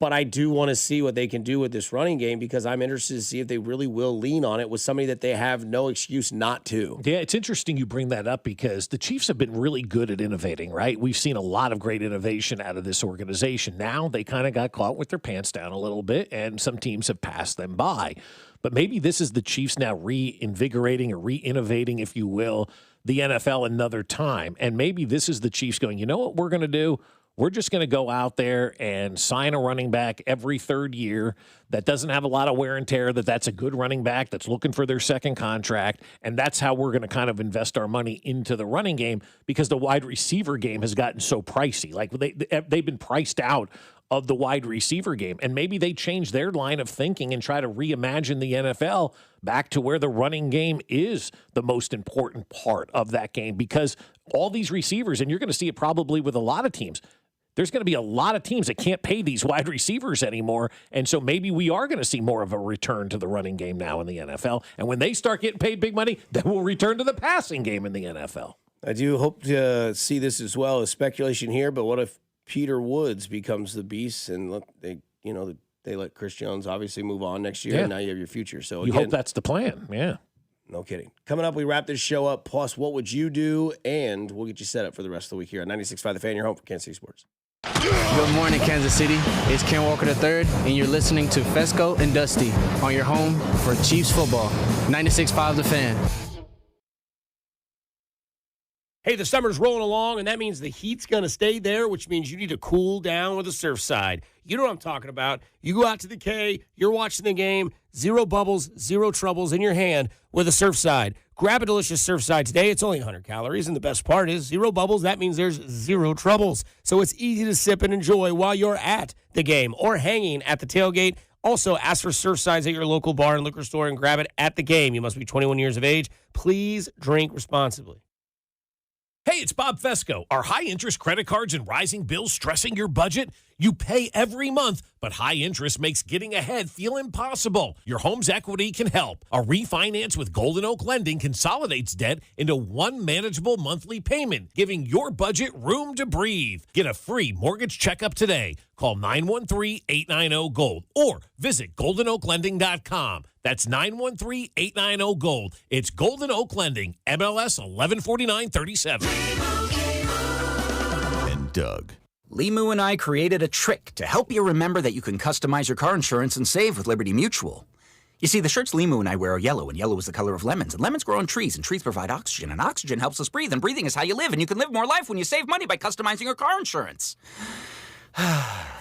But I do want to see what they can do with this running game, because I'm interested to see if they really will lean on it with somebody that they have no excuse not to. Yeah, it's interesting you bring that up, because the Chiefs have been really good at innovating, right? We've seen a lot of great innovation out of this organization. Now they kind of got caught with their pants down a little bit, and some teams have passed them by. But maybe this is the Chiefs now reinvigorating or re-innovating, if you will, the NFL another time. And maybe this is the Chiefs going, you know what we're going to do? We're just going to go out there and sign a running back every third year that doesn't have a lot of wear and tear, that's a good running back that's looking for their second contract. And that's how we're going to kind of invest our money into the running game, because the wide receiver game has gotten so pricey. Like they've been priced out of the wide receiver game. And maybe they change their line of thinking and try to reimagine the NFL back to where the running game is the most important part of that game, because all these receivers, and you're going to see it probably with a lot of teams, there's going to be a lot of teams that can't pay these wide receivers anymore. And so maybe we are going to see more of a return to the running game now in the NFL. And when they start getting paid big money, then we'll return to the passing game in the NFL. I do hope to see this as well as speculation here, but what if Peter Woods becomes the beast and they let Chris Jones obviously move on next year, and now you have your future. So you hope that's the plan. Yeah. No kidding. Coming up, we wrap this show up, plus what would you do, and we'll get you set up for the rest of the week here on 96.5 The Fan, your home for Kansas City Sports. Good morning, Kansas City. It's Ken Walker III, and you're listening to Fescoe and Dusty on your home for Chiefs football. 96.5 The Fan. Hey, the summer's rolling along, and that means the heat's going to stay there, which means you need to cool down with a Surfside. You know what I'm talking about. You go out to the K, you're watching the game, 0 bubbles, 0 troubles in your hand with a Surfside. Grab a delicious Surfside today. It's only 100 calories, and the best part is 0 bubbles. That means there's 0 troubles. So it's easy to sip and enjoy while you're at the game or hanging at the tailgate. Also, ask for Surfsides at your local bar and liquor store and grab it at the game. You must be 21 years of age. Please drink responsibly. Hey, it's Bob Fescoe. Are high-interest credit cards and rising bills stressing your budget? You pay every month, but high interest makes getting ahead feel impossible. Your home's equity can help. A refinance with Golden Oak Lending consolidates debt into one manageable monthly payment, giving your budget room to breathe. Get a free mortgage checkup today. Call 913-890-GOLD or visit goldenoaklending.com. That's 913-890-GOLD. It's Golden Oak Lending, MLS 114937. And Doug. Limu and I created a trick to help you remember that you can customize your car insurance and save with Liberty Mutual. You see, the shirts Limu and I wear are yellow, and yellow is the color of lemons, and lemons grow on trees, and trees provide oxygen, and oxygen helps us breathe, and breathing is how you live, and you can live more life when you save money by customizing your car insurance. I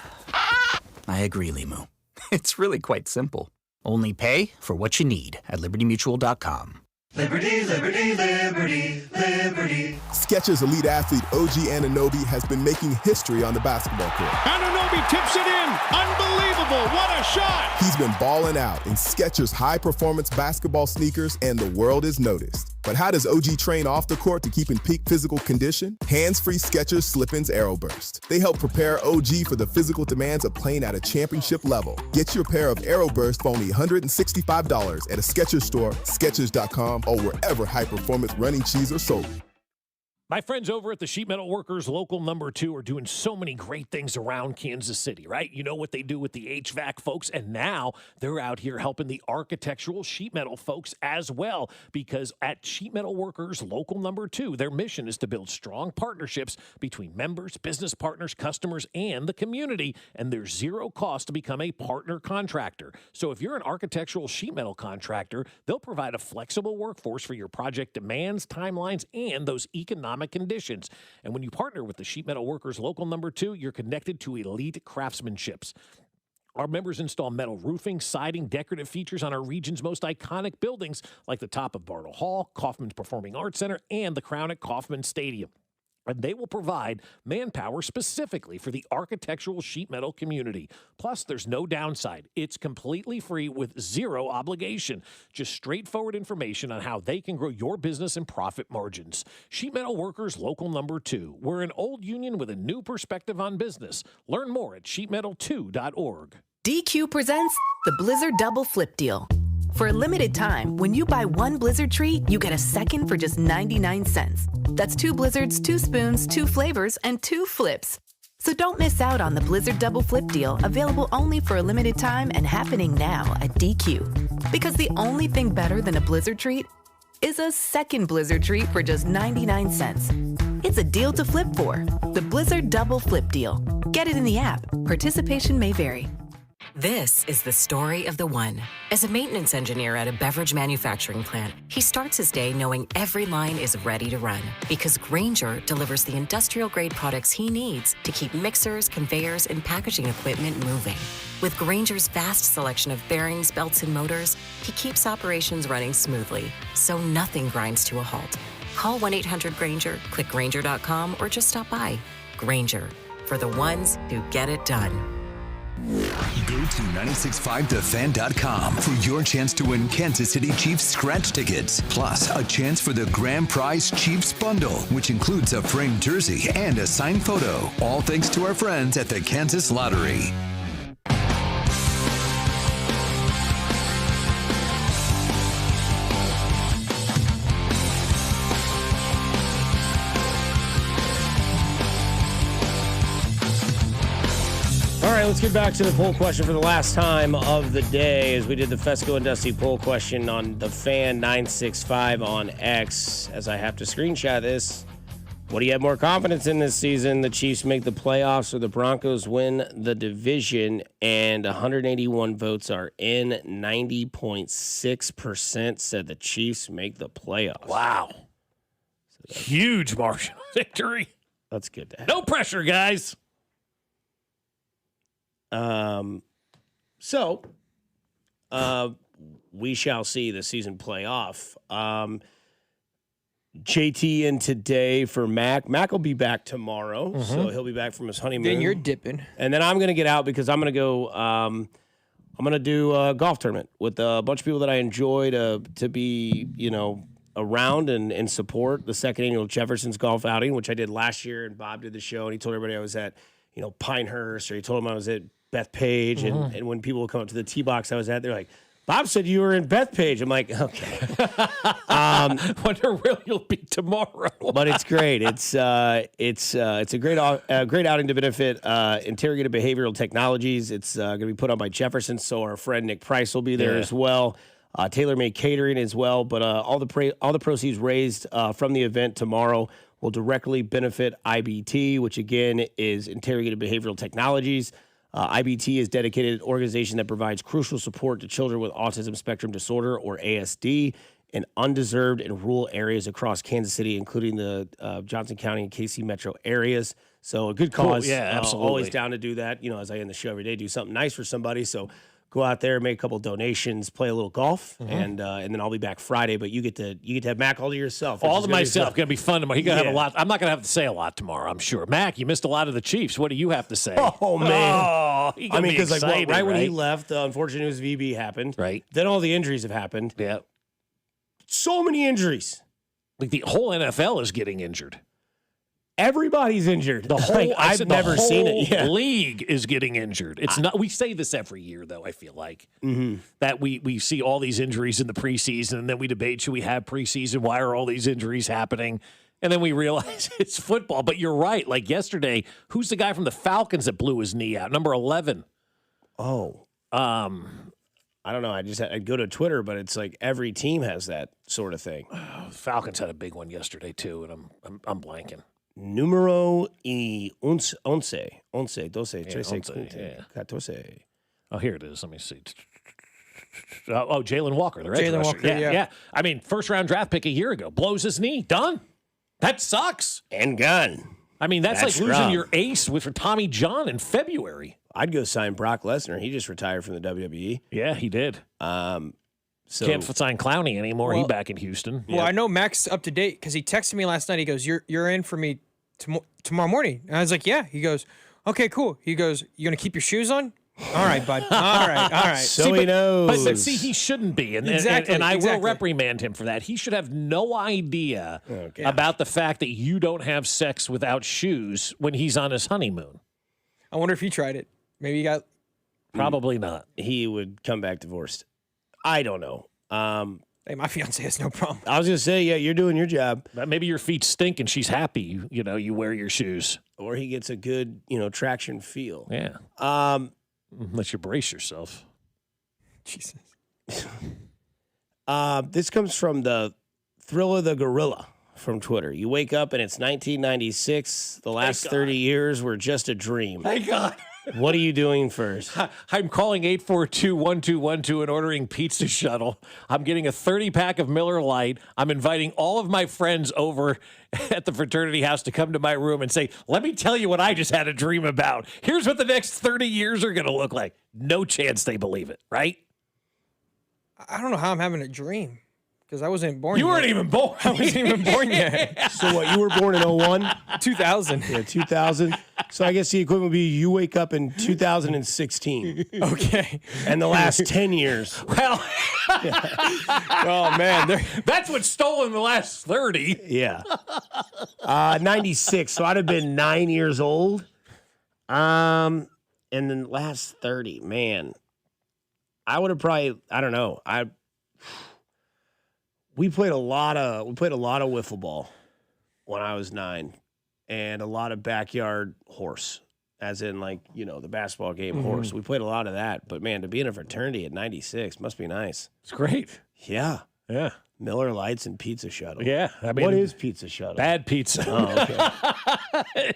agree, Limu. It's really quite simple. Only pay for what you need at libertymutual.com. Liberty, liberty, liberty, liberty. Skechers elite athlete OG Anunoby has been making history on the basketball court. Anunoby tips it in. Unbelievable. What a shot. He's been balling out in Skechers high-performance basketball sneakers, and the world is noticed. But how does OG train off the court to keep in peak physical condition? Hands-free Skechers Slip-ins Aeroburst. They help prepare OG for the physical demands of playing at a championship level. Get your pair of Aeroburst for only $165 at a Skechers store, Skechers.com, or wherever high-performance running shoes are sold. My friends over at the Sheet Metal Workers Local Number 2 are doing so many great things around Kansas City, right? You know what they do with the HVAC folks, and now they're out here helping the architectural sheet metal folks as well, because at Sheet Metal Workers Local Number 2, their mission is to build strong partnerships between members, business partners, customers, and the community, and there's zero cost to become a partner contractor. So if you're an architectural sheet metal contractor, they'll provide a flexible workforce for your project demands, timelines, and those economic conditions. And when you partner with the Sheet Metal Workers Local Number 2, you're connected to elite craftsmanships. Our members install metal roofing, siding, decorative features on our region's most iconic buildings, like the top of Bartle Hall, Kaufman's Performing Arts Center, and the crown at Kaufman Stadium. And they will provide manpower specifically for the architectural sheet metal community. Plus, there's no downside. It's completely free with zero obligation. Just straightforward information on how they can grow your business and profit margins. Sheet Metal Workers Local Number 2. We're an old union with a new perspective on business. Learn more at sheetmetal2.org. DQ presents the Blizzard Double Flip Deal. For a limited time, when you buy one Blizzard treat, you get a second for just 99 cents. That's 2 Blizzards, 2 spoons, 2 flavors, and 2 flips. So don't miss out on the Blizzard Double Flip Deal, available only for a limited time and happening now at DQ. Because the only thing better than a Blizzard treat is a second Blizzard treat for just 99 cents. It's a deal to flip for. The Blizzard Double Flip Deal. Get it in the app. Participation may vary. This is the story of the one. As a maintenance engineer at a beverage manufacturing plant, he starts his day knowing every line is ready to run because Grainger delivers the industrial-grade products he needs to keep mixers, conveyors, and packaging equipment moving. With Grainger's vast selection of bearings, belts, and motors, he keeps operations running smoothly, so nothing grinds to a halt. Call 1-800-GRAINGER, click Grainger.com, or just stop by. Grainger, for the ones who get it done. Go to 965thefan.com for your chance to win Kansas City Chiefs scratch tickets, plus a chance for the grand prize Chiefs bundle, which includes a framed jersey and a signed photo. All thanks to our friends at the Kansas Lottery. All right, let's get back to the poll question for the last time of the day as we did the Fescoe and Dusty poll question on the Fan 965 on X. As I have to screenshot this, what do you have more confidence in this season? The Chiefs make the playoffs or the Broncos win the division? And 181 votes are in. 90.6% said the Chiefs make the playoffs. Wow. So huge margin of victory. That's good to have. No pressure, guys. We shall see the season play off. JT in today for Mac. Mac will be back tomorrow, so he'll be back from his honeymoon. Then you're dipping. And then I'm going to get out because I'm going to go, I'm going to do a golf tournament with a bunch of people that I enjoy to be, around and support the second annual Jefferson's golf outing, which I did last year, and Bob did the show, and he told everybody I was at, Pinehurst, or he told them I was at Bethpage, and when people would come up to the tee box I was at, they're like, Bob said you were in Bethpage. I'm like, okay. Wonder where you'll be tomorrow. But it's great. It's a great outing to benefit interrogative behavioral technologies. It's going to be put on by Jefferson, so our friend Nick Price will be there as well. TaylorMade Catering as well. But all the proceeds raised from the event tomorrow will directly benefit IBT, which again is interrogative behavioral technologies. IBT is a dedicated organization that provides crucial support to children with autism spectrum disorder, or ASD, in undeserved and rural areas across Kansas City, including the Johnson County and KC metro areas. So a good cause. Cool. Yeah, absolutely. Always down to do that. As I end the show every day, do something nice for somebody. So go out there, make a couple donations, play a little golf, and then I'll be back Friday. But you get to have Mac all to yourself. All to myself. Going to be fun tomorrow. You're going to have a lot. I'm not going to have to say a lot tomorrow, I'm sure. Mac, you missed a lot of the Chiefs. What do you have to say? Oh, man. Because right when he left, unfortunately, his VB happened. Right. Then all the injuries have happened. Yeah. So many injuries. Like the whole NFL is getting injured. Everybody's injured. The whole I've never seen it. Yeah. League is getting injured. It's not. We say this every year, though. I feel like that we see all these injuries in the preseason, and then we debate: should we have preseason? Why are all these injuries happening? And then we realize it's football. But you're right. Like yesterday, who's the guy from the Falcons that blew his knee out? Number 11. Oh. I don't know. I'd go to Twitter, but it's like every team has that sort of thing. Falcons had a big one yesterday too, and I'm blanking. Numero 11, 12, 14. Oh, here it is. Let me see. Jalen Walker, the Jalen Walker, yeah. I mean, first-round draft pick a year ago. Blows his knee. Done. That sucks. And gone. I mean, that's like losing your ace with Tommy John in February. I'd go sign Brock Lesnar. He just retired from the WWE. Yeah, he did. So can't sign Clowney anymore. He's back in Houston. Well, I know Mac's up to date because he texted me last night. He goes, "You're in for me tomorrow morning. And I was like, yeah. He goes, okay, cool. He goes, you going to keep your shoes on? All right, bud. All right. So he knows. But see, he shouldn't be. And I will reprimand him for that. He should have no idea about the fact that you don't have sex without shoes when he's on his honeymoon. I wonder if he tried it. Maybe he got... Probably not. He would come back divorced. I don't know. Hey, my fiance has no problem. I was going to say, yeah, you're doing your job. Maybe your feet stink and she's happy, you wear your shoes. Or he gets a good, traction feel. Yeah. Unless you brace yourself. Jesus. This comes from the Thriller the Gorilla from Twitter. You wake up and it's 1996. The last 30 years were just a dream. Thank God. What are you doing first? I'm calling 842-1212 and ordering Pizza Shuttle. I'm getting a 30-pack of Miller Lite. I'm inviting all of my friends over at the fraternity house to come to my room and say, let me tell you what I just had a dream about. Here's what the next 30 years are going to look like. No chance they believe it, right? I don't know how I'm having a dream because I wasn't born yet. You weren't even born. I wasn't even born yet. So what, you were born in 01? 2000. Yeah, 2000. So I guess the equivalent would be you wake up in 2016. Okay. And the last 10 years. Well, oh, man. That's what's stolen the last 30. Yeah. 96. So I'd have been 9 years old. And then the last 30, man. I would have probably, I don't know. We played a lot of wiffle ball when I was 9, and a lot of backyard horse, as in the basketball game horse. We played a lot of that. But man, to be in a fraternity at 96 must be nice. It's great. Yeah. Yeah. Miller Lights and Pizza Shuttle. Yeah. I mean, what is Pizza Shuttle? Bad pizza. Oh, okay.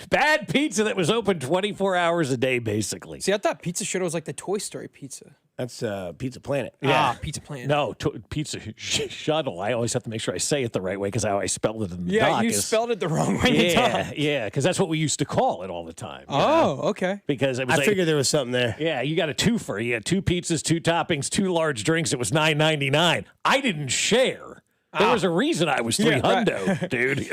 Bad pizza that was open 24 hours a day, basically. See, I thought Pizza Shuttle was like the Toy Story pizza. That's Pizza Planet. Yeah. Pizza Planet. No, Pizza Shuttle. I always have to make sure I say it the right way because I always spelled it in the doc. Yeah, you spelled it the wrong way in the doc. Yeah, because that's what we used to call it all the time. Oh, okay. Because it was I figured there was something there. Yeah, you got a twofer. You had 2 pizzas, 2 toppings, 2 large drinks. It was $9.99. I didn't share. There was a reason I was $300, dude.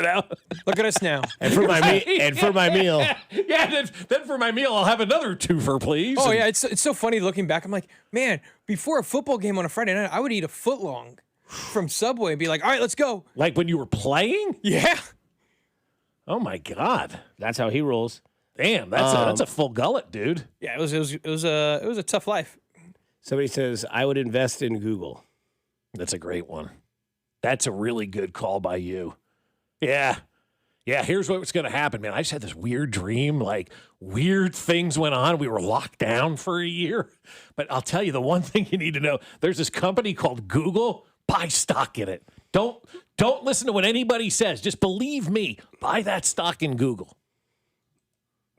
Look at us now. And for my meal. Yeah, then for my meal, I'll have another twofer, please. Oh, yeah, it's so funny looking back. I'm like, man, before a football game on a Friday night, I would eat a footlong from Subway and be like, all right, let's go. Like when you were playing? Yeah. Oh my God, that's how he rolls. Damn, that's a full gullet, dude. Yeah, it was a tough life. Somebody says I would invest in Google. That's a great one. That's a really good call by you. Yeah. Yeah, here's what's going to happen, man. I just had this weird dream, like weird things went on. We were locked down for a year. But I'll tell you the one thing you need to know. There's this company called Google. Buy stock in it. Don't listen to what anybody says. Just believe me. Buy that stock in Google.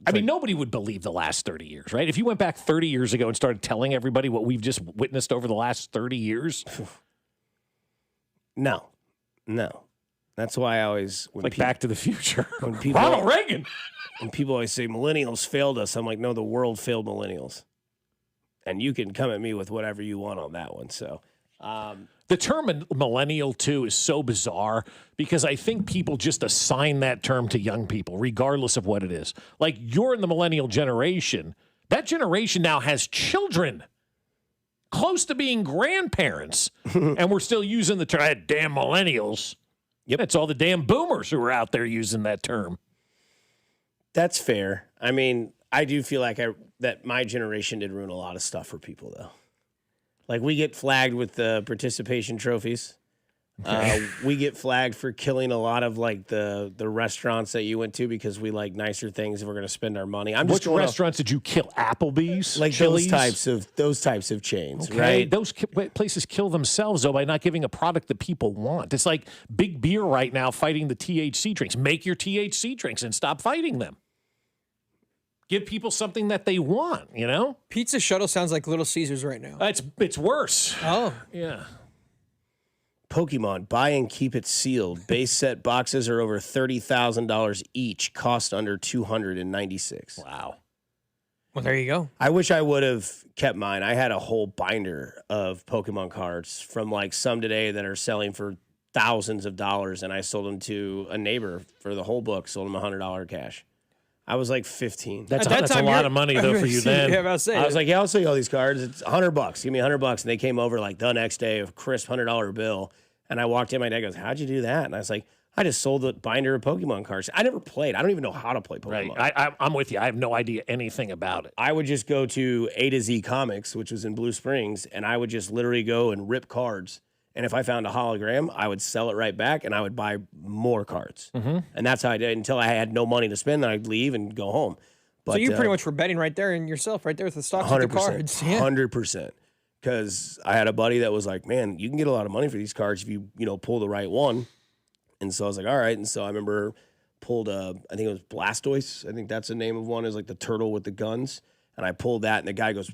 I mean, nobody would believe the last 30 years, right? If you went back 30 years ago and started telling everybody what we've just witnessed over the last 30 years. No. That's why I always... Like Back to the Future. When people, Ronald Reagan. When people always say millennials failed us, I'm like, no, the world failed millennials. And you can come at me with whatever you want on that one. So... the term millennial, too, is so bizarre because I think people just assign that term to young people, regardless of what it is. Like, you're in the millennial generation. That generation now has children close to being grandparents, and we're still using the term, damn millennials. Yep. It's all the damn boomers who are out there using that term. That's fair. I mean, I do feel like that my generation did ruin a lot of stuff for people, though. Like, we get flagged with the participation trophies. We get flagged for killing a lot of, like, the restaurants that you went to because we like nicer things and we're going to spend our money. Which restaurants did you kill? Applebee's? Like Chili's? those types of chains, okay. right? Those places kill themselves, though, by not giving a product that people want. It's like Big Beer right now fighting the THC drinks. Make your THC drinks and stop fighting them. Give people something that they want, you know? Pizza Shuttle sounds like Little Caesars right now. It's worse. Oh. Yeah. Pokemon, buy and keep it sealed. Base set boxes are over $30,000 each, cost under $296. Wow. Well, there you go. I wish I would have kept mine. I had a whole binder of Pokemon cards from like some today that are selling for thousands of dollars, and I sold them to a neighbor for the whole book. Sold him $100 cash. I was like 15. That's a lot of money though for you then. Yeah, I was like, yeah, I'll sell you all these cards. It's $100. Give me $100. And they came over like the next day, a crisp $100 bill. And I walked in, my dad goes, how'd you do that? And I was like, I just sold the binder of Pokemon cards. I never played. I don't even know how to play Pokemon. Right. I'm with you. I have no idea anything about it. I would just go to A to Z Comics, which was in Blue Springs, and I would just literally go and rip cards. And if I found a hologram, I would sell it right back, and I would buy more cards. Mm-hmm. And that's how I did until I had no money to spend. Then I'd leave and go home. But, so you pretty much were betting right there in yourself, right there with the stocks with the cards. Yeah. 100%. Because I had a buddy that was like, man, you can get a lot of money for these cards if you pull the right one. And so I was like, all right. And so I remember pulled I think it was Blastoise. I think that's the name of one, is like the turtle with the guns. And I pulled that, and the guy goes,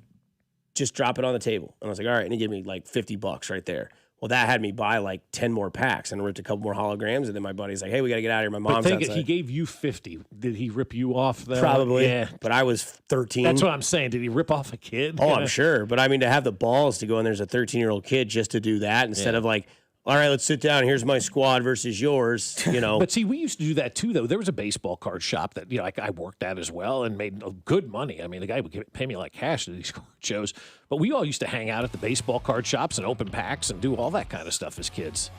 just drop it on the table. And I was like, all right. And he gave me like $50 right there. Well, that had me buy like 10 more packs, and I ripped a couple more holograms. And then my buddy's like, hey, we got to get out of here. My mom's outside. He gave you 50. Did he rip you off then? Probably. Yeah. But I was 13. That's what I'm saying. Did he rip off a kid? Oh, I'm sure. But I mean, to have the balls to go in there as a 13-year-old kid just to do that instead of like, all right, let's sit down. Here's my squad versus yours, But see, we used to do that too, though. There was a baseball card shop that, I worked at as well and made good money. I mean, the guy would pay me like cash at these card shows. But we all used to hang out at the baseball card shops and open packs and do all that kind of stuff as kids.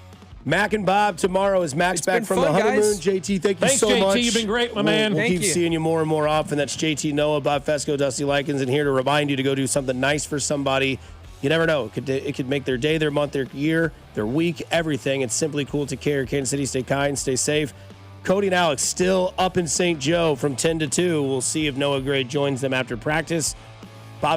Mac and Bob tomorrow is Mac's back from the honeymoon. Guys. JT, thank you Thanks, so JT. much. You've been great, my man. We'll Thank keep you. seeing you more and more often. That's JT Noah, Bob Fescoe, Dusty Likens, and here to remind you to go do something nice for somebody. You never know. It could make their day, their month, their year, their week, everything. It's simply cool to care. Kansas City, stay kind, stay safe. Cody and Alex still up in St. Joe from 10 to 2. We'll see if Noah Gray joins them after practice.